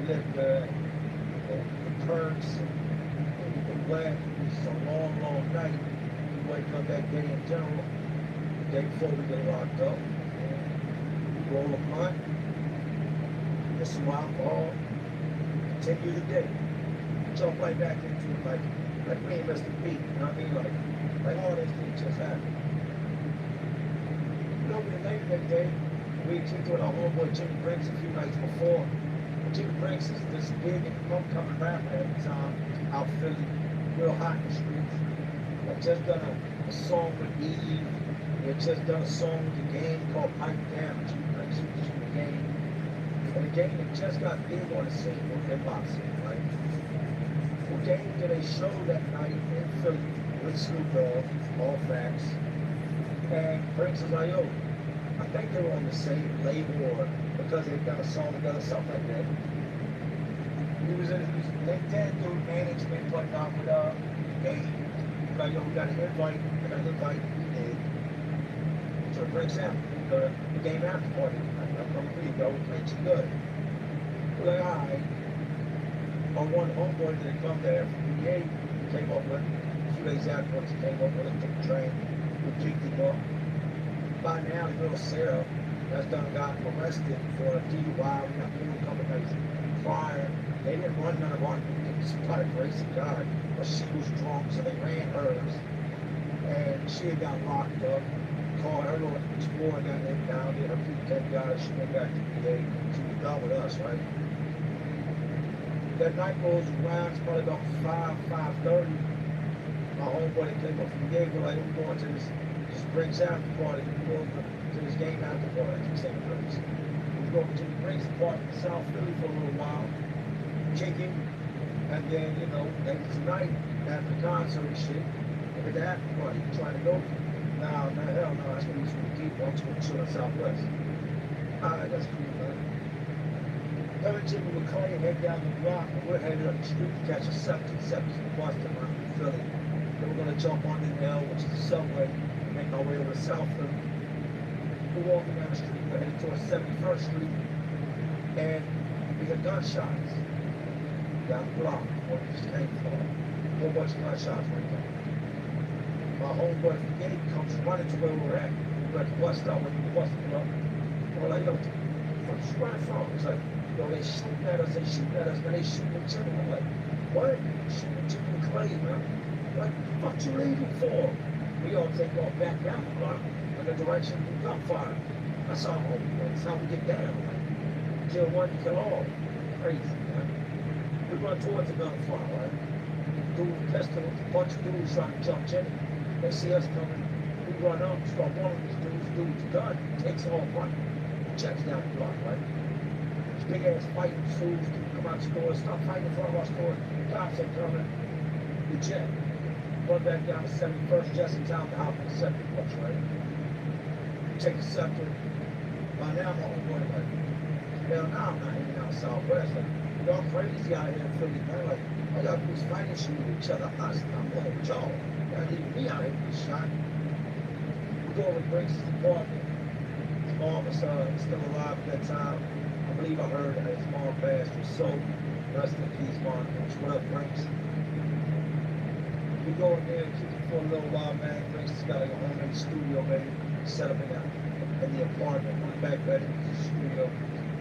B: liquor, the perks, the wet. It's a long, long night. We wake up that day in general, the day before we get locked up. We roll a blunt, get some alcohol, continue the day. Jump right back into it like me and Mr. B. You know what I mean? Like all this thing just happened. You know, later that day, we kicked with our homeboy Jimmy Briggs a few nights before. Jimmy Briggs is this big and homecoming rapper at the time, out Philly, real hot in the streets. I just done a song with Eve. We had just done a song with the Game called Pipe Down. Jimmy Briggs was in the Game. And the Game had just got big on the scene, on the hip-hop scene, right? The Game did a show that night in Philly with Snoop Dogg, all facts. And Briggs was like, yo, I think they were on the same label or because they got a song together, something like that. He was in his LinkedIn dude management putting out with Game. He's like, yo, we got an invite. We got an invite. We did. So for example, the Game after party. I'm pretty go, we played too good. We're like, all right. On one homeboy that come there from PA, came up with a few days afterwards, he came up with it, took the train, we picked him up. By now, little Sarah has done got arrested for a DUI. We got people coming days prior. They didn't run none of our tickets by the grace of God, but she was drunk, so they ran hers. And she had got locked up. Called her little explorer, got them down there. Her people came down, she went back to PA. She was done with us, right? That night goes around, it's probably about 5:30. My homeboy that came up from the gate, we're like, we're going to this Briggs after party. We go to this Game after party, I St. Briggs. We go to the Briggs party in South Philly for a little while, kicking, and then, you know, maybe tonight, after the concert and shit, look at the after party, you trying to go? Nah, hell no, that's gonna be some people, I'm just gonna chill in Southwest. Alright, that's cool, man. Her and Jimmy McClain head down the block, and we're headed up the street to catch a 727 bus to run through Philly. Then we're gonna jump on the L, which is the subway, and make our way over to South Philly. We're walking down the street, we're headed towards 71st Street, and we hear gunshots down the block, where we just came from. A whole bunch of gunshots right there. My homeboy from the gate comes running to where we're at. We're at the bus stop, when the bus pulled up. And we're like, yo, where's you running from? He's like, yo, they shooting at us, and they shooting at Jimmy. I'm like, what? Shooting at Jimmy McClain, man. Like, what you leaving for? We all take off back down the block in the direction of the gunfire. That's our homeboy. That's how we get down. Like, kill one, kill all. Crazy, man. We run towards the gunfire, right? Dude, pistol, a bunch of dudes trying to jump Jimmy. They see us coming, we run up, start one of these dudes, gun, takes off running, checks down the block, right? This big ass fight ensues, people come out the store, stop fighting in front of our store, cops are coming, we jet. Run back down to 71st, just in time to hop on the 70 bus, right? take the scepter. By now I'm on board like, hell no, I'm not hanging out Southwest. Like, y'all crazy out here in Philly, man. Like, all y'all do is fight and shoot with each other. I'm going with y'all. Y'all need me out here to get shot. We go over to Briggs' apartment. His mom was still alive at that time. I believe I heard that his mom passed was so. Rest in peace, Mom. What up, Briggs? We go in there, kick it for a little while, man. Briggs has got like a home in the studio, man. Set up in the apartment. Went back in the studio.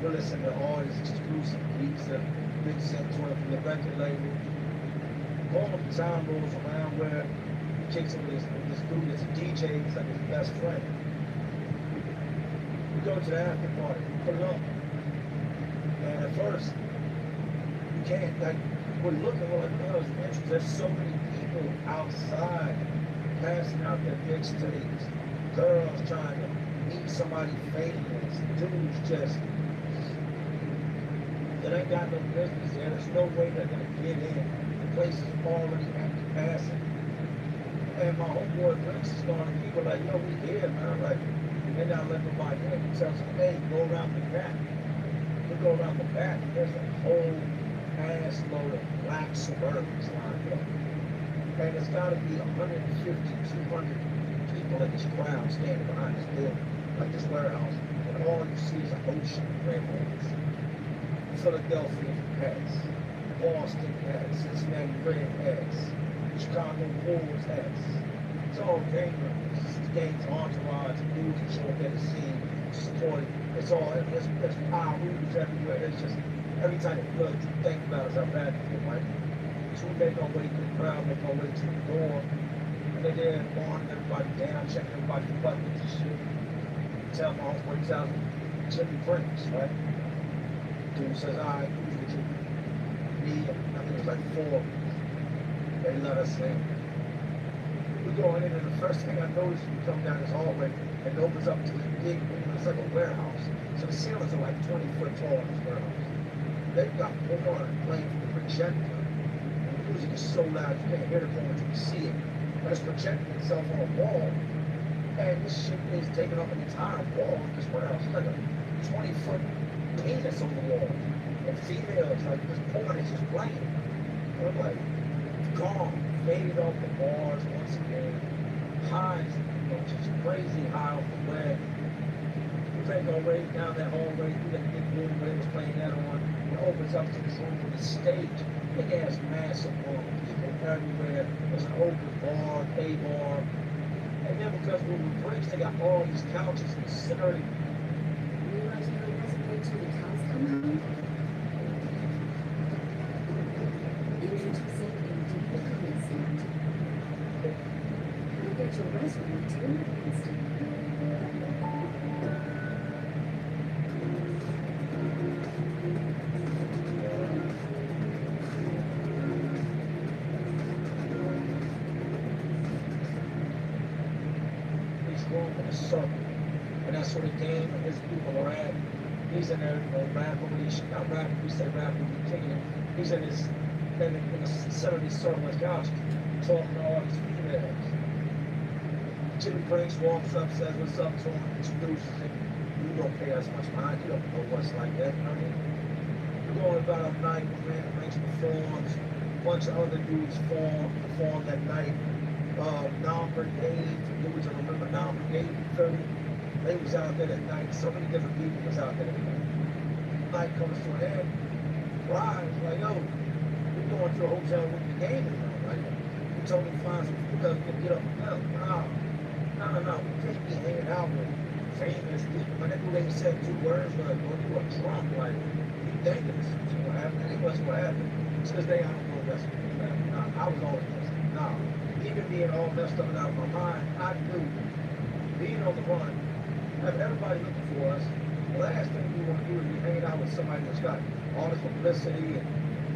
B: We're listening to all these exclusive beats that Big sent to him from the record label. All of the time rolls around where he kicks it with this dude that's a DJ. He's like his best friend. We go to the after party. Put it up. And at first, you can't, like, we're looking, we're like, man, it's interesting. There's so many people outside passing out their mixtapes. Girls trying to meet somebody famous. Dudes just, that ain't got no business there. There's no way they're gonna get in. The place is already at capacity. And my homeboy Briggs is going to people like, yo, we here, man. I'm like, they're not letting nobody in. He tells them, hey, go around the back. We go around the back, there's a whole ass load of black Suburbans lined up. And it's got to be 150, 200 people in this crowd standing behind this building, like this warehouse. And all you see is an ocean of red hats. Philadelphia hats, Boston hats, Cincinnati red hats, Chicago Bulls hats. It's all gang members. It's gangs, entourage, dudes that show up at the scene, supporting. It's all, there's power moves everywhere. It's just, every time you look, you think about it, how bad it is, right? So we make our way to the crowd, make our way to the door, and they're there warning everybody down, checking everybody's buttons and shit. Tell my homeboy, tell me, Jimmy Prince, right? Dude says, all right, who's with you? Me, I think it was like 4. They let us in. We go in, and the first thing I notice, we come down this hallway, and it opens up to this big room. It's like a warehouse. So the ceilings are like 20 foot tall in this warehouse. They've got porn playing from the projector. And the music is so loud, you can't hear the porn until you see it. But it's projecting itself on a wall. And this shit is taking up an entire wall of this warehouse. It's like a 20-foot penis on the wall. And females, like, this porn is just playing. And I'm like, calm, faded off the bars once again. Highs, just crazy high off the web. We take our way down that hallway through that big room where they was playing that on. It opens up to this room with a stage. Big ass massive room. People everywhere. There's an open bar, a bar. And then because when we breaks, they got all these couches and sitting.
K: Realize you don't hesitate till the cows come home? Introducing Indeed Instant. You get your resume tailored instantly.
B: In a circle. And that's where the game and his people are at. He's in there, rapping with these, not rapping, we say rapping, we kicking it. He's in this, in the center of these circles, gosh, talking to all these females. Jimmy Prince walks up, says what's up to him, introduces him. You don't pay us much mind, you don't know what's like that, you know what I mean? We're going about a night, man, Prince performs, a bunch of other dudes perform that night. Now Brigade, for dudes that remember Now Brigade in Philly, they was out there that night. So many different people was out there that night. Night comes to an end. Rise, like, yo, we're going to a hotel with the game is on, right? We told them to find some food up and get up and down. No. We can't be hanging out with famous people. Man, that dude ain't said 2 words, but you were drunk, like, you dangerous. So what happened? It was what happened. To this day, I don't know if that's what happened. I was always messing. Nah. Even being all messed up and out of my mind, I knew being on the run, have everybody looking for us. The last thing we want to do is be hanging out with somebody that's got all this publicity and,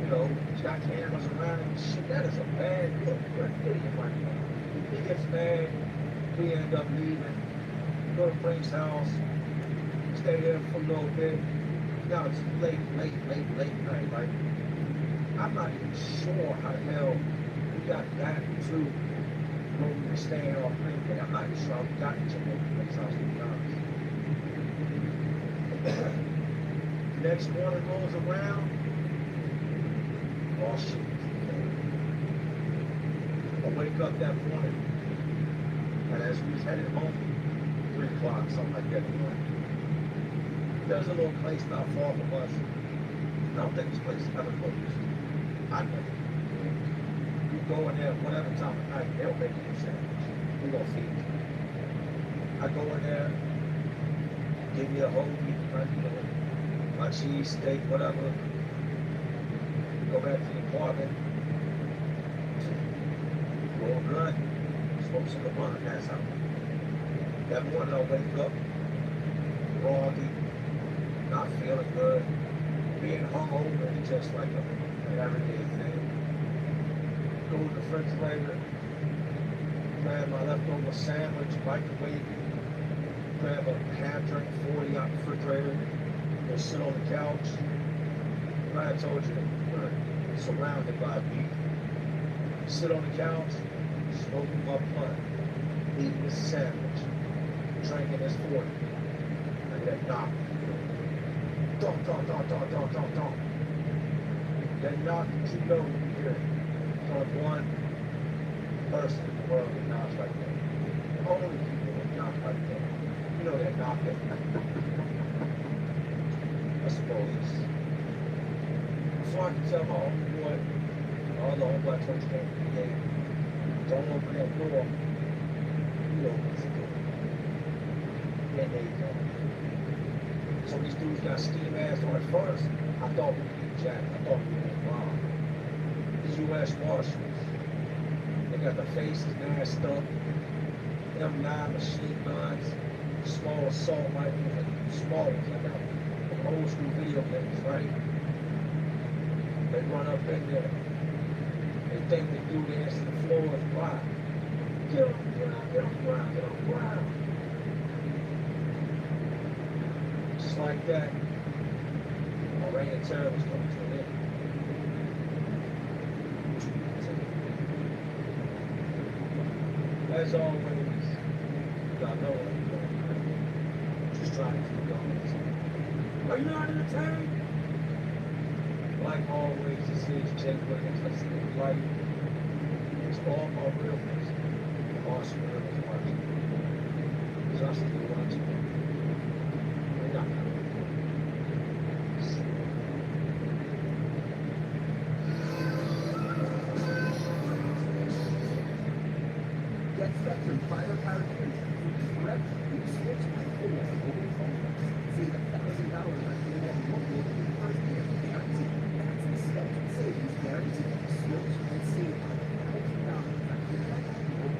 B: you know, he's got cameras around him. Shit, that is a bad look. We're an idiot right now. He gets mad, we end up leaving, go to Frank's house, stay there for a little bit. Now it's late night, right? I'm not even sure how the hell we got back to Roman is staying off Greenway. I'm not even sure I've gotten to Roman place, I'll be honest. Next morning rolls around, all shit. I wake up that morning, and as we was headed home, 3 o'clock, something like that in the morning, there's a little place not far from us. I don't think this place is ever closed. I know. You go in there, whatever time of night, they'll make you a sandwich. We're gonna feed you. I go in there, give me a whole meat, my cheese, steak, whatever. Go back to the apartment. Roll good. Smoke some Lamont, pass out. That morning I wake up, groggy, not feeling good, being hungover, just like an everyday thing. Go to the refrigerator, grab my leftover sandwich, microwave it, grab a half drink 40 out the refrigerator, go sit on the couch. Like I told you, we're surrounded by beef. Sit on the couch, smoking my blunt, eating this sandwich, drinking this 40, and then knock. Donk, donk, donk, donk, donk, donk, donk. Then knock, you know you hear it. There's only one person in the world that knocks like that. The only people that knock like that. You know they're knocking. I suppose. So I can tell my homeboy, all the homeboy I told you came to the gate, don't open that door. He opens the door. Then they go. So these dudes got ski masks on at first. I thought we were Jack. I thought we were wrong. These U.S. Marshals, they got the faces masked up, M9 machine guns, small assault rifles, and small ones like that. Old school video games, right? They run up in there. They think the dude answer the floor is why. Get on the ground, get on the ground, get on the ground. Just like that, my reign of terror was coming to an end. As always, y'all know what I'm doing. Just trying to keep going. Are you not entertained? Like always, this is Jake Williams. Let's see the light. It's all my real ones. Awesome real ones watching. Just still watching. We're not gonna.
C: Get Spectrum Firepower Units. Correct? You switch my phone over the phone. Save $1,000 on internet mobile in the first year guarantee. That's the Spectrum Savings Guarantee. Switch and save $1,000 on internet mobile.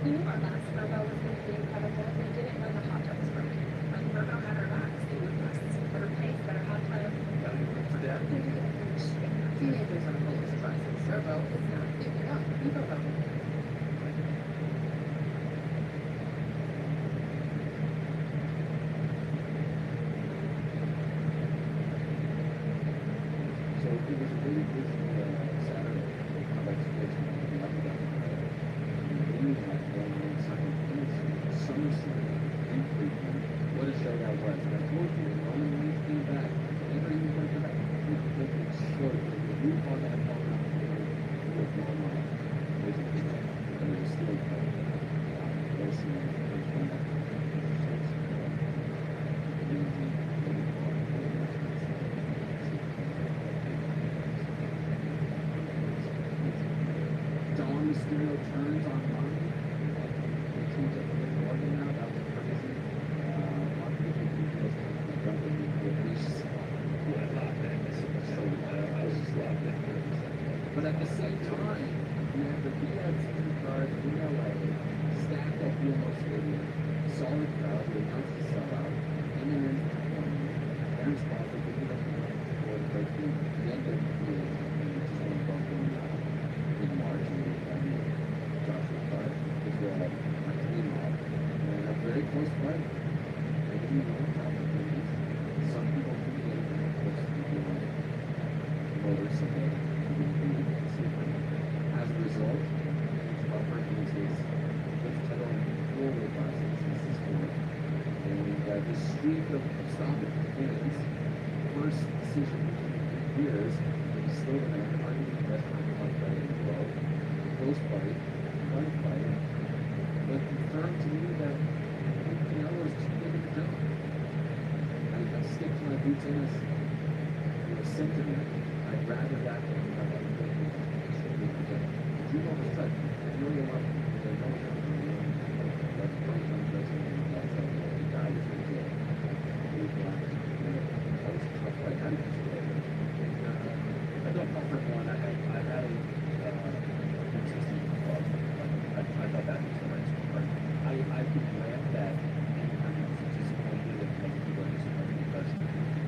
F: We knew our last Virgo was going to be incredible. We didn't know the hot tub was broken. When Virgo had our backs, they would bless us with better place, better hot tub.
C: For that,
F: Teenagers are full of surprises. Virgo is not. If you're not, be Virgo.
C: so it was a really busy Saturday. I like to get up and down. We had one simultaneously summer season in Cleveland. What a show that was. And I told you, Roman Reigns came back. Never even went back. It exploded. We all got held up with normal vision. And it was still racing the first one that Dawn Mysterio turns on Ronnie. They teamed up with Morgan now. That was crazy. Mark Bishop was jumping with Reese.
H: Yeah, I love that. I was just loving it.
C: But at the same time, you have the VIP card in LA, stacked at BMO Stadium, solid crowd, they announced the sellout, and then Aaron Crawford picking up for the breakthrough, the end of the year, and just want to welcome in March, and Joshua Clark is my team off, and a very close fight. They didn't know how to do this. Some people think they were close to the voters, so they as a streak of stopping fans, first decision in years, he's still the man, arguably the best fight player in the world, close fight, fun fight, but confirmed to me that Canelo is too big of a job. I stick to my boots in this sentiment. I'd rather that than have other people extremely good. You know what's like, you know your life, you know what you're doing, that's what I'm doing, that's how the guy is going to do it. That was a tough fight. How did you feel?
H: I thought comfort one. I had a 160 club. I thought that was the right score. I could grant that anytime I was disappointed and other people are disappointed because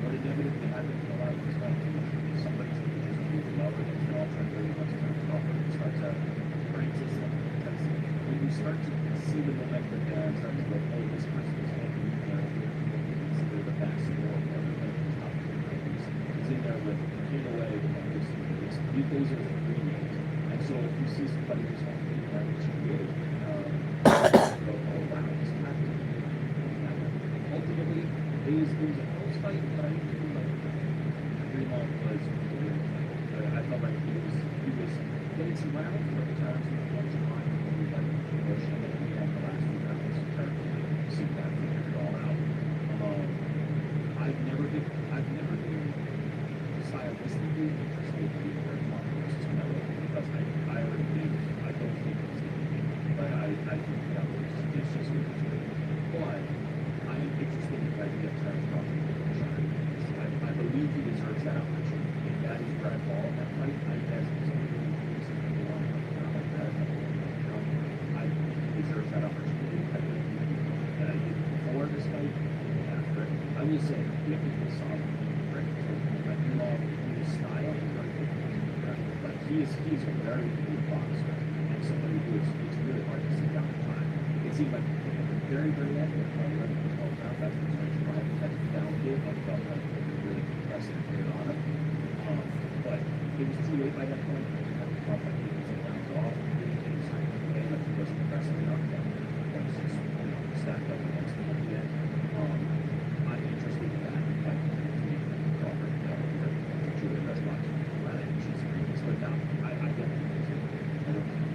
H: what inevitably happens in a lot of these fights is somebody's going to just move up against an alternate really wants to turn off and start to break system. Because when you start to see the momentum there and start to go, oh, this person is going to be consider the best or whatever, top he's in there with in a way those are the ingredients. And so if you see somebody who's not being that which you did, go, oh wow, this happened. Ultimately, it was a close fight, but I didn't feel like Fremont was I felt like he was getting some rounds, but the times he was watching on, he was like pushing it, and the last few rounds, he started to see that figure it all out. I've never been stylistically interested in Fremont versus Canelo because I already think, I don't think it's going to be, but I think that it's just going to be. But I am interested in the idea of Terrence Crawford. I believe he deserves that opportunity. If that is where I fall in that fight, I guess it's only going to be something along like that. I think he deserves that opportunity. I think that I did before this fight and after it. I will say, you have to be solid. Like, you know, his style is very good. But he is a very good boxer. And somebody who it's really hard to see down the time. It seemed like very, very active. That's downhill. I felt like it was really impressive to get on him. But it was too late by that point. I felt like he was rounds off. And like he wasn't impressive enough. That was just, stacked up against him at the end. I'm interested in that. Like, Crawford, Julia does watch him. She's great. But now, I get it. I don't think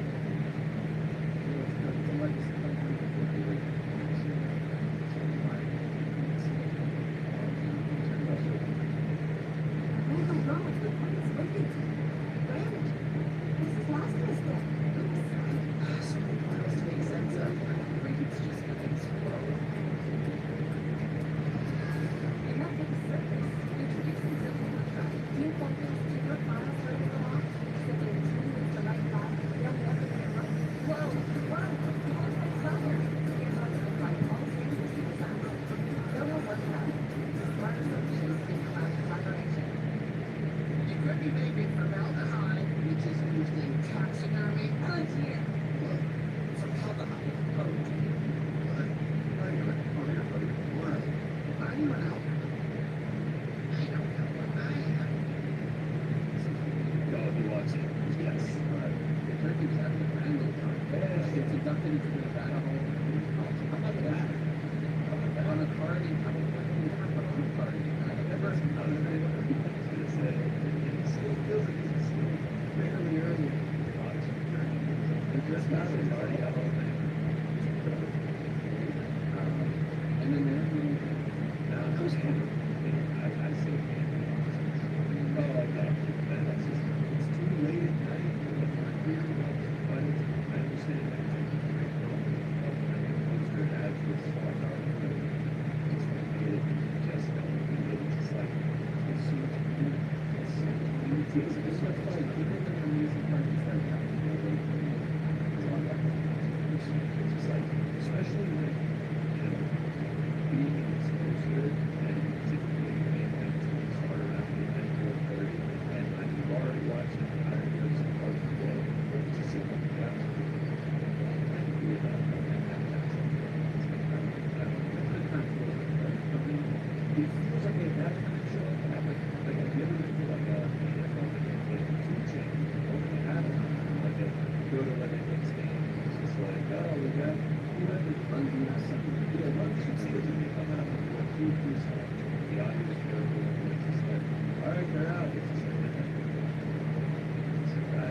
H: The audio is terrible. It's just like, all right, they're out. It's just like,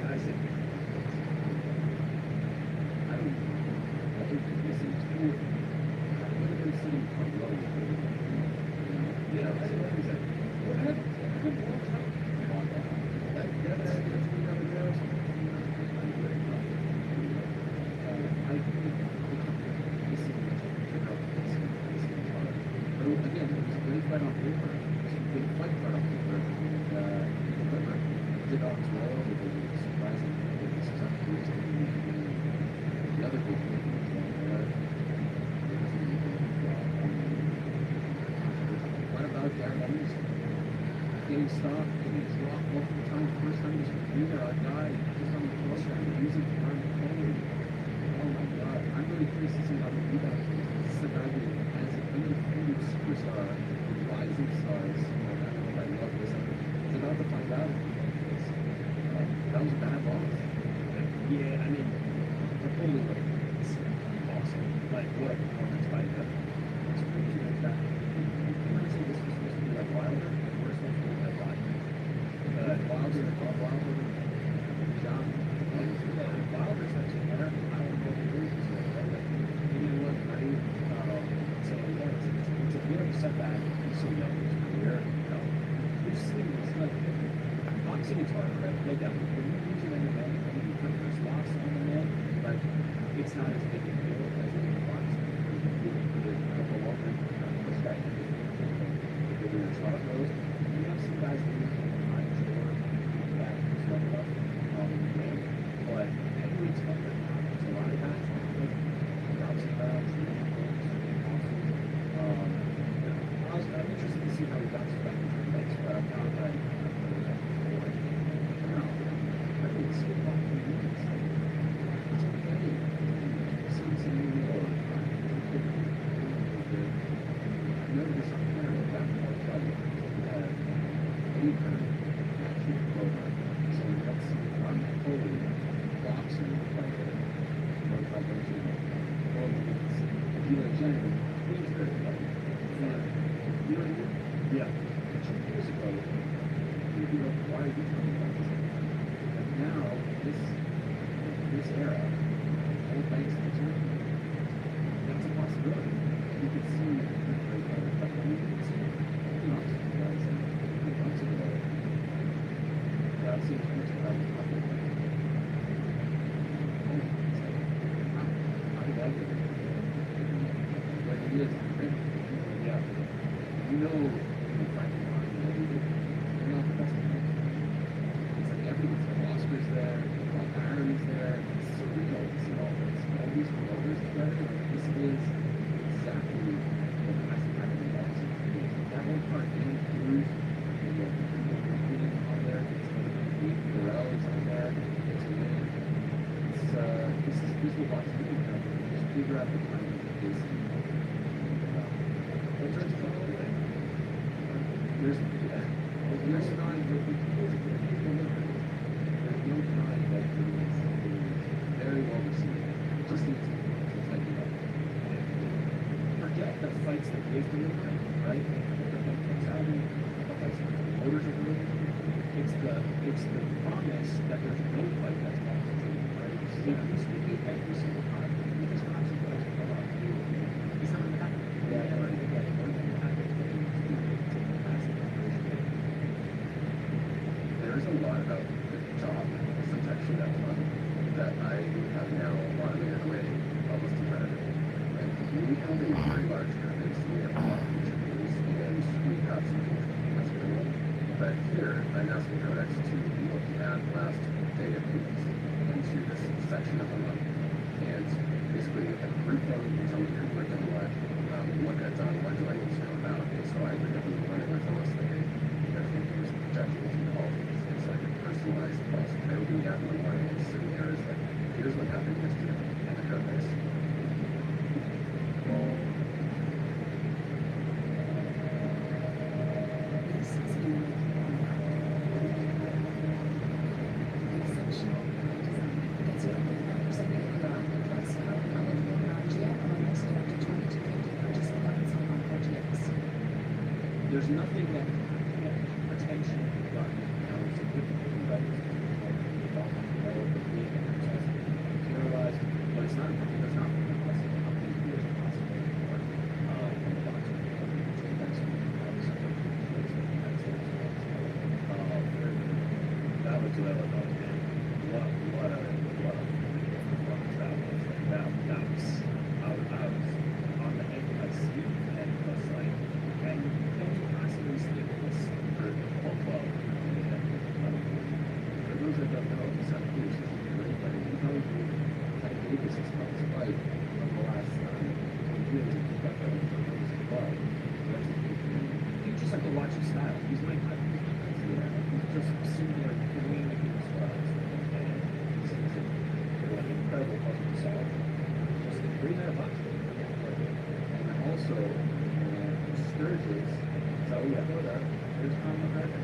H: I said, I don't know. I think this is cool. I would have been sitting front row. Yeah, I said, what is that? What happened? I couldn't walk out. That's another girl. Again, it was a great fight on paper. It was a big fight on paper. However, the dogs well, it was surprising. This is up to the other big thing. What about Darren Anderson? Getting stopped, getting dropped multiple times. First time he was a guy just on the program, using the arm forward. Oh my God. I'm really curious to see how they do that. This is a guy who has an undefeated superstar, rising stars. I love this. It's about to find out. That was a bad loss. Yeah, I mean, Napoleon is awesome. Like, what a performance by him. It's crazy like that. Can I say this was supposed to be like Wilder? The first one was like Wilder. Wilder, John. Wilder's actually better. I don't know if it is. You know what, right? So, yeah, it's a bit of a setback. He's so young in his career. You've seen this, like, boxing is hard, right? No doubt. When you're using MMA, when you put your spots on the man, like, it's not as big a deal as it is in boxing. There's a couple of them, this guy, the bigger your spot goes. You have some guys that you can find sure that is level up in the game, but heavyweight's tougher. There's a lot of guys ups and downs, I'm interested to see how he bounces back in the next, but I'm not like, I think it's good luck for you. It's okay. It's a new world. I know this on camera, that more trouble. Any kind of action program. So that's unholy boxing player. He's very funny. You know what I mean? Yeah. 2 years ago, you'd be like, why are you talking about this? But now, this era, old banks in the tournament, that's a possibility. You could see the great player, but you could see guys and months ago, without seeing too much about the topic. How did that get it? But it is, yeah. You know, Frankie Martin, you're not the best in the world. It's like everyone's there. Oscar's there, Bob Aaron's there. It's surreal to see all this. All these promoters together. This is exactly what the best kind of boxing is. That whole part, Danny Cruz, and the competing on there. It's Burrell is on there. It's winning. This is what boxing is. Just figure out the time is. There's no denying that there's no denying that it is very well received. It just needs to like, forget the fights that they've been in, right? It's how the fights that the promoters are doing. It's the promise that there's no fight that's possible, right? So we speak it every single time. We just constantly come up. It's not gonna happen. Yeah, right. There's a lot about the job, the section that one that I have now automated away almost entirely. And we have a very large tournaments, we have a lot of features, and we have some that's cool. But here, I'm asking for X to look at last day of weeks into this section of the month. And basically, a group them, you tell me your group and what got done, when do I need to know about. And so I would definitely run it with almost like here's projections and all these. It's like a personalized process. I open the app in the morning and sitting there is like, here's what happened yesterday. And I got this.
K: Plus, eligible non-GM, almost up to 2250 purchase allowance on all 4GM
C: there's nothing that potentially can be done. Now, it's a good thing about this. Materialized, but it's not something that's not possible. How many years are possible?
H: That was what I was on, man. What a travel. That was, I was on the edge of my seat, and it was like, and you possibly sleep this for all 12. For those that don't know, it's not cruise, it's great, but you know, I gave this 6 months flight from the last 20 years, and keep up with the club.
C: You just have to watch his style. He's my type. He's just sitting there doing what he was and he's an incredible puzzle to solve. Just $300. And also, Sturgis, so yeah, there's Tom McGregor.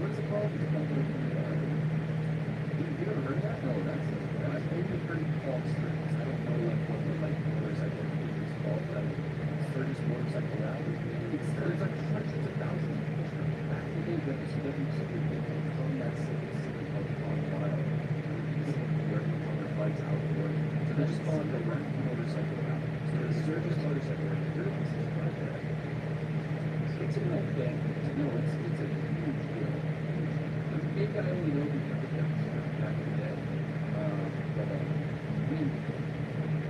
J: What's it called? You ever heard of that? No, that's I've only heard it called Sturgis. I don't know what the motorcycle is called, but Sturgis Motorcycle Rally. There's like hundreds of thousands of people back in the day that used to live from that city called Long Wild. Where people on their bikes outdoors. So they just call it the Rent Motorcycle Rally. So the Sturgis Motorcycle Rally. It's a real thing. No, it's a huge deal. Maybe I only know because of that back in the day. But I mean,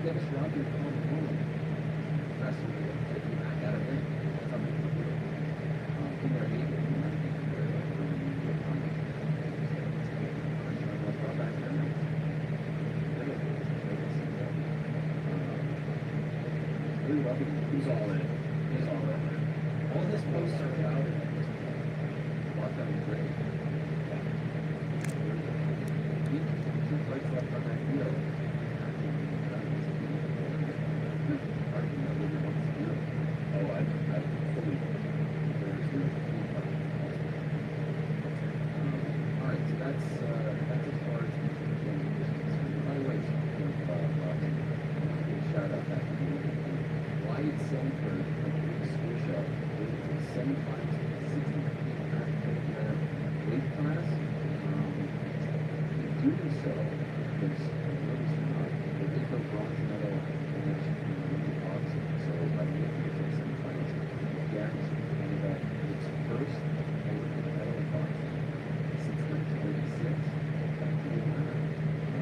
J: Dennis Rodman on the phone. That's what we're taking back out of it. Something to do. In their meeting, you might think they're like really good on it. Back then. Really loving it. He's all in. He's all in. All this posts are about it. Walk down the grade. Two flights left on that field. Oh, I fully. Alright, so that's as far as by the way, shout out that Wyatt Sanford from the school show. 75 to 60 weight class. In doing so, there's they did go bronze medal in the boxing. So by the end of the 75, guaranteed Canada its first Olympic medal in boxing since 1986.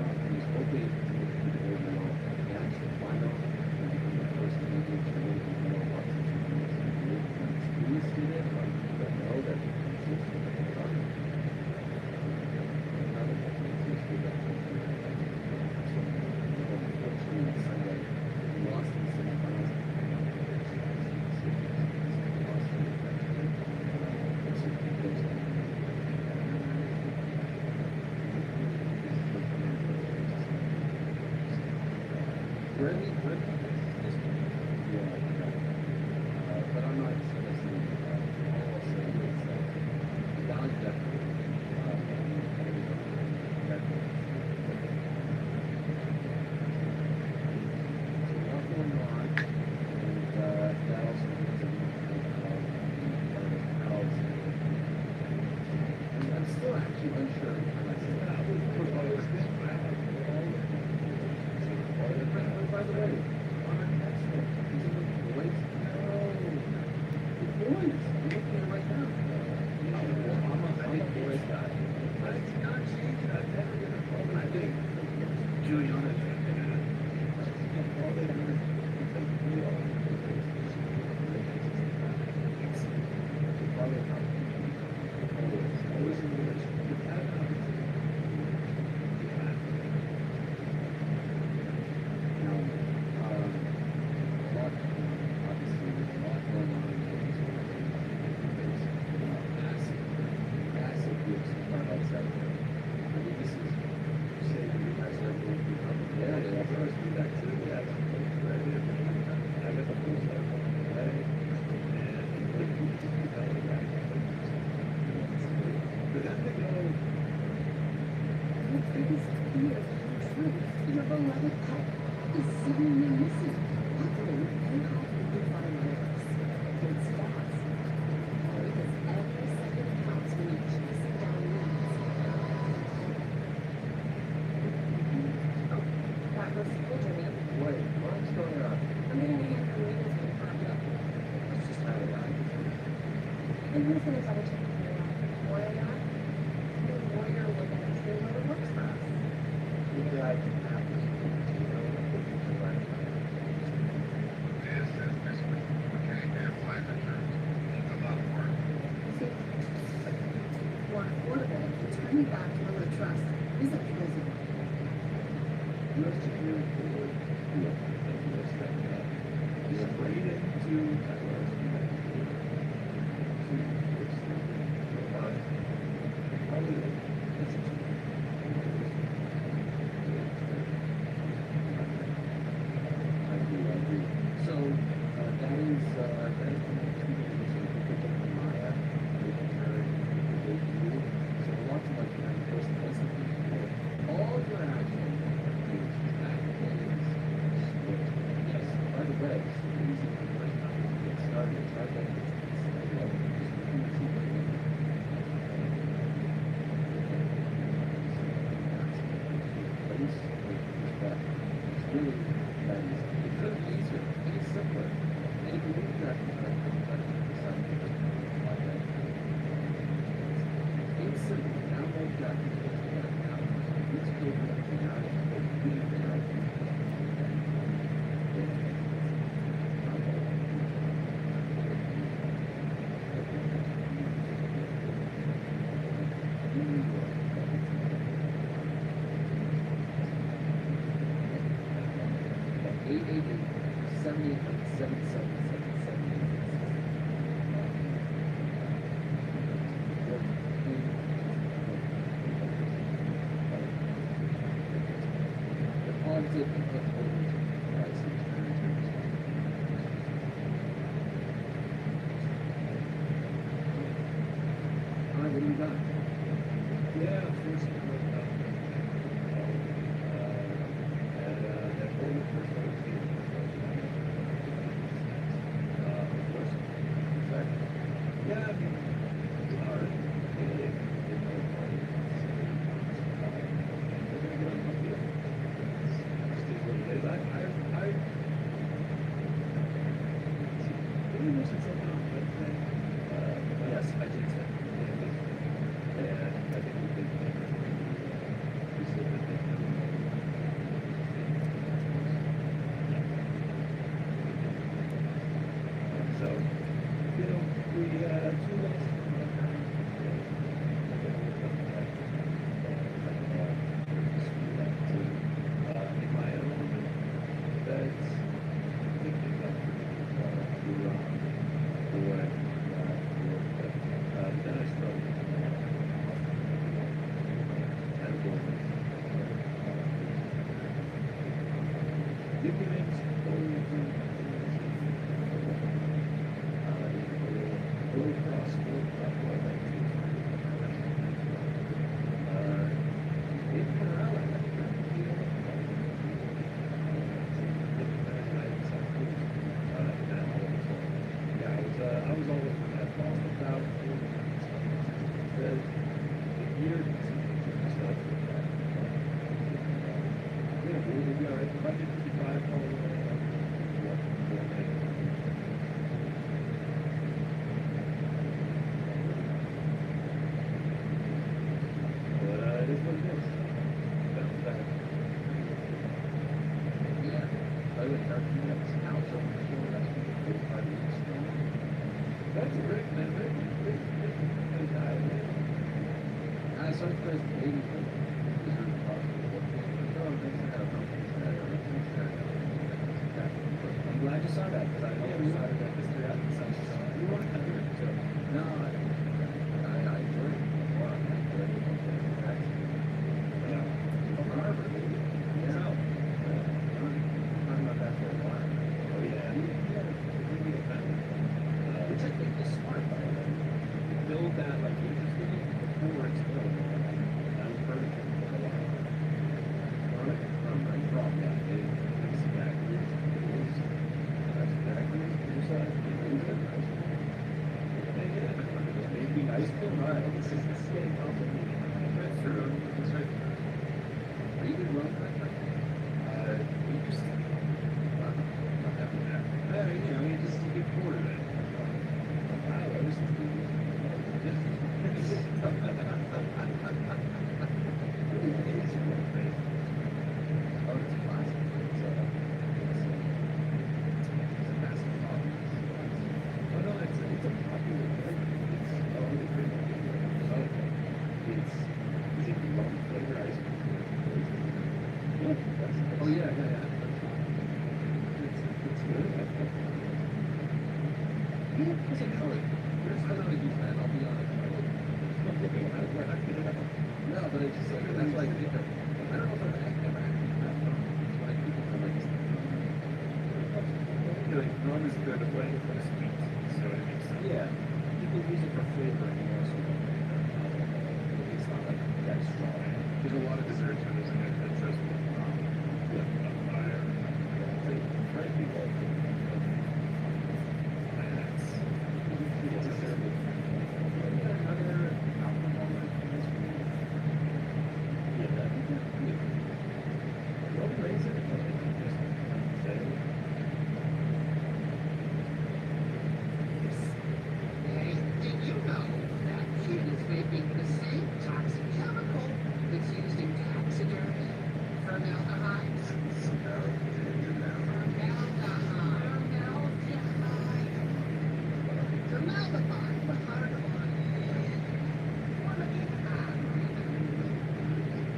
J: And he's hoping to get the gold medal match the final and become the first Canadian to win the medal boxing championship. Please did it, but you don't know that it's unfortunately, Sunday, he lost in the semifinals. Really? But I'm not listening. All I'll say is Don definitely I'm still actually unsure. By the way,
K: this fear of truth, your beloved pet is suddenly missing. Luckily, they have Amplify Wireless. It's fast. Because every second counts when you're chasing down leads.
F: Oh, that was cool, Jimmy.
J: Wait, what's going on?
F: I'm getting a hand from Regan's gonna find you.
J: Let's just have it out.
F: And who's gonna double check if you're not? Warrior not? The warrior will get us to whoever works for us.
J: Maybe I can have this. You know, right.
D: This is Miss Lee, KM Life Insurance. Needs a lot of work.
F: See, more affordable, returning back to our trust is a prison.
H: U.S. Security Board, U.S. is afraid to
C: So, that is Maya, so lots of like all your action is yes, by the way, it's easy for the first time to get started, try that. It's really that is. It could be easier. It is simpler. And if you look at that, it's simple. Now make that it's good What do you got?
H: Yeah, first of all, that whole first one yeah, I mean, yes, I did say. And I think we did. We said that they so, you know, we two lessons. In my own beds, thinking of then I struggled. I was always at Boston about the year. Yeah, we'll be all right. Budget 55. But it is what it is. Bounce back.
C: Yeah. I would start to next house over the shore. That's 45 minutes.
H: That's a great man.
C: I saw the first baby. I'm glad you saw that because I know we started that history out in South. You want to come here? So, no, I enjoyed it. Well, I enjoyed it. From Harvard, yeah. Talking about that for a while.
H: Oh yeah.
C: Which I think is smart, by the way. Build that like interesting before it's built. I've heard it for a while. It's been right. It's getting complicated.
H: That's true. That's right.
C: Are you doing well tonight?
H: We just,
C: Not having that.
H: you know, you just get bored of it.
C: I was Oh, it's classic. It's a basketball.
H: Oh, no, it's a popular flavor. It's only pretty popular. It's, is it rum flavor ice cream?
C: Oh, yeah.
H: It's good.
C: What's it called? I'm not a huge fan, I'll be honest. No, but it's just like, that's why I think that, I don't know if I've ever actually had rum. It's like people come like,
H: Like, rum is good way for the sweet, so it makes sense.
C: yeah, people use it for flavoring, you know, so it's not like that strong.
H: There's a lot of desserts where there's like a trust with fire. It's like, right people. And it's a terrible.
C: Another alcoholic ice cream.
H: Yeah, I think that's good. Well, raise it, but just say it.
L: Hey, did you know that kid is making the same toxic chemical that's used in taxidermy? Formaldehyde. Formaldehyde, the hard one.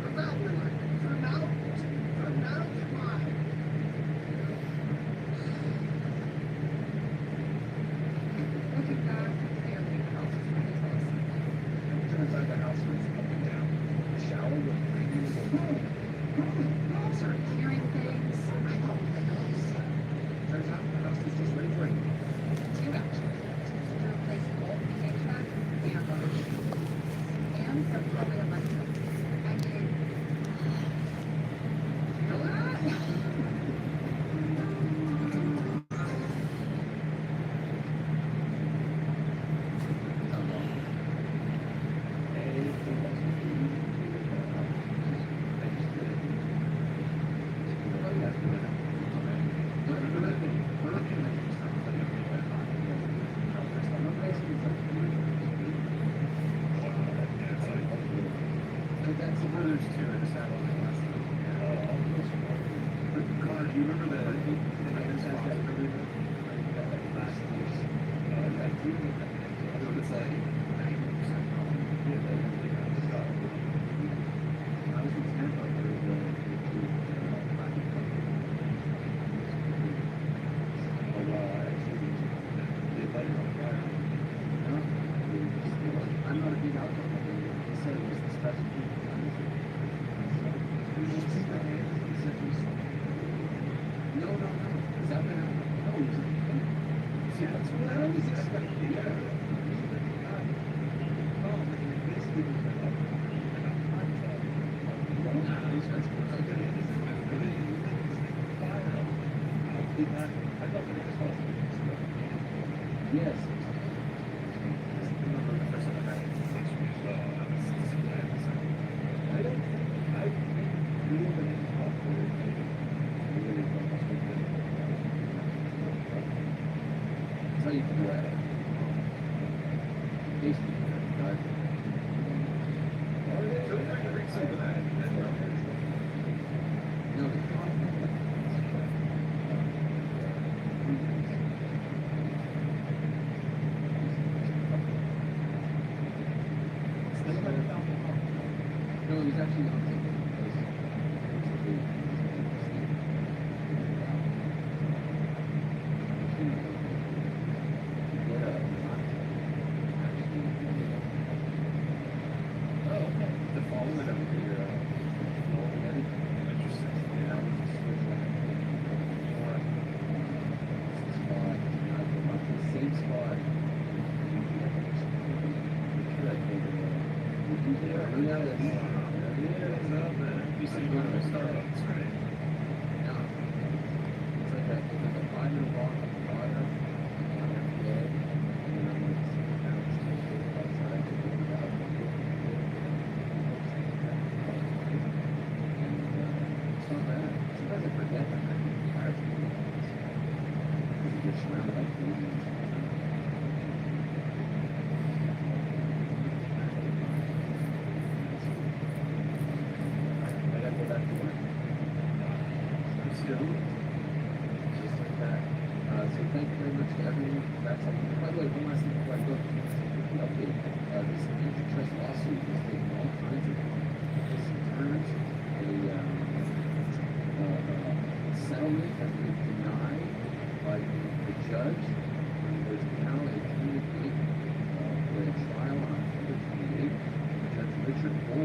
L: Formaldehyde.
F: Looking back, clearly the house was ready to listen.
D: Turns out the house was up and down. The shower was
F: I started hearing things. I thought the ghost.
D: Turns out the house was just ready for it.
F: Two actually. To replace both the HVAC and water heating. And some public electric. I did.
H: Do you remember the maintenance house that we did last year? It was like 90% off. Yeah, they really got the stuff. I was in Tampa for the oh wow, I actually did light it on fire.
C: I'm not a big alcohol drinker. He said it was the specialty. No. Is that been out? No, it was. See, that's what I always expected. Yeah.
H: Oh, basically,
C: Yes. That's how you can do it. Tasty. Right? No, no, it was actually not taken.
H: the following of your
C: Same spot.
H: You see one of the Starbucks, right?
C: It's like a 5-minute walk on the water.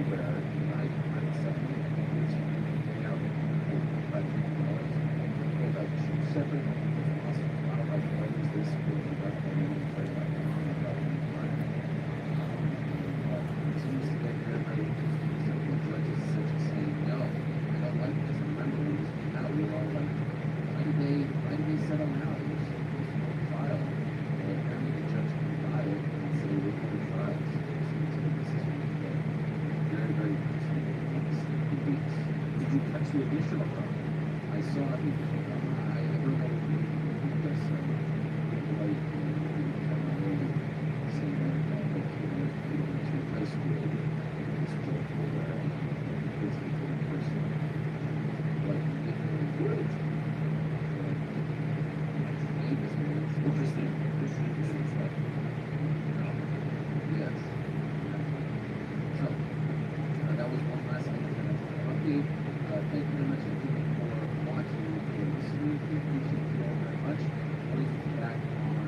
C: where I suddenly was hanging out with and like two separate a lot of my friends this week about the movie play like it seems to get everybody judges such as saying no, I don't like this. Remember when this came out, we were all like, why did they settle now? It was trial. And apparently the judge can file and say we're going to trials. This is very, very weeks. Did you catch the additional one? I saw it. I don't know if you guys like saying that to high school this joke where kids get to the person like if they're good. Interesting. Yes. So that was one last thing that I want to update. Thank you very much everyone for watching and listening. We appreciate you all very much. Please be back on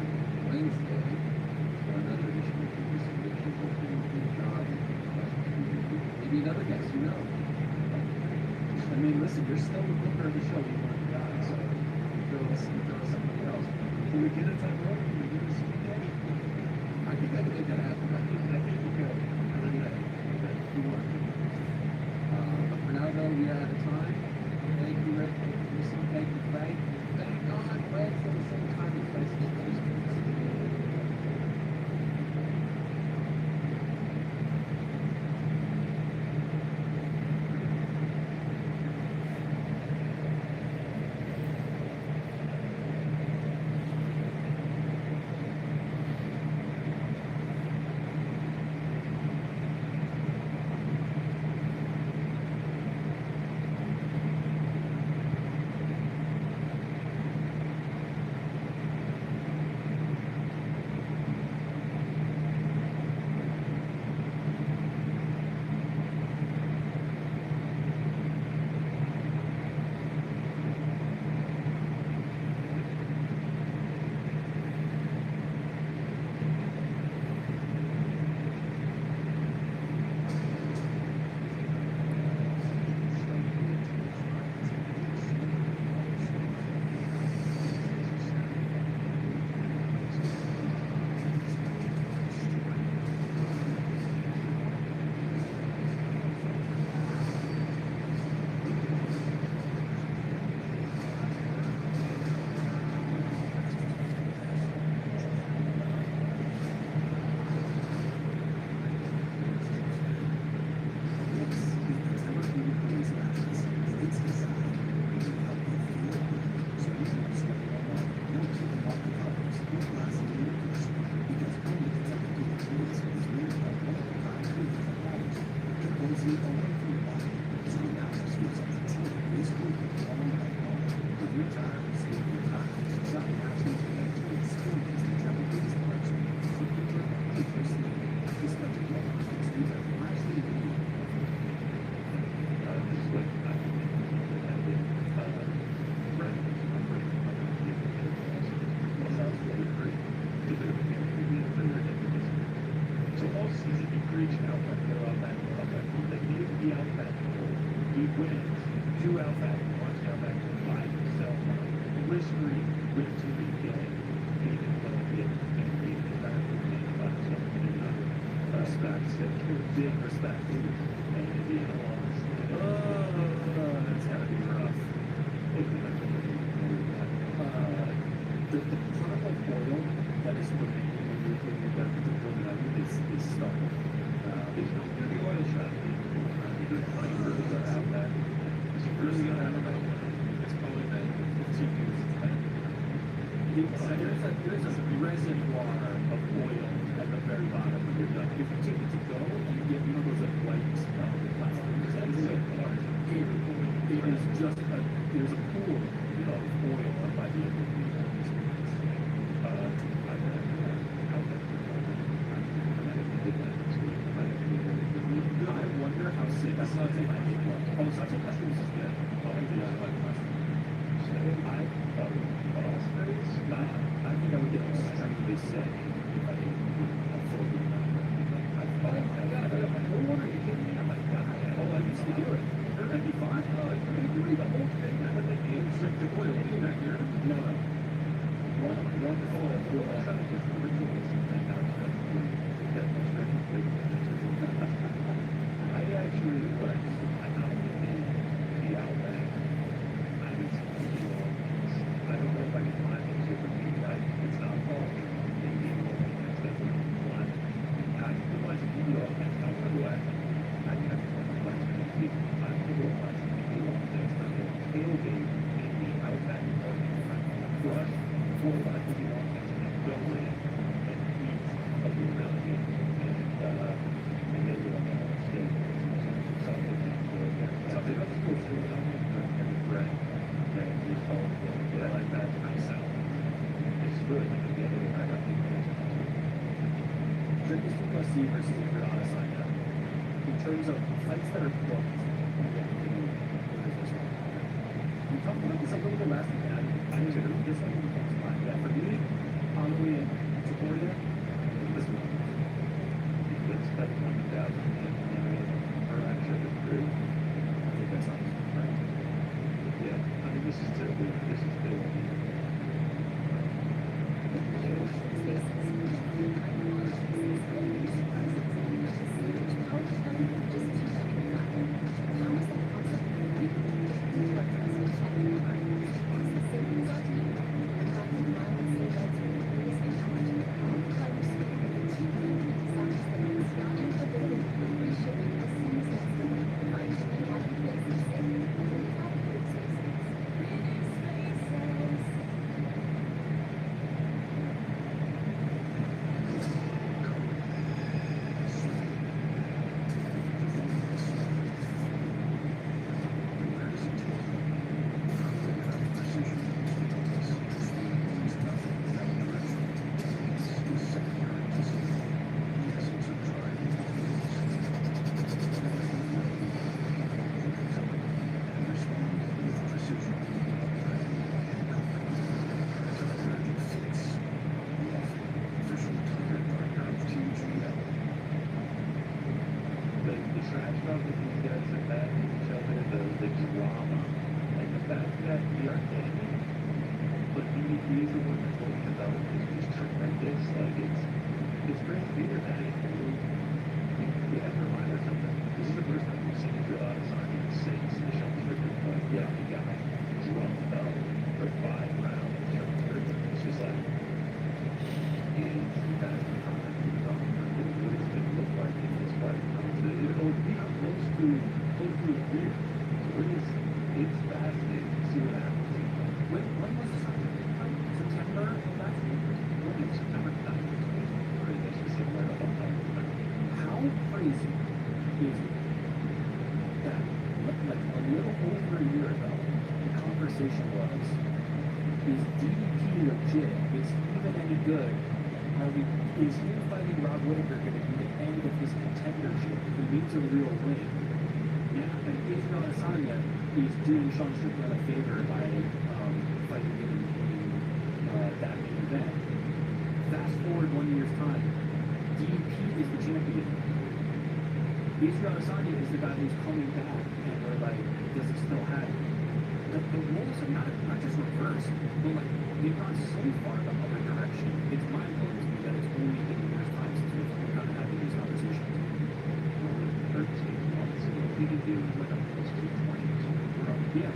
C: Wednesday for another edition of the Distribution. Hopefully we'll do a job. Maybe another guest, who knows? I mean, listen, you're still the booker of the show. You want to die, so throw somebody else. Can we get it on road? Can we do this weekend? I think I can make that happen. I think we could. You want to. But for now, though, we are out of time. Thank you, Rick. Thank you, Lisa. Thank you, Frank. Thank God. Glad for the same time and place. to do it. That'd be fine.
H: You read the whole thing, and then they insert the oil in that year.
C: No, no. One full
H: I actually like, I don't think the Outback. I mean, I don't know if I can find it here for me, like, it's not all maybe it's definitely one. I realize if you go and tell me what, I have to like, I realize if you want this, I will tailgate in the Outback parking lot. Plus, 4 or 5 people want to go in and eat a little bit of it, and then we'll stay. Something else goes through it, and bread, and you call it, but I like that myself. It's good, and again, I got the
C: Dricus du Plessis versus Andrew Adesanya. In terms of fights that are booked, we talked about this a little bit last week, and I consider this one the best fight. Yeah, for me, Holloway and Taporia, this one.
H: It's like 1,000 or actually the crew.
C: I think that sounds right.
H: Yeah, I mean, this is typically, this is still. The trash talk that these guys have had with each other, the drama, and the fact that the arcade, but DDP is the one that's going to develop is just tremendous. Like, it's great theater, man. You have to remind us something. This is the first time we've seen Andrew Adesanya since the Sean Strickland fight. Yeah, he got drummed up for 5 rounds. Sean Strickland, it's just like, and that's the time he's on. What it's going to look like in this fight. It'll be close to a year. So it's fascinating to see what happens.
C: When was the fight? September of last year?
H: September 9th. Pretty September of last year.
C: How crazy is it that, like a little over a year ago, the conversation was, is DDP legit? Is he even any good? Is him fighting Rob Whittaker going to be the end of his contendership? He needs a real win. Yeah, and Israel Adesanya is doing Sean Strickland a favor by fighting him in that main event. Fast forward 1 year's time, DDP is the champion. Israel Adesanya is the guy who's coming back, and we're like, does he still have it? The roles are not just reversed, but like they've gone so far the other direction. It's mind-blowing to me that it's only been a year's time since we've kind of having these conversations.
H: 13 months ago, we could do like a plus 220.
C: Yeah.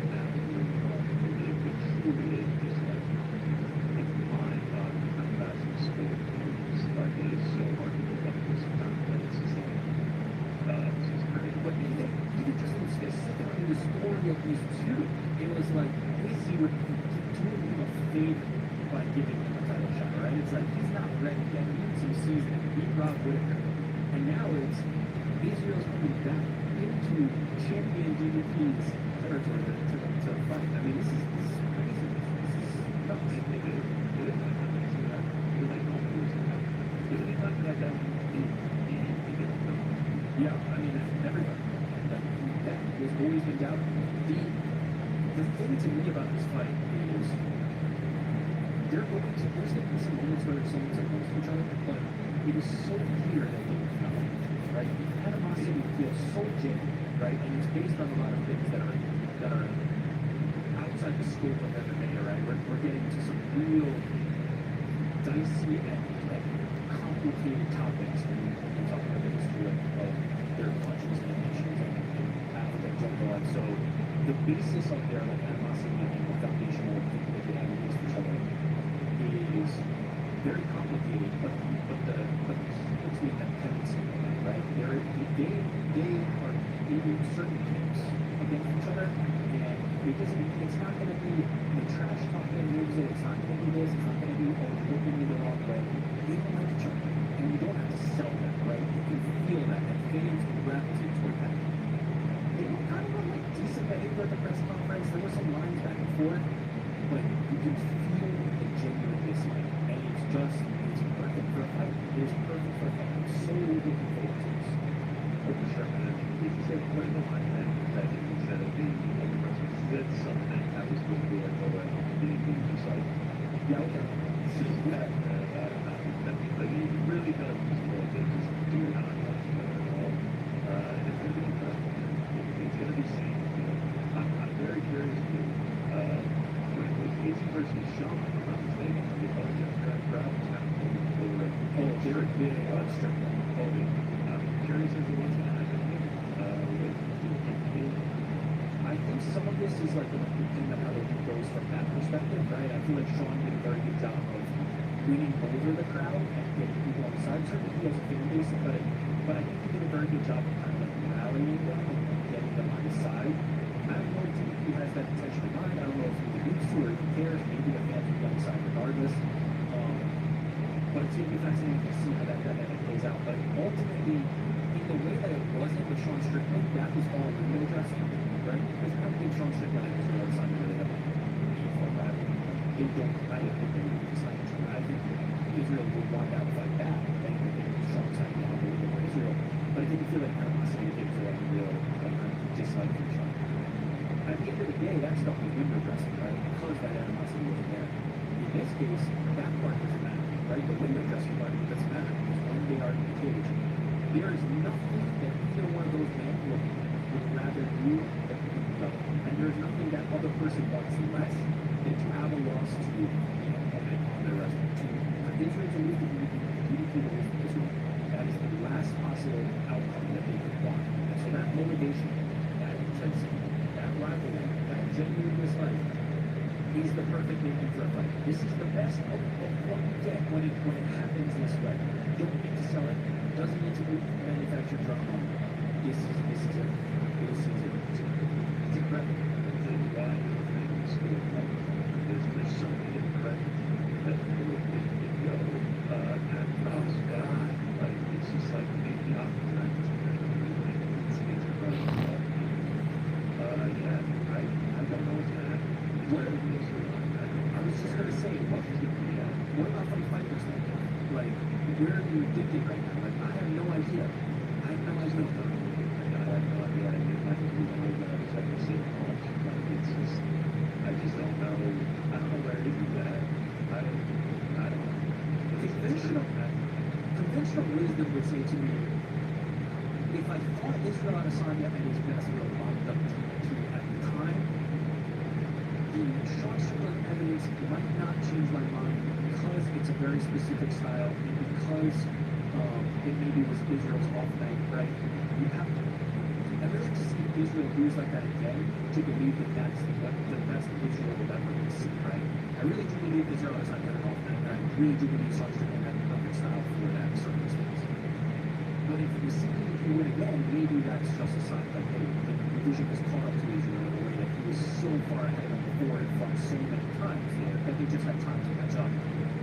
H: Now, it truly is just like, it's mind-boggling how fast the sport moves. Like, it is so hard to keep up with sometimes, but it's just like, it's just great.
C: But even just specifically the story of these two, it was like Izzy would do him a favor by giving him a title shot, right? It's like he's not ready yet. He needs some season. Beat Rob Whittaker. And now it's Israel's coming back into champion DDP's territory to fight. I mean, this is crazy. This is nuts.
H: It is like amazing that you're like, oh, because anytime that guy, he gets done.
C: Yeah, I mean, everybody. That has always been doubted. The thing to me about this fight is there's going to be some moments where someone's like close to each other, but it is so clear that they fell, right? Panama City feels so genuine, right? And it's based on a lot of things that are outside the scope of MMA, right? We're getting to some real dicey and like complicated topics when we talk about the history of their punches and nations and Africa in general. And so the basis of their like animosity and the foundational thing that they have against each other is very complicated, but let's make that tendency, right? They are in certain camps against each other, and it's not going to be the trash talking music, it's not going to be this, it's not going to be looking in the wrong way. They don't like each other, and you don't have to sell that, right? You can feel that, and fans gravitate toward that. They were kind of like decent behavior at the press conference. There were some lines back and forth, but you can feel the genuine dislike, and it's perfect for a fight. It is perfect for a fight. I'm so looking forward to this.
H: Okay, sure. He said quite a line that he said that the other person said something that was going to be like, oh, he just like,
C: Yeah, okay.
H: Like he really does just feel like they just do not like each other at all. And it's going to be incredible. It's going to be seen. You know, I'm very curious to when Casey versus Sean, if I'm not mistaken, the crowd was kind of over it.
C: Oh, they're big on Strickland.
H: I'm curious as to what's going to happen
C: I think some of this is like going to depend on how it goes from that perspective, right? I feel like Sean did a very good job of winning over the crowd and getting people on the side. Certainly he has a fan base, but I think he did a very good job of kind of like rallying them and getting them on his side. I don't know if he has that intention in mind. I don't know if he needs to or if he cares. Maybe the fans will be on the side regardless. But it's going to be fascinating to see how that dynamic plays out. But ultimately, in the way that it wasn't with Sean Strickland, that was all window dressing, right? Because I don't think Sean Strickland and Israel Adesanya really have a need for that. They don't. I don't think they would dislike each other. I think Israel would want that fight back. I think Sean signed down a little bit more Israel. But I think you feel like animosity did feel like a real dislike for Sean. At the end of the day, that's not the window dressing, right? Because that animosity wasn't there. In this case, that part doesn't matter, right? The window dressing part doesn't matter because when they are in the cage, there is nothing that either one of those men would rather do than to go. And there's nothing that other person wants less than to have a loss to an opponent on their wrestling team. For Israel to lose the DDP to lose Israel, that is the last possible outcome that they could want. And so that motivation, that intensity, that rivalry, that genuine dislike is the perfect making for a fight. This is the best of what you get when it happens this way. You don't need to sell it. Doesn't need to be manufactured drama. This is it. It's incredible.
H: There's something incredible that like it's just like the opposite. It's incredible. I don't know what's gonna happen.
C: I was just gonna say, what about from a fight perspective? Like, where are you addicted right now? Like, I have no idea. I have no idea.
H: I just don't know. I don't know where it is at. I don't know.
C: Conventional wisdom would say to me, if I thought Israel Adesanya and his best were lined up to at the time, the Sean Strickland evidence might not change my mind because it's a very specific style and because it maybe was Israel's off night, right? You have to. I really to see Israel lose like that again to believe that that's the best Israel will ever see, right? I really do believe Israel is not an off night. I really do believe Sean Strickland had the perfect style for that circumstance. But if you see him win again, maybe that's just a sign that the division was caught up to Israel in a way that he was so far ahead of the board from so many times that they just had time to catch up.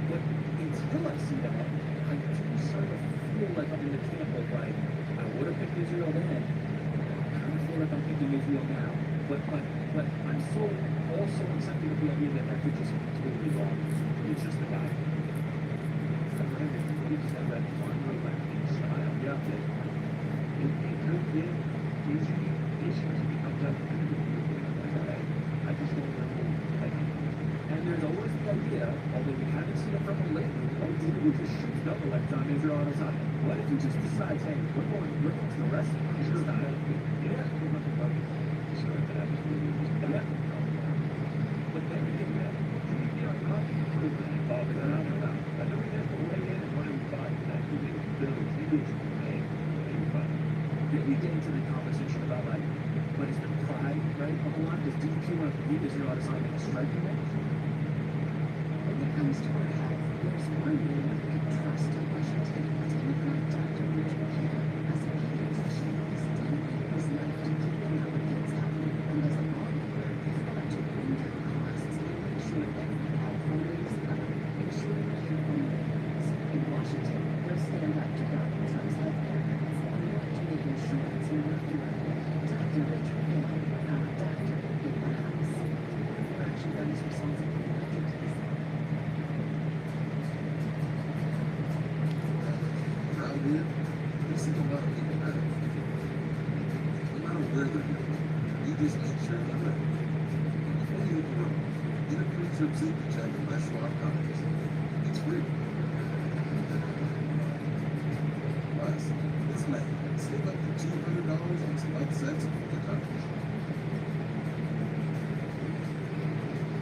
C: But until I see that, I do sort of feel like I'm in the camp of like, I would have picked Israel then. I kind of feel like I'm picking Israel now. But I'm so also accepting of the idea that could just be totally wrong. It's just a guy.
H: He just has that fun relaxing style. Yeah. It could get easy issues if he comes up with I just don't know.
C: And there's always the idea, although we haven't seen it from him lately, of who just shoots double like John Israel all the time. What if he just decides, hey, we're going to the rest of the
H: Sure,
C: style?
H: yeah, sure, that happens to me.
C: Yeah.
H: But everything that you know, not improvement involved in that. I know we have to weigh in and what do we find that you need to build videos you make, what do you find?
C: Then we get into the conversation about like, what is the pride, right, of the line? Does DQ want to beat Israel Adesanya in a striking match?
K: When it comes to our health, there's one name you can trust in Washington. Democrat Dr. Richard Taylor, as a pediatrician, is dedicating his life to keeping our kids healthy, and as a lawmaker, he's got to bring down costs and make sure every household is covered, ensuring care for millions. In Washington, we'll stand up to Donald Trump's healthcare cuts and work to make insurance more affordable. Dr. Richard Taylor, our doctor in the house. For action that is responsible for electricity.
D: Around here, we see a lot of people that are, no matter where they're going, you just make sure they're ready. Before you hit the road, get a pre-trip safety check and let Schwab Conference. It's free. Plus, it's May. Save up to $200 on select sets of the conference.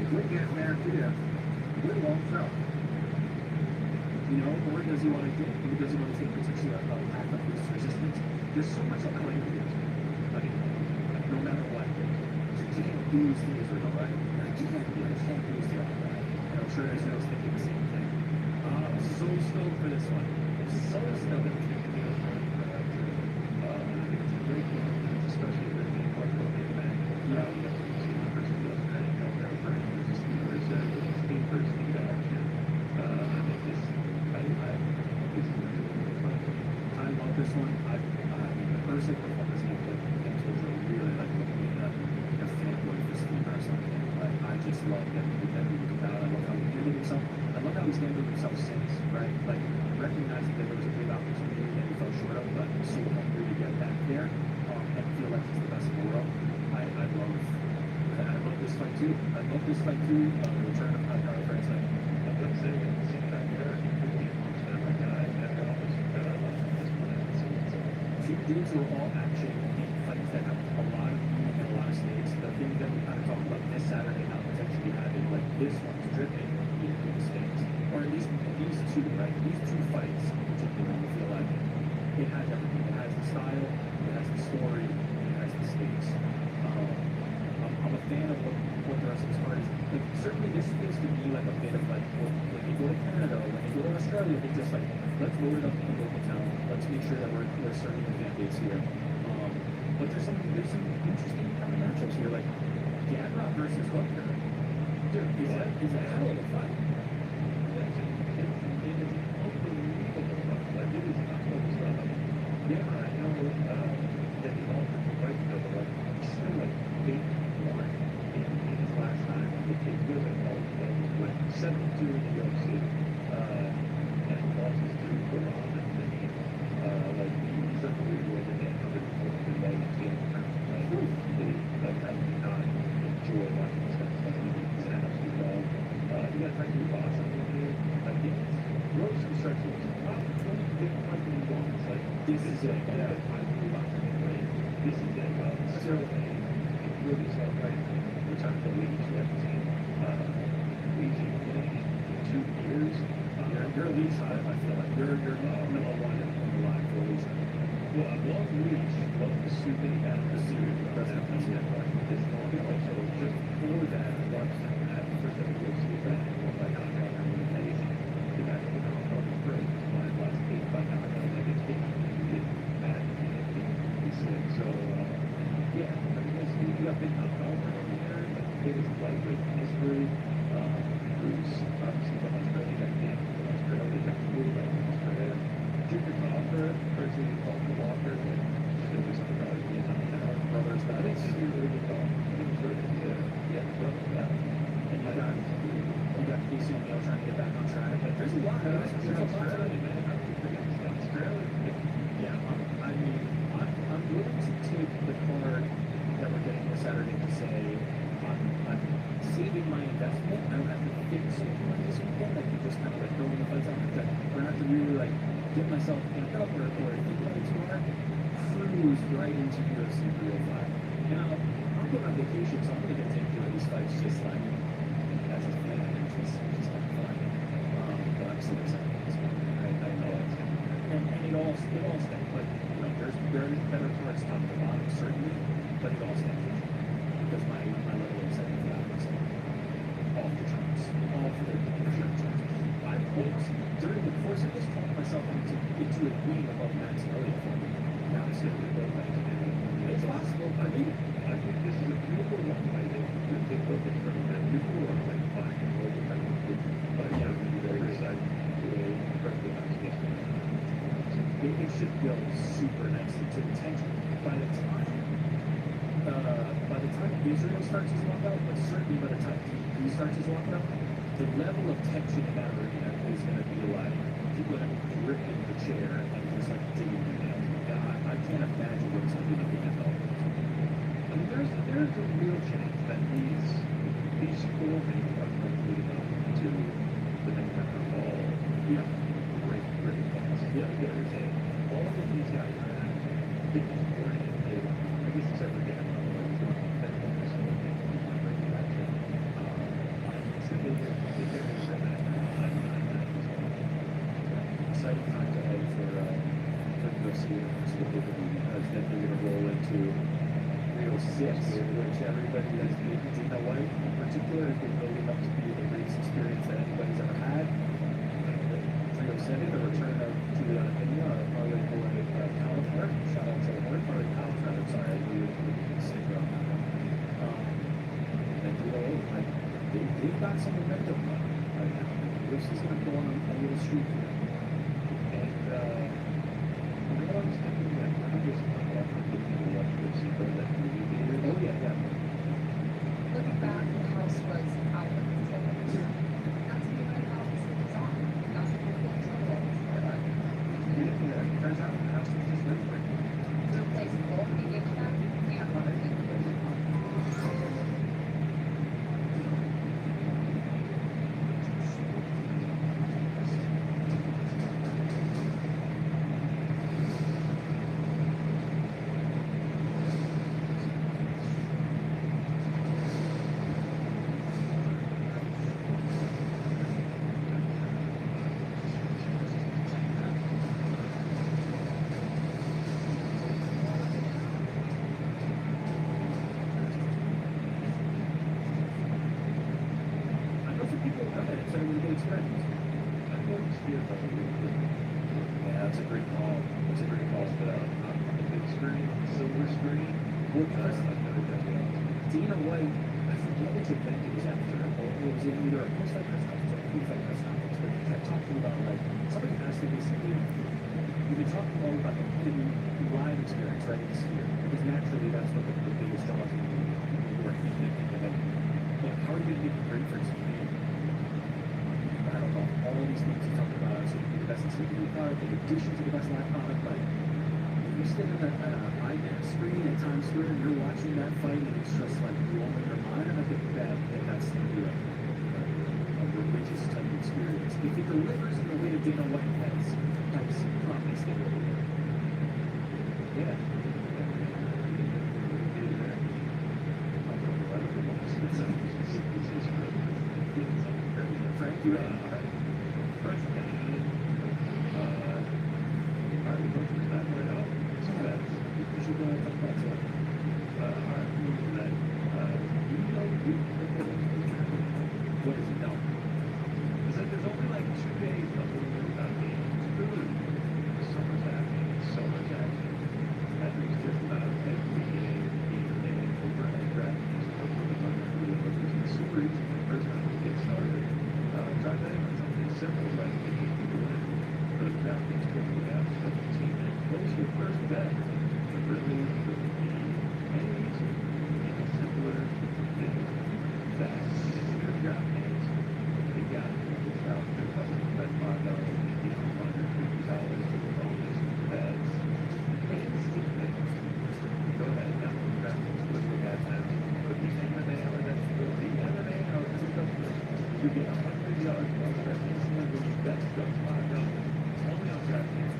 C: If we're getting there, yeah, we won't fail. You know, or does he want to get, or does he want to take potentially a lack of this resistance? There's so much that claim to do. I mean, no matter what, you can't lose the Israel, right? Like, you can't lose the other, right? And I'm sure Israel's thinking the same thing. I'm so stoked for this one. I'm so stoked.
H: Great game, especially with the part of the back.
C: I love this one. I personally performance and really like looking at a fanboy for Steve wrestling. I just love that he did that. I love how he handled himself. I love how he's handled himself since, right? Like recognizing that there was a big opportunity that he fell short of, but so hungry to get back there and feel like he's the best in the world. I love this fight too. I love this fight too. The return of Kyle Francis. These are all action fights that have a lot of meaning in a lot of states. The things that we kind of talked about this Saturday not potentially having, like this one's dripping in the states. Or at least these two, right? These two fights in particular, I feel like it has everything. It has the style, it has the story, it has the stakes. I'm a fan of what the rest of this card is. Like, certainly this feels to me like a bit of like when they go to Canada or when they go to Australia, they just like, let's load it up in the local town. Let's make sure that we're serving the fan base here. But there's some interesting kind of matchups here, like Gadra versus Hooker. Dude, is a hell of a fight.
H: Yeah, I know that he offered the fight, but like, he's still like 8-1 in his last time. It wasn't all went 7-2 in the UFC, and losses to Quran and Vinny. Like, he's unbelievable in the end of it. Like, I do not enjoy watching this kind of stuff. He's an absolute dog. He got trying to box on him. I think it's gross construction. Like, this is a this is a certainly really celebrating return to the league. We haven't seen league in 2 years.
C: You're a lead side, I feel like. You're number one in the line for a lead side.
H: Well, I love Leach, love the suit that he had, the suit, that's it, like, this long, also, just for that, I watched that, first ever UFC event, like, I got amazing, the guy that was on the break, my last 8 fight, now I got like, it's been, he's sick, so, yeah, I mean, you got big knockout over there, biggest lightweight in history, Bruce, obviously, from Australia, got Nick, from Australia, got Blue, from Australia, Junior Crawford, personally, Paul Walker, and there was some guys being on the brothers, but I didn't see really good dog. Yeah,
C: And you got Casey O'Neill trying to get back on track. Like, there's a lot. There's a lot. Yeah, I'm willing to take the card that we're getting this Saturday to say I'm saving my investment. I don't have to fix it this weekend. I can just kind of like throw in the fights out. get myself amped up or think about it too hard, cruise right into UFC 305. Now, I'll go on vacation, so I'm going to get to enjoy these fights just like as a fan, just have fun. But I'm so excited for this one. I know it. And it all stands. But you know, there's better parts top to bottom, certainly, but it all stands. Because my level of excitement for that was off the charts. Off the charts. 5 points. During the course of this, talked myself into it being above Max Elliott for me. Now it's going to be above Max Elliott. It's possible. I think this is a beautiful one. I think they both get from that beautiful one, like fine. But yeah, I'm very excited. It should go super nicely to the tension. By the time Israel starts his walkout, but certainly by the time he starts his walkout, the level of tension in that arena is going to be like people are gripping the chair and just like digging their nails. I can't imagine what it's going to be like in that moment. I mean, there's a real chance that these 4 men are leading up to the next round of all. Yeah, great fights. Yeah, there's all of these guys are at big important. I guess except for Dan. Exciting times ahead for UFC. It's definitely going to roll into Rio 6, which everybody has been Dana White in particular has been building up to be the greatest experience that anybody's ever had. Rio 7, the return of Juliana Pena, Marley Cauliflower. Shout out to the Marley Cauliflower. I'm sorry, I knew you were sick on that one. And you know, like, they've got some momentum right now. UFC's going to go on a little streak here. And I was thinking that I just watch UFC for that movie theater. Oh yeah.
E: Looking back, the house was out of control. That's the way the house was on. That's the way the control was.
C: Yeah, it turns out the house was just living.
E: To replace full media cap,
C: Dana White, I forget which event it was after, or it was either a post-fight press conference or a pre-fight press conference, but he kept talking about, like, somebody asked him basically, you've been talking all about the live experience, right, in the sphere, because naturally that's what the biggest draws in New York, but how are you going to make a great for TV? I don't know, all of these things he talked about, so you can be the best TV product, in addition to the best live product, like, you sit in an IMAX screen at Times Square and you're watching that fight and it's just like blowing your mind, and I think that's going to be a religious type experience. If it delivers in the way that Dana White has promised it will. Yeah. Frank, you what is it now?
H: It's like there's only like 2 days left of the game. It's really so much happening. So much action. That makes just about every game over and draft. It's super easy for the first time to get started. Try that on something simple like making people win. But draft is quickly out. So the team goes your first bet. Really easy. Simpler than that. Your draft names. They got it. It's out there. Bet $5, $50, $150 to the bonus. That's instantly. Go ahead now. Draft names. Look at that. Put the MMA or that's the MMA or you get $100 bonus. That's $5. Only on DraftKings.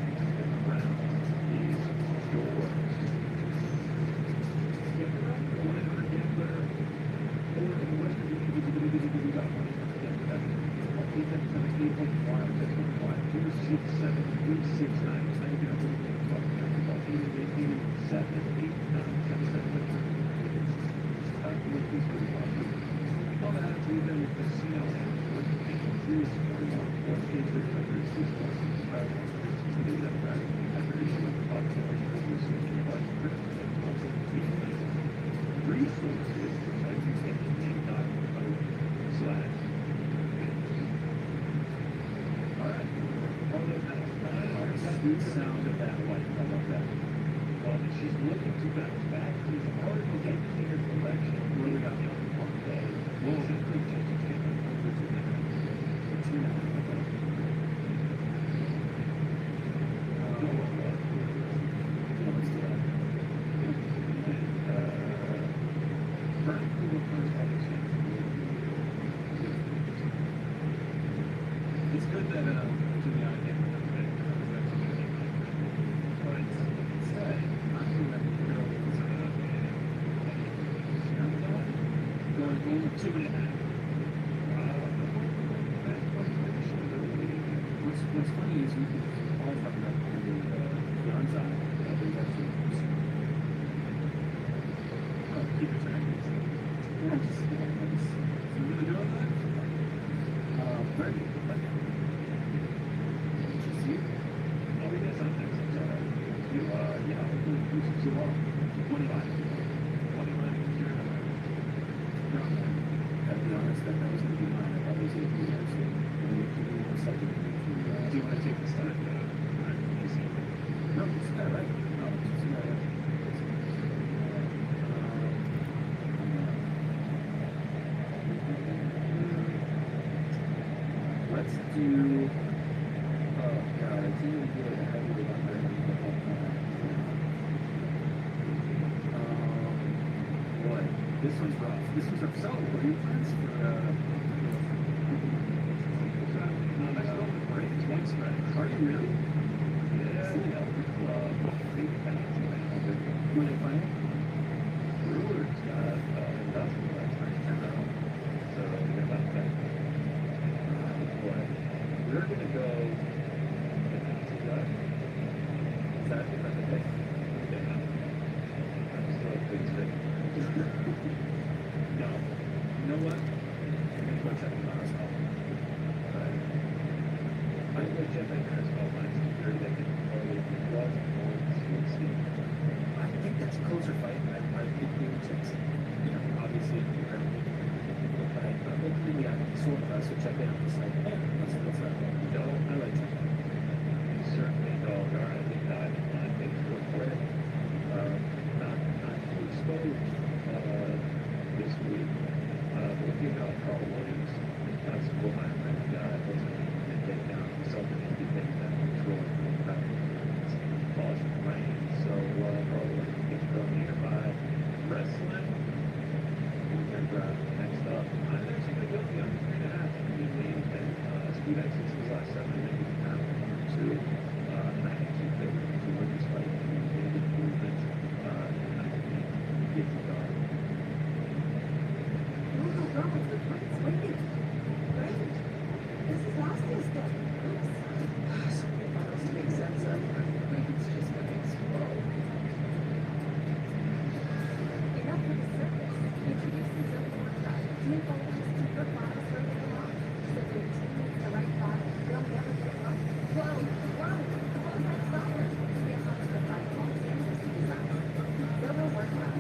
H: Sweet sound of that light. I love that. Well, she's looking to bounce back. She's already taking her collection. Really got the other one day. Well, it's a quick change of tape. It's in that. It's good that, to be honest, Two and a half. What's funny is we can all talk about the onside. There's actually keep it track. Yeah, just so really doing that. Ready. Just you. Oh, we got something. You yeah, who's so long? 25. 25. I'll be honest, that was going to be mine. I thought it was 8 years. Do you want to take this time? No, it's not right. No, it's not right. Let's do. Oh, God, it's even good. I haven't been on there. What? This one's rough. This one's rough. So, what are your plans for, are you really? Yeah, you know, big fans. When they find it? Brewers got, industrial last night, so they're about that. But we're gonna go, is that the day? Yeah. I'm still a big stick. No. You know what? I'm gonna go check the last call. I think Jeff Akers called last year that they probably wasn't going to see. I think that's a closer fight. I think they would chase. You know, obviously, but hopefully we got sort of us to check in. It's like, yeah, let's not. No, I like that. Certainly, no, I think that I think real quick. Not to expose this week. Looking at Carl Williams, that's what my friend wasn't take down something to take that control of Boston rain. So probably get from nearby wrestling. And next up, I'm actually going to go the under 3.5. And Steve Exits was last 7 minutes down to and I actually think to win this fight and get movement and I think get the dog.
F: This is last year's stuff.
C: Something else to make sense of. Maybe it's just going to explode.
F: Enough with the circus. Introduce the circus workshop. Team focus, super files for the along. So the team makes the right thought, they'll never get it wrong. Whoa, come on, let's stop it. We have to provide all the answers to design. Zillow workshop.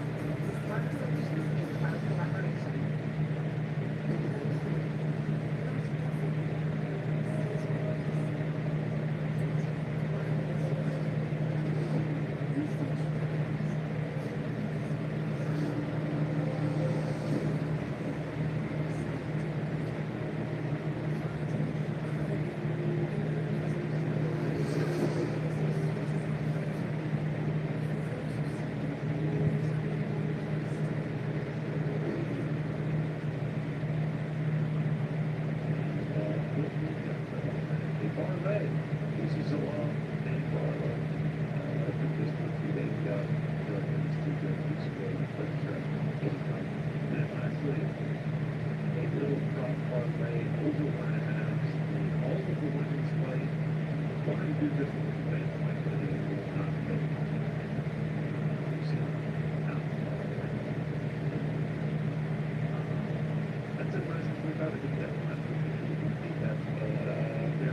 F: Smart solutions in cloud collaboration.
H: wanted to do this from the standpoint that it will not go. We've seen how. That's it, last week about a good day. Last week we think that's all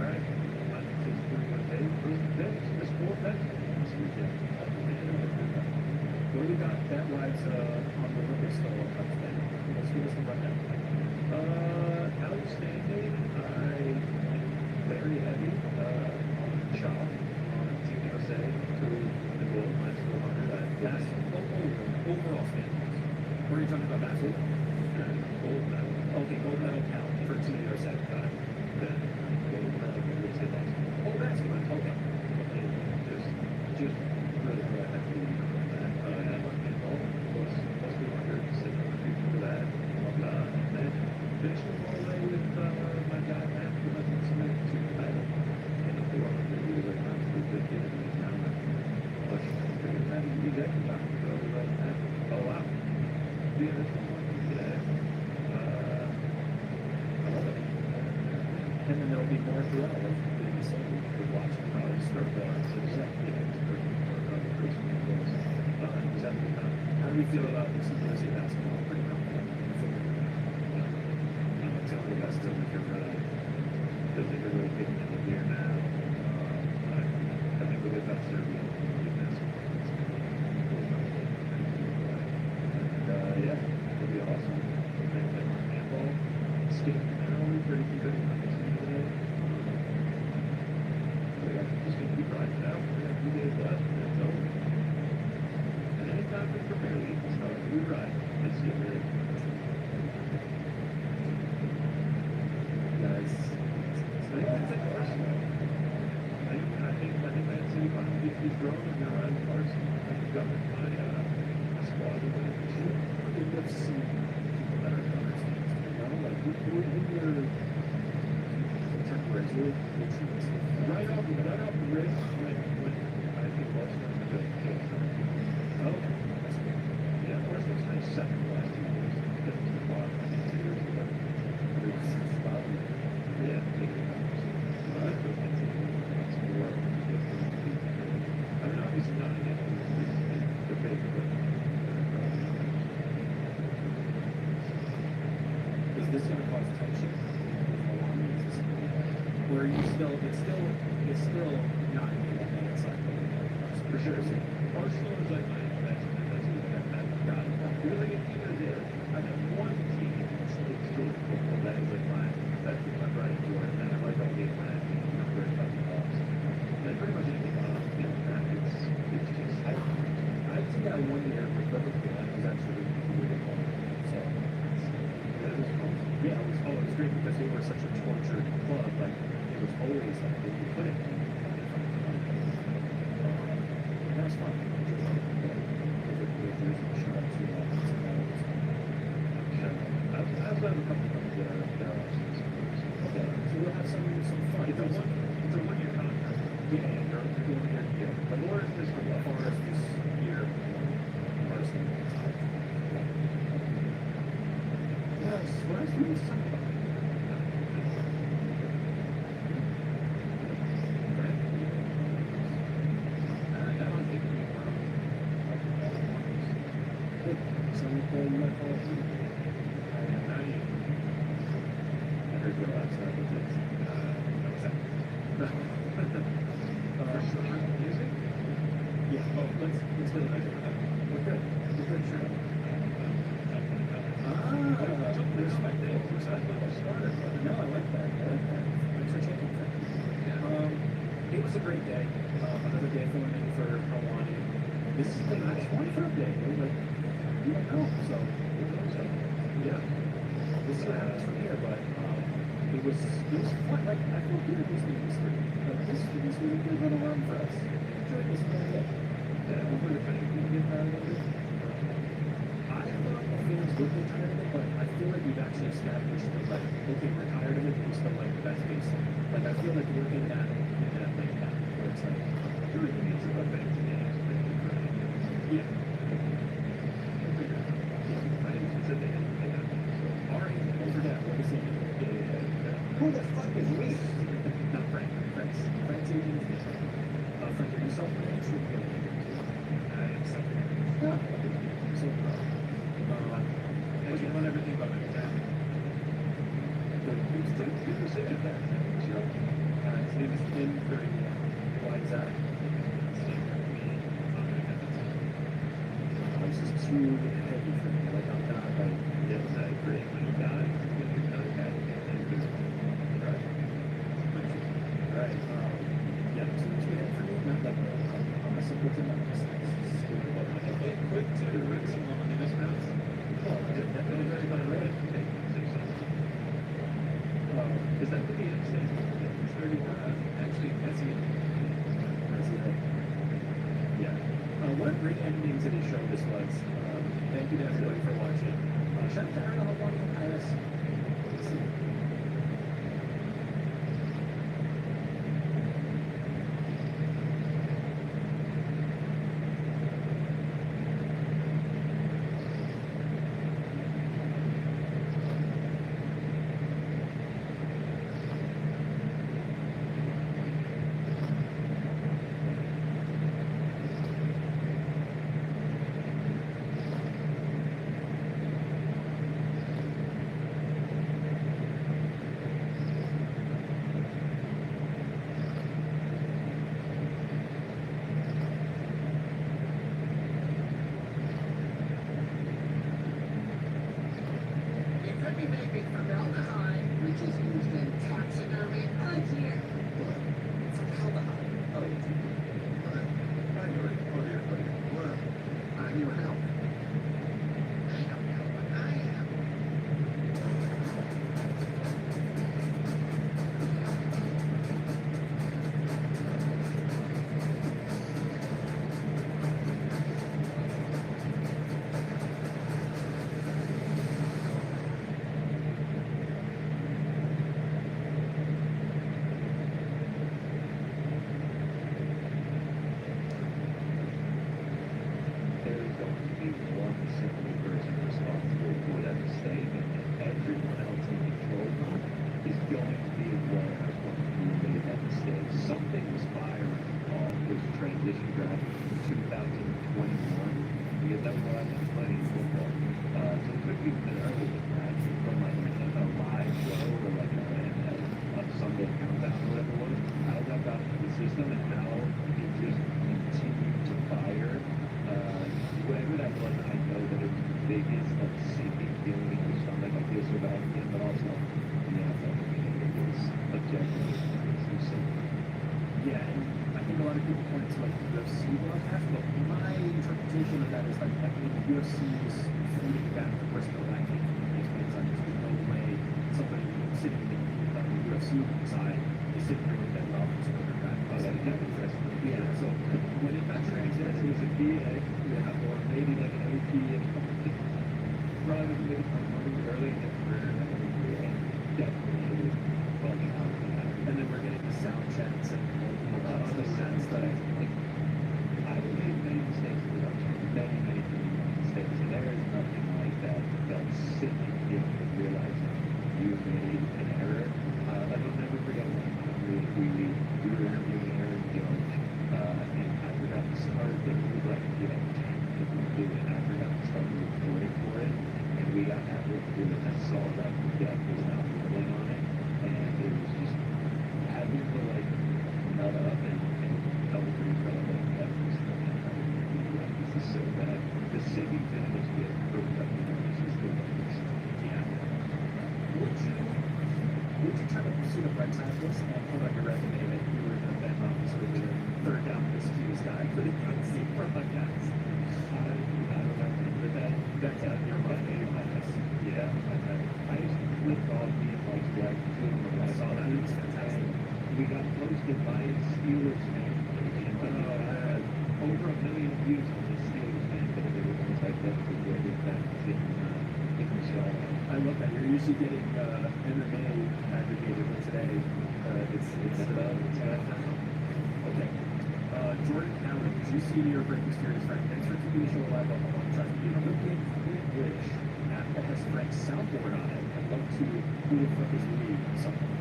H: right. Last week's pretty good day. First day, this fourth day. This weekend.
C: What do we got that rides on the liquor store outstanding? Let's give us a rundown.
H: Outstanding. Very heavy on shop on Team USA to the gold minus 400.
C: Yes. Overall standings. Were you talking about basketball?
H: Gold medal.
C: Okay, gold medal count for Team USA.
H: Then gold medal for USA basketball.
C: Oh, basketball. Okay.
H: Just really good. I think and handball plus 200, 600 for that. And then finished all the way with my guy Matt who has been submitted to the title. And the 400 he was like not too good getting in the town. But figured that he'd be there for that. So I was like, oh wow. Yeah, this one today. I love it.
C: And then there'll be more throughout. Like the same we're watching probably start going. So how do we feel about this USA basketball? Pretty confident.
H: I'm telling you, that's still looking really, feels like they're really getting in the gear now. I think we'll get that Serbia in this one. And yeah, it'll be awesome. I think that handball, skating now, we're pretty good today. So yeah, just gonna keep riding it out. We got 2 days left, and it's over. And anytime we prepare, we can start a new ride. Let's get ready.
C: Guys,
H: I think that's it, Carson. I think Man City finally is growing and they're riding Carson. I think got my squad to win this year.
C: we'd love to see people that are understand. You know, like we're in your contemporaries,
H: Right off the ridge when I think Boston's a good game.
C: oh, that's good.
H: Yeah, Boston's nice second last 2 years. That was the bottom 2 years ago. Yeah, maybe not. I don't think it's more. I mean, obviously not again. They're big, but
C: Is this going to cause tension? Where you still, it's still not in the game. It's like,
H: for sure. Arsenal is like that's got it. Because like at the end of the day, I have one team that's good football that is like that's my pride and joy. And I like all game plan and I'm very about the loss. And pretty much anything on it's just
C: I see that 1 year with Liverpool. That was actually really fun. So yeah, it was great because they were such a tortured club. Like it was always like you couldn't. That was fun.
H: I've had a couple of that are
C: Okay, so we'll have some fun.
H: It's a 1 year contract.
C: Yeah, yeah.
H: But Lawrence is for what?
C: Forest this year. Arsenal. Yes, what else do we talk about? It was a great day. Another day for women for Alani. This is the last one for a day. Like, you don't know. So, yeah. We'll see what happens from here. But it was fun. Like, I feel good at this new history. Like, this was a good little run for us. Enjoyed this whole day. Yeah, hopefully if anything get tired of it. I thought the fans would get tired of it, but I feel like we've actually established that, like, okay, we're tired of it, but we still like the best baseline. Like, I feel like we're in that lane now, where it's like,
H: There really needs to go back to games.
C: yeah.
H: I didn't consider they had
C: Ari, over that, what is it?
H: yeah.
C: Who the fuck is we? Not Frank. Frank's agent. girlfriend or yourself an entry bill. Yeah. So,
H: What do you want everything about it? It's the decision that, you know, his name is Tim Curry.
C: why is that? This is too heavy for me. Like, I'm not like,
H: Yes, I agree. When he died, when he died,
C: right. Yeah, too much heavy for me. Not like, I'm a simpleton. I'm just like,
H: quick to rinse him on in his mouth. Is that the United States? It's 31. Actually, Messi.
C: Yeah. What a great ending to the show this was. Thank you to everybody for watching. Shout out to Aaron on Paris.
L: It could be making formaldehyde, which is used in taxidermy. Oh dear. Formaldehyde.
B: I need help.
L: I don't know what I am.
H: There is going to be one simple person responsible for whatever statement, and everyone else in control is going to be aware of what you made that mistake. Something was firing on this transition graphic from 2021, because that's what I've been playing football. So it could be an early graphic from like a live show or like a Sunday countdown or whatever it was. How that got into the system and how it just continued to fire. Whatever that was, I know that it was the biggest like sinking feeling in your stomach. I feel so bad for him, but also the NFL community was objectively so
C: Yeah, and I think a lot of people point to like the UFC broadcast, but my interpretation of that is like I think the UFC is feeding back the personal ranking because there's no way somebody sitting on the UFC side is sitting here with that Dolphins quarterback. Yeah, so when it got translated,
H: it was a PA, or maybe like an OP, rather than early in their career, definitely bugging out for that.
C: and then we're getting the sound checks and all that other sense that
H: Like, I've made many mistakes in production, many mistakes, and there is nothing like that that's sitting here and realizing you made an error. Like, I'll never forget one time we were interviewing Aaron Jones, and I forgot to start, but it was like, 10 minutes into it, and I forgot to start recording for it, and we got halfway through it, and I saw that the deck was not rolling on it, and it was just having to, like, nut up and double refill it, like, that was this is so bad. The singing thing was good, but this is the worst.
C: yeah. Would you try to pursue the Red Sox and put on your resume that you were the vet officer with the third down miscues guy for the UFC broadcast?
H: I don't know, but that's out of your mind. Yeah, I just flipped off me and like Black Zoom when I saw that.
C: It was fantastic.
H: We got posted by a Steelers fan page, and had over 1 million views on the Steelers fan page. They were going to type that to where that was in the show.
C: I love that. You're usually getting MMA aggregated, but today it's okay. Jordan Allen, GC New York Break Mysterious Frank. Thanks for keeping the show alive on the long track. You know, looking British Apple has Frank's soundboard on it. I'd love to who the fuck is we something.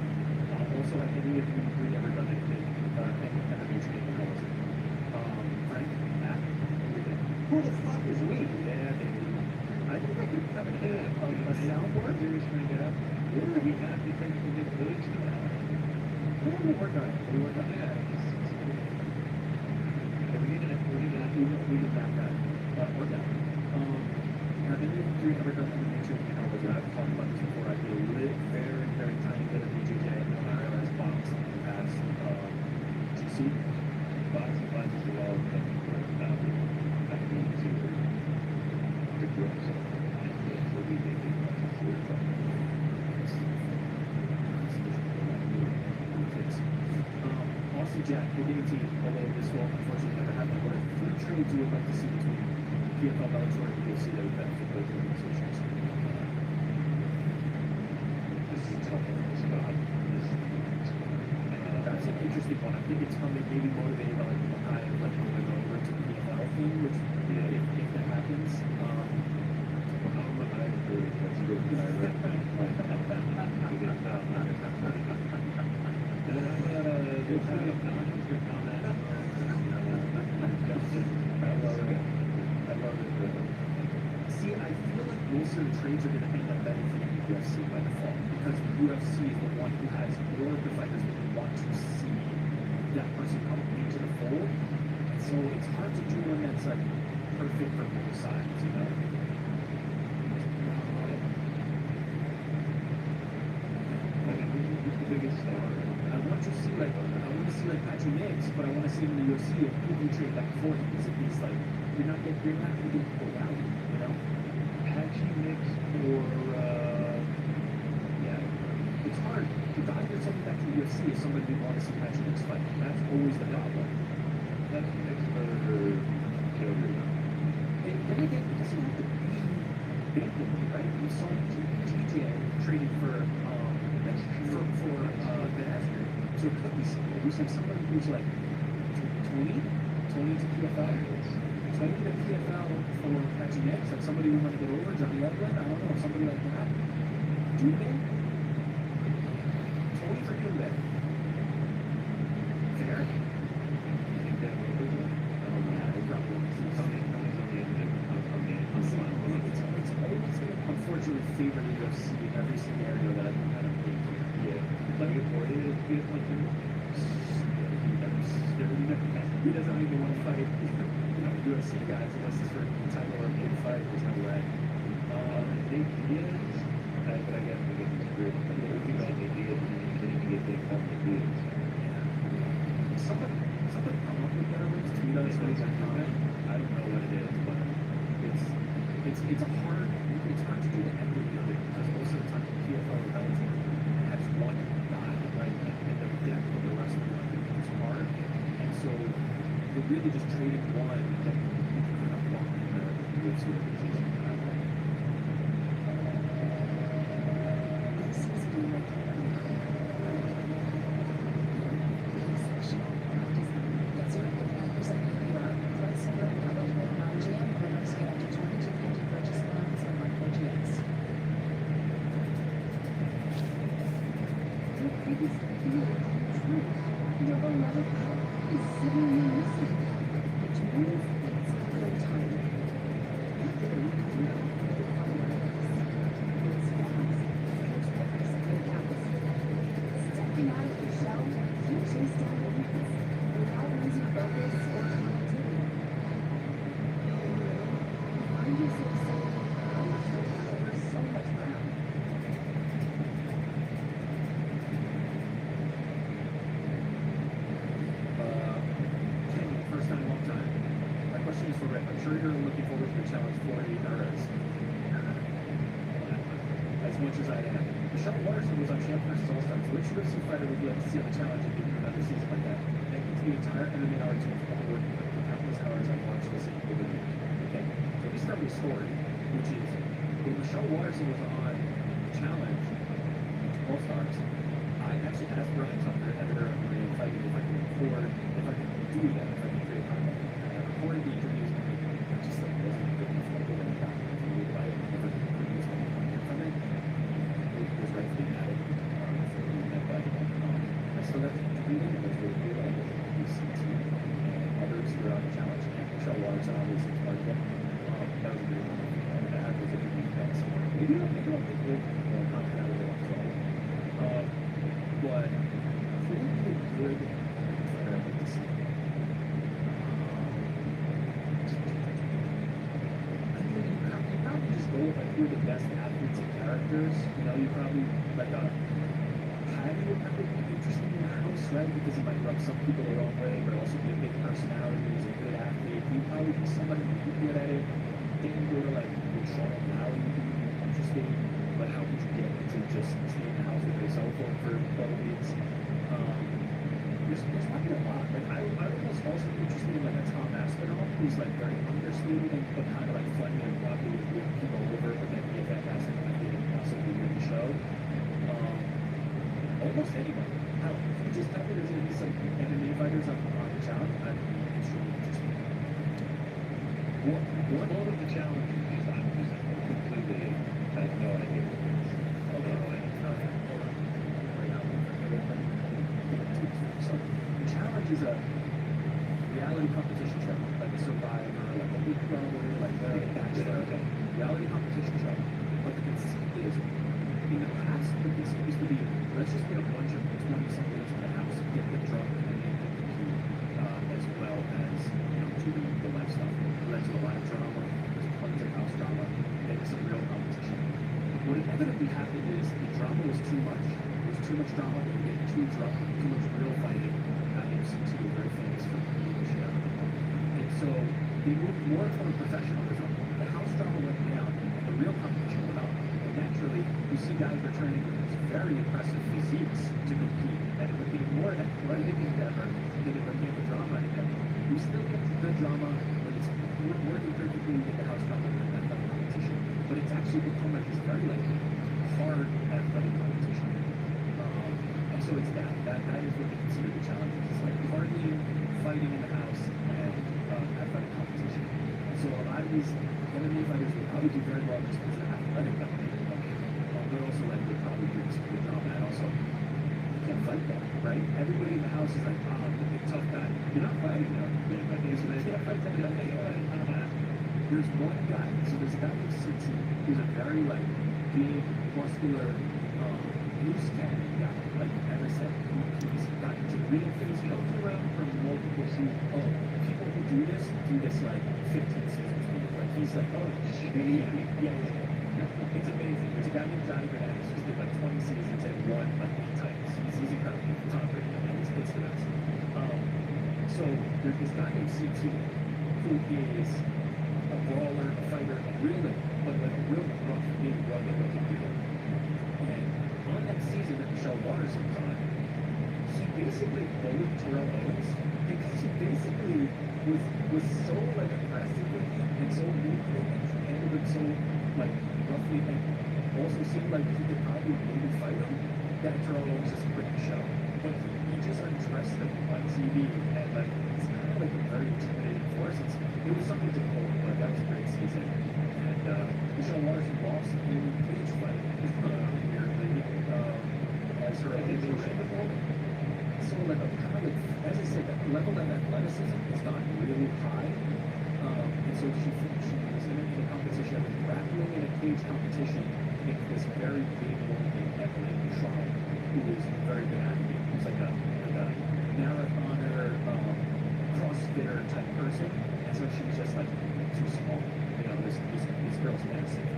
C: Also, have any of you three ever done anything, any kind of training calls?
D: the fuck is we?
H: Yeah, baby.
D: I think I could have a soundboard.
H: Seriously, yeah. We have to take the big village to that.
D: We're gonna work on it. We work on it.
H: Yeah, we need to back that.
D: Work out.
H: Have any of you ever done any nature encounters? And I've talked about this before. I did a very, very tiny bit of BJJ on an IRS box past GC. Boxing classes are all coming for I need to grow. So we did
D: Austin Jack, we're getting to you, although this will unfortunately never happen. What are three trades you would like to see between PFL, Bellator, and UFC that would benefit both organizations?
H: This is a tough one. It's not.
D: That's an interesting one. I think it's probably maybe motivated by like the high of like going over to the PFL thing, which if that happens,
H: That's a good
D: See, I feel like most of the trades are going to end up benefiting the UFC by default because the UFC is the one who has more of the fighters that we want to see that person come into the fold. And so it's hard to do one that's like perfect for both sides, you know?
H: Who's the biggest star?
D: I want to see like Patrick Nix, but I want to see him in the UFC if people trade back for him because if he's like you're not going to get people value, you know?
H: Patchy mix or
D: It's hard. The guy that's something back to the UFC is somebody we want to see Patrick Nix fight. That's always the problem.
H: that's mix or Kilgore.
D: And then again, it doesn't have to be bantamweight, right? We saw TJ traded for Ben Askren. So it could be somebody. We said somebody who's like Tony to PFL. Tony to PFL for Patrick Nix. Like somebody we want to get over, Johnny Edwin. I don't know, somebody like that. Dubé? Tony for Dubé. Fair?
H: I think that would be good. I don't know. I probably want to see something on the end of
D: It's always going to unfortunately favor the UFC in every scenario that I've kind of played here.
H: Yeah. Like if Poirier is good, like
D: He doesn't even want to fight, UFC guys unless it's for a title or a big fight. There's no way.
H: I think he is. But I guess it's great. I mean, if you got the deal, then you can get big on the deals.
D: Somebody come up with better ways to tweet us when it's on comment.
H: I don't know what it is, but
D: It's hard to do the equity of it because most of the time the PFL or Bellator has one guy right in the deck for the rest of the market. It's hard, and so they're really just trading one that you can have one in the UFC organization.
K: This is being recorded. That's right. Representing Iran, Flight Center and Double non-GM winners get up to 2250 purchase allowance on monthly GX. The biggest deal on this night, Double Level Power is sitting in missing, which means it's good timing. After the week of the it's fast, it's focus and focus. Stepping out of the shell, you chase down the weakness without losing focus or connectivity. You find yourself saying, I'm not sure to cover so much ground.
D: Kenny, first time, long time. My question is for Rick. I'm sure you're looking forward to the challenge 48 hours. As much as I am. Michelle Waterson was on Champ vs. All Stars. Which UFC fighter would you like to see on the challenge and give you another season like that? Thank you to the entire MMA hour team for all the work you put in countless hours I've watched this in the video. Okay, so we start with a story, which is when Michelle Waterson was on Challenge All Stars, I actually asked Brian Tucker, editor of Marine Fighting, if I could record, if I could do that, if I could create content. And I recorded the interviews and I just like wasn't good enough to get any content to me, but I never produced any content from it. It was rightfully added for that fight. I still got to interview them, it was really cool. I was at UCT and others who were on the challenge, and Michelle Waterson
C: That's obviously part of it. That was a good one. That was a good weekend somewhere. Maybe I'll take it. Not that I would want to. But pretty good. I'd like to see. I think you probably just go with like who are the best athletes and characters. You know, you probably like Patty would probably be interesting in the house, right? Because he might rub some people the wrong way, but also be a big personality. He's a good athlete. He'd probably be somebody who'd be good at it. Then go to like would Sean O'Malley would be interesting, but how could you get into just stay in the house with your cell phone for 12 weeks? There's probably a lot. Like I would also be interested in like a Tom Aspinall, who's like very understated and but kind of like funny and probably would win people over, but then be a fantastic athlete and possibly win the show. Almost anybody. Hell, if you just tell me there's gonna be some MMA fighters on the challenge, I'd be extremely interested.
H: One of the challenges is I'm just completely, I have no idea what it is.
C: So the challenge is a reality competition show, like a Survivor, like a Big Brother, like a Bachelor, reality competition show. But the conceit is, in the past, the conceit used to be, let's just get a bunch of 20-somethings in the house, get them drunk, and then get them cute, as well as, you know, do the life stuff. That's a lot of drama, there's tons of house drama, and some real competition. What inevitably happened is the drama was too much. There was too much drama, they were getting too drunk, too much real fighting. MC2 was very famous for being the show. And so they moved more toward professionalism. The house drama went down, the real competition went up. And naturally, you see guys returning with these very impressive physiques to compete, and it became more athletic endeavor than it became a drama endeavor. We still get the drama when it's working perfectly with the house drama and that kind of competition, but it's actually become like this very like hard athletic competition. And so it's that is what they consider the challenge. It's like partying, fighting in the house, and athletic competition. And so a lot of these MMA fighters will probably do very well just because they're athletic competition. But also like they probably do some good drama and also you can't fight that, right? Everybody in the house is like, oh, I'm the big tough guy. You're not fighting them. You can't fight that. There's one guy, so there's a guy who's 60, who's a very like big, muscular, loose cannon guy. Like as I said, he's got real things. He comes around from multiple seasons. Oh, people who do this like 15 seasons. Like he's like, oh, yeah. It's amazing. There's a guy named Johnny Bananas who's did like 20 seasons and won like 8 titles. He's incredible. Tom Brady, it's the best. So there's this guy named CT who is a brawler, a fighter, a real rough, big, rugged looking dude. And on that season that Michelle Waters was on, he basically bullied Terrell Owens because he basically was so like aggressive with him and so mean and handled it so like roughly and also seemed like he could probably maybe fight him, that Terrell Owens just quit the show. But he just undressed him on TV and like it's kind of like a very intimidating force. It was something to behold, but that was a great season. And Michelle Waters lost in a cage fight weirdly as her elimination opponent. So like a kind of like, as I said, that level of athleticism is not really high. And so she was in a competition, grappling in a cage competition against this very big woman named Evelyn Shaw, who is a very good athlete. Who's like a marathoner, CrossFitter type person. And so she was just like too small. You know, this girl's massive.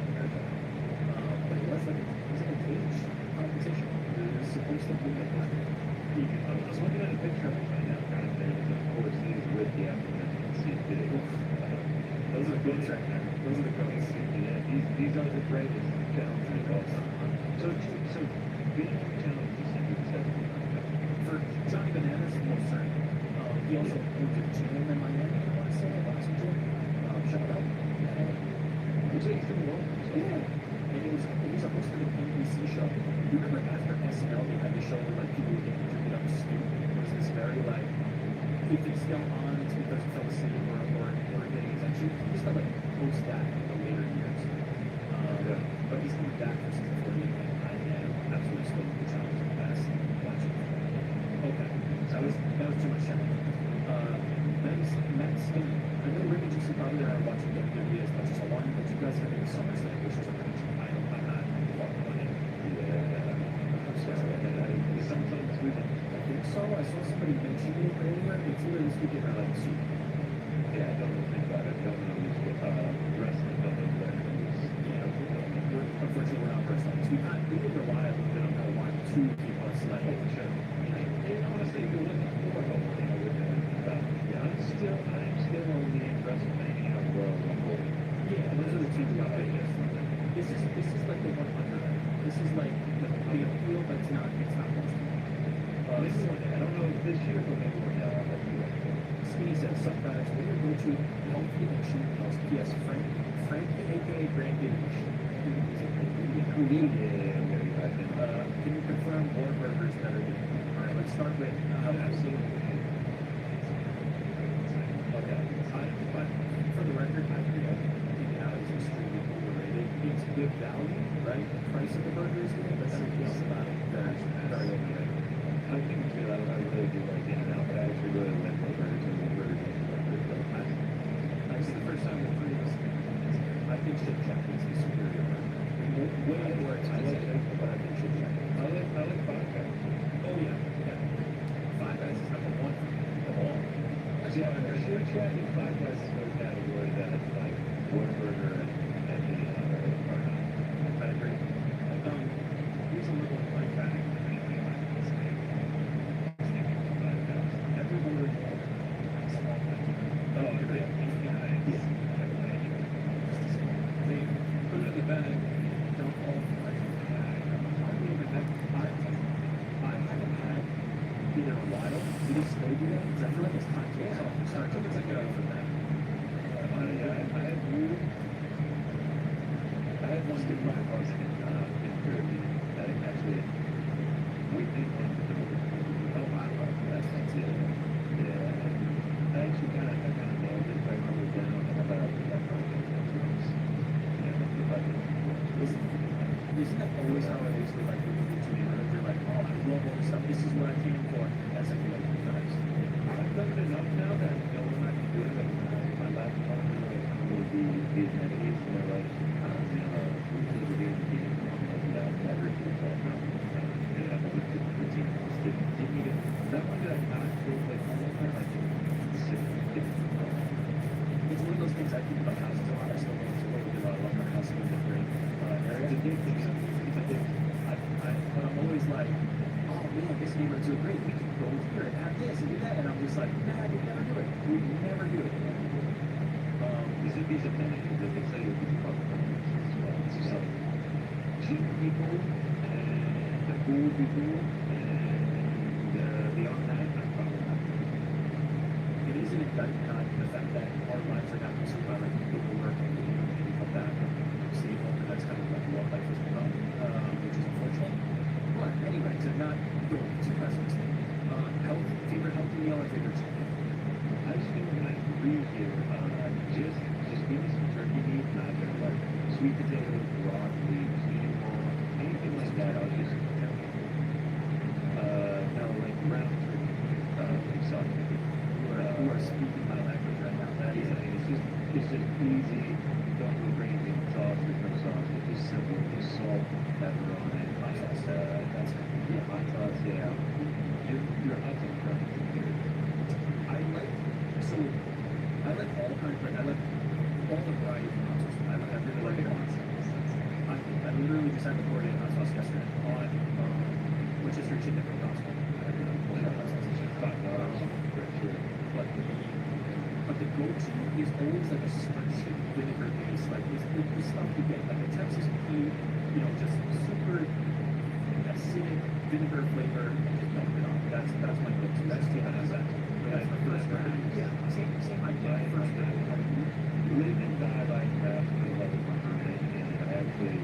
C: But it was like a cage competition. It was supposed to be like that.
H: I was looking at a picture of it right now, right there. Of course, he's with the aforementioned Sid Big. Those are good right there. Those are the goats. Yeah, these are the greatest challenges of all time. So being on the challenge is something that's
C: for Johnny Bananas, most certainly. He also moved to gym in Miami, I want to say, last gym. Shout out.
H: Which he's doing well.
C: Yeah. And he was a host of an NBC show. You remember after SNL, they had the show where like people would get interviewed on the stoop. It was this very like, if it's still on, it's because it fell asleep or getting attention. He used to like host that in the later years. But he's coming back for season 48, and I am absolutely stoked with the challenge and best watching it. Okay, that was too much challenge. Matt Skinner. I know Ricky just probably are watching WWE as much as I want, but you guys have been SummerSlam, which is a match. I'm not on it. I'm sorry.
H: Sometimes we don't.
C: I think so. I saw somebody mention it earlier. It's either this weekend or like soon.
H: Yeah, I don't know anything about it. Don't know wrestling. Don't know where it is.
C: Unfortunately, we're not wrestling. So we did rely a little bit on that one to keep us like.
H: Sure. And honestly, if you're looking for help, yeah, I'm still only in WrestleMania Royal Rumble.
C: Yeah, those are the two that I guess. This is like the 100. This is like the big deal, but it's not most.
H: Maybe one day. I don't know if this year, but maybe one day I'll have you.
C: Skinny says, "Sup guys, we're gonna go to Healthy Nation House." Yes, Frank, aka Brand Dish.
H: Yeah,
C: Can you confirm more burgers that are good? All right, let's start with
H: absolutely.
C: Okay. But for the record, I think now it's extremely overrated. It's good value, right? The price of the burger is good, but everything else about it is very overrated.
H: I think too, I really do like In-N-Out, but I actually really like the burgers and the burgers.
C: This is the first time we've heard this. I think Shake Shack is the superior burger. Way more expensive, but I think Shake Shack.
H: I like Five Guys.
C: Oh yeah. Five Guys is number one of all.
H: Yeah, Shake Shack and Five Guys is no category that is like Whataburger and In-N-Out are not.
C: I agree. Here's a little fun fact. Every word.
H: Oh, yeah.
C: They put it in the bag. Don't fall for it. I haven't had either a while. We just stay do that because I feel like it's time to get off. So I took it to go for that.
H: I had one good ride house in Turkey that actually we did one for the that's it. Yeah. I actually kind of nailed it right when we were down and about that project.
C: Isn't that always how it is with like the YouTube neighborhood? You're like, oh, I love all this stuff. This is what I came for. That's like really nice.
H: I've done it enough now that I know when I can do it. Like my last partner will be Vietnamese, and they're like, that one that I not feel like all the time, I think
C: It's one of those things I think about houses a lot. I still go to work with a lot of our houses in different areas. But I'm always like, oh man, this neighborhood's so great. We can go here and have this and do that. And I'm just like, nah, we never do it. We never do it.
H: These are many things that they say if you talk about as well. It's just like cheap people and the cool people and beyond that, I'm probably not.
C: It is an indictment on the fact that our lives are not consumed by like people who work and you come back and stay home, and that's kind of like what life has become, which is unfortunate. But anyway, to not go too pessimistic, favorite healthy meal or favorite chicken?
H: I just feel like here, just give me some turkey meat, not just like sweet potatoes, broccoli, quinoa, anything like that. I'll just no, like brown turkey, exotic.
C: Who are speaking my language right now? That is
H: It's just easy. You don't really bring anything sauce. There's no sauce. It's just simple. Just salt, pepper on it. That's hot sauce. Yeah. Your hot sauce preference is good.
C: I like all kinds. Like I like all the variety of hot sauce. I really like it. I literally just had the Korean hot sauce yesterday on which is your chicken from Costco. I really like hot sauce. But the go-to is always like a spicy vinegar base, like the stuff you get, like a Texas pea, just super acidic vinegar flavor. Just dump it on. That's my go-to. That's the that's my first round. Yeah, same. I get it first round.
H: Live and die like that. I love it. And I actually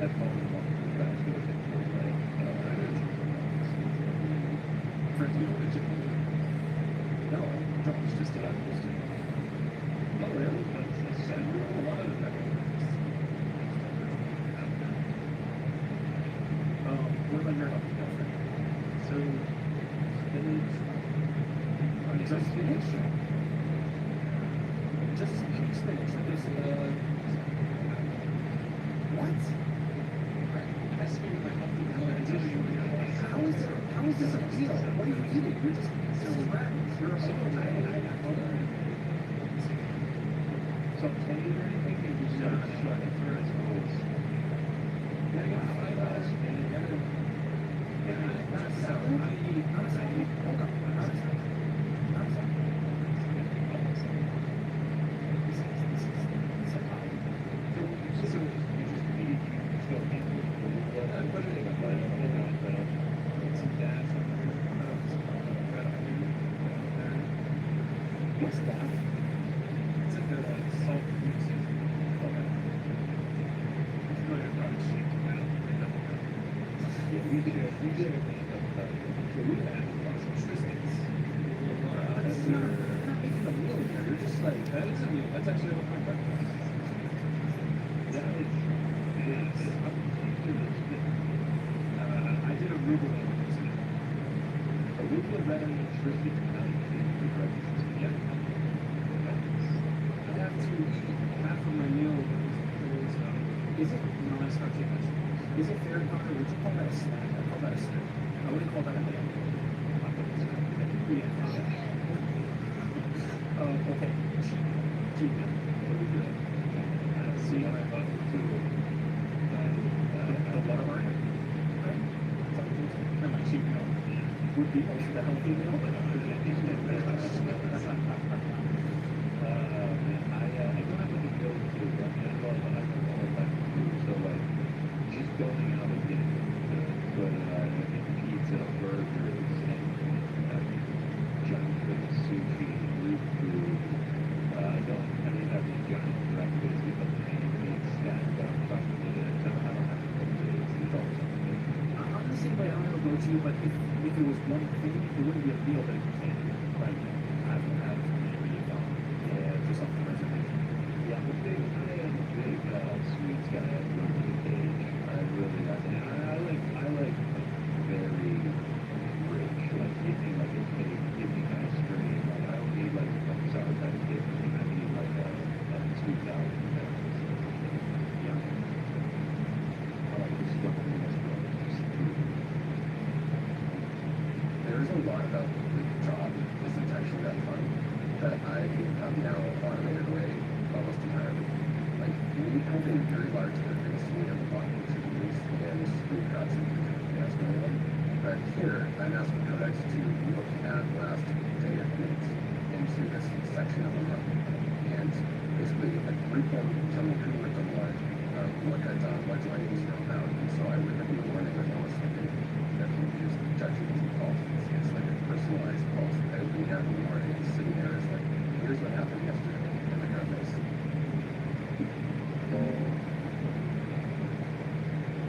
H: have fallen in love with the fast food and
C: Friends, you know what a chicken is? No, it's just a Oh, really? That's a lot of the what about your healthy girlfriend?
H: So,
C: Just spinach. Just spinach. spinach. Like this, what?
H: I spent my healthy calories.
C: How is this a deal? What are you eating? You're just rabbits. You're a
H: So can you do anything? You just gotta shut it for its rules. You gotta get $5 and you gotta.
C: What's that?
H: It's like they're like salt mixes. Okay. It's really a product sheet. Yeah, we did a so we had some Tristans.
C: That's not making a meal here. You're just like,
H: That is a meal. That's actually what my breakfast is. That is, I did arugula today. Arugula red onion Tristan for breakfast. Yeah. I have to eat half of my meal
C: is it, no, that's not too much. Is it fair, Connor? Would you call that a snack? I call that a snack. I wouldn't call that a meal. Yeah. Okay.
H: cheap meal. Really good. See, I love to a lot of our and my cheap meal would be also the healthy meal. I don't have any go to, but I love food, so like just going out and getting pizza, burgers, and junk food, sushi, Greek food. I didn't have any giant breakfast because the pancakes stacked up top of it. I don't have pancakes. It's all something.
C: I'm the same way. I don't have a go-to, but if it was one thing, it wouldn't be a meal, but it can be. Like, I would have maybe just off the reservation.
H: Yeah, I am a big sweets guy. I love the cake. I really like it. I like very rich. Like, give me like a cake, give me ice cream. Like, I don't need like a sour kind of cake. I need like a sweet salad.
C: Yeah.
H: I like the stuff in this world.
J: There's a lot about the job isn't actually that fun that I have now automated away almost entirely. Like, we have a very large interface. We have a lot of contributors and screen cuts and gas everything. But here, I'm asking Codex to look at last day of minutes into this section of the month. And basically, like, group them, tell me who worked on what, look at what joinings are about. And so I would every morning with almost something that can use ChatGPT calls. It's like a personalized pulse. I open it up in the morning and sitting there is like, here's what happened yesterday. And I got this.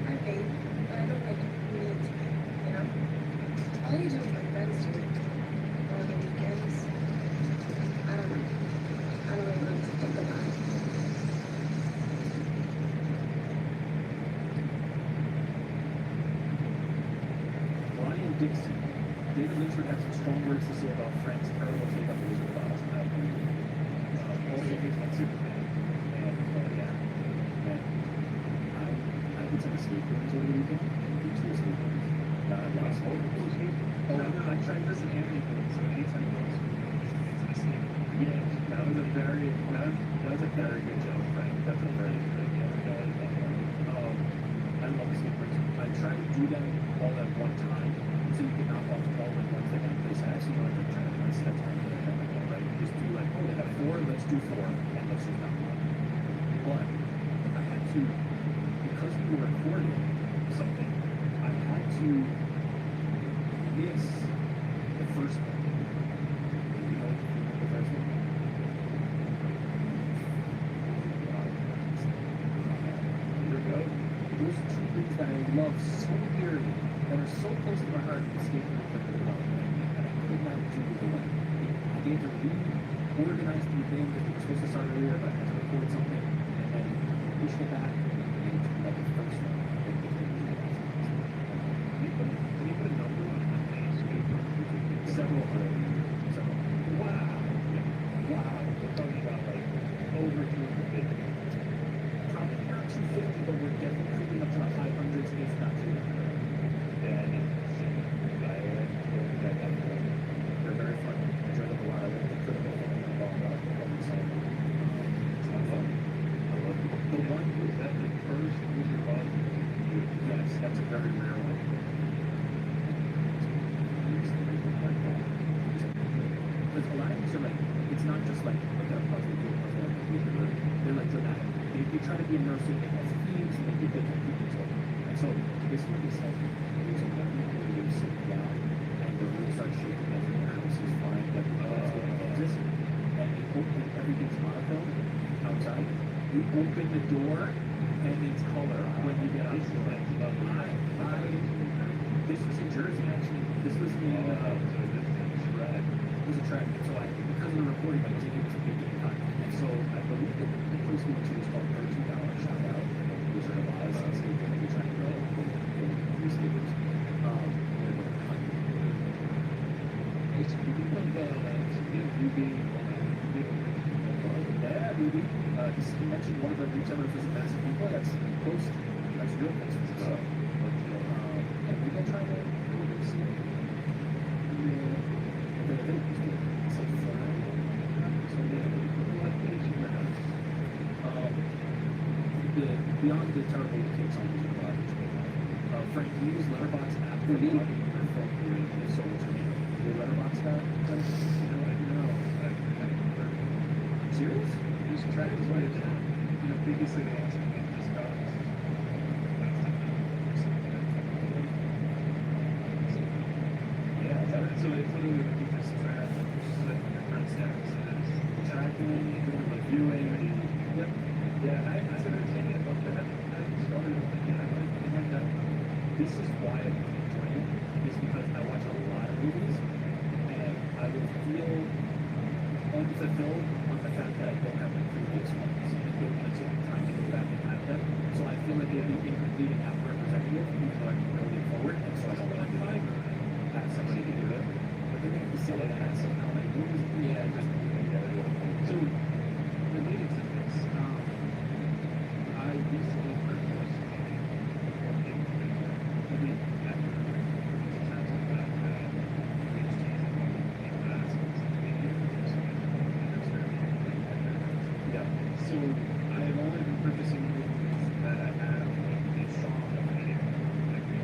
F: I paid, but I don't like need to pay, you know? All you do with my friends do on the weekends. I don't know. I don't really like to think about it.
C: Brian Dixon. David Lynchford had some strong words to say about Frank's terrible take on the Wizard of Oz. I agree. Also, he's my Superman. And, yeah. And I did some escape rooms over the weekend. I did 2 escape rooms. Last whole
H: No, I tried this in Anthony, so anytime goes. Yeah, that was a very good job, Frank. That's a very good job.
C: I love escape rooms. I try to do them all at one time, so you can knock off all the ones that have place. I actually don't have to try to run steps on it, right? Just do like, oh, they have 4, let's do 4, and let's just knock them off. But I had to, because we were recording something, I had to miss the first one. You know the first one? Those 2 things that I love so dearly, that are so close to my heart, escape room and I could not do the one. I had to reorganize the thing because we were supposed to start earlier, but I had to record something, and then push it back, and then like the first one.
H: Can you put a number on how many escape rooms?
C: Several.
H: Wow. Yeah. Wow. We're talking about like over
C: just like look at a puzzle, do a puzzle, and they're like dramatic. They try to be immersive, they have themes, and they give different detail. And so this one is like, there's a moment where you're sitting down, and the room starts shaking as the house is flying, like the clouds get in Kansas, and they open, everything's monochrome outside. You open the door, and it's color when you get out. This was in Jersey, actually. This was in, it was a track. So because of the recording, I was able to make it time. And so I believe that the place we went to was called $13 Shout Out, which are a lot of skaters that we try to go and skaters.
H: It's pretty fun, you being
C: yeah, baby. You mentioned one of the retailers was a massive people. That's close. That's real close. So, and we can try to see it. The event is good. It's like Friday. So beyond the terrible cakes on the bottom, Frank, can you use Letterboxd app for logging your phone if so what's your name? Your Letterboxd app? No. Serious?
H: Just track is what it's biggest thing I ask me just got. Yeah, so it's literally like you just track like different steps and it's tracking, reviewing. Yep. Yeah, I said everything about that. I started thinking that this is why I enjoy it, is because I watch a lot of movies and I will feel unfulfilled on the fact that I don't have the previous ones and don't want to take the time to go back and have them. So I feel like it'd be incomplete and not representative until I can build it forward. And so I don't want to have somebody to do it. But they're going to facilitate that somehow. Like, yeah, just so related to this, I recently purchased so I have only been purchasing movies that have a strong opinion. Like you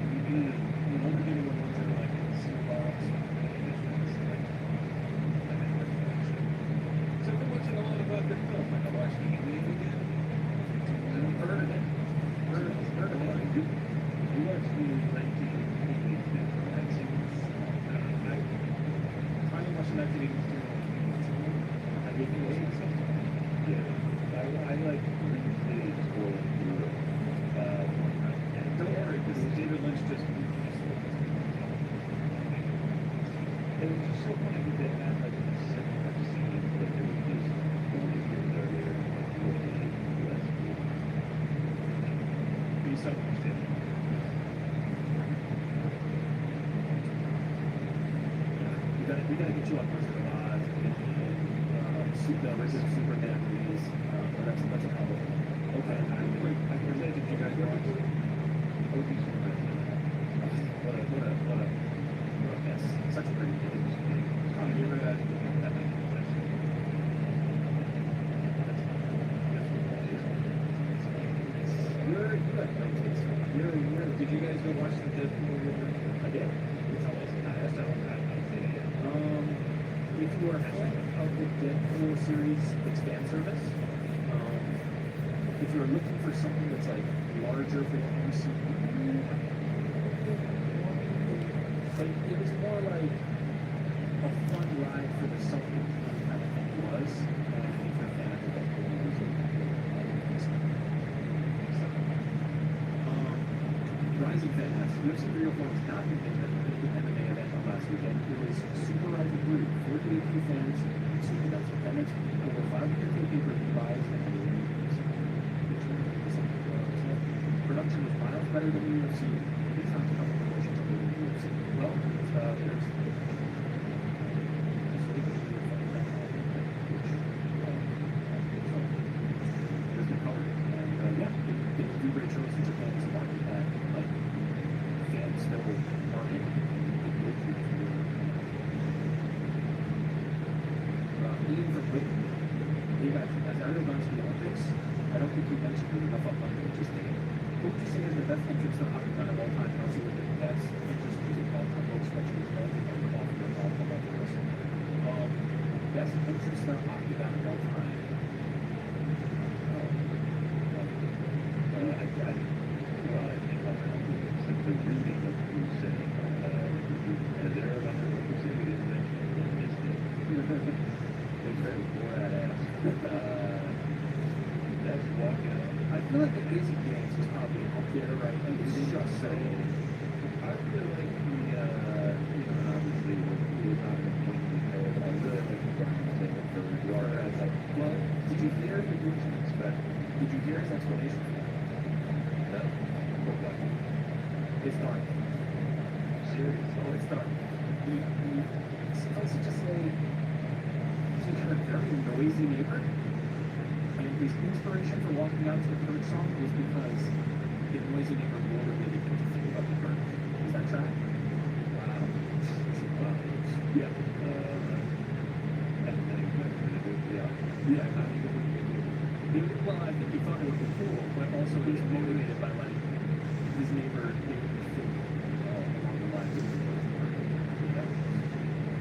H: only getting the ones that are like in Seahawks or editions, like I'm in recollection. So I've been watching a lot of good films. Like I watched Alien again. And I've heard of it. Heard of it. You watched the 1982 that seems I finally watched the 1982. I gave it a something. Yeah. I like replayed for Europe. And don't worry, because David Lynch just it was just so funny that they had like a similar scene that they would use 40 years earlier with the US. Be so understanding. We gotta get you on Wizard of Oz and the original Superman movies. That's a problem. Okay, I presented you guys watch OG Superman. What a mess. Such a pretty game. You ever had that many questions? Did you guys go watch the Deadpool movie? I did. If you are a fan of the Deadpool series, it's fan service. If you're looking for something that's like larger for the MCU, like it was more like a fun ride for the something kind of thing it was. And if you're a fan of the Deadpool movies, Rising Fans, UFC 304 was not the MMA event on last weekend. It was Super Rising Group, 48 fans, Super That's Independence, over 500 pay-per-view buys, and production was miles better than the UFC. It's not a couple of promotions other than the UFC. Well, there's the color. And yeah, they do great shows in Japan. It's a market that, like, fans still market. Ian from Britain, he got, as Ariel gone to the Olympics, I don't think he mentioned it enough up on the interest thing. Who would you say is the best entrance to hockey run of all time? And I'll see what the best entrance music all time, both stretches, right? And the ball from the ball from the best
C: best interest that Octagon of all time.
H: Well, I think I'll help you. Simply reading what you say. As Aaron Rodgers would say, it is mentioned in Disney. It's very flat ass. That's walking out.
C: I feel like the basic games is probably up there, right? Like it's just so.
H: I feel like obviously we're not going to because I really like the thing for the art.
C: Well, did you hear the
H: What you expect.
C: Did you hear his explanation for that?
H: No. But what?
C: It's dark.
H: Serious?
C: Oh, it's dark. Suffice it to say, he had a very noisy neighbor, and his inspiration for walking out to the bird song was because his noisy neighbor motivated him to think about the bird. Is that track?
H: Wow. Yeah. Yeah.
C: Well, I think he thought it would be cool, but also he was motivated by like his neighbor making him think along the lines of the bird.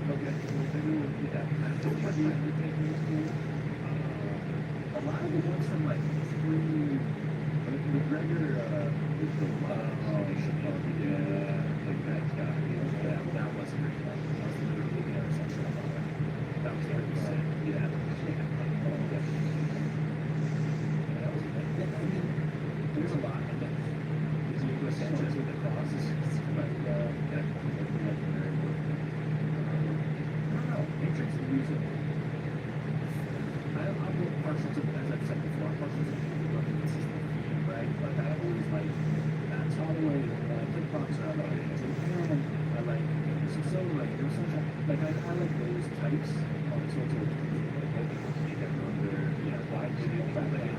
H: Okay. Well, maybe we'll do that. So what do you think is cool?
C: A lot of the ones from like
H: McGregor is the yeah, like that's got to be
C: that wasn't very fun. That was literally the intersection of all that. That was very sad.
H: yeah.
C: That was, I mean, there's a lot. And then Diego Sanchez with the cross is like, I don't know, Matrix and music. I'm partial to, as I've said before, I'm partial to the consistent theme, right? Like I always like Matt Holloway, Kickboxer, I like Japan, I like so like there's such a like I like those types of sorts of yeah, why did it back then?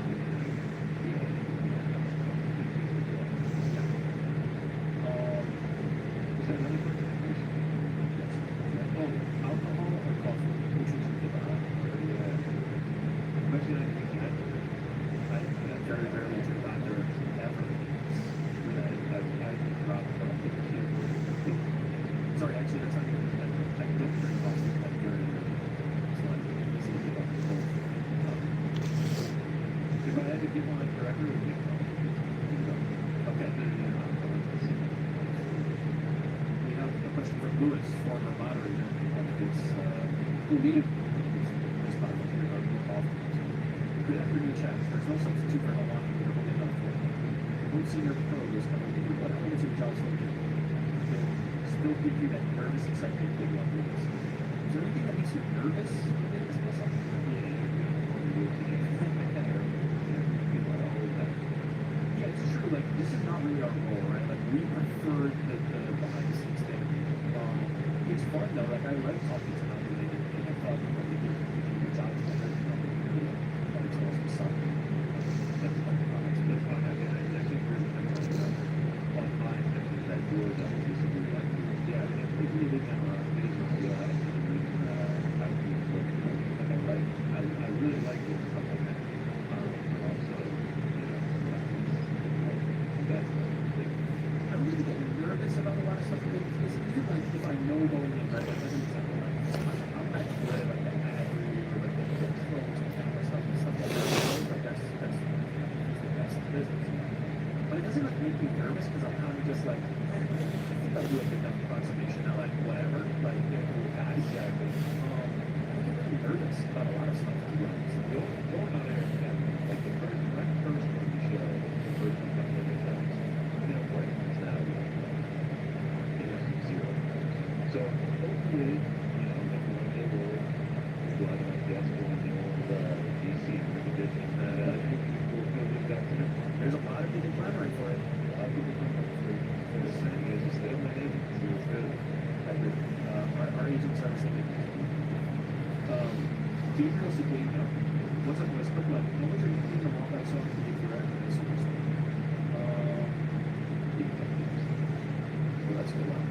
H: Is that another question?
C: Oh, alcohol or coffee? Which would you pick up?
H: Question I think
C: I very rarely drink either ever.
H: I dropped from the kid.
C: Sorry, actually, that's not even. I don't drink coffee. I'm very rarely. It's like easy to give up both.
H: If I had to give one forever, it would be
C: Okay. We have a question from Lewis, former moderator of this who needed response regarding the call. Good afternoon, chat. There's no substitute for how long you can hold it up for. One senior pro is coming to you, but how much of the job's looking still give you that nervous excitement big one with this. Is there anything that makes you nervous in this business? Yeah, it's true. Like, this is not really our goal, right? Like, we prefer the behind the scenes thing. It's fun though. Like, I like talking to them related, and I thought when they did a good job of it, that it's also something.
H: That's fine. That's fine. I think we're online. That door that we used to do like, yeah, it really didn't have a video. I really like it. Stuff like that. Also, that's the thing.
C: I really get nervous about a lot of stuff because even like if I know going in, right, like as an example, like I'm not good at like the ad read or like the close camera stuff and stuff like that. Like that's the best business. But it doesn't like make me nervous because I'm kind of just like I think I'll do a good enough approximation. I like whatever, like they're cool guys. Exactly. I get really nervous about a lot of stuff. To be honest.
H: Going on there, like the first one you show, the first one that they got, what is now, zero. So hopefully, they will go out like the Astros and the old DC competition that I think will get back to them.
C: There's a lot of people clamoring for it.
H: A lot of people come up for the same as a stay with agency. It's good.
C: I agree. Our agents are saying, Gabriel Ciclino, what's up, Wes? What was your name in the walkout song to give your record this week? Well, that's a lot.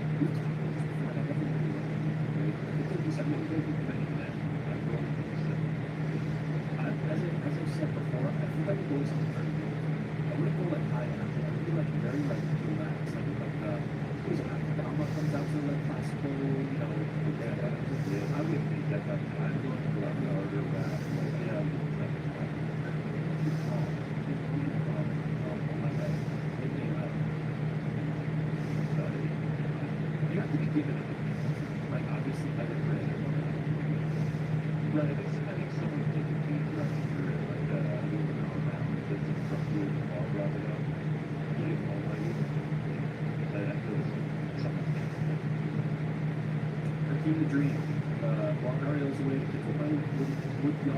C: As I've said before, I think I would go something very good. I wouldn't go like high energy. I would be like very like relaxed, who's it? Alma comes out to like classical, I would
H: I would think that I'm going to go out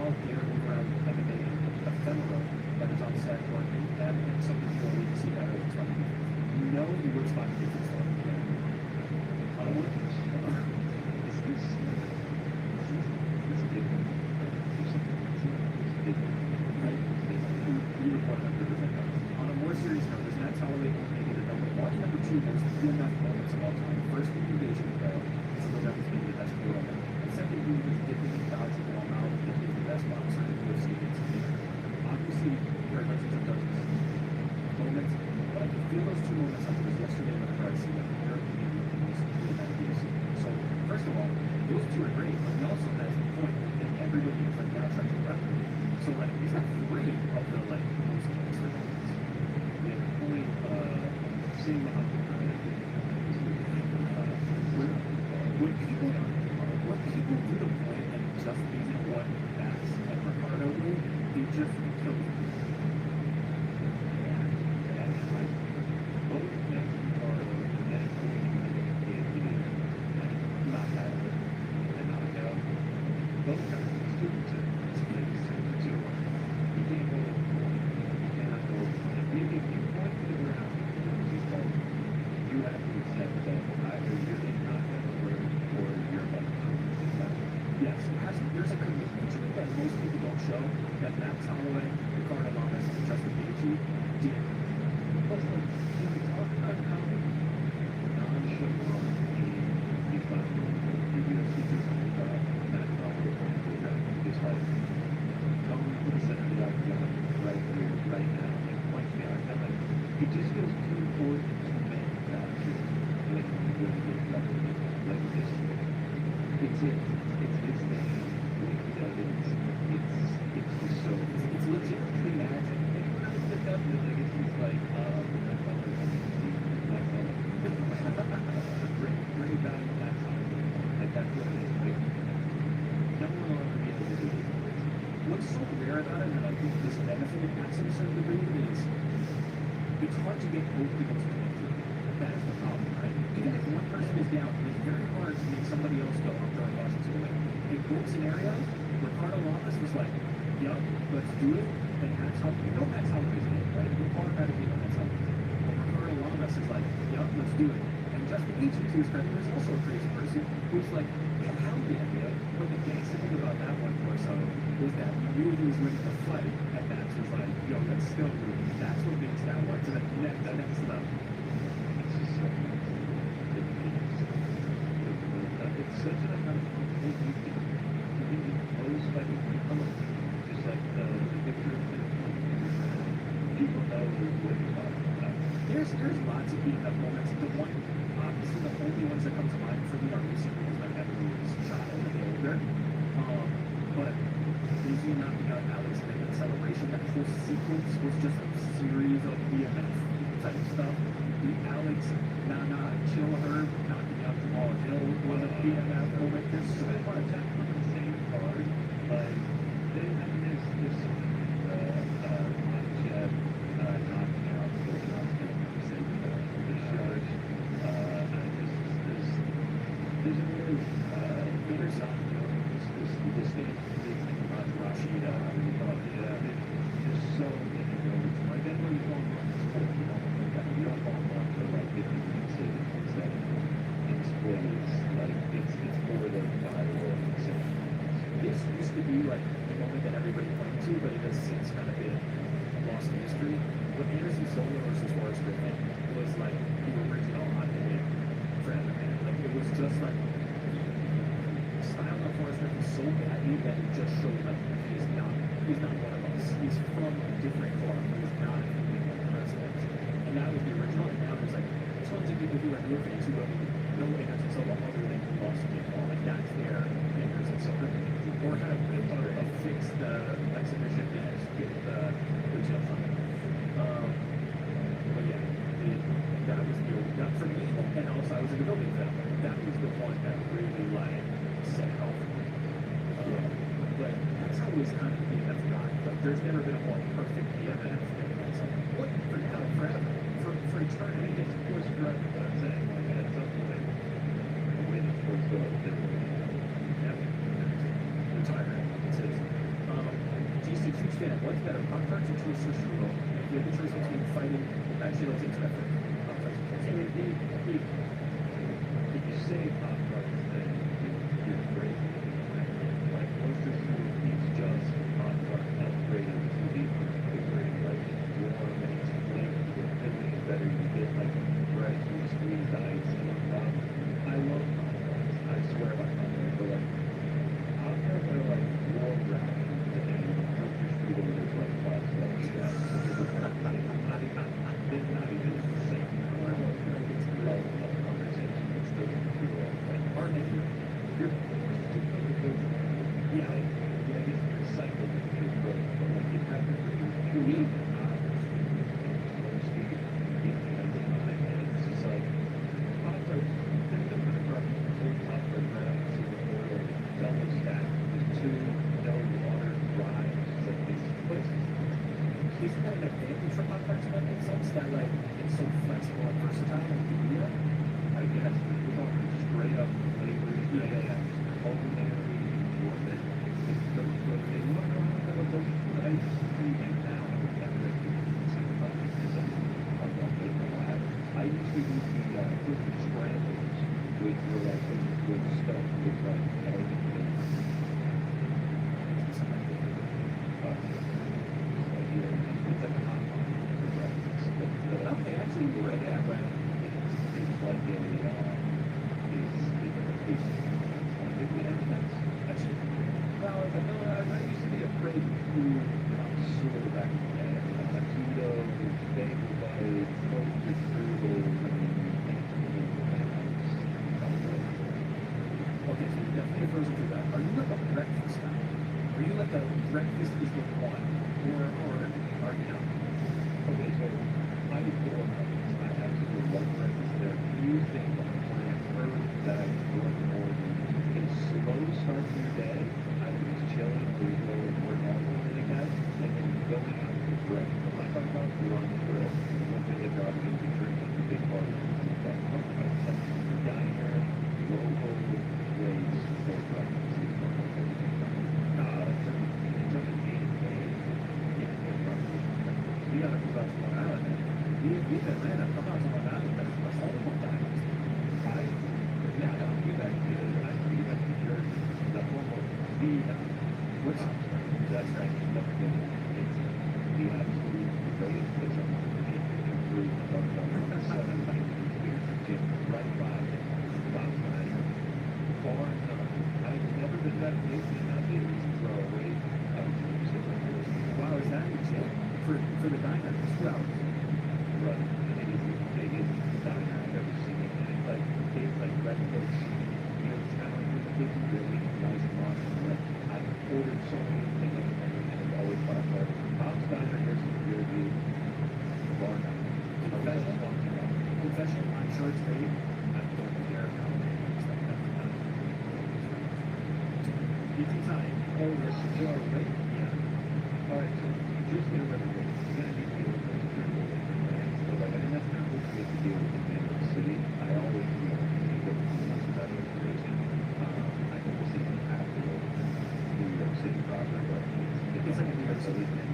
C: out there over at MMA Ephemera that is on set working at something you only see that it's funny. No, he works 5 days a week. On a more serious note, does Matt Holloway maybe the number one, number two most DMF moments of all time? First, the invasion of to go down as being the best world. And second, he was dipping and dodging the ball out and being the best boxer in the UFC against me. Obviously, there are hundreds of dozens moments, but I can feel those 2 moments like it was yesterday when I see that the European Union was doing that UFC. So, first of all, those 2 are great, but he also has the point that everybody is like now trying to replicate. So, like, he's not 3 of the like most gangster moments.
H: Yeah, only seeing the
C: When people do the point and just using what Max and Ricardo do, they just kill you. Yes, there's a commitment to it that most people don't show that Max Holloway, Ricardo Lamas, and Justin Gaethje did.
H: Plus, like, can we talk about how non-show the platform, the UFC just Matt Holloway is like, come to the center of the octagon right here, right now, and point me out. And like, it just feels too important to manufacture like really good company like this. It's it. It's the it's just so it's legitimately magic. And when I looked up and like it's like bring it back to that time. Like that's what it is. Like no one will ever be able to do this.
C: What's so rare about it, and I think this benefited Max to a certain degree, is it's hard to get both people to connect to it. That is the problem, right? Even if one person is down, it's very hard to make somebody else go, I'm throwing Washington away. In both scenarios, Ricardo Lamas was like, yup, let's do it. And Max Holloway, you know Max Holloway's in it, right? Ricardo had to be on Max Holloway. But Ricardo Lamas is like, yup, let's do it. And Justin Gaethje, to his credit, is also a crazy person who's like, yeah, hell yeah. But the gangster thing about that one more so was that he knew he was winning the fight, and Max was like, yo, let's still do it. That's what makes that one to the next level.
H: It's just so it's such an amount of you can impose like you become just like the victor of people know what you're talking about.
C: There's lots of BMF moments. The one, obviously, the only ones that come to mind for me are recent ones like that was child and older. But Izzy knocking out Alex in that celebration, that whole sequence was just a series of BMF type stuff. The Alex, chill her, knocking out Jamal Hill was a BMF moment. There's so much
H: on the same card. Like, there's some Makhachev knocking out Bill Johnson at the same time. The judge, there's a really interesting, this thing about Rashida, there's so many roads. Like, I know you don't want to sport, you don't want to like 50 minutes instead of sport. It's more than viral.
C: This used to be like the moment that everybody pointed to, but it has since kind of been lost in history. When Anderson Silva versus Forrest Griffin was like the original hot-hitting for MMA. Like it was just like style of Forrest Griffin so badly that it just showed like he's not one of us. He's from a different club. He's not a president. And that was the original. And now there's like tons of people who are new fans who don't even know Anderson Silva other than he lost the ball. Like that's their Anderson Silva. Or kind of a fixed exhibition match with Jeff Hunter. But yeah, that was that for me. And also I was in the building for that one. That was the one that really like set it off. But that's always kind of BMF guy. But there's never been a more perfect BMF than that's like, what for now, forever, for eternity.
H: It's of course correct what I'm saying. Like at some point, waiting towards the retiring.
C: understand what's better, Pop-Tarts or Twister strudel. If you have the choice between fighting, actually, let's take a step further. Pop-Tarts.
H: If you say Pop Tarts, then you're crazy. Like Toaster Strudel is just Pop Tart upgraded to the upgrade, like warm and it's flavor. The filling is better. You get like freshly squeezed ice on top. I love Pop Tarts. I swear by Pop Tarts, but like Pop Tarts are like warm rations and Toaster Strudel is like pasta. Yeah, it's not even the same. Like a conversation. It's still like
C: Martin, if you're
H: yeah, I guess recycled is good, but like you have to create it's just like Pop-Tarts, they're different from old Pop-Tarts right out of Singapore, double stacked with two, no water, dry, it's like this.
C: isn't that an advantage for Pop-Tarts in that sense that like it's so flexible and versatile and convenient?
H: I guess we're talking straight up flavors, culinary, worth it. It's so good. And you want to know how to go to ice cream and now I would have to do I used to use the cookie scramblers, which were like with stuff with like egg and it's like a hot pot for breakfast.
C: Okay, actually, you're right. Yeah, right.
H: It's like a
C: Actually,
H: well, I used to be afraid to sort of back in the day. Cheetos, bagel bites, toaster strudel,
C: okay, so you're definitely a frozen food guy. Are you like a breakfast guy? Are you like a breakfast is the one? Or are you not?
H: okay, so I adore breakfast. I absolutely love breakfast. There are few things on the planet Earth that I enjoy more than a slow start to your day. I would just chilling, or you go and work out or anything like that, and then going out to break. When I talk about you're on the grill, one thing that God gives you drinking is a big part of it. But I'm talking about diner, local place for breakfast. It's one of those things. It's like a day-to-day,
C: You gotta move out to Long Island, man. Leave Atlanta, come out to Long Island, that's all the more diners.
H: Now, I don't do that here. I do that in Jersey. The home of the
C: What's
H: that's right. It's the absolute greatest place on the planet. It's really fun. Just right by it. About nine. Far enough. I've never been that big and not be able to throw away.
C: wow, is that legit? For the diner, it's 2 hours.
H: Right. And it is the biggest diner I've ever seen. And it's like breakfast. You know, it's kind of like with the kitchen really nice and awesome. Like, I've ordered so many things and it's always by far. Bob's Diner is really bar none.
C: Confession, I'm sure it's great. I'm going to there now. It's Italian.
H: Oh, yes, you are right. Yeah. All right, so just get a reservation. You're gonna need to deal with those people. So like, I didn't have to get to deal with the New York City. I always do that reservation. I think the city has to go to New York City proper, but
C: It's like a New York City
H: thing.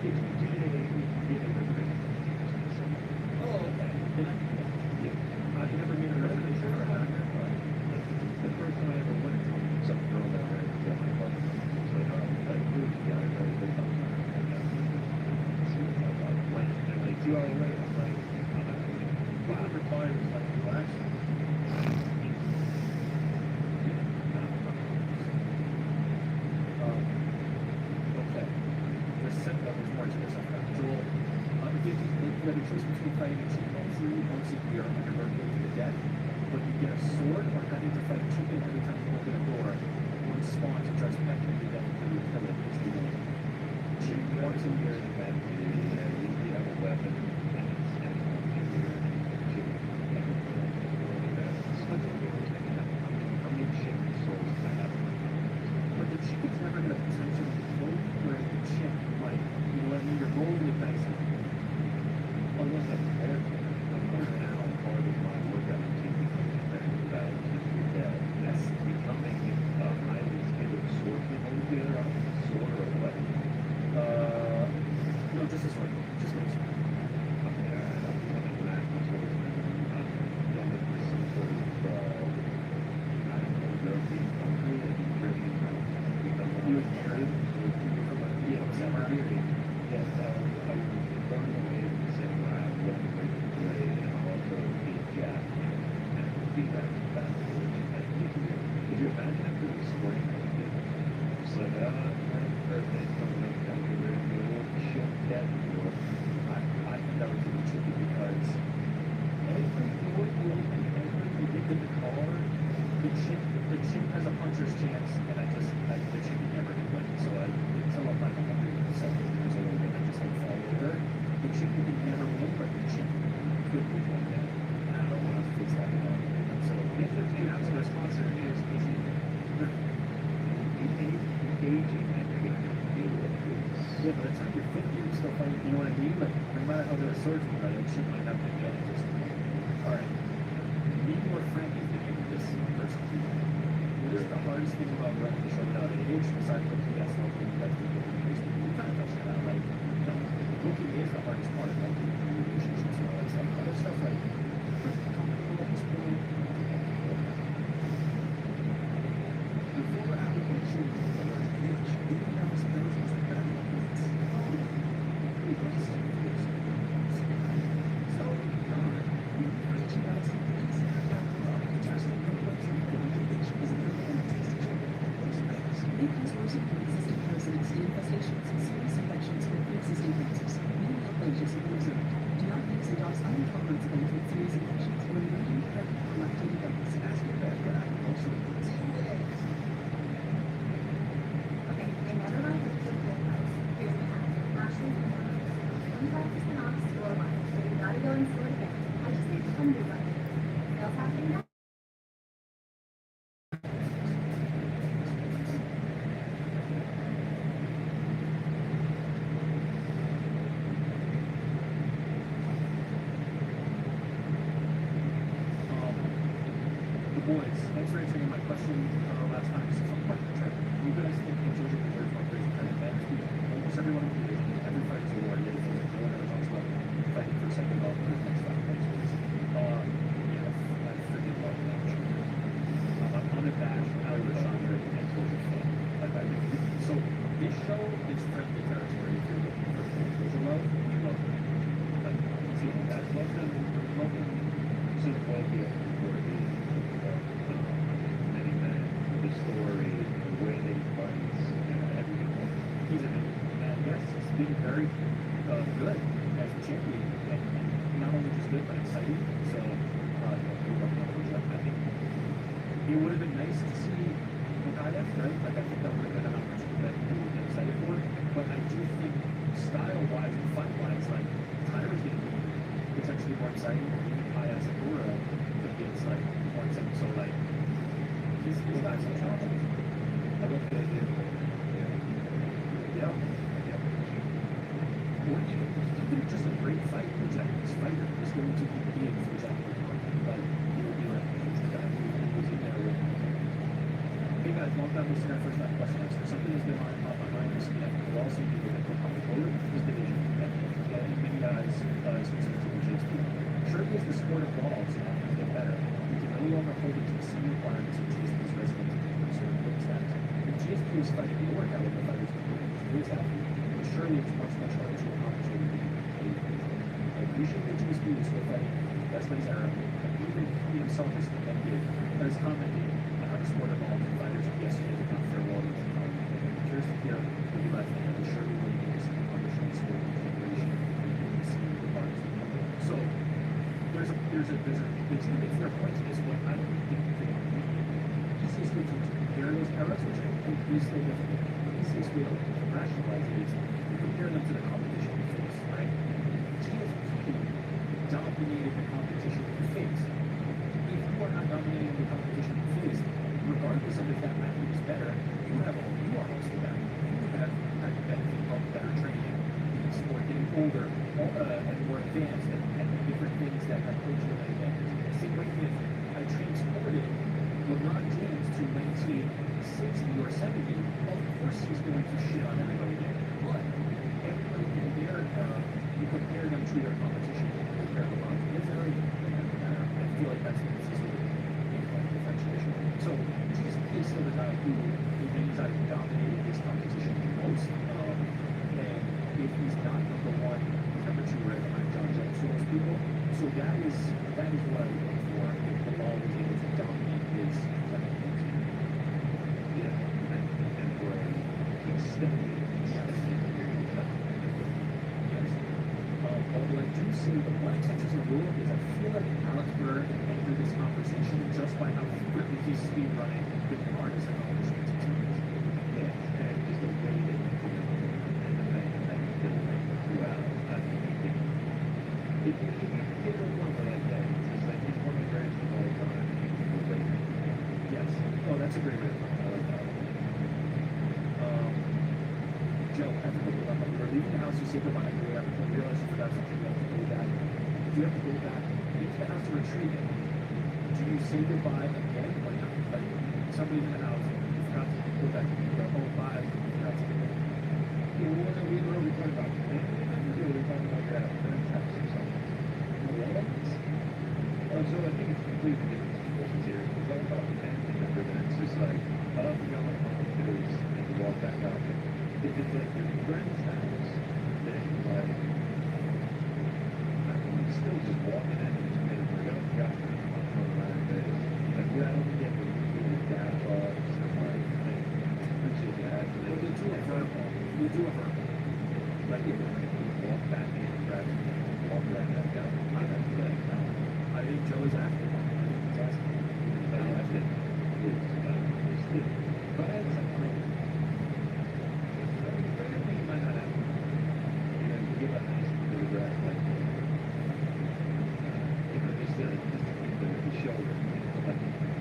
H: If you get a reservation.
C: Oh, okay.
H: Yeah.
C: I've never made a reservation for a diner.
H: The first time I ever went to some girl that I ran into my buddy, so like, really, yeah, I really did something. She was like, when? I'm like, you already ready? I'm like, I'm not going to.
C: What it requires is like relaxing. Okay. There's seven levels more to this. Joel, if you had a choice between fighting a chimpanzee once a year on your birthday to the death, but you get a sword or having to fight a chicken every time you open a door, one spawns and tries to peck you to death until you kill it.
H: Once a year, you have a weapon, and it's once a year, and chicken, it's such a weird thing. How many chicken souls I have?
C: But the chicken's never going to potentially vote for a chick. Like, you know what I mean? You're rolling the dice.
H: Unless I'm prepared for it. Now, part of my workout routine becomes preparing for that your death. That's becoming a highly skilled swordsman. What was the other option? Sword or weapon? theory that I was blown away with the same way I was with the play and also the Jack and the feedback back to the Did you imagine if it was sporting? It's like, birthday coming up, gotta get ready to go shit that before.
C: I think that was really tricky because every we get in the car, the chip has a puncher's chance, and the chip never can win. So until I'm like 107 years old, and I just like fall over, the chip can never win, but the chip could win one day. And I don't want to fix that at all. So
H: If the team's sponsor is easy, engaging and you're gonna deal with it.
C: yeah, but it's like you're 50, you're still fighting. You know what I mean? Like no matter how good a swordsman, right? That shit might have to get just. All right. Be more frank if you think this person. What is the hardest thing about running the show without age? Besides looking at something that's the you kind of touched on that, like, you know, looking is the hardest part of like relationships and all that stuff. Other stuff like comfortable at this point. Before application, even though it's thousands of bad ones, so, reaching out to these adjusting
K: Because worsening existing parasites and infestations, serious infections with pre-existing cancers, many outbreaks have been observed. Do not use and dogs unintolerable with serious infections or remain pregnant or lactating babies.
C: ask your vet for agriculture.
F: Okay, I never mind the typical price. Here's what happened. Ashley, 25% off store-wide, so you gotta go in store to get it. I just need to come to right. Sales happening now.
C: The boys, thanks for answering my question last time. This is on part of the trip. You guys think the Georgia Reserve Fund is kind of bad? Almost everyone in the division, every fighter's a war, yet it's no one ever talks about fighting for second belt for the next 5 days. Yeah, I forget about that. I'm a bash, Ali Rashandra, and Georgia Fund. So this show is friendly territory if you're looking for Georgia love, you love it. Like, see, that's love them, love them.
H: Xenophobia for many men, the story, the way they fight, everything.
C: He's a man, yes, he's been very good as a champion, and not only just good, but exciting. So, I think it would have been nice to see Mukayev, right? Like, I think that would have been an opportunity that he would have been excited for. But I do think style-wise and fight-wise, like, Tyler's going to be potentially more exciting. Aya Sakura could be like more exciting. So, like, he's got some challenges.
H: I don't think they did.
C: Yeah. Or even just a great fight for Japanese fighter is going to be in for Japanese market. Like, he will be like, he's the guy who's in there with. Hey guys, long time listener, first time question answer. Something has been on my mind recently. I will also be with the public this division. And many guys, specifically with GSP. Surely as the sport evolves and things get better, we can no longer hold it to the same requirements of GSP's residents and certain quick stats. If GSP is fighting the workout with the fighters who is happy, but surely it's much harder to accomplish what we need. I appreciate that GSP is still fighting best buddies era, and even he himself has commented on how the sport evolved and fighters of yesterday did not fare well with the time. I'm curious to hear what you guys think of the surely will need to accomplish in sport generation and see the parts. So there's two big fair points to this one. I don't think the easiest way to compare those eras, which I think is still difficult, the easiest way to rationalize it is compare them to the competition we face, right? GSP dominated the competition we face. If you are not dominating the competition you face, regardless of if that athlete is better, you are also better. You have had the benefit of better training in the sport, getting older, and more advanced, and different things that have put you in an advantage. Same way if I transported LeBron James to 1960 or 70, of course he's going to shit on everybody there. But everybody in their era, you compare them to their competition, you compare LeBron. It's very, I feel like that's the easiest way to differentiation. So GSP is still the guy who believes I've dominated this competition the most. And that is what I look for if the law was able to dominate his techniques.
H: Yeah, and for an extended period of time.
C: Yes. Although I do see the one exception to the rule is I feel like Alex Burr entered this conversation just by how frequently he's speed running with artists and all this.
H: Yes, and just the way that you do it, and the fact that you feel like throughout, I mean, if you get a number like that, it's just like he's one of the greatest of all time, and you can relate to him.
C: Yes. Oh, that's a great way to put it. I like that. Joe, I have to look up. You're leaving the house, you say goodbye, you realize you forgot something, you have to go back. If you have to go back into the house to retrieve it, do you say goodbye again or not? Like, somebody's in the house, you forgot to go back, you go, oh, bye, you forgot to go back.
H: Yeah, what are we talking about? We're talking about that text or something. So I think it's completely different situations here. It's all about the family member, and it's just like, oh, you know, there's, and you walk back out. If it's like your friend's house, then like, I mean, you're still just walking in and just made it work out. You got to come around there. Like, yeah, I don't get what you do with dad bugs and like, I appreciate that.
C: Well, you do it verbal. You do it verbal.
H: Like, if you walk back in, grab it, walk right back out. I don't do that now.
C: I think Joe is active. He's asking.
H: But yeah, I think it is. It's good. But I had something. You might not have. You know, you give a nice photograph like that. You know, just the shoulder. Like,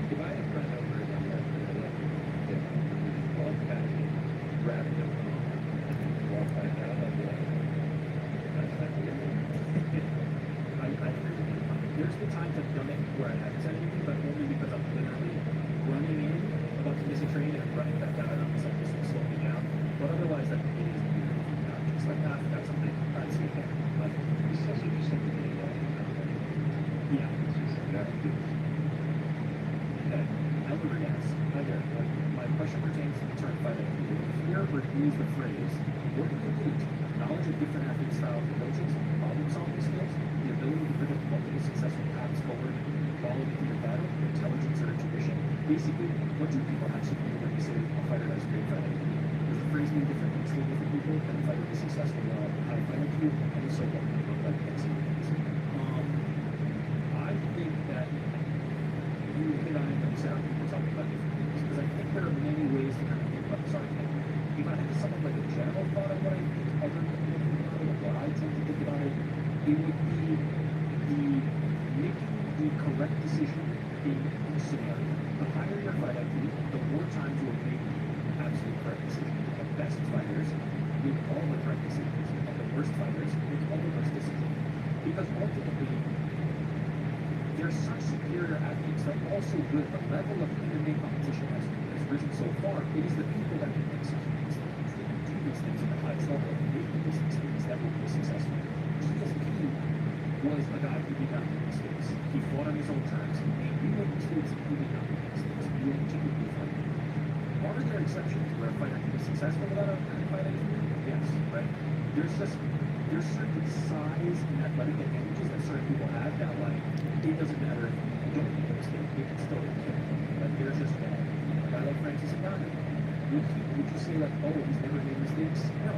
H: if I had a friend over and I'm like, walk back in, grab it up, and then walk back out, I'd be like, that's not good.
C: I agree with you. There's been times I've done it where I haven't said anything, but only because I'm literally running in, about to miss a train, and I'm running back out, and I'm just like, this will slow me down. But otherwise, like, it is beautiful. Just like that, that's something I'd see there. Like,
H: It's also just something that you know.
C: yeah.
H: It's just like, that's good.
C: Okay. Albert asks, hi there. My question pertains to the term fighting. Here, or use the phrase, what do you include? Knowledge of different athlete styles and coaches, problem-solving skills, the ability to predict multiple successful paths forward, quality through your battle, intelligence or intuition. Basically, what do people actually mean when you say a fighter has great fighting? Does the phrase mean different things to different people? Can a fighter be successful without high fighting IQ? And if so, what can look like next year? I think that you hit on it when you said how people talk about different things, because I think there are many ways to kind of think about this argument. If I had something like a general thought on what I think other people think about it, what I tend to think about it, it would be the making the correct decision in each scenario. The higher your fight IQ, the more times you will make the absolute correct decision. The best fighters make all the correct decisions, and the worst fighters make all the worst decisions. Because ultimately, they're such superior athletes. They're also good. The level of MMA competition has risen so far. It is the people that make decisions. They do these things at the highest level. They do these things that will be successful. GSP was a guy who did not make mistakes. He fought on his own terms. He made mistakes. He did not make mistakes. He didn't typically fight. Are there exceptions where a fighter can be successful without a fight IQ? Yes, right? There's certain size and athletic advantages that certain people have that, like, it doesn't matter if you don't make a mistake, you can still kill. Like, there's just a guy like Francis Ngannou. Would you say, like, oh, he's never made mistakes? No,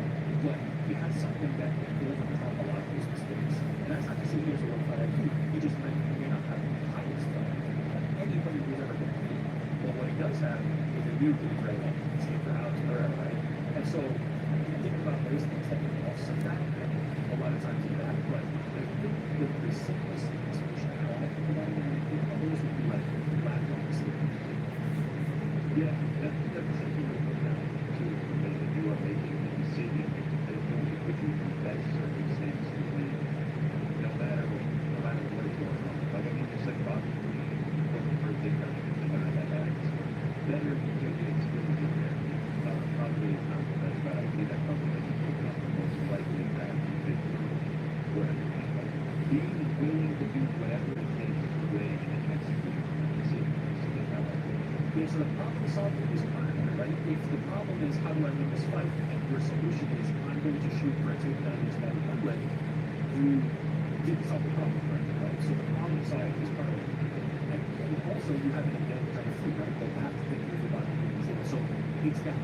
C: but he has something that can overcome a lot of those mistakes. And that's not to say he has a low fight IQ. He just may not have the highest fight IQ that anybody who's ever been beat. But what he does have is a new good right now. Same for Alex Pereira, right? And so, when you think about those things that can offset that, a lot of times you have, but I think the simplest explanation how I think about it, and I think others would be like lack of mistake.
H: Yeah, that's something that comes down to when you are making a decision that is going to put you in the best circumstance to win, no matter what is going on. Like, I mean, just like boxing, from the first day down to the guy that has better experience with the there. Probably is not the best, but I think that probably is the most likely to have the victory. Whatever. Being willing to do whatever it takes to win and execute the decision. So that's how I think.
C: Yeah, so the problem solving is primary, right? If the problem is how do I win this fight, and your solution is I'm going to shoot for a takedown using that leg, you didn't solve the problem correctly, right?
H: So the problem side is part of it. And also you have an advantage on the fleet, right? They have to think about things. So it's that,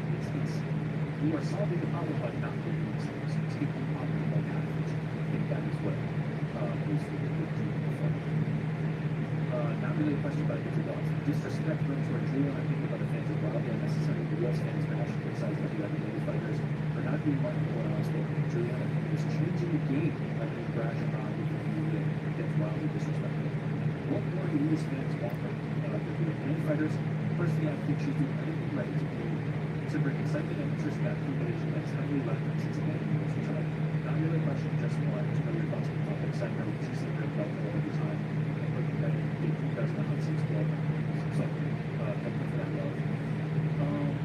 H: you are solving the problem by not doing these things. It's taking the problem by half. I think that is what is not really a question about your dogs. Disrespect runs toward Juliana thinking about the fans of wildly unnecessary. The US fans bash and criticize WWE fighters for not being more outspoken. Juliana is changing the game by being brash and loud with the media and gets wildly disrespectful. What more do US fans want from many fighters? Personally, I think she's doing everything right to bring excitement and interest back to the division that's heavily lacking since again in the time. Not really a question, just more to know your thoughts on the topic. I know she's seen her belt all the time. Looking at it does not seem to well. So, thank you for that, love.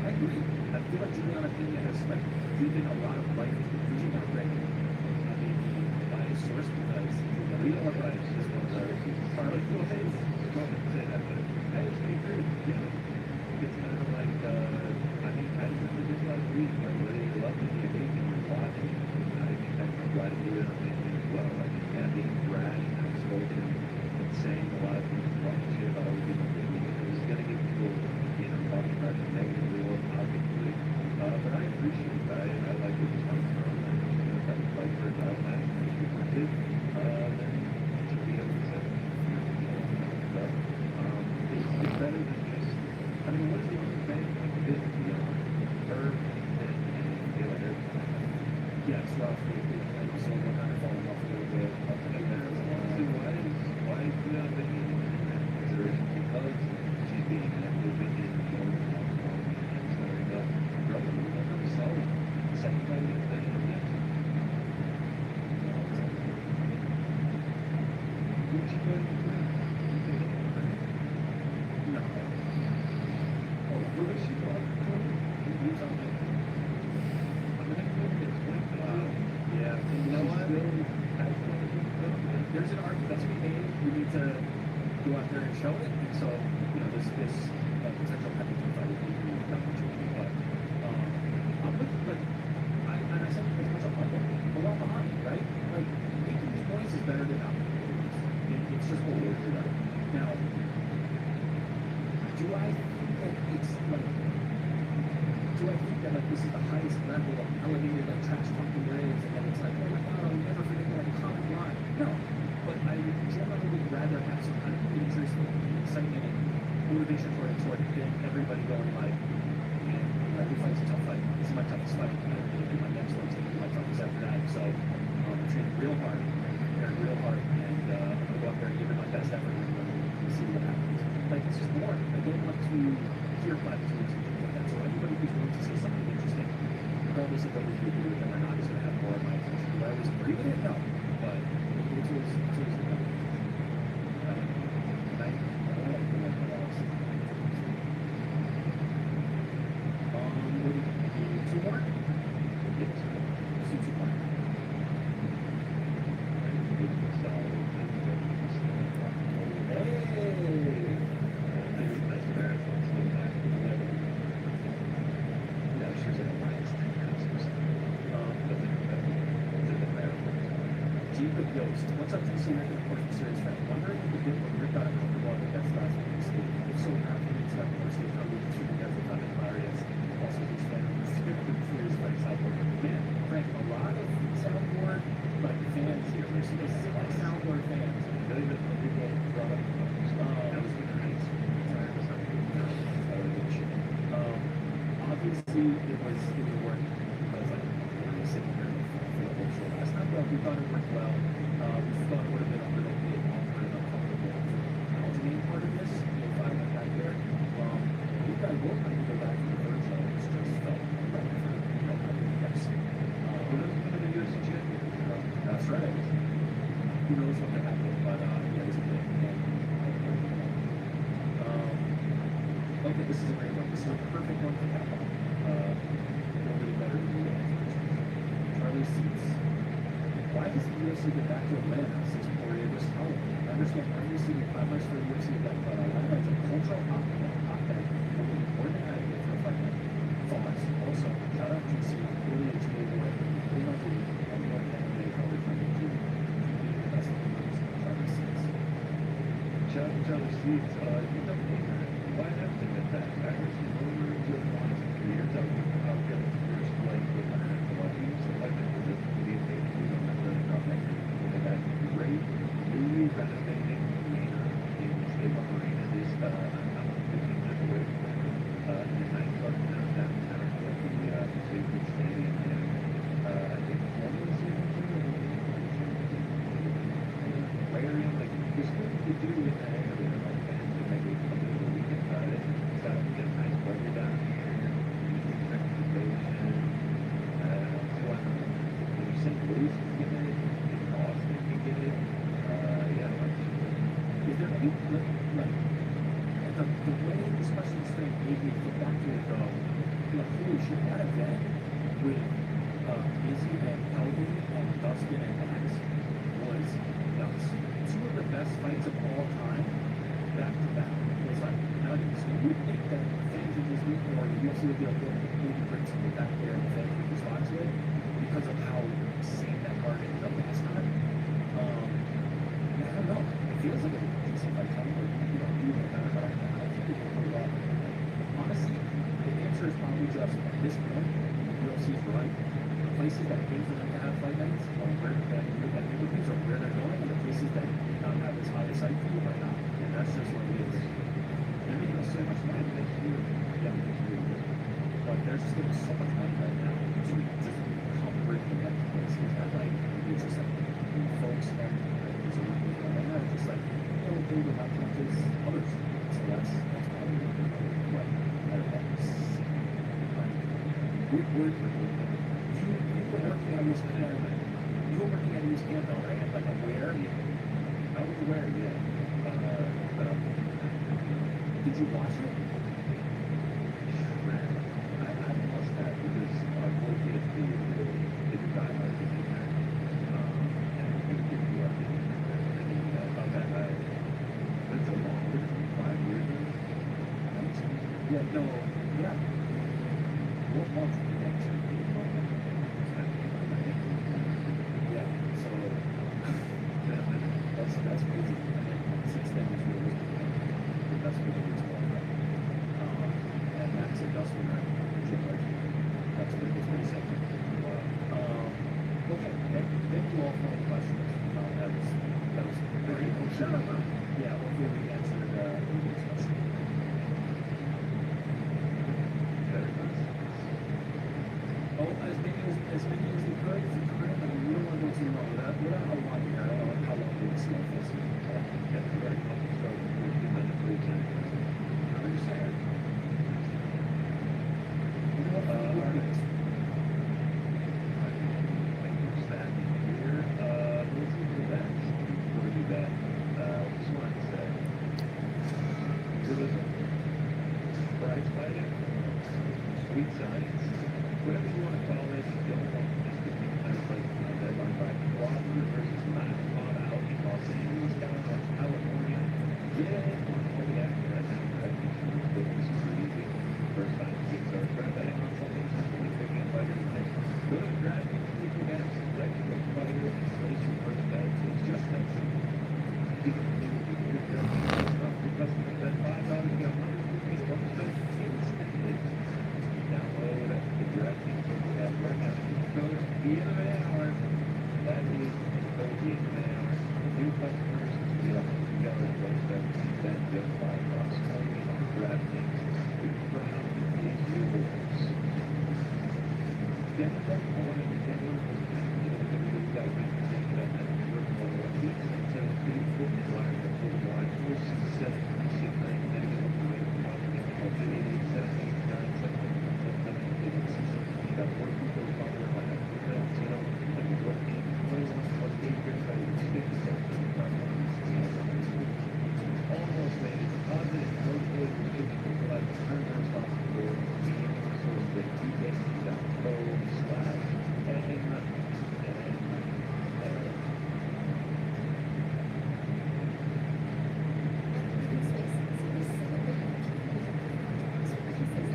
H: I agree. I feel like Juliana Pena has like given a lot of life to the division already. I mean, by a source because we don't have rights. This one's already part of the ways. Don't say that, but I actually agree. Yeah. It's kind of like, I mean, I really just like reading. I really love to be a game and you're watching. I think that's a lot of Juliana Pena as well. Like, yeah, being brash and outspoken and saying a lot of things wrong shit about other people. It's going to get people, you know, talking about it negatively or positively. But I appreciate that. I like where it's coming from. And, you know, if I can fight for a dog match and if people did, then it should be able to say. But it's better than just, I mean, what is the only thing like this beyond her and Taylor Harris? Yeah, it's rough. And also, we're kind of falling off a little bit. And then, honestly, why is Juliana Pena in that consideration? Because she's being active in the solid. Second fight against the next. Would she go to the No. Oh, who is she going to? You tell me. I'm going to go this point. Yeah. And you know what? There's an argument that's being made. We need to go out there and show it. And so, you know, this potential heavyweight fight would be not much of a but I said this myself, a lot behind, right? Like, making these points is better than not making points. It's just what we're doing. Now, do I think that it's like, do I think that like this is the highest level of elevated like trash talking there is, and then it's like, oh my god, I'll never forget that common line. No, but I would generally would rather have some kind of interest and excitement and motivation for it than everybody going like, every fight's a tough fight. This is my toughest fight. I'm going to do my next one's going to be my toughest after that. So I'm training real hard, preparing real hard, and I'm going to go out there and give it my best effort and see what happens. Like, it's just more. I don't want to hear platitudes and things like that. So anybody who's willing to say something interesting, regardless of whether you agree with them or not, is going to have more of my attention. Do I always agree with it? No. But it's always the better. What's up to the senior portion series fan? Wondering if you did what Rick got comfortable with that's last week's game. If so, athletes have more state coverage to guys that found it hilarious. Also, huge fan of the series fight Southboard. Man, Frank, a lot of Southboard like fans here. There's specific Southboard fans. Really good people brought up. That was really nice. Obviously, it was working because like we're sitting here for the whole show last time, but we thought it worked well. We thought it would have been a little bit awkward and uncomfortable for the main part of this. If I went back there, you guys will have to go back to the third show. It's just felt like yes. We're going to do UFC champion. That's right. Who knows what can happen, but yeah, it's a good thing. Okay, this is a great one. This is a perfect one to cap on. Nobody better than you guys. Charlie Seats. Why does the UFC get back to Atlanta since Poirier was held? I understand every single clamors for the UFC event, but Atlanta is a cultural hotbed and an important advocate for fight night. Thoughts? Also, shout out GC, really a GA boy, pretty much and more than they probably find it to be the best of the Charlie Seats. each other's seats. You don't need that. Why have to get that? I heard some rumors just once in 3 years. I'll get a first play with my hands. So I use selected for this video game. We don't have to drop that. They got great, newly renovated arena in the state of Marina. This, I'm 15 minutes away from it. In the night club downtown. The Sacred Stadium there. I think one of the aquarium, like, there's things to do in that area, like, fans to maybe come to the weekend about it. So I can get nice weather down here, transportation, maybe St. Louis can get it, maybe Austin can get it. Yeah, like,
C: Is there any, like, the way this question is framed made me think back to it, though, like, holy shit, that event with Izzy and Calvin and Dustin and Max was nuts. Two of the best fights of all time, back to back. It's like, now you would think that fans would just be, or the UFC would be like, well, maybe bring something back there and the fans would respond to it because of how insane that card ended up last time. I don't know. It feels like a decent fight time, or, you know, you don't know, but I think it can pull off. Honestly, the answer is probably just, at this point, UFC is right. The places that pay for them to have fight nights are where that pay-per-views are where they're going, and the places that do not have as high a site fee are not. And that's just what it is. They're making us so much money next year. Yeah, next year. But there's just getting so much money right now to just come bringing that to places that, like, it's just like, folks and so and they're just like, you know, they would have to place others. So that's probably what I don't know. You were working on this camp. You were working at this camp, though, right? Like, aware?
H: I was aware, yeah.
C: Did you watch it?
H: I must have, because I worked at the guy I was in there. And I think if you are that's a long 5 years ago.
C: Yeah, no, yeah. What month did that turn? Yeah, so that's crazy. And then since then, it's really the best video it's going on. And Max and Dustin are that's pretty simple. Okay, thank you all for all the questions. That was very cool. Yeah, hopefully we answered the discussion. Oh, as many as we could, if we could, I mean, we don't want to go too long. We're not how long here. I don't know how long we this stuff is.
H: That's very much so. I understand. Sweet science, whatever you want to call it, you don't want this to be kind of like that one by Wilder versus Matt out in Los Angeles, down in California. Yeah, that's right. This is easy. First time kids are betting on something, really picking up fighter tonight. Go to DraftKings, you can get a selection of fighter and place your first bet. It's just that simple. You can do your stuff for customers bet $5, get 100 rupees, 1% instantly. Download the DraftKings app right now. Code BMAR. That is code BMAR. New customers get $100 bet just $5 only on DraftKings. We crown these rewards. Get them on and get them on. We've got to make the same bet that we're going to keep until people fly the full line. 4, 6, 7, 6, 9, negative 9, 8, 7, 8, 9, 7. That work people follow like that, you know, like what 8 years ago, 50 almost made it positive, no good, people like turn their responsible for being sort of the
K: Spaces.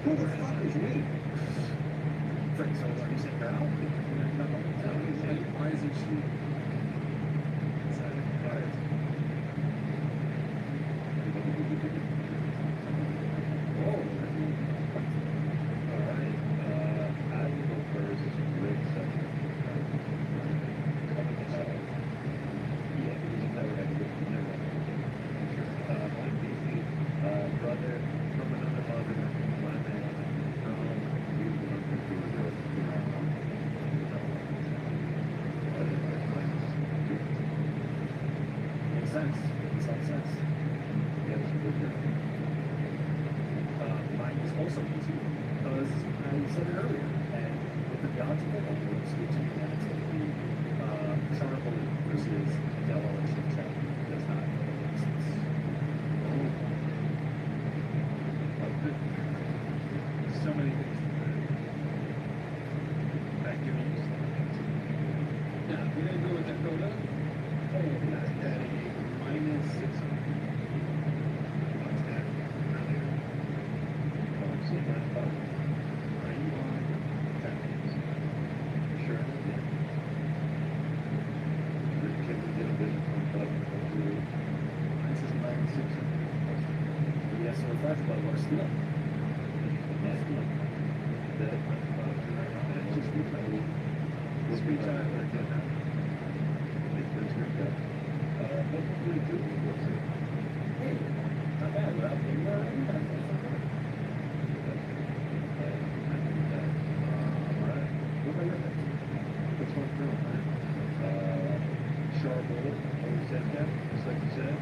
D: Who the fuck is we? Frank, so are you saying now?
C: Why isn't she?
D: Alright.
H: Whoa. Alright, I will go first. Rick second. Yeah, because never had Rick, never had Rick. Mike Beasley, brother from another mother, my man. We were through
C: Makes sense. Makes a lot of sense.
H: Yeah, it's a good girl.
C: Mine is also easy because I said it earlier, and with the Beyond Two Homeworks, which means that it's going to be Charlie versus Adele and Chip Chat. Does not make sense.
H: So many things to do. Back to me.
C: Yeah, we're going to go with Dakota.
H: Oh, that's Daddy. Minus 600. What's that? Earlier. Oh, so that's about. Are you on? Sure. Yeah. Can we get a vision from Bud?
C: Mine says minus 600. Yes, so that's what we're still.
H: Speech time.
C: Hey, not bad, but I'll be there. What about your pick?
H: Which one's real? Sharp bullet, always said that, just like you said,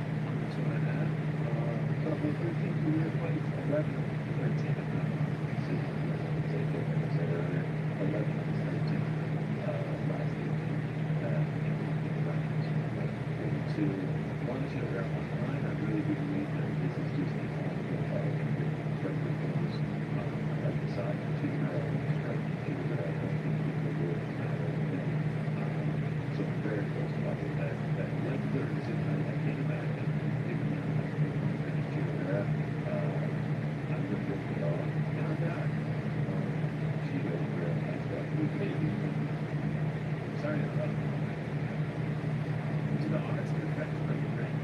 H: 2.5. Couple of 13-year plays, 11, 13. Once you grab one line, I really do believe that this is just a from the goals at the side to so I'm very close about that. That left third is in my can't imagine even though I'm finished here. I'm going to go with all. And I got she goes real nice stuff. Sorry to interrupt. To the odds, the fact that I'm great.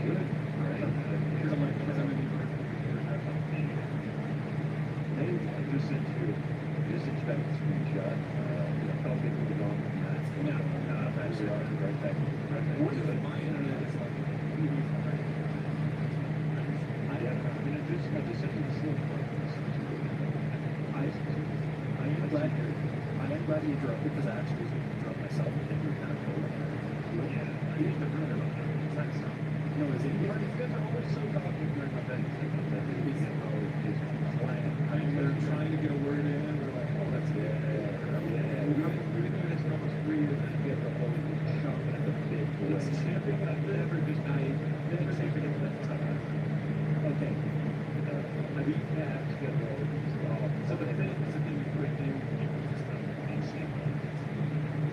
H: Good, right? Because I'm in New York. Hey, I just sent you that screenshot. How big was it on that? No, actually, right back. What is it? My internet is like, I just sent you the slip.
C: I am glad you dropped it because I actually was going to drop myself. I think you're kind of cool.
H: Yeah, I used to run it on that. That's not.
C: No, is it?
H: You guys are always so talking during my bed.
C: They're trying to get a word in. We're like, oh, that's it.
H: We're doing this for almost 3 years and get the whole shop at the big boys. I've never just, never say forget that time.
C: Okay.
H: I mean, yeah, schedule. Some of the things you put in, just insane.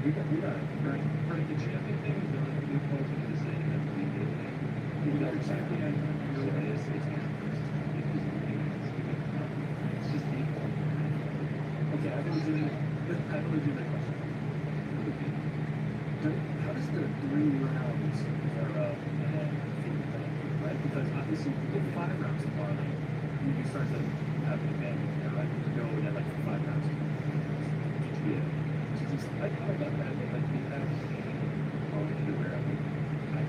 H: We got, right, the champion thing is done, we posted the same as we did. We got the champion, so it's just equal.
C: Okay, I have a legitimate question. How does the 3 rounds for right? Because obviously if you get 5 rounds of parlay, you start to have an advantage there, right? You go and like 5 rounds.
H: Yeah. I thought about that, but like we have seen on where I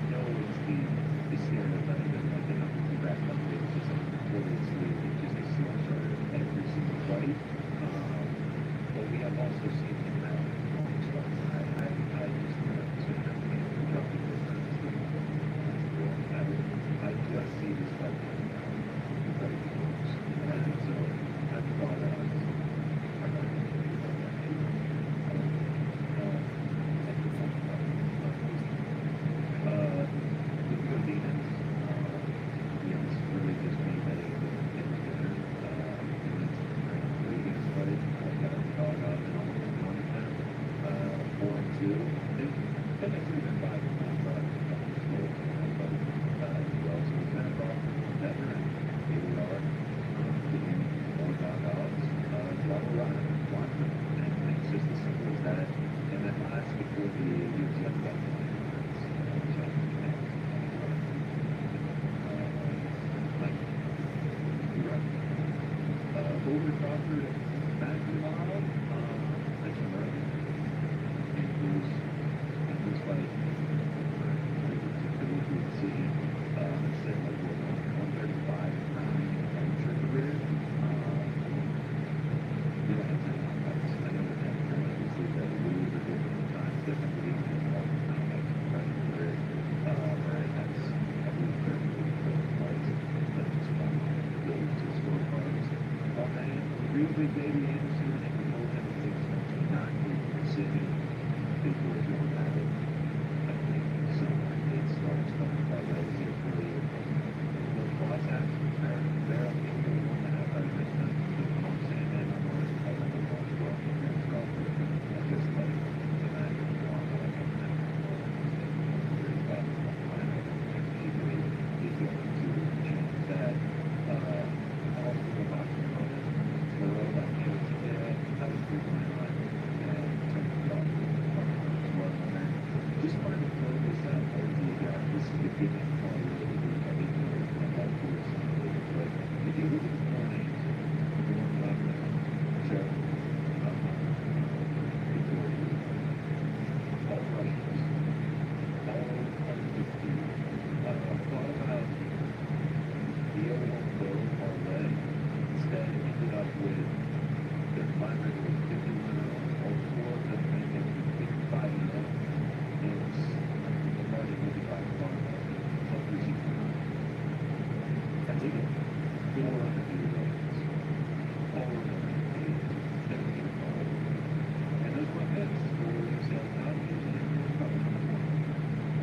H: know it's the stereotype that like they don't do back up, it's just like it's just a slow starter every single fight. But we have also seen him now. So I just I just see this fight. So I thought big baby Anderson, and we know him takes not make a decision. People are doing that. I think so. It starts talking about that as a career. The boss actions are very important. One that I've heard this time. I'm saying that I'm always calling the boss well. That's golf. I just like the man who won. I like him now. Very bad. She really is going to change that. All of the boxing on it. The road I came to there, I was doing my life. And turned it off. Just wanted to throw this out there. This is the beginning for you. Everything is like that for us. But if you look at the morning, the one that I've done, Joe, all Russians, all undefeated. I thought about the old parlay. Instead, ended up with the 550 winner on all four of them, and then 55 of is the money will be by far what we see. I take it. All of the millions. All of them. Everything all. And those were bets for sales values and probably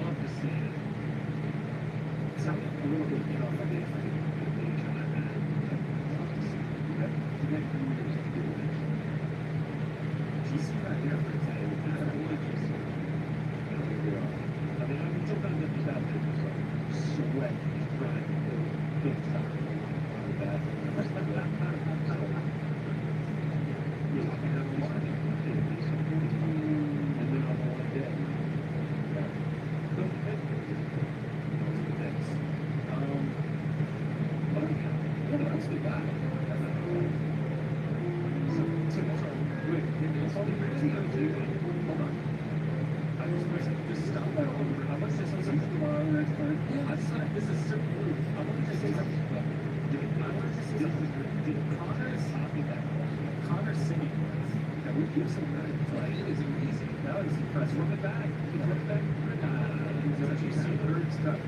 H: love to see it. It sounded a little bit, you know, if I did the page on that, love to see it. You get careers to do it. You see right there for example, I don't want to see it. I mean, sometimes I'm just out there just like sweating, just trying to do big time on the back. So, you know, I can have money, it'll be something, and then on one day, don't get next. But anyhow, what else we got? So, wait, it's all the hold on. I just stop that over. I want to say something tomorrow next time. Yeah, I said this is so rude. I want to say something. I want to say something. Did Connor copy that? Connor singing that would give some credit. Like, it is amazing. That was impressive. Run it back. Run it back. Don't you see birds stuff?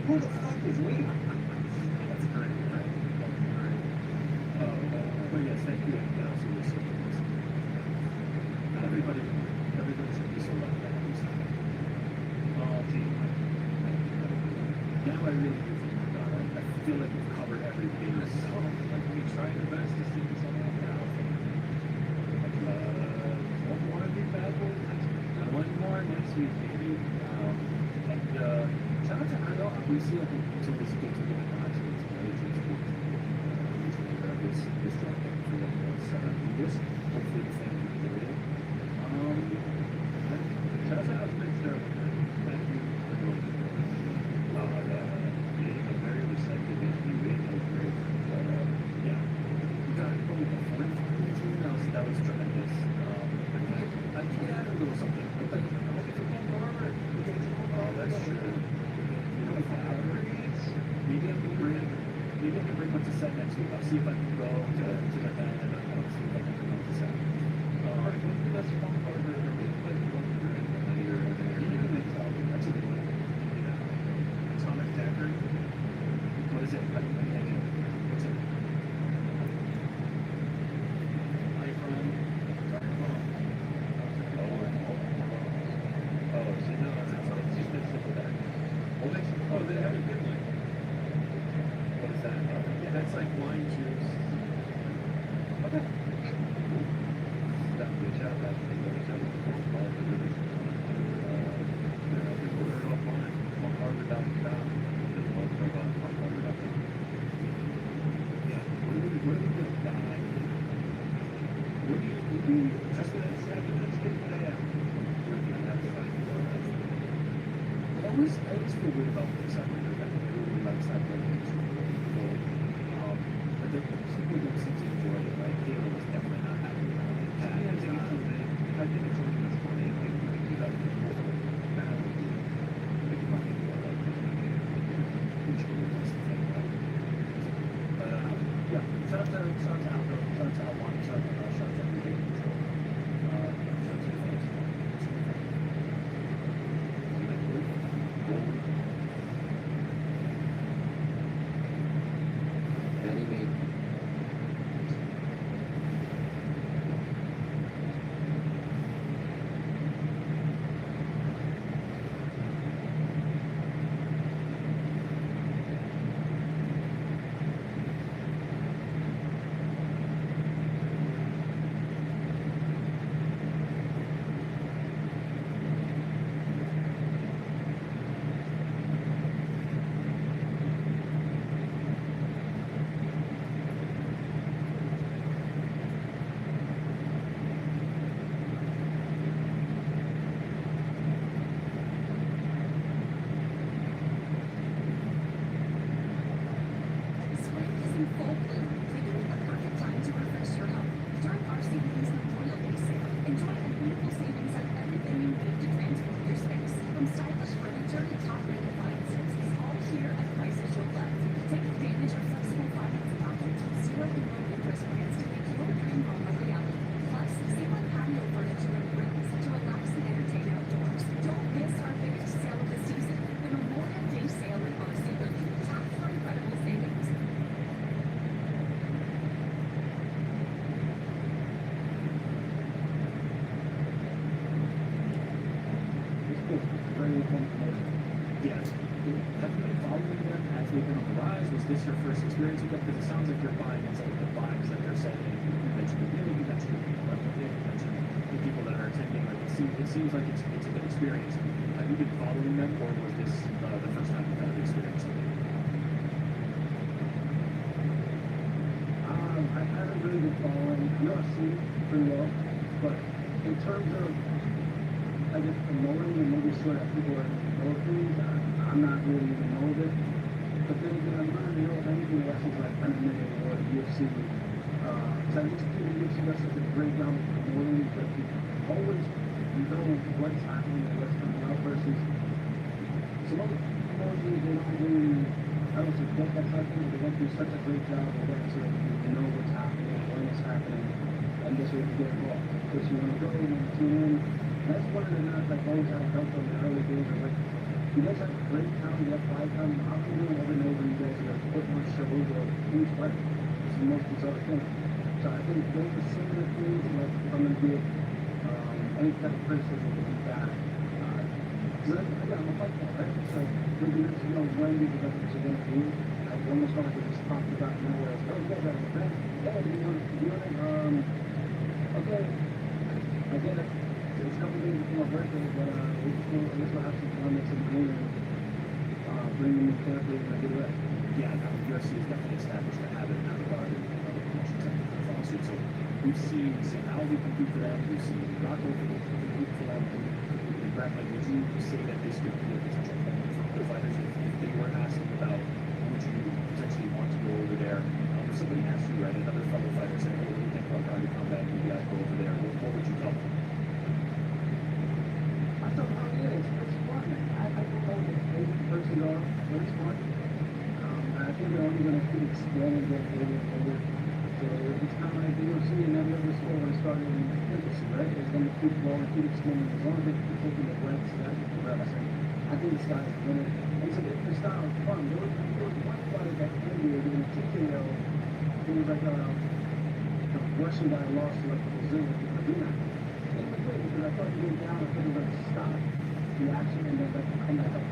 H: Who the fuck is we? That's great, right? But yes, thank you. And also listen. Everybody should be so lucky that we saw it. Team. Now I really do think we're done. I feel like we've covered every base. Like we tried our best to see something now. One more of these bad boys. One more next week, maybe. And shout out to I know we see like until this gets to get watching it's this joint thing for what was this. Hopefully the same we can do it. Shout out to Mr. Thank you for doing it. Being a very receptive interview, that was great. Yeah. We got it probably that was tremendous. I think I added a little something. Oh, that's true. Maybe I can bring one to set next week. I'll see if I can go to the band and I'll see if I can bring one to set. Alright, what's the best one part of it? You can make
C: is it? What's it?
H: Oh, so no, it's just as simple that. Well, they have a good one. What is that? Yeah, that's like wine juice. Okay. That would shout out. They go to show all the rivers. They order it offline. Harvard.com. Just one from Harvard.com. Yeah. What do we do? What do you just for that 7 minutes? Get that out.
C: I always feel weird about recycling. I really like recycling. It's really cool. But the people don't seem to enjoy it. Like, Caleb was definitely not happy about it.
H: I think it's something that's funny. Like, we can do that with people. Now, we can make money for like this. Which is just the thing, right? But,
C: Yeah, shout out to Aldo, shout out to Alwan, shout out to everybody in control. Shout out to the fans.
J: Any made.
K: Spring is in full bloom, making it the perfect time to refresh your home. During our savings Memorial Day sale, enjoy unbeatable savings on everything you need to transform your space. From stylish furniture to top-rated appliances, is all here at prices you'll love. Take advantage of flexible financing options with 0 and low interest plans to make your dream home a reality. Plus, save on patio furniture and rooms to relax and entertain outdoors. Don't miss our biggest sale of the season, the Memorial Day sale at RC Living. Tap for incredible savings.
C: It's cool. Very informative. Yeah. Have you been following them as they've been on the rise? Was this your first experience with them? Because it sounds like you're buying into like the vibes that they're setting. You mentioned the video, you mentioned the people that you mentioned the people that are attending. Like it seems like it's a good experience. Have you been following them, or was this the first time you kind of experienced something?
G: I haven't really been following UFC pretty well, but in terms of, I guess, promoting and maybe sure that people are know things, I'm not really even know of it. But then again, I'm not really know of anything wrestling like MMA or UFC. So I just think the UFC does such a great job of promoting, but you always know what's happening and what's coming out versus some other promotions, they don't really, I don't support that type of thing, but they don't do such a great job of letting so you know what's happening, when it's happening, and this way you get involved. Because you want to go and tune in. That's one of the knocks I've always had help from the early days. Of like, you guys have great talent, you have high talent. How come you never know when you guys are putting on shows or who's fight? It's the most bizarre thing. So I think those are some of the things like if I'm gonna give any type of criticism would be bad. I'm a fight fan, right? So maybe let's when these events are gonna be. I almost felt like we just talked about nowhere. Oh, you guys have an event? Hey, do you want to do it? Okay. I get it. It's a couple days before my birthday, but we'll have some fun, make some money, and bring them in Tampa and get it.
C: Yeah, no, UFC is definitely established to have it in that regard and other promotions that can follow suit. So we've seen how we compete for that. We've seen Rocco compete for that. And Brad, like, would you say that this could be a potential point for other fighters if they were asking about would you potentially want to go over there? If somebody asked you, right, another fellow fighter saying, hey, what do you think about Ground Combat? Maybe I'd go over there. What would you tell them?
G: I thought, it's fun. I don't know if maybe person off, but it's fun. I think they're only going to keep expanding their bigger. So it's kind of like the UFC and every other sport when it started in infancy, right? It's going to keep growing, keep expanding. As long as they keep taking the reps, that's the reps. I think the sky's the limit. It's a different style of fun. There was one fight that ended in TKO. It was like the Russian guy lost to like the Brazilian Arena. It was weird because I thought he went down, I thought he was going to stop the action and then like come back up.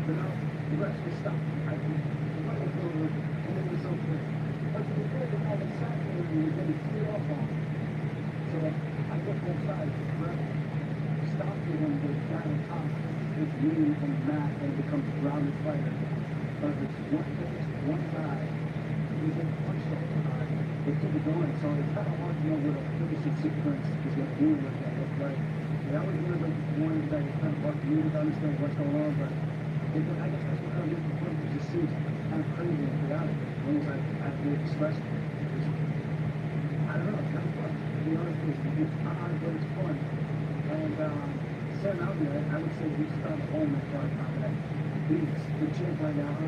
G: But no, the rest was stopped. I think the fight was over and it was so quick. But to be fair, they had a shot and he was getting cleared off on. So I get both sides. Right? Stopped it when the guy on top is leaning on the mat and it becomes a grounded fighter. But if it's one face, one guy, you get punched all the time. They keep it going, so it's kind of hard to know what a finishing sequence is going to do, what that looks like. They always give like warnings that it's kind of hard for you to understand what's going on, but I guess that's what kind of makes the point. It just seems kind of crazy and chaotic. Almost like athlete expression. I don't know, it's kind of fun. To be honest, it's odd, but it's fun. And Sam Alvey, I would say he's found a home at Dark Combat. He's the champ right now. I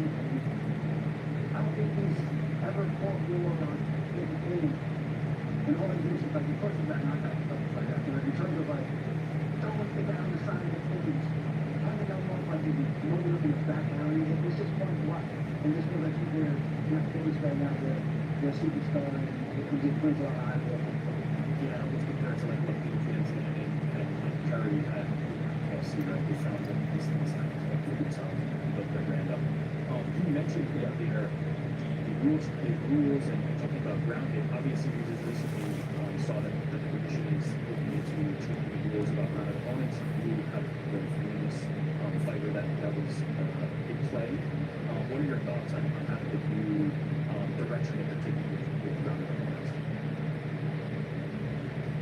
G: don't think he's ever fought more entertaining. And all he does is like, he pushes that knockout stuff like that. In terms of like, throwing the guy on the side of the cage, having that one like moving up in the back alley, it's just fun to watch. And just feel like people are not famous right now, they're superstar and it brings a lot of eyeballs.
H: Yeah, let's compare it to like what the kids and like Jerry had also who found that these things happen to like themselves and built their brand up. You mentioned the rules and talking about grounded. Obviously, we just recently saw that the division is looking into changing the rules about grounded opponents. You have the famous fighter that was in play. What are your thoughts on how the new direction that they're taking with grounded opponents?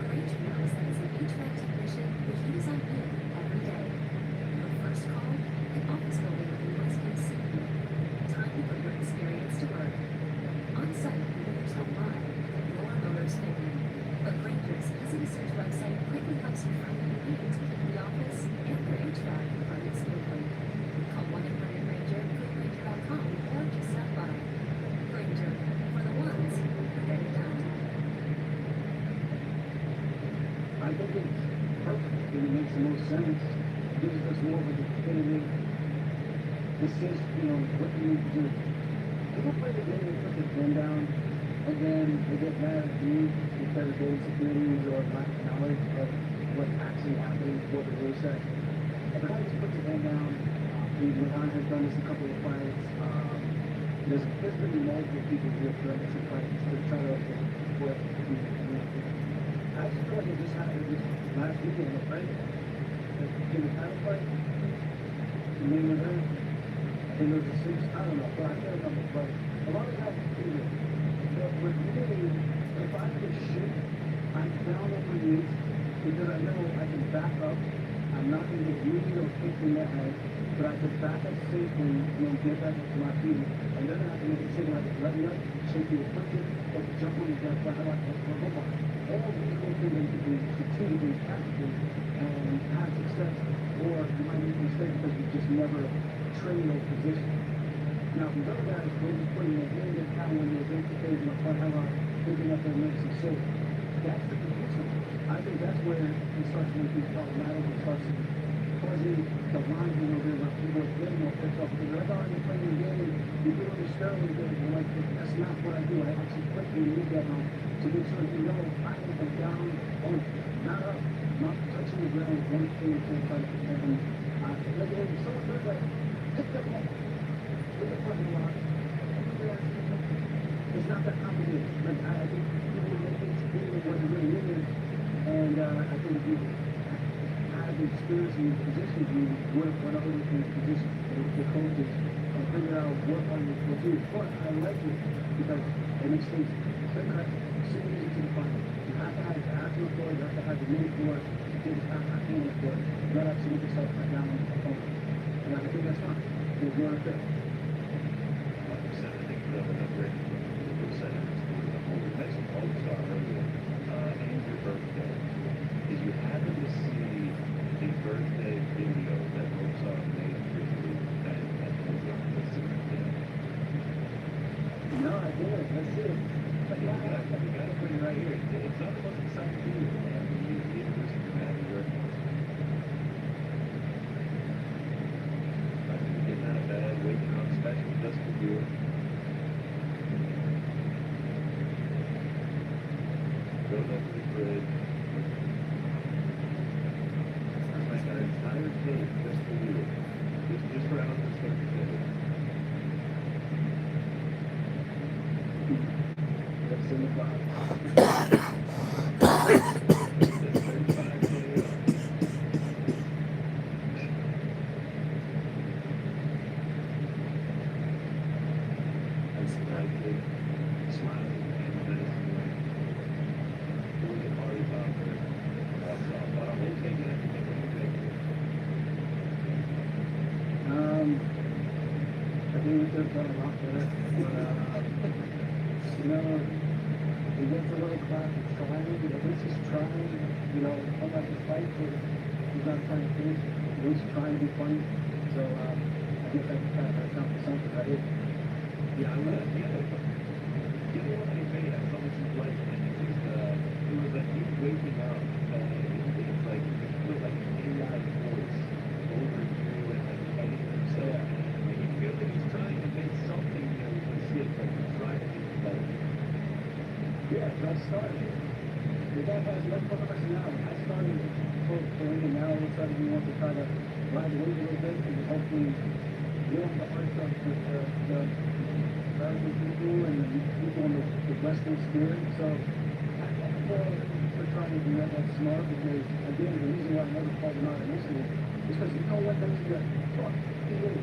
K: Great represents an HVAC technician who heats on you every day. Your first call, an office building in West Tennessee. Time to put your experience to work. On-site, moves are live, your owner's family. But Granger's easy-to-search website quickly helps you find what you need to keep the office and your HVAC running smoothly. Call 1-800-GRANGER, or just stop by. Granger, for the ones who get it done.
G: I think it's perfect and it makes the most sense. It gives us more of a definitive, this is, what you need to do. People play the game and put the pen down, and then they get mad at you because of data security or lack of knowledge of what's actually happening before the rule set. Everybody just puts the pen down. Ron has done this a couple of fights. There's been multiple people who have done this in fights to try to support the I just feel like it just happened this last weekend, right? In the title fight, the main event, and there was a six, I don't know, but I can't remember, but a lot of guys do this. But with me, if I could shoot, I'm down on my knees because I know I can back up. I'm not going to get really or kicked in the head, but I can back up safely and get back up to my feet. And then I have to make a decision like, let me up, shake you a punch, or jump on your back, but how about that? All these things that you can do strategically, tactically, and have success, or you might make mistakes because you just never train those positions. Now, these other guys, they're just putting their hand in town when they're against the cage in the front hella, thinking that they're making some safe. That's the position. I think that's where it starts to make these problematic and starts to causing the lines a little bit where people are getting more pissed off because they're already playing the game, you're doing the sterling game, and like, that's not what I do. I actually put you in that room to make sure you know I am down on it, not up, not touching the ground with one thing at the same time. And like, when someone does that, pick them up, put the fucking line, it's not that complicated. Like, I think people make it clear what it really is, and I think if you have the experience in these positions, you work on other things positions with the coaches and figure out what are you supposed to do. But I like it because it makes things quicker, super easy to define. You have to have the actual floor, you have to have the main floor, you just have to have the main floor. You not actually make yourself cut down on the opponent. And I think that's fine. It's more fair.
H: Like you said, I think the great people said it. You mentioned All-Star earlier, and your birthday. Did you happen to see the birthday video that All-Star made for you that was listed today?
G: No, I didn't. Let's see it.
H: You got to put it right here. It's not the most exciting video, man. You wish you could have your birthday. Like, you're getting out of bed, waking up special just for you. bridge. I got an entire day just for you. Just for Alan to start together.
G: That's in the box. I think we could have done a lot better. But, you know, he gets a little clap, he's trying, at least he's trying, you know, unlike the fight where he's not trying to finish, at least trying to be funny. So, I guess I can kind of count for something, right?
H: Yeah, I'm gonna, you know what I made? I saw this like, it was like you waking up, it's like, it feels like an AI voice over you and like fighting himself. And you feel like he's trying to make something, you know, with shit, like he's trying to be like,
G: Yeah, that's started. The guy has no personality. I started pulling and now all of a sudden he wants to try to ride the wave a little bit and hopefully get off the hard stuff with the American people and the people in the Western spirit. So I'm for trying to do that. That's smart because again, the reason why I never called him out initially is because you know what? That's good. Fuck. He is.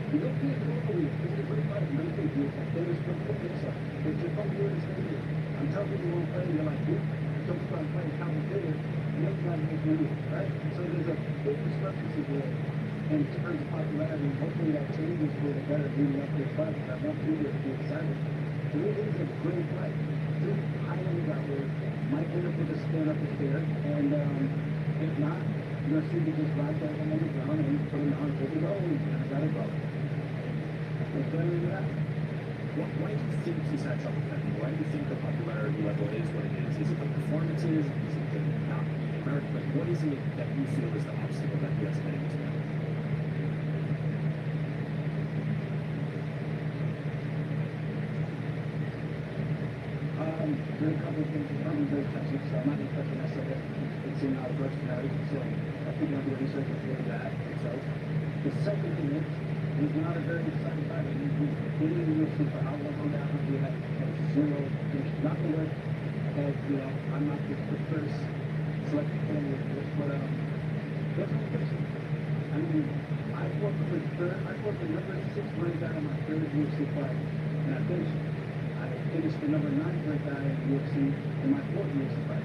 G: You don't feel normally. This is a great fight. You don't think you're famous for yourself. If you're from here in Australia, I'm telling you, you won't play. You're like, dude, don't start playing complicated. You know, you gotta make money, right? So there's a big discrepancy there in terms of popularity. Hopefully that changes for the better leading up to the fight. I want people to be excited. To me, this is a great fight. Two high-end grapplers might end up with a stand-up affair, and if not, you're gonna see me just ride that one on the ground and put him on. Here we go. I gotta go. What's better than that?
C: Why do you think he's had trouble connecting? Why do you think the popularity level is what it is? Is it the performances? Is it the not American? Like, what is it that you feel is the obstacle that he has been able to make?
G: There are a couple of things that are very touchy, so I'm not going to touch on that subject. It's in our personality, so I think I'll do research for that itself. The second thing is, he's not a very exciting fighter. He's been in the UFC for how long now? He had zero, there's nothing with, and, you know, I'm not the first selected candidate for this, but, there's competition. I mean, I fought the number 6 ranked guy in my third UFC fight, and I finished the number 9 ranked guy in the UFC in my fourth UFC fight.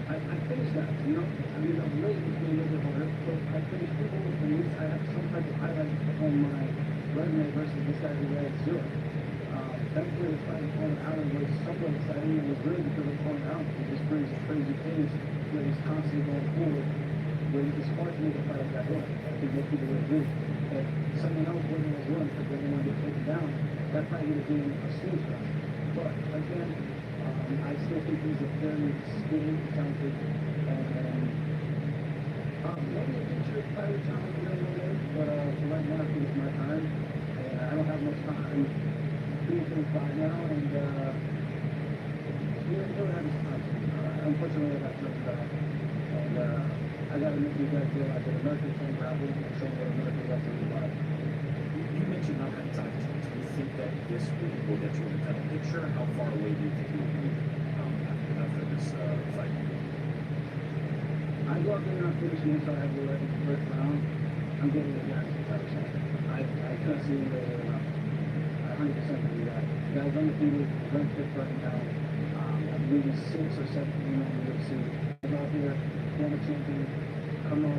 G: I finished that, you know? I mean, the weight was being a little bit harder, but I finished people, at least I have some type of highlight on my resume versus this guy who had 0. Thankfully, the fight with Conor Allen was somewhat exciting, and it was really because of Conor Allen. He just brings a crazy pace where he's constantly going forward, where it's hard to make a fight like that work. I think most people would agree. If someone else wasn't as willing because they didn't want to get taken down, that fight would have been a snooze fest. But again, I still think he's a very skilled, talented, and maybe a future fighter challenge but for right now, I think it's my time, and I don't have much time being 35 now, and he don't have his time. Unfortunately, I got tripped back, and I got to make you guys realize that American can travel and show what American got to do live.
C: You mentioned not having time. Do you think that this will get you in the title picture? How far away do you think you will be after this fight?
G: I go out there and I finish the inside heavyweight in the first round. I'm getting the guys to title shot. I can't see him there enough. I 100% believe that. The guy's undefeated, ranked 5th right now. I believe he's 6 or 7 in the UFC. He's out there, former champion, come up,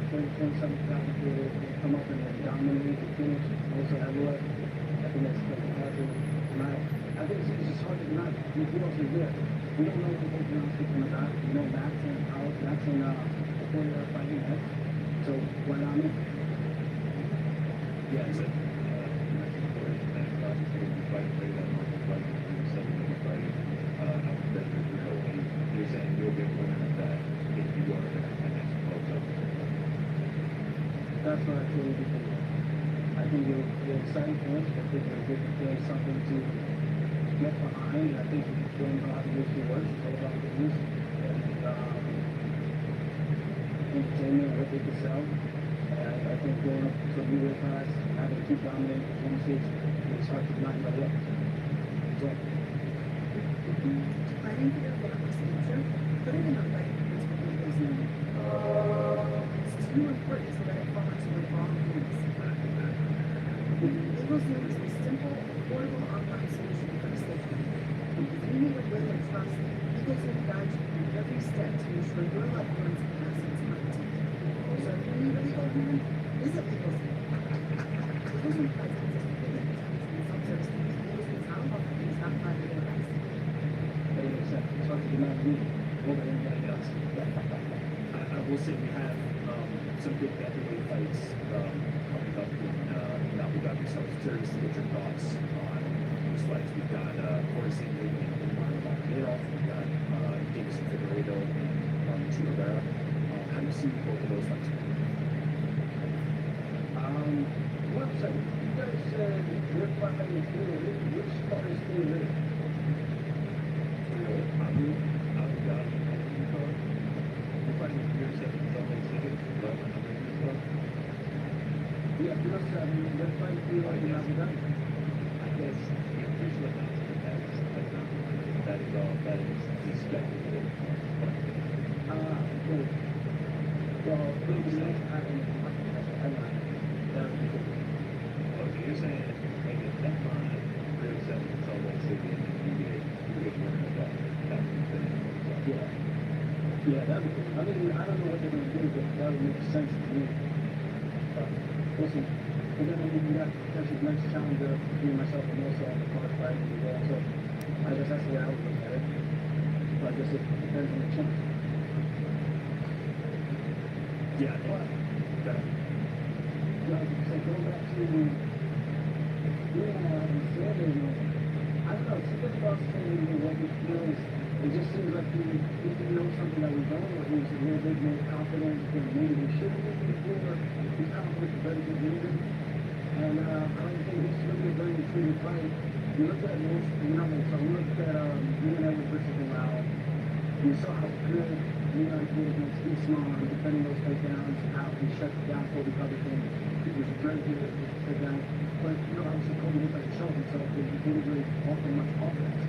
G: 27 pounds undefeated, come up and dominate and finish. Also heavyweight. I think that's happening tonight. I think it's just hard to deny. Who else is there? We don't know who's going to come about. We know Max and Alex, Max and Corey are fighting next. So why not me?
C: Yeah, it's
H: you're saying you'll get one of that if you are the next close-up.
G: That's what I truly believe. I think it'll be exciting for us. I think it'll give something to get behind. I think it's going to know how the industry works. It's all about business and entertainment, what they can sell. And I think going up to a middle class, having two dominant performances, it's hard to knock anybody up. So,
K: Planning for your family's future, put it in a right hands with people's name. It's too important to let it fall into the wrong hands. Eagles Name is a simple, affordable online solution for the safety. If you need a way to trust, Eagles Name guides you through every step to ensure your loved ones and assets are protected. So if you need a legal hand, visit Eagles Name. Eagles Name provides access to legal attorneys and self-service teams. Eagles Name is not a law firm and is not private advice.
G: that makes sense. It's hard to deny me more than anybody else.
C: I will say we have some good featherweight fights coming up in Abu Dhabi, so I was curious to get your thoughts on those fights. We've got Corey St. David and Mario Martinez. We've got Davison Figueiredo and Chu Rivera. How do you see both of those fights?
G: One second. You guys said you're fighting in theory. Which part is theory?
H: Abu Dhabi, we're fighting here, second, Salt Lake City, but
G: Yeah, you're saying you're fighting theory in Abu Dhabi.
H: I guess the official announcement that is all that is expected.
G: Okay. Well, maybe I don't know.
H: Oh, so you're saying maybe a deadline, real second, Salt Lake City, and you get winner of that.
G: Yeah. Yeah, that would, I mean, I don't know what they're going to do, but that would make sense to me. Listen, and then we got potential next challenger, me and myself and also on the card fighting as well. So I guess that's the way I would look at it. But I guess it depends on the chance.
C: Yeah, I think that.
G: So going back to and Sanders, I don't know, something about Sanders and what he feels, it just seems like he knows something that we don't, or he's a little bit more confident than maybe he should be before. He's confident for very good reason. And I don't think this is going to be a very intriguing fight. You look at most numbers, so we looked at Leon Edwards versus Bilal. You saw how good Leon did against Islam, defending those takedowns, how he shut down Kobe Covington. He was very good at the takedown. But, you know, obviously Kobe looked like he showed himself, but he didn't really offer much offense.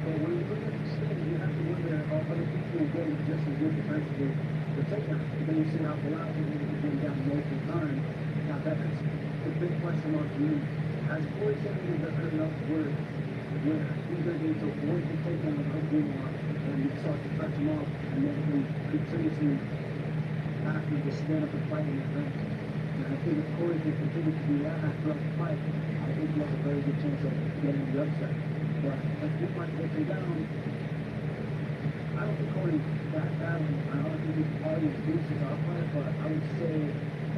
G: But when you look at the stage, you have to wonder if other people will get just as good defensively the takedown. But then you see how Bilal was able to get down multiple times. Now, that's a big question mark for me. As Corey Sanders has heard enough where he's going to be able to avoid the takedown of Umar, and you start to touch him off, and then he continuously after the stand up and fight in the ring. And I think if Corey can continue to do that throughout the fight, I think he has a very good chance of getting the upset. But if Umar takes him down, I don't think Corey's that bad. I don't think he's probably as good as our fight, but I would say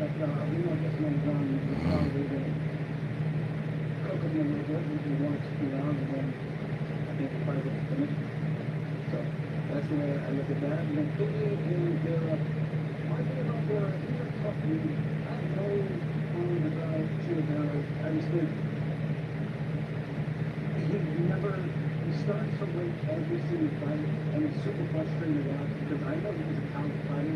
G: that Umar gets him on the ground, he's probably going to cook him a little bit, maybe 1 or 2 rounds, and then I think the fight will finish. So that's the way I look at that. And then Figgy and my thing about Dara, he's a tough dude. I know only the guy cheered down. I just think he never, he starts so late every single fight, and it's super frustrating to watch because I know he's a talented fighter.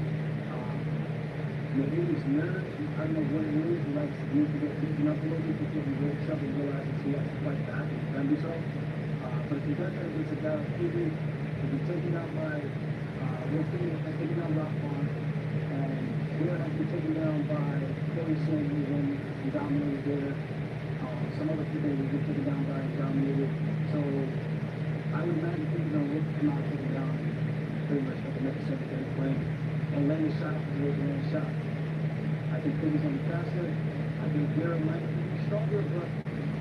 G: Maybe he's nervous, I don't know what it is, he likes to get beaten up a little bit because he wakes up and realizes he has to fight back and defend himself. But if he does that against a guy like Figgy, if he's taken down by Wolfie, taken down Rockbond, and Weir has been taken down by Corey Sanders when he dominated there. Some other people will get taken down by and dominated. So I would imagine Figgy's going to look to come out taken down pretty much like a necessary frame. And land a shot for the land shot. I think Figgy's going to be faster. I think Vera might be stronger, but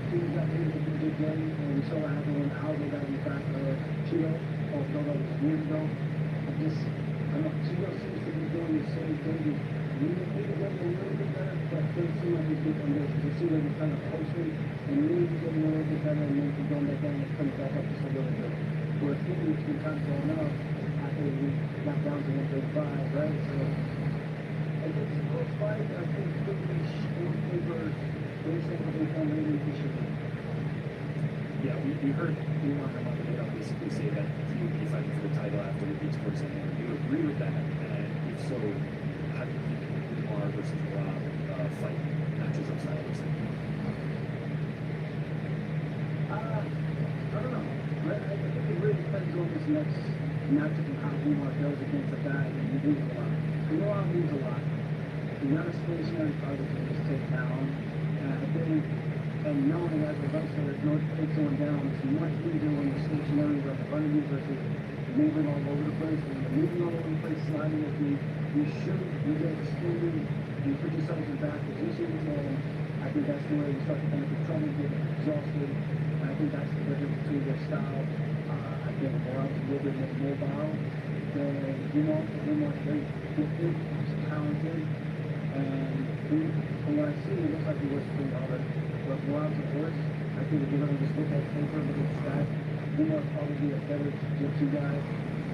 G: Figgy got hit with a good game, and we saw what happened when Aldo got in the back of Cheeto, although that was years ago. I don't know, Cheeto seems to be doing the same thing. Maybe getting a little bit better, but it doesn't seem like he's getting on this. You see that he's kind of posting, and maybe getting a little bit better, and maybe going back down and coming back up just a little bit. Where Figgy's been kind of going up. We got down to 135, right? So I think it's a close fight. I think Figgy on paper, based on what they come in, he should win.
C: Yeah, we heard Umar Nurmagomedov basically say that he would be fighting for the title after he beats Porzingis. Do you agree with that? And if so, how do you think Umar versus Rob fight matches up stylistically?
G: I don't know. I think it really depends on this next matchup and how Umar does against a guy that he means a lot. Umar means a lot. He's not a stationary target to just take down. And I think, and knowing as a wrestler that North takes someone down, it's much easier when you're stationary right in front of you versus moving all over the place. When you're moving all over the place, sliding with me, you shoot, you get extended, you put yourself in back positions, and I think that's where you start to kind of get trouble, get exhausted. And I think that's the difference between their style. I think Morales is a little bit more mobile than Umar's very gifted, he's talented, and from what I see, it looks like he works pretty hard. But Morales, of course, I think if you're going to just look at paper, look at stats, Umar's probably a better jiu-jitsu guy.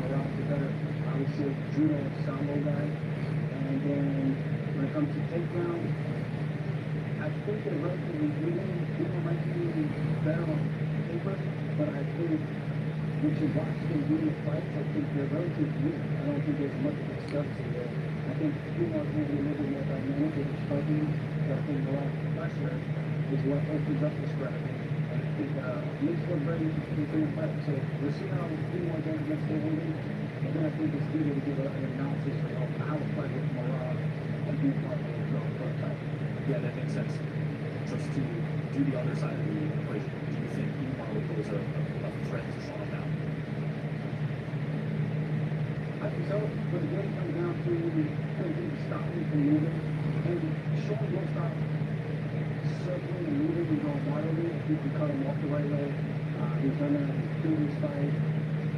G: Morales is a better, I would say, judo and sambo guy. And then when it comes to takedowns, I think they're relatively even. Umar might be better on paper, but I think when you watch them do the fights, I think they're relatively even. I don't think there's much of a discrepancy there. I think Umar's going to be a little bit more dynamic and striking, but I think Morales' pressure is what opens up the strategy. And I think it makes for a very interesting fight. So we'll see how Umar does against Hogan. And then I think it's easier to give an analysis of how to fight with Morales and be part of the fight.
C: Yeah, that makes sense. Just to do the other side of the equation, do you think Umar would pose a threat to Sean now?
G: I think so, but again, it comes down to anything to stop him from moving. And Sean will stop circling and moving and going wildly if you can cut him off the right way. He's done that in his previous fight,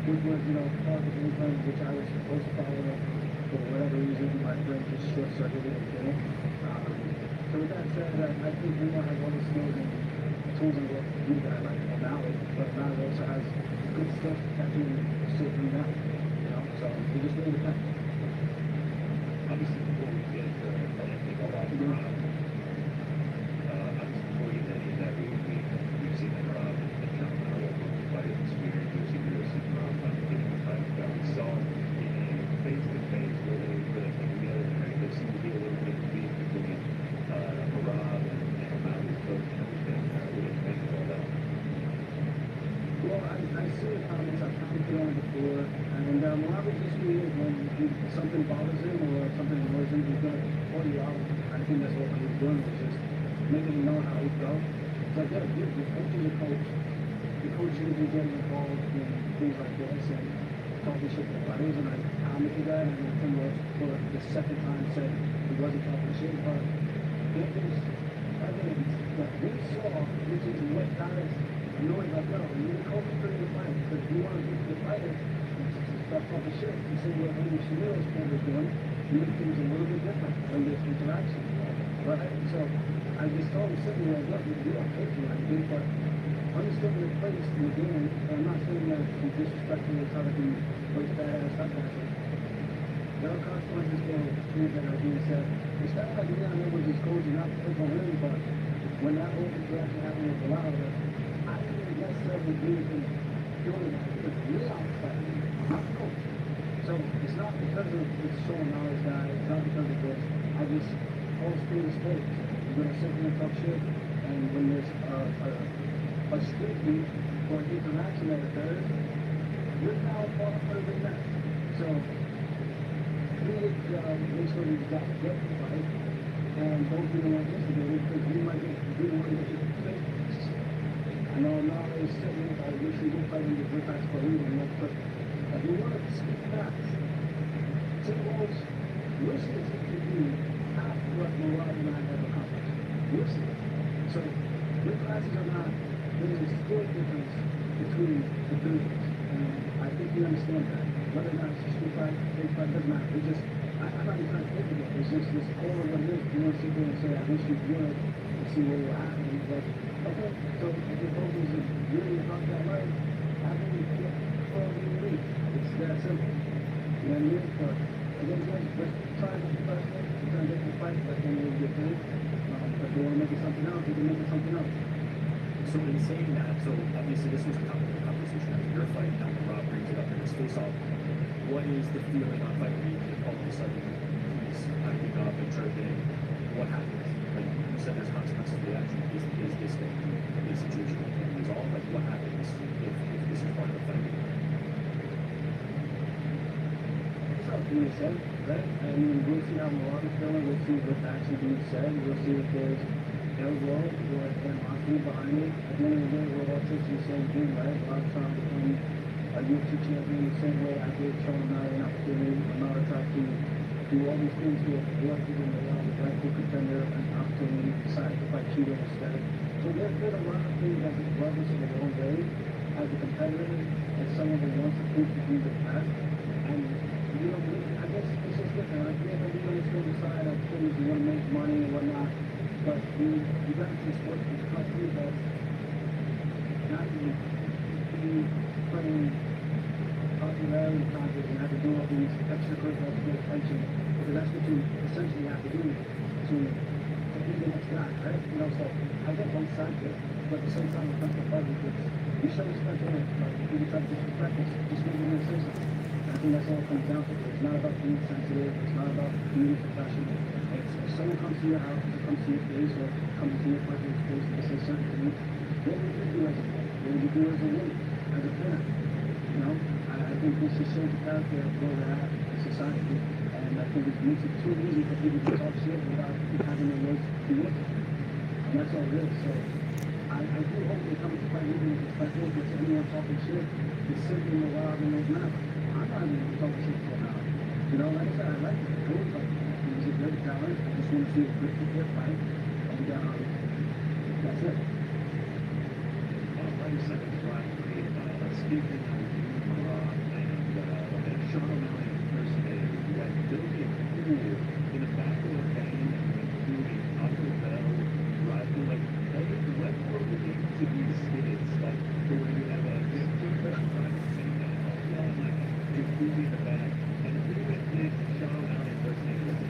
G: which was, part of the game plan, which I was supposed to follow. For whatever reason, my brain just short-circuited and didn't. So with that said, I think Umar has all the skills and tools and what to do that I like O'Malley, but O'Malley also has good stuff catching and safety now. So it just really depends.
H: Obviously, before we get anything about Rob, obviously before we get any of that, we've seen that Rob and John Mario fight experience. We've seen UFC Rob getting the fight that we saw in a face-to-face where they came together and there seemed to be a little bit of beef between Rob and O'Malley's coach and everything. What do you think of all that?
G: Well, I see the comments, I've commented on it before, and Rob is just who he is when something bothers him or something annoys him, he's going to point you out. I think that's what he was doing, was just making him know how he felt. It's like, yeah, your coach is a coach. The coach shouldn't be getting involved in things like this and talking shit to fighters, and I commented that, and then Tim Rose for the second time said he wasn't talking shit, but it is evidence that we saw, which is what guys annoyed like, no, you need to coach for the fight, because you want to get to the fighter, stop talking shit. You see what Andy Shamil's friend is doing, you make things a little bit different when there's interaction, right? So I just told him sitting there, look, you don't pay for that, dude, but understand your place in the game, and I'm not saying that you disrespectfully try to be like badass, not that. There are consequences for things that are being said. It's not like you know what these coaches not to pick on him, but when that whole interaction happened with Bilal, I didn't necessarily agree with him doing that because we're outside, not the coach. So it's not because of it's showing knowledge guy, it's not because of this. I just call spade a spade. You're gonna sit there and talk shit, and when there's a street beat or an interaction that occurs, you're now part of the match. So we would make sure we got get the fight and don't be the one instigated because we might be the one that you think. I know I'm not always sitting I wish we would fight in the good match for you and but if you want to speak facts, Tim Rose wishes he could do half what Murat and I have accomplished. Wishes. So your classes are not, there's a still difference between the business. And I think you understand that. Whether or not it's a street fight, big fight, doesn't matter. It's just, I'm not even trying to think of it. It's just this all of what it is. You want to sit there and say, I wish you would, and see where you're at. And it's like, okay, so if your focus is really about that life, I think it's 12 year league. It's that simple. You know what I mean? But again, guys, let's try to be professional. We're trying to get the fight, but then we'll get paid. If they want to make it something else, they can make it something else.
C: So in saying that, so obviously
H: obviously this was a topic of conversation after your fight, now when Rob brings it up in his face-off. What is the feeling on fight week if all of a sudden he's acting up and chirping? What happens? Like you said, there's consequences to the action. Is this going to be a situation that can be resolved? Like what happens if this is part of the fight week?
G: It's not being said, right? I mean, we'll see how Morocco's feeling, we'll see what's actually being said, we'll see if there's ill will or animosity behind it. At the end of the day, we're all chasing the same thing, right? Rob trying to become a UFC champion the same way I did, Sean O'Malley an opportunity. O'Malley tried to do all these things to avoid giving the rightful contender an opportunity, decided to fight Cheeto instead. So there's been a lot of things that have rubbed us in the wrong way as a competitor and someone who wants to prove to be the best. And you know, I guess it's just different. Like, yeah, we on the same side of things, we want to make money and whatnot, but you got to support this country that's not to be playing popularity contests and have to do all these extracurricular to get attention, because that's what you essentially have to do to be the next guy, right? You know, so I get both sides of it, but at the same time, when it comes to fighting, you show respect to it. Like, if you try to disrespect it, just make it say something. I think that's all it comes down to. It's not about being sensitive. It's not about being professional. It's if someone comes to your house, or comes to your place, or comes to your person's place to say certain things, what would you do as a fan? What would you do as a leader, as a fan? You know, I think this just shows the character of where we're at in society, and I think it makes it too easy for people to talk shit without having the words to with it. And that's all it is. So I do hope they come to fight even if it's like, look, it's anyone talking shit, it's simply in the wild and those matters. I'm not even talking shit for now. You know, like I said, I like it. I always like it. He's a great talent. I just want to see a good fight. And that's it.
H: Like I said, it's Ryan Reed. Speaking of and Sean O'Malley impersonator, you had Billy Cool in the back of the van, including Taco Bell, driving like, what were the names of these skits? Like, where you have a in the back, and who did Sean O'Malley impersonator of the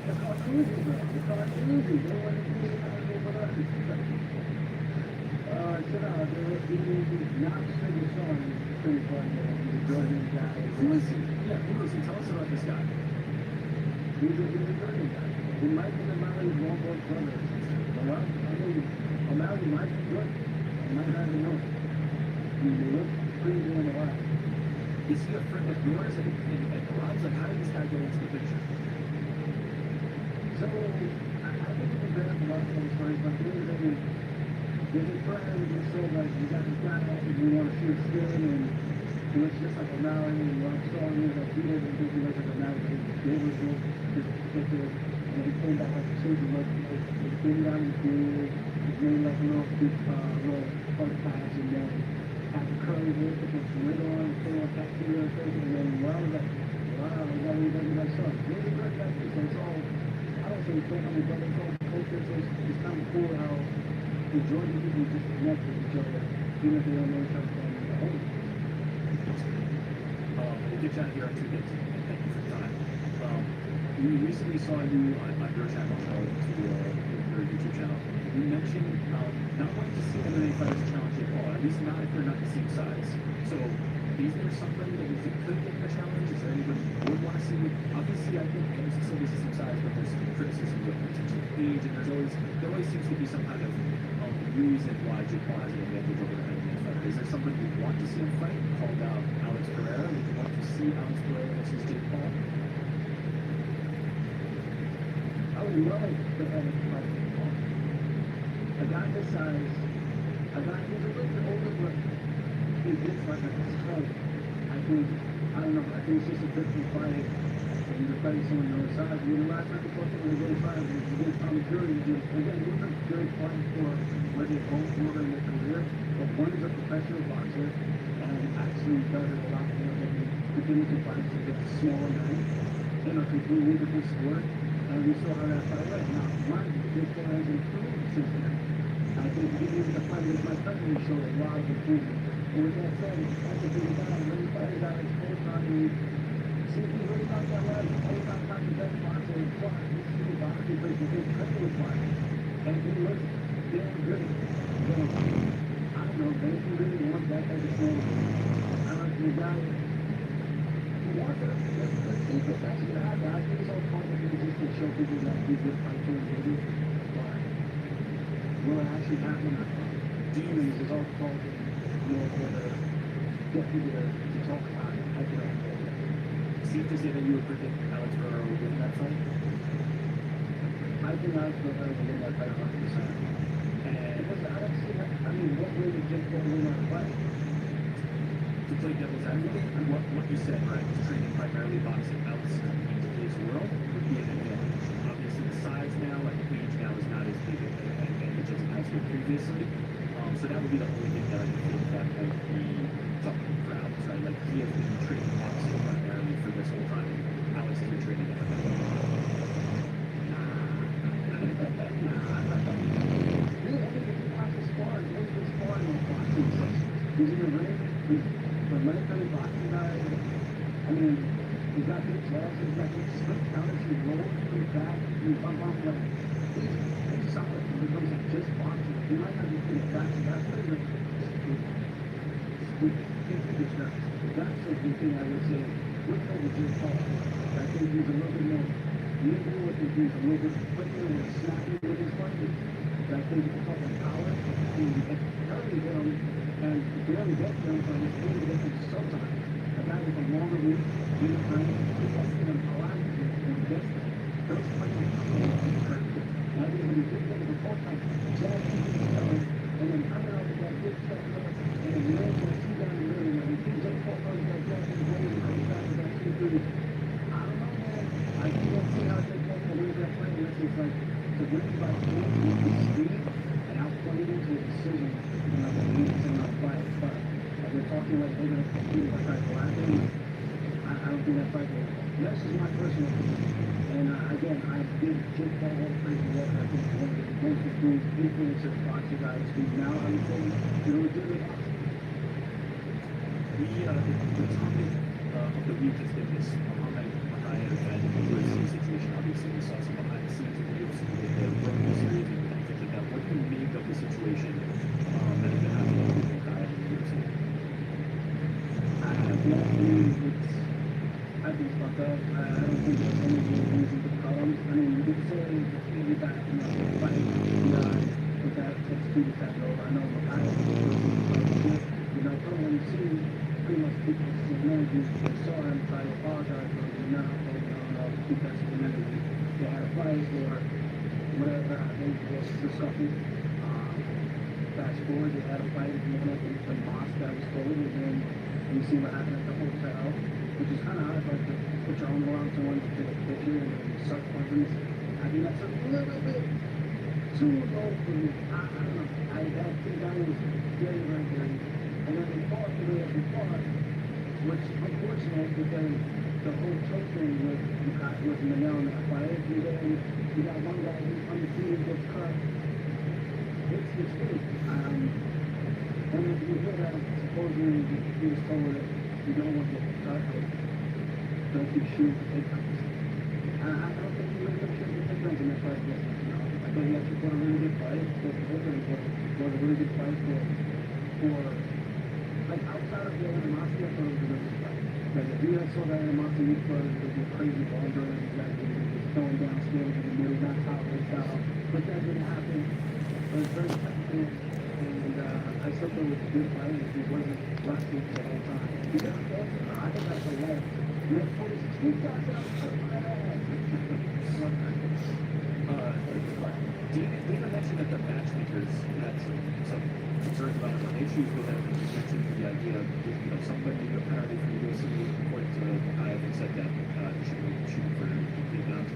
G: The cartoons, bro. The cartoons. They want to do it for us. Sit down. They were eating not singing songs. It's pretty funny. The Jordan guy.
H: Who is he? Yeah, who is he? Tell us about this guy.
G: He's a Jordan guy. He might be O'Malley's long boy brother. Well, I mean, O'Malley might be good. I might not even know. They look pretty good in a while.
H: Is he a friend of yours and Rob's? Like, how did this guy get into the picture?
G: So, I think it's a bit of a lot of those stories, but there's a friend who said, like, you got this guy and you want to see his skin, and he looks just like O'Malley, and what I saw him was like, he didn't think he looked like O'Malley, but he was just ridiculous, and he came back like a children, like, his baby down his beard, his made like a little fun pass, and then had the curly hair, put some lid on, put on tattoo or something, and then I was like, wow, we got really my son. Really good practice, so it's all, I don't say family, but it's all culture, so it's kind of cool how the Jordan people just connect with each other, even if they don't know each other from the home.
H: We'll get you out here on 2 days, and thank you for your time. We recently saw you on your channel, your YouTube channel. You mentioned not wanting to see MMA fighters challenge Jake Paul, at least not if they're not the same size. So, is there somebody that you think could get the challenge? Is there anybody you would want to see? Obviously, I think Anderson Silva's the same size, but there's some criticism with potential age, and there always seems to be some kind of reason why Jake Paul has an advantage over the MMA fighter. Is there somebody you want to see him fight? Called out Alex Pereira. Would you want to see Alex Pereira versus Jake Paul?
G: I would love to have a fight with Paul. A guy this size, a guy who's a little bit older, but he gets like a strong. I think, I don't know, I think it's just a different fight when you're fighting someone the other side. You know, last time we fought someone the other side was against Tommy Fury. Again, these are very fighting for where they both were in their career, but one is a professional boxer and actually does it a lot more than the Dominican fights against a smaller guy in a completely different sport. And we saw how that fight went. Now, mind you, this guy has improved since then. I think even the fight against my cousin showed a lot of improvement. And with that said, that's the thing about it. When you fight a guy like Paul Conley, see if he's really not that right. Paul's not the best boxer in the sport. He's the boxing place with his cousin was fighting. And he I just know, I like the guy, he wants it. Let's see if it's actually gonna happen. I think it's all complicated just to show people that he's good fighter, maybe. But will it actually happen? Demons is all called more for the get people to talk about it. I can
C: Safe to say that you would predict Alex Guerrero would win that fight?
G: I think Alex Guerrero will win that fight 100%. Because I don't see that. I mean, what way did Jake Paul win that fight?
C: To play devil's advocate, and what you said, right, training primarily boxing outside in today's world would be an advantage. Obviously, the size now, like age now, is not as big an advantage as it has been previously. So that would be the only thing that I would think that might be something for Alex, right? Like he has been training boxing primarily for this whole time. Alex has been training at the
G: He's in the ring. He's the military boxing guy. I mean, he's got good jabs. He's got good split counters. He rolls to the back. He bump off like it's something. It becomes like just boxing. He might not be good at that. That's pretty much that's the thing I would say. Look over Jake Paul. I think he's a little bit more nimble. I think he's a little bit quicker and snappy with his punches. I think he's talking power. I mean, currently him and barely get him, but he's able to get him sometimes. A guy with a longer reach, bigger frame, he gets him a lot and gets him. Those punches are crazy. And I think when you get him the full time, jab him and then coming out with that big shot, and then lands on two down the middle, and he sees that Paul goes that jab and goes and comes back with that 2-3. I don't know, man. I can't see how Jake Paul can lose that fight unless it's like to win by speed and outplay it into a decision. You know, the leads and not fight. But if we're talking like they're gonna compete with like Latin, I don't think that fight will. This is my personal opinion. And again, I give Jake Paul all the praise in the world. I think he's one of the most improved influencer boxing guys who's now, I would say, legitimate boxing.
C: The topic of the week has been this Muhammad Mokaev and UFC situation. Obviously, we saw some behind the scenes of the UFC with the Rumble series and things like that. What do you make of the situation that has been happening with Mokaev and the UFC?
G: I think it's fucked up. I don't think there's any reason to call him. I mean, you could say he's back, fighting with that executed that role. I know Mokaev when you see pretty much people in managers, they saw him try to apologize for it, not holding on because of the manager. They had a fight or whatever, they was discussing. Fast forward, they had a fight in the mosque that was closed, and then you see what happened at the hotel, which is kind of odd, like to put your arm around someone to take a picture and then start punching. I think that's a little bit too low for me. I don't know. I think that was very, very dirty. And then they fought the way they fought, which unfortunate because the whole choke thing with Manel in that fight. And then you got one guy who's undefeated gets cut. It's good. And if you hear that, supposedly he was told that you don't want to get cut, don't be shooting for takedowns. I don't think he really should get takedowns in that fight. I think he actually fought a really good fight. Was a really good fight for like outside of the animosity, I thought it was a really good fight. Like if you guys saw that animosity, you thought it was a crazy ball girl, like throwing down skills in the middle, not top style. But that didn't happen. It was very technical, and I still thought it was a good fight if he wasn't rusty the whole time. He got I think that's a lot. You have 46 shots out.
C: David mentioned that the matchmakers had some concerns about some issues with him. He mentioned the idea of somebody apparently from the UFC, according to Mokaev, had said that he should be shooting for takedowns.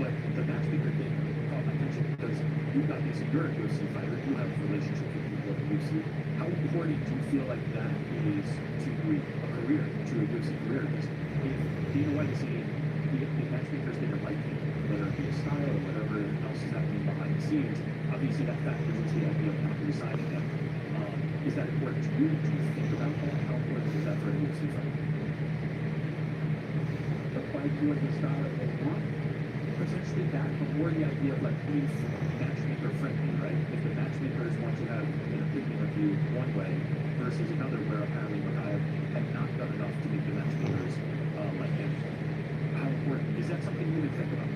C: But the matchmaker thing caught my attention because obviously you're a UFC fighter, you have a relationship with people at the UFC. How important do you feel like that is to a career, to a UFC career? Because if Dana White is saying the matchmakers didn't like him, whether it be a style or whatever else is happening behind the scenes, obviously that factors into the idea of not resigning him. Is that important to you? Do you think about that? How important is that for a UFC fight?
G: The fight towards the style that they want?
C: Potentially that, but more the idea of like being matchmaker friendly, right? If the matchmakers want to have an opinion of you one way versus another
D: Is that something you would think about?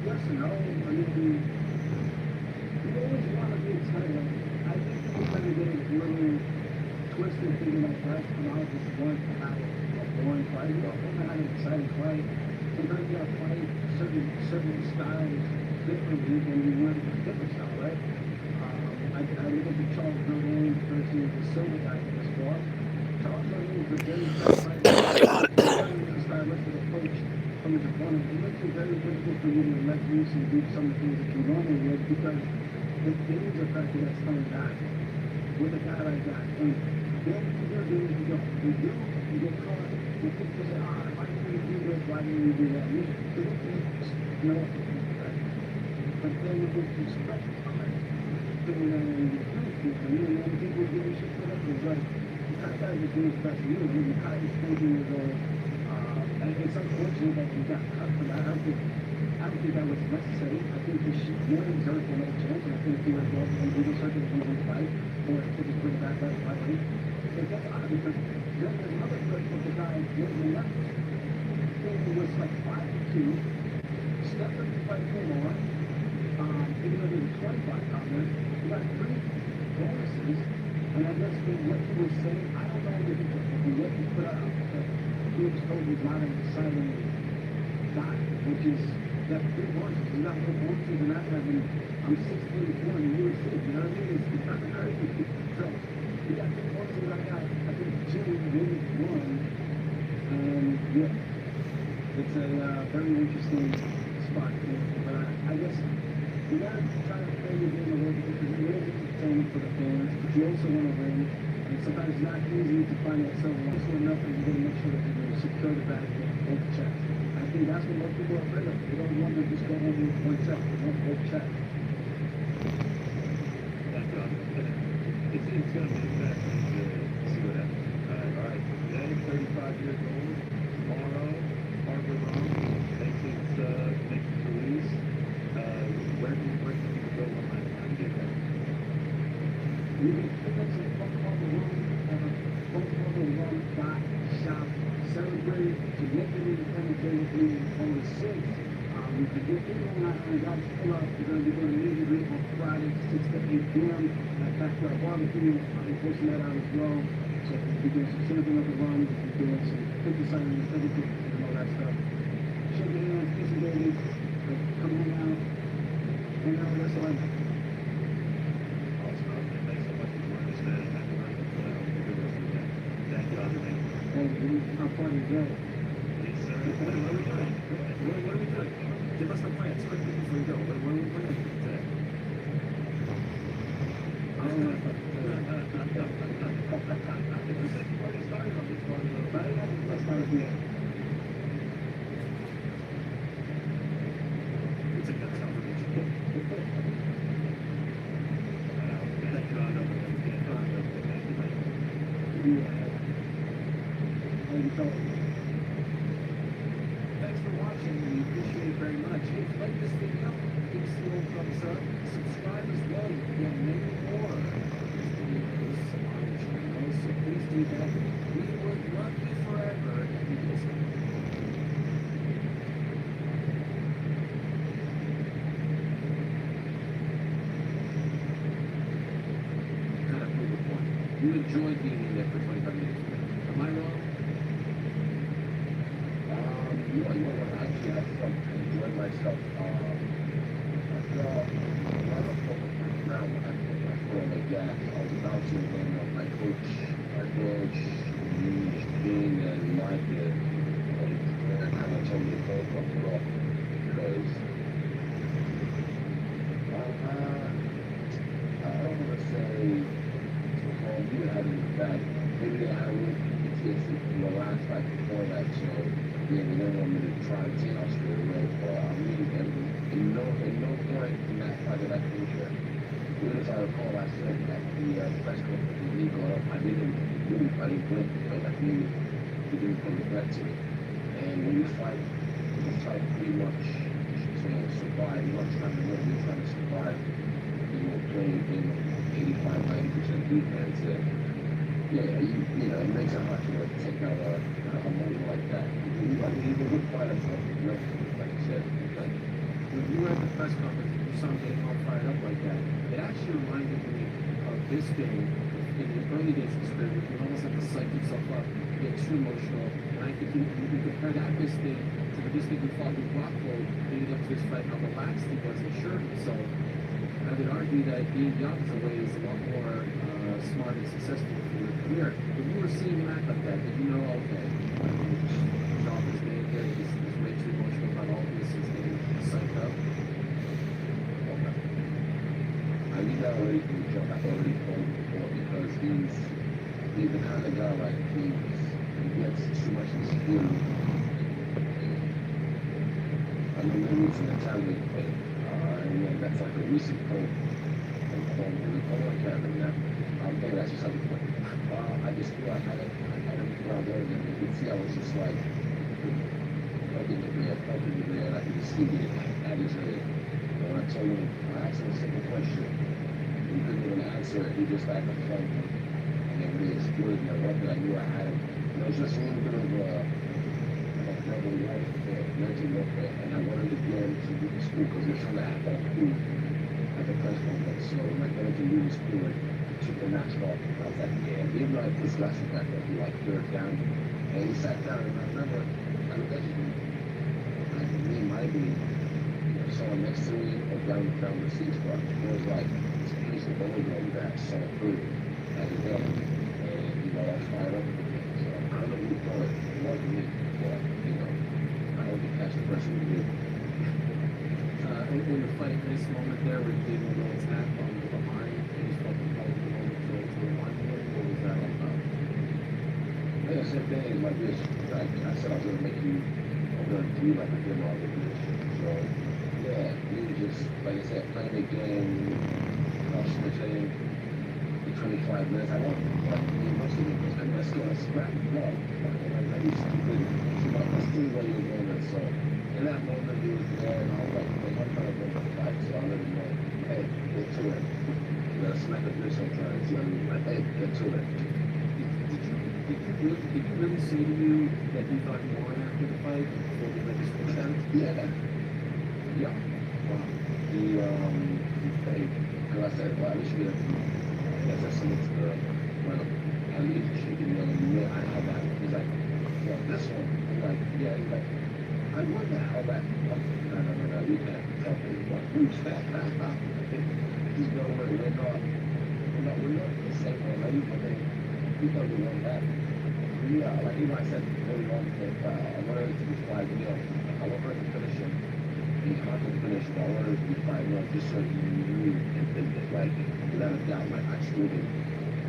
G: Yes and no. I mean, you always want to be excited. I think everybody gets a little twisted thinking that Bryce Canal just wants to have a boring fight. You don't want to have an exciting fight. Sometimes you got to fight certain styles differently than you would a different style, right? I look at the Charles Jourdain versus the Silver guy in this sport. Charles Jourdain is a very tough fighter. He's a stylistic approach from his opponent. It makes it very difficult for you to let loose and do some of the things that you normally would because the games are factor that's coming back with a guy like that. And then you do things you don't. You get caught. And people say, why didn't you do this? Why didn't you do that? You know what to do, right? But then if you stretch time, doing that and you punish people, and then people give you shit for that, it's like, that guy just doing his best for you. The guy is 20 years old. And it's unfortunate that you got cut for that. I don't think that was necessary. I think he should more deserve another chance, and I think if he was well and legal circuit he would fight, or if he was bring back that fight. It gets odd because then there's another clip of the guy getting left. He was like 5'2", stepped up to fight Kumar, even though he was 25 pounder. He got 3 bonuses, and I guess from what he was saying, I don't know if what he put out, but he was told he's not an exciting guy, which is that 3 bonuses. He's not no bonuses and that, like I'm 6'4" in the UFC, you know what I mean? It's not very good. So, he got 3 bonuses, I think 2, maybe 1, and yeah. It's a very interesting spot, but I guess you gotta try to play your game a little bit because it is entertaining for the fans, but you also want to win, and sometimes it's not easy to find yourself also enough that you gotta make sure that you secure the bag both checks. I think that's what most people are afraid of. They don't want to just go home with one check. They want both checks.
H: It's gonna be fascinating to see what happens. All right, today, 35 years old, tomorrow, Harper Rome makes its release. Where can people go online to get that?
G: You can pick up some Shop. Celebrate to make it Independence Day with me on the 6th. You can get in online and guys pull up. We're going to be doing immediately on Friday, 6 to 8 p.m. at Backyard Barbecue. I'll be posting that out as well. So we'll be doing some sampling of the rum, we'll be doing some 50 signing, everything, and all that stuff. Shake your hands, kiss your baby, come on out, and that's all I got.
H: Thanks so much for joining us, man. Happy birthday. Thank you, Andre.
G: Thank you. I'm part of the
H: Yes, sir.
D: What are we doing? What are we doing? Give us the plans quickly before we go. What are we planning today?
G: I don't know if I can tell you.
H: Already started on this one.
G: But I got the best idea.
D: It's a good celebration.
H: Thank you, Andre.
D: Thanks for watching. We appreciate it very much. If you like this video, give us the old thumbs up. Subscribe as well. We have many more of these videos on the channel, so please do that. We would love you forever if you did so. Kind of prove a point. You enjoyed being in there for 25 minutes. Am I wrong?
J: You know what? Actually, I enjoyed myself. I felt a lot of focus on the ground. I feel like gas. I was bouncing when my coach, used being and Mike did. And that kind of told me to go from the rock because I don't want to say you had it bad. Maybe they had a little PTSD from the last fight before that, so yeah, they don't want me to try to take out straight away. But I mean, in no point in that fight that I think that, even as I recall, I said at the press conference with Nico, I didn't blink, like me, he didn't come back to me. And when you fight, you try to pretty much survive. You're not trying to win, you're trying to survive. Playing in 85-90% defense. Yeah, you know, it makes it hard to like, take out a moment like that. I mean, even with violence, like you said, like,
C: When you were at the press conference, you saw him getting all fired up like that. It actually reminded me of this game in the early days of his career, where he would almost have to psych himself up, get too emotional. And I think you can compare that Bisping to the Bisping who fought with Rockhold leading up to his fight, how relaxed he was and sure of himself. I would argue that being the opposite way is a lot more smart and successful for your career. If you were seeing Matt like that, did you know, okay, John is getting here, he's way too emotional about all this, he's getting psyched up?
J: I mean, that already can jump. I've already told him before because he's the kind of guy like he gets too much in school. I remember reaching the time we played, and then that's like a recent quote from the Academy. Maybe that's just something. I just feel like I don't feel out there, and you can see I was just like helping the man, I could just see it at his head. And I told him, I asked him a simple question. He couldn't even answer it. He just like a phone. And then we explored and I loved it. I knew I had him. And it was just a little bit of mental warfare. And I wanted to get him to do the school because they're trying to have that proof at the press conference. So I wanted to do the school and took the match off. I was like, yeah, even though I pushed last back up, he like third down. And he sat down and I remember I looked at him. Like me, my being someone next to me or down the seats, but it was like this piece of bubblegum that saw through as well. And you know, I fired up again. So I don't know who thought it wasn't me, but you know, I don't think that's the person who did.
C: In the fight, this moment there where he gave him a little tap on the behind, and he's fucking called the moment to rewind it, what was that all about?
J: Like I said, things like this, like I said, I was gonna make you, I'm gonna do like a demo of this. So yeah, we were just, like I said, playing the game, switching for 25 minutes. I want like most of it because I'm just gonna scrap the ball. Like I used to do it. So that's still what you're doing. And so in that moment he was there and I was like, well, I'm trying to go for the fight, so I let him know, hey, get to it. You gotta smack a bitch sometimes, you know what I mean? Like, hey, get to it.
C: Did he really say to you that he thought you won after the fight before he let you switch out?
J: Yeah. Yeah. He paid, because I said, well, I wish we had, I guess that's something to the, well, I need to shake it, I had that. He's like, well, this one. I'm like, yeah, he's like, I wonder how that, no, you can't tell me what, who's that? He's no way, we're not the same one, right? But then, he thought we won that. Yeah, like even I said early on that I wanted it to be 5-0. I want her to finish him. He's not going to finish, but I wanted it to be 5-0 just so he knew and like without a doubt, like I stood him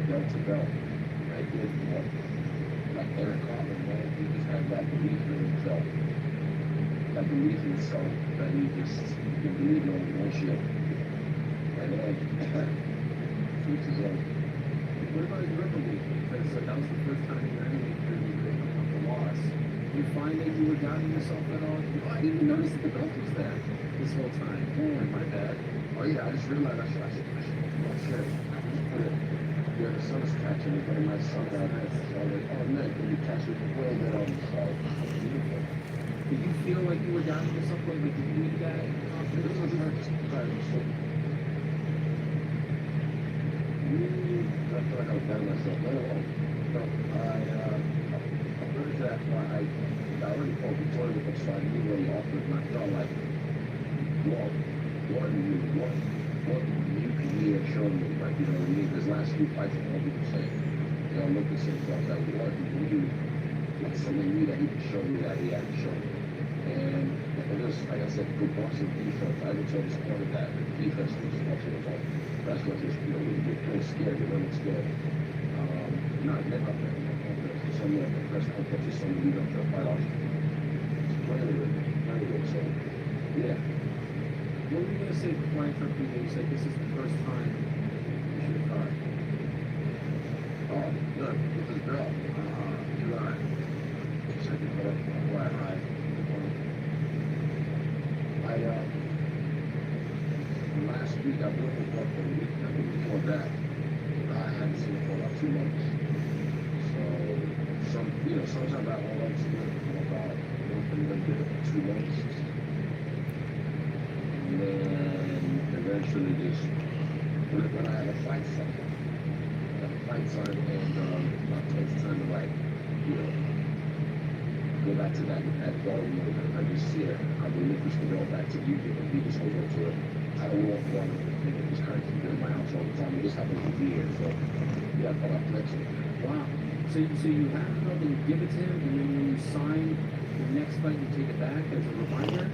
J: bell to bell. I did what like Eric Cartman, man, he just had that belief in himself. That belief in himself that he believed in bullshit. And then tweets his own.
C: What about his rhythm week? Because that was the first time you were any coming off the loss. Did you find that you were doubting yourself at all? I didn't even notice that the belt was there this whole time. Oh, my bad.
J: Oh yeah, I just realized I should oh shit. I just put it where the sun is catching it, but my sun out there. So I was like, oh man, can you catch it way bit on the side? Beautiful.
C: Did you feel like you were doubting yourself? Like, did you need that confidence?
J: This was not just I feel like I was down myself. No, I heard that I already called Victoria with him, so I knew what he offered, and I felt like, what you can hear show me, like, you know what I mean? His last few fights, all people say, they all look the same, so I was like, what you like something new that he could show me that he hadn't shown me. And it was, like I said, good boxing defense. I would tell this point that the defense was boxing was like, that's what just, you know, when you get kind of scared, you're really scared. Not up there, something like the press conference is something you don't fight off. It's plenty of it, so, yeah.
C: What were you going to say before I interrupted you? You said this is the first time you should have caught.
J: Oh, look, with this girl, July. Second put up, right high. Last week, I blew up for a week. I think before that, I hadn't seen her for about 2 months.
D: sometimes I don't like to do it for about 2 months. And then eventually just, when I have a fight something, and it's time to like, go back to that ball mode. I just see it. I relinquish the ball back to you, and we just hold on to it. I don't want one thing that just kind of keep it in my house all the time. It just happens to be here, so yeah, but I flex it.
C: Wow. So you have it up and you give it to him, and then when you sign your next fight, you take it back as a reminder?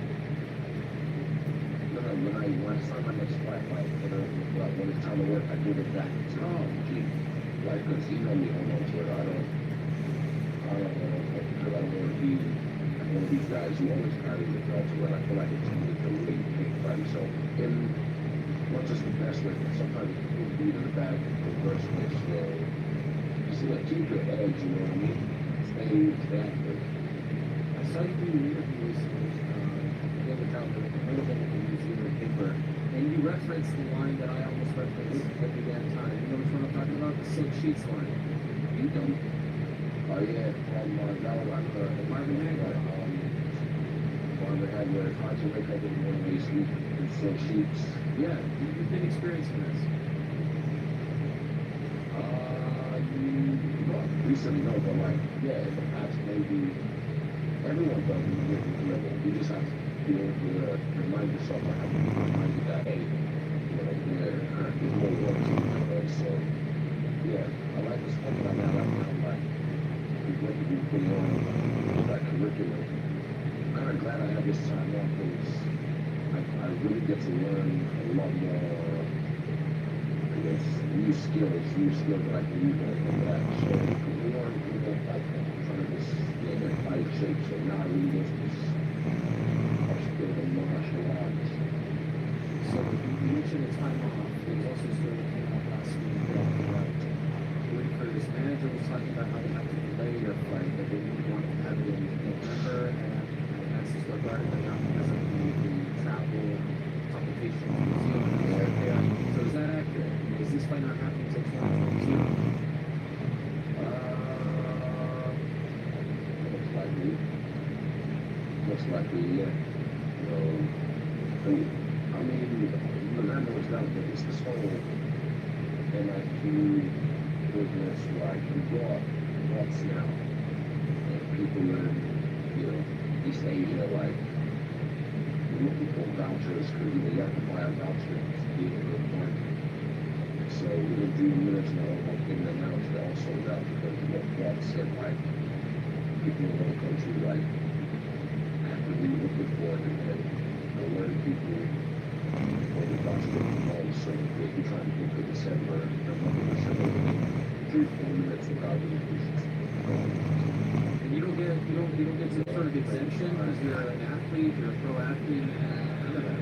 D: No, when I sign my next fight, when it's time to work, I give it back to G. Like, because he know me, hold on to it. I don't want to be one of these guys who always carry the belt to it. I feel like it's a really big fight. So, not just the best way, but sometimes it can be in the bad, reverse way. So, just like keep your edge, you know what I mean? Stay active.
C: I saw you do your interviews the other time, one of them in the Museum paper, and you referenced the line that I almost referenced every damn time. You know which one I'm talking about? The Silk Sheets line. You don't.
D: Oh yeah, from
C: Marvin Hagler.
D: Marvin Hagler, it's hard to wake up in the morning and sleep in silk sheets.
C: Yeah, you've been experiencing this.
D: Not recently, no, but like, yeah, in the past maybe everyone does it at different level. You just have to be able to remind yourself, like, have to remind you that, hey, there's more work to do, right? So, yeah, I like the stuff that I got right now, like, what you put on that curriculum. I'm kind of glad I have this time off because I really get to learn a lot more, I guess, new skills that I can use when I come back. So, we don't fight them. I'm trying to just get in fight shape. So now I really get to just upskill in martial arts.
C: So you mentioned the time off. There's also a story that came out last week that Woody Curtis' manager was talking about how they have to delay your flight, that they didn't want to have it in November, and that's just regarding the because of the travel complications in New Zealand. So is that accurate? Is this fight not happening until 2022?
D: Most likely, yeah. I mean, remember it's not that it's this whole NIQ business, like, we brought what's now. And people in, East Asia, like, looking for vouchers, because you have to buy a voucher to be able to apply. So we were doing minutes now, in the announced that all sold out because what God said, like, people in the country, like, have to be looking for it, and then alert people when the voucher is home. So if you're trying to get to December, December, 3-4 minutes without the patients.
C: And you don't get some sort of exemption because you're an athlete, you're a pro athlete, none of that.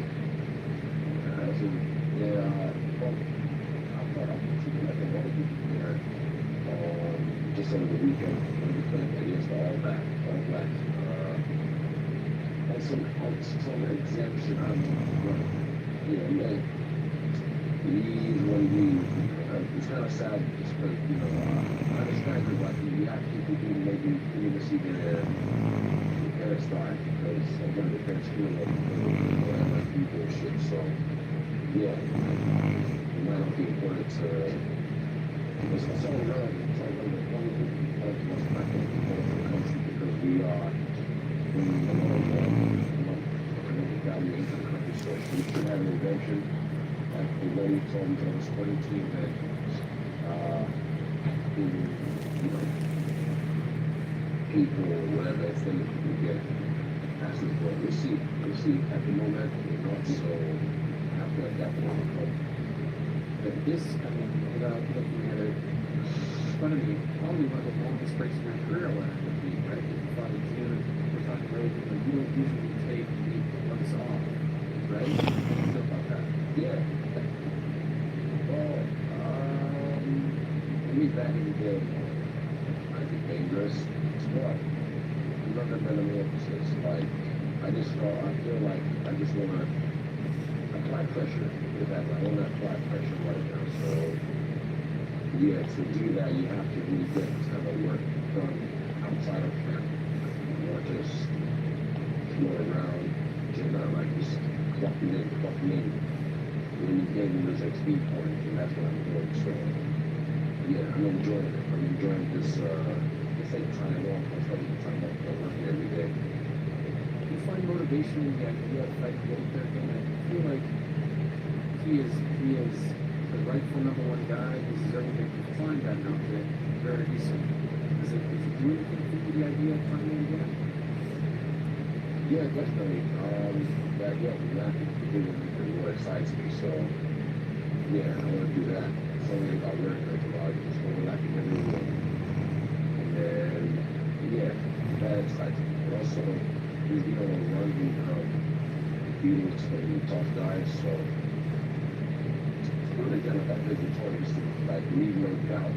D: Well, I thought I was like a lot of people there just over the weekend when we played against the All Blacks. And some exemption on it is what it is. It's kind of sad just because, I understand that like you have people who maybe need to see their parents die because one of their parents feel like people and shit. So yeah, it might not be important to it's all relevant. It's all relevant. One of the most important for the country because we are bringing a lot of economic value into the country. So we should have an invention. Like the lady told me on the sporting team that people or whatever if they get past this point. We'll see at the moment not so after that point.
C: But this, I mean, without looking at it in front of me, probably one of the longest breaks in your career will have to be, right? If you thought in June, we're talking about you don't usually take 8 months off, right? How do you feel about that?
D: Yeah. Well, I mean, back in the day, I think dangerous. It's what? I'm not going to bend any emphasis. Like, I feel like I just want to apply pressure. I want to apply pressure right now. So, yeah, to do that, you have to really get kind of work done outside of camp. Not just floor around, just not like just clocking in. When you get in those XP points, and that's what I'm doing. So, yeah, I'm enjoying it. I'm enjoying this like time off. I'm starting to time off from working every day.
C: You find motivation in the idea of fighting Little Dirk, and I feel like he is the rightful number one guy. He's deserving to climb that mountain very recently. Does it do anything for you, the idea of climbing again?
D: Yeah, definitely. That yeah, we have to do it what excites me. So yeah, I want to do that. Something about work, like about just overlapping everything. And then yeah, that excites me. But also, just being able to run beating some tough guys. So when again, like that victorious, like leave no doubt.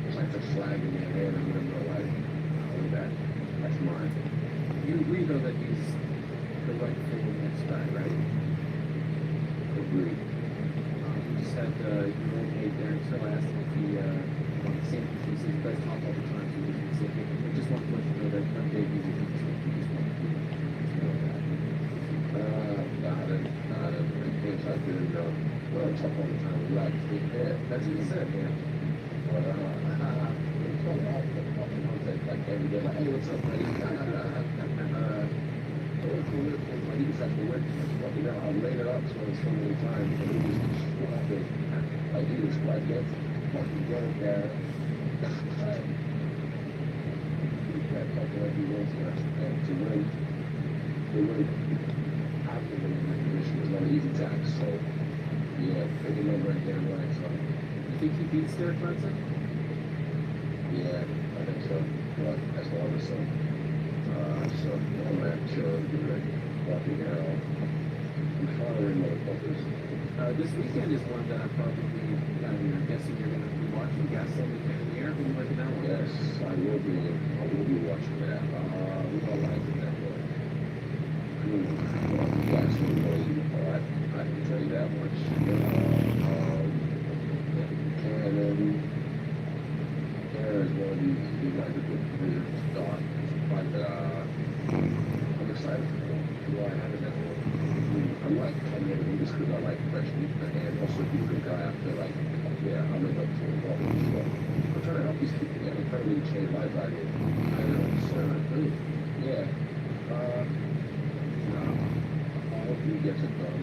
D: It's like the flag in your hand, and you know, like that's mine.
C: You agree though that he's the rightful next guy, right?
D: Agreed.
C: You just had your own mate there, so I asked him if he on the same he says you guys talk all the time, so he can say, I just want to let you know that one day he's a good team. He just want to know that.
D: Not it. I think I did, well, talk all the time, like, yeah,
C: That's what he said, yeah.
D: but, it's all out there, like, every day, like, hey, what's up, buddy? He just has to work, you know, I laid it up so many times, and he just squat it, like, he just squat against it, fucking get it there. Like he wants to win, to win. After the position is not an easy task, so yeah, picking over again, right? So
C: You think he beats Derek Brunson?
D: yeah, I think so. But that's the other son. So I'm not sure if you're ready. Walking out. I'm following motherfuckers.
C: This weekend is one that I'm I'm guessing you're gonna be watching Gaslight and the Air. Who you like in that one?
D: Yes, I will be watching that. We don't like it that way. That's the way I can tell you that much. Cannon is one of these guys that put really thought. But I'm excited for him. I have it that way. I like Cannon just because I like fresh meat, and also he's a good guy. I feel like, yeah, I'm in up to involved in this stuff. I'm trying to help these people. Yeah, I'm trying to really change lives out here. I know, so yeah. I hope he gets it done.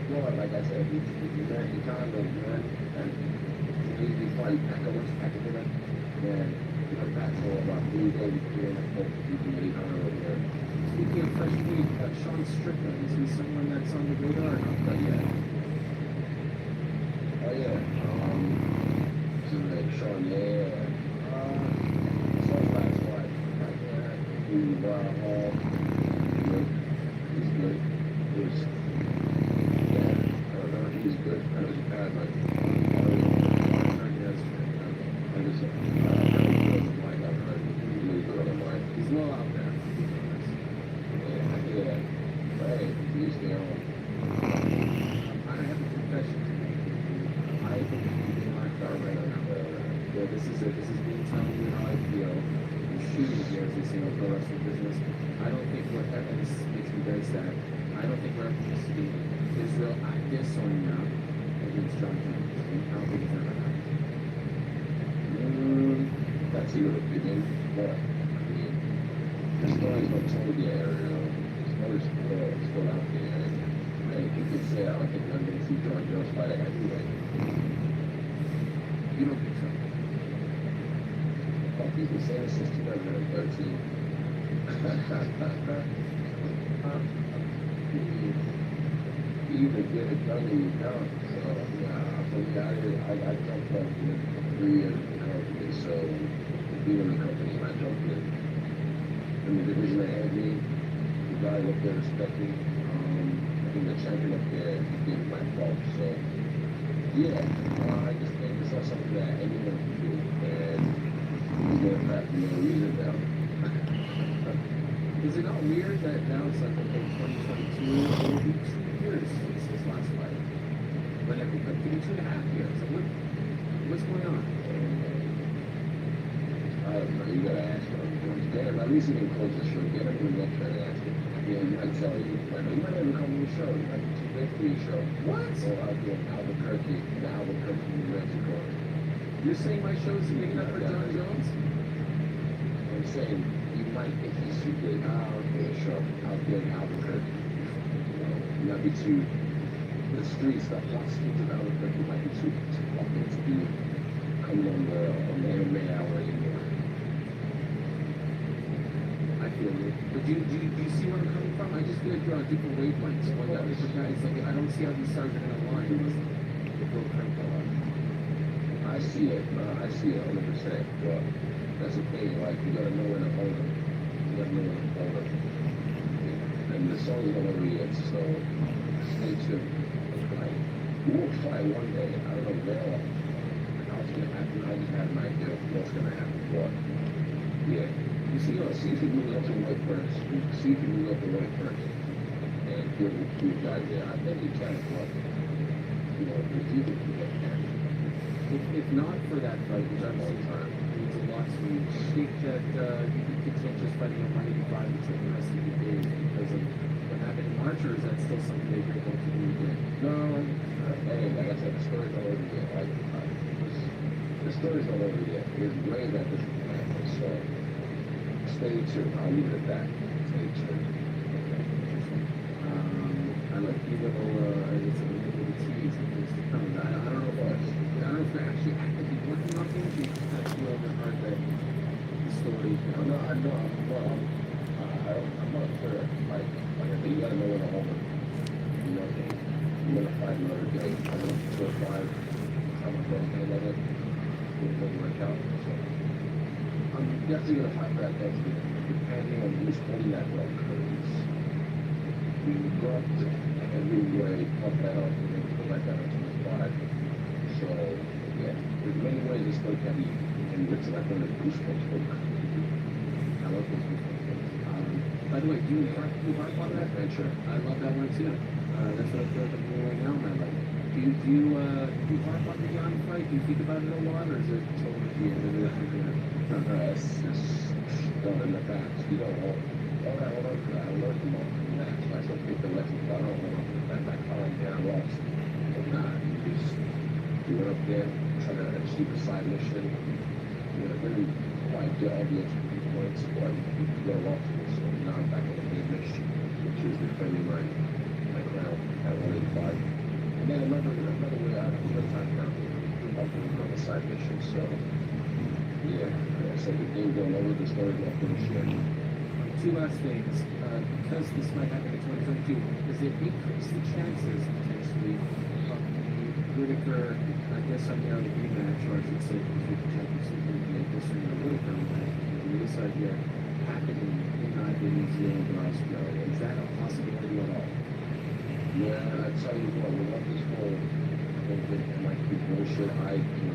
D: Well, like I said, he's American Congo, man, and he's probably pack a lunch, pack a dinner, and that's all about food, baby, and hope he can eat on over there.
C: Speaking of fresh meat, Sean Strickland, is he someone that's on the radar or not yet?
D: Oh yeah, what's his name? Sean, yeah. Sean's last wife, right there. He's good. He's good. Yeah, I don't know. He's good. I know he's bad, like,
C: He's well out there.
D: yeah. Hey, he's there.
C: I have a confession to make. I think he's my star right now. Yeah, this is me telling you how I feel. I'm shooting here, as they say in the pro wrestling business. I don't think and this makes me very sad. I don't think we're ever going to see Israel Adesanya against John Jones. I don't think it's ever happening.
D: That's your opinion, but I mean, the story's not told yet, the story's still out there, and you can say, I don't think I'm going to see John Jones fight that guy anyway.
C: You don't think so?
D: Well, he's been saying it since 2013. He either get it done or you don't. So, yeah, I jumped up with 3 years in the company, so being in the company, and I jumped in the division that had me, the guy up there respected, I think the champion up there, he gave me my fault, so, yeah, I just think it's not something that anyone can do, and he's going back for no reason now.
C: Is it not weird that now it's like, okay, 2022, it will be 2 years since his last fight? But it could be 2.5 years. Like, going on?
J: I don't know, you gotta ask him. Get him, at least he can close the show. Get him to look and ask him. Yeah, he might tell you. He might even come to the show. He might be too big for your show.
C: What?
J: Or out there in Albuquerque, New Mexico.
C: You're saying my show's big enough for John Jones?
J: I'm saying you might, if he's too big, for a show out there in Albuquerque. You might be too, the streets, the hot streets of Albuquerque might be too fucking to be coming on the anime hour anymore.
C: I feel it. But do you see where I'm coming from? I just feel like you're on different wavelengths. One guy with guys, like, I don't see how these stars are going to align unless they go crank a lot.
J: I see it 100%, but that's the thing, like, you gotta know when to hold them. You gotta know when to hold them. And the song's not over yet, so stay tuned. Like, we'll try one day, I don't know where, how it's gonna happen, I just have an idea of what's gonna happen, but, yeah. You see, see if you move up to white first. See if you move up to white first. And give you guys there. I think you can, but, you know, if you can get there.
C: If not for that fight, which I've always heard means a lot to me, I think that you could continue just fighting on 185 until the rest of your days because of what happened in March, or is that still something that you're going to do again?
J: No, hey, like I said, the story's not over yet. The story's not over yet. There's ways that this can happen, so stay tuned. I'll leave it at that. Stay tuned.
C: I like the little tease and things to come. I don't know if they're actually actively working on things. You kind of feel overheard that the story.
J: I'm not clear. Like I think you gotta know when to hold it. You know, you wanna fight another day. I don't know, 4 or 5. I'm not going to another. It doesn't work out. So I'm definitely gonna fight that next week, depending on who's holding that belt. We got every way pump that up and then go back down to the 5. So yeah, there's many ways this still can be, and it's like one of the goosebumps book. I love those goosebumps.
C: By the way, do you harp on that adventure? I love that one too. That's what I feel like I'm doing right now, man. Like, do you harp on the Yanni fight? Do you think about it a lot, or is it totally at the end of it?
J: It's just done in the past. You don't hold. All right, hold on to that. I learned from all the match. I still pick the lessons, but I don't hold on to that. Like, oh, yeah, I lost. But nah, you just do it up there, try to achieve a side mission. You know, didn't quite get all the extra points, but you got off to it. So now I'm back on the main mission, which is defending my crown at 185. And then another way out of the time now, I'm doing another side mission. So yeah, like I said, the game going over, the story not finished yet.
C: Two last things. Because this might happen in 2022, does it increase the chances potentially of the Whitaker, I guess on the other rematch, or I should say, because we can check this with the history of the Whitaker match, the this idea happening in either New Zealand or Australia? Is that a possibility at all?
J: Yeah, I tell you what, without this whole COVID and like the bullshit, I can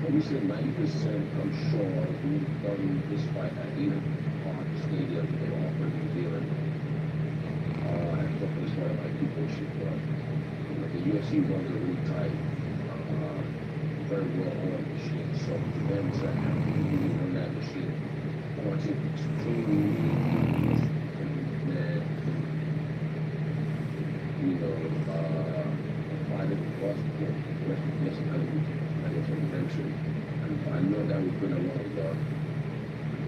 J: probably say 90% I'm sure we've done this fight at Eden Park Stadium they offer New Zealand. I thought this one might be bullshit, but you know, the UFC runs a really tight, very well oiled machine. So for them to have to on that machine, I want to extremely you know, find it across the recognition. I guess I mentioned. I know that we've been along the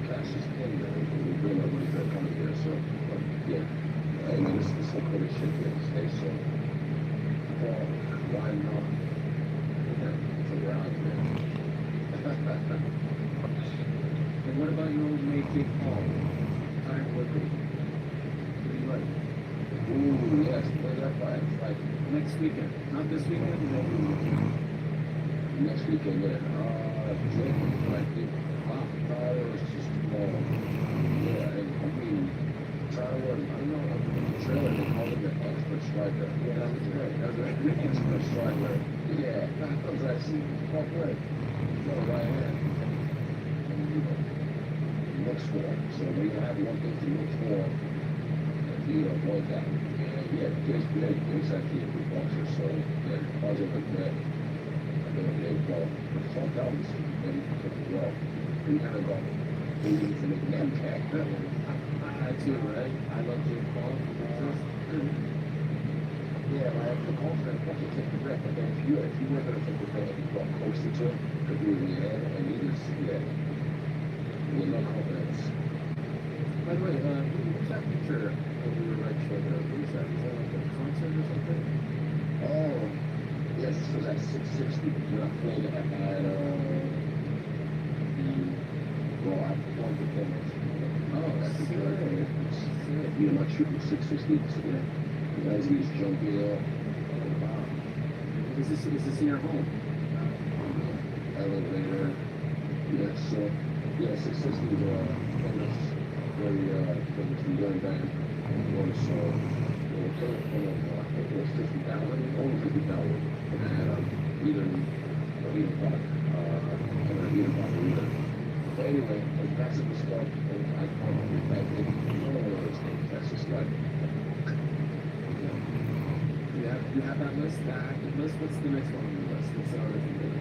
J: Cassius Clay, we've been a really good coming here, so yeah. I mean, it's the simple shit here to stay, so why not? Yeah, it's a ride, man.
C: And what about your old mate Jake Paul? Time Woodley. What do you like?
J: Ooh, yes, play that fight. Like
C: Next weekend. Not this weekend, but
J: next weekend, yeah. Jake, like it. Wow. It was just small. Yeah, and I mean, Tyler, I don't know, in the trailer they called him the expert striker. Yeah, that was right. That was right. The expert striker. Yeah, that was actually quite good. He's got a right hand. And you know, he looks for it. So when you have one thing to look for, you avoid that. And yeah, Jake's good. Jake's actually a good boxer, so yeah, positive regret. well, salt dogs and well, we kind of got maybe to make them check.
C: I too, right? I love Jake Paul.
J: Yeah, like the confidence that you take the breath, but then if you were going to take the breath and you got closer to it, could be in the air, and you just, yeah, with no confidence.
C: By the way, who's that picture of your right shoulder? Who's that? Is that like a concert or something?
J: Oh, yes, this was at 660 when I played at well, I performed with them.
C: Oh,
J: That's the
C: sick.
J: good. You know, my shoot was 660, so yeah. As he's jumping up, wow.
C: Is this in your home?
J: Elevator, yeah, so, yeah, 660 is famous, very famous New York band. One song, I think it was 50,000, only 50,000, and I had Eden Park, Eden Park Arena. But anyway, like, that's the stuff, and I probably back in, one of those things, that's just like,
C: You have that list, that active list. What's the next one on the list? What's the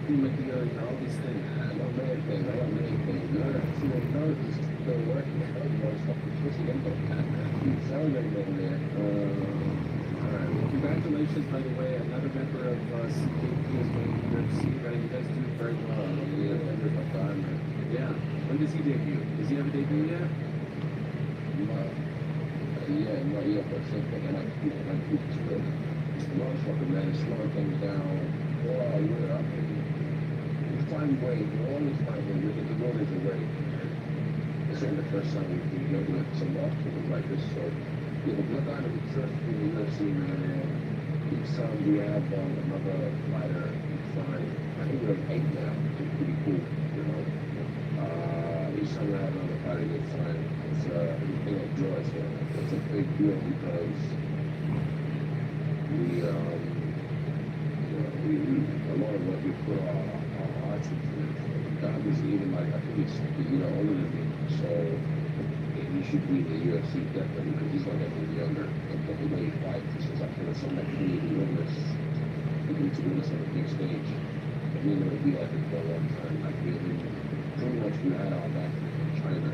C: Prima Deal, all these things?
J: I got many things, no, it's still working, I don't know, it's fucking pussy, I'm going celebrating over there.
C: All right. Well, congratulations, by the way. Another member of CKP is going to UFC, right? You guys do very well.
J: Yeah, members of time, man.
C: Yeah. When does he debut? Does he have a debut yet?
J: Yeah, not yet, but something, and I keep it good. Motherfucker, man, slowing things down. Boy, we're up in. We find ways, we always find ways. The road is a way. This ain't the first time we've been doing some obstacles like this, so, you know, look out of the trust in the UFC, man. Each time we have another fighter, each time, I think we have 8 now, which is pretty cool, you know. Each time we have another fighter, each time, it's a thing of joy, so it's a big deal because we, a lot of what we put our hearts into, obviously even like, I think he's, older than me, so he should be in the UFC definitely, because he's not getting younger, and the way he fights, it's just, I feel like something like me, he witness, he needs to witness on a big stage, and we know be like it for a long time, like pretty much we had our back in China,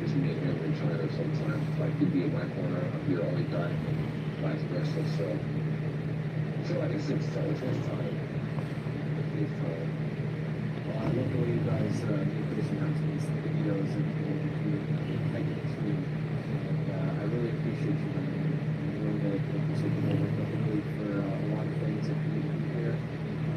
J: just me and him in China sometimes, like he'd be in my corner, I'd be all the time, and vice versa, so I feel like it's his time. It's his time.
C: Well, I love the way you guys make those announcements, the videos, and thank you to me. And I really appreciate you, man. I know that you're taking over publicly for a lot of things that you need to be here.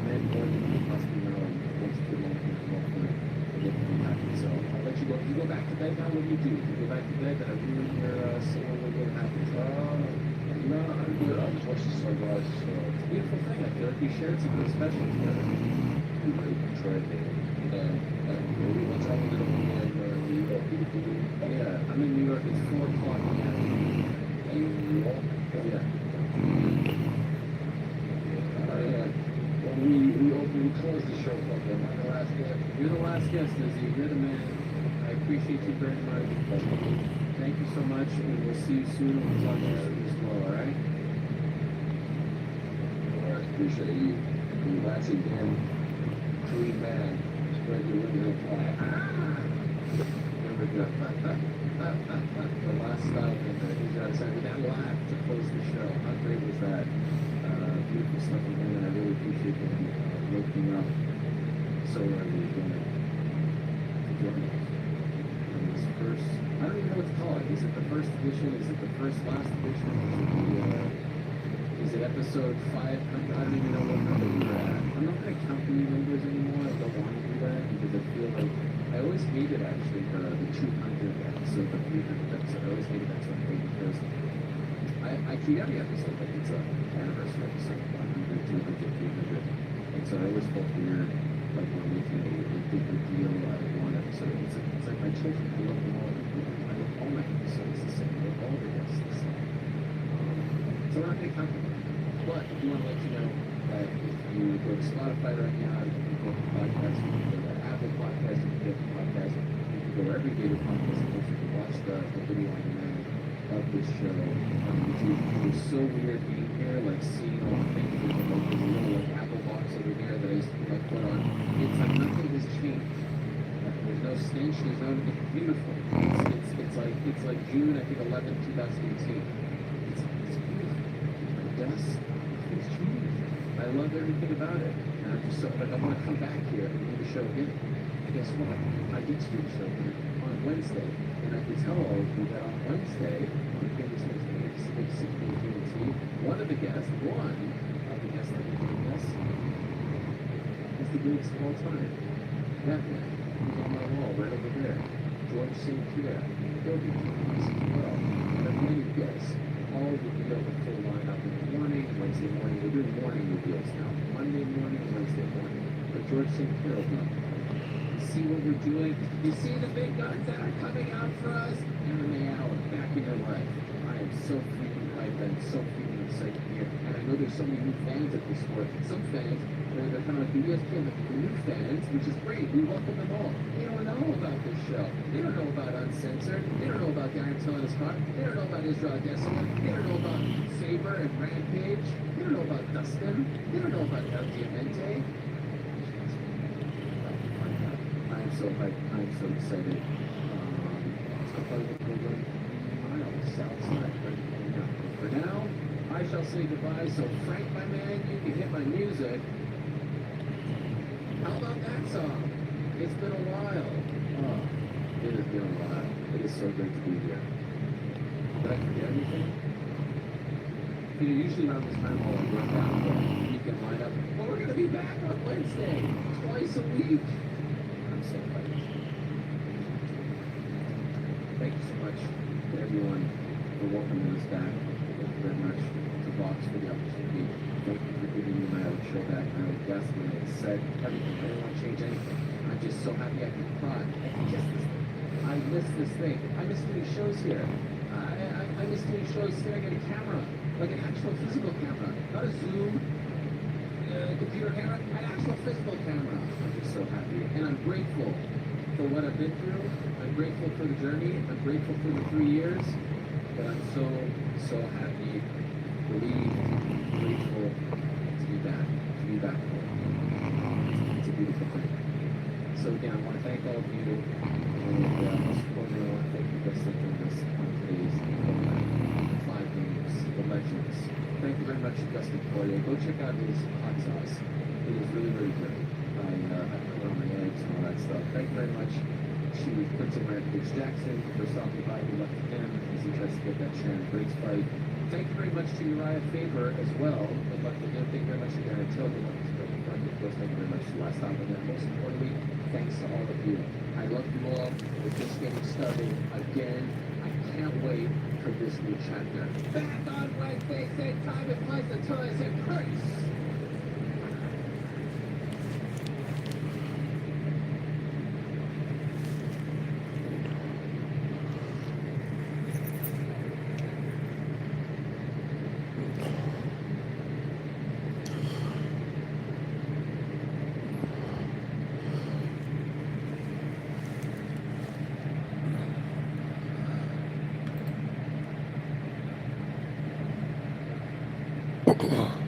C: And more than you possibly know, and thanks to the people for making me happy. So I'll let you go. You go back to bed now? What do you do? You go back to bed? Did I ruin your singing? What happened?
J: No, I'm good. I just watched the sunrise.
C: It's a beautiful thing. I feel like we shared something special together.
J: We really enjoyed it. What time is it over here in New York?
C: Yeah, I'm in New York. It's 4 o'clock p.m.
J: In New York?
C: Yeah.
J: Well, we closed the show up there. Am I the last guest?
C: You're the last guest, Lizzie. You're the man. I appreciate you very much. Thank you so much, and we'll see you soon. We'll talk to you soon as well, all right?
J: All right, appreciate you. Congrats again. Clean man. Spread your wings and fly.
C: There we go. The last stop, and he's got to say, that laugh to close the show. How great was that? Beautiful stuff with him, and I really appreciate him waking up so early again to join us on this first. I don't even know what to call it. Is it the first edition? Is it the first last edition? Is it episode 500? I don't even know what number we're at. I'm not going to count the numbers anymore. I don't want to do that because I feel like I always hated actually the 200th episode, the 300th episode. I always hated that sort of thing because I treat every episode like it's an anniversary episode, 100, 200, 300. And so I always felt weird, like we're making a bigger deal out of one episode. It's like my children. I love them all. I love all my episodes the same. I love all the guests the same. So we're not going to count them. But I do want to let you know that if you go to Spotify right now, you can go to podcasts, you can go to Apple Podcasts, you can go to podcasts, you can go wherever you get your podcasts, and you can watch the video on demand of this show on YouTube. It was so weird being here, like seeing all the things, there's a little like Apple box over here that I used to put my stench. There's not. It's beautiful. It's like June, I think 11, 2018. It's beautiful. The dust, it's change. I love everything about it. And I'm just so like I want to come back here and do the show again. And guess what? I get to do the show here on Wednesday, and I can tell all of you that on Wednesday, on Famous Mix 16 TNT, one of the guests that we're doing this is the greatest of all time. That man, who's on my wall right over there. George St. Pierre. He'll be joining us as well. And I've many guests. All reveal the full lineup in the morning, Wednesday morning. We're doing morning reveals now. Monday morning, Wednesday morning. But George St. Pierre will be on. You see what we're doing? You see the big guns that are coming out for us? MMA Hour, back in your life. I am so freaking hyped. I'm so freaking excited here. And I know there's so many new fans of this sport. Some fans, they're kind of like the ESPN, but the new fans, which is great. We welcome them all. They don't know about this show. They don't know about Uncensored. They don't know about Darren Telling His Heart. They don't know about Israel Adesanya. They don't know about Saber and Rampage. They don't know about Dustin. They don't know about El Diamante. I am so hyped. I am so excited. It's a part of the program. Miles Southside. For now, I shall say goodbye. So Frank, my man, you can hit my music. How about that song? It's been a while. Oh, it has been a while. It is so great to be here. Did I forget anything? You know, usually around this time I'll work out the weekend lineup. Well, we're going to be back on Wednesday, twice a week. I'm so hyped. Thank you so much to everyone for welcoming us back. Thank you very much to Vox for the opportunity. Thank you for giving me my old show back, my old guest, when I said everything. I didn't want to change anything. I'm just so happy I could cry. I miss this thing. I miss doing shows here. I miss doing shows staring at a camera, like an actual physical camera, not a Zoom computer camera, an actual physical camera. I'm just so happy, and I'm grateful for what I've been through. I'm grateful for the journey. I'm grateful for the 3 years, but I'm so happy, relieved, grateful to be back home. It's a beautiful thing. So again, I want to thank all of you, and most importantly, I want to thank you guys for joining us on today's Five Games, the Legends. Thank you very much to Dustin Poirier. Go check out his hot sauce. It is really, really good. I put it on my eggs and all that stuff. Thank you very much to Quinton Rampage Jackson for stopping by. We left him as he tries to get that Sharon Briggs fight. Thank you very much to Uriah Faber as well. Good luck to him. Thank you very much to Darren Till. Good luck to Brooklyn Front. Of course, thank you very much to Last Stop. And then most importantly, thanks to all of you. I love you all. We're just getting started again. I can't wait for this new chapter. Back on Wednesday, same time and place until I say peace.
A: Come on.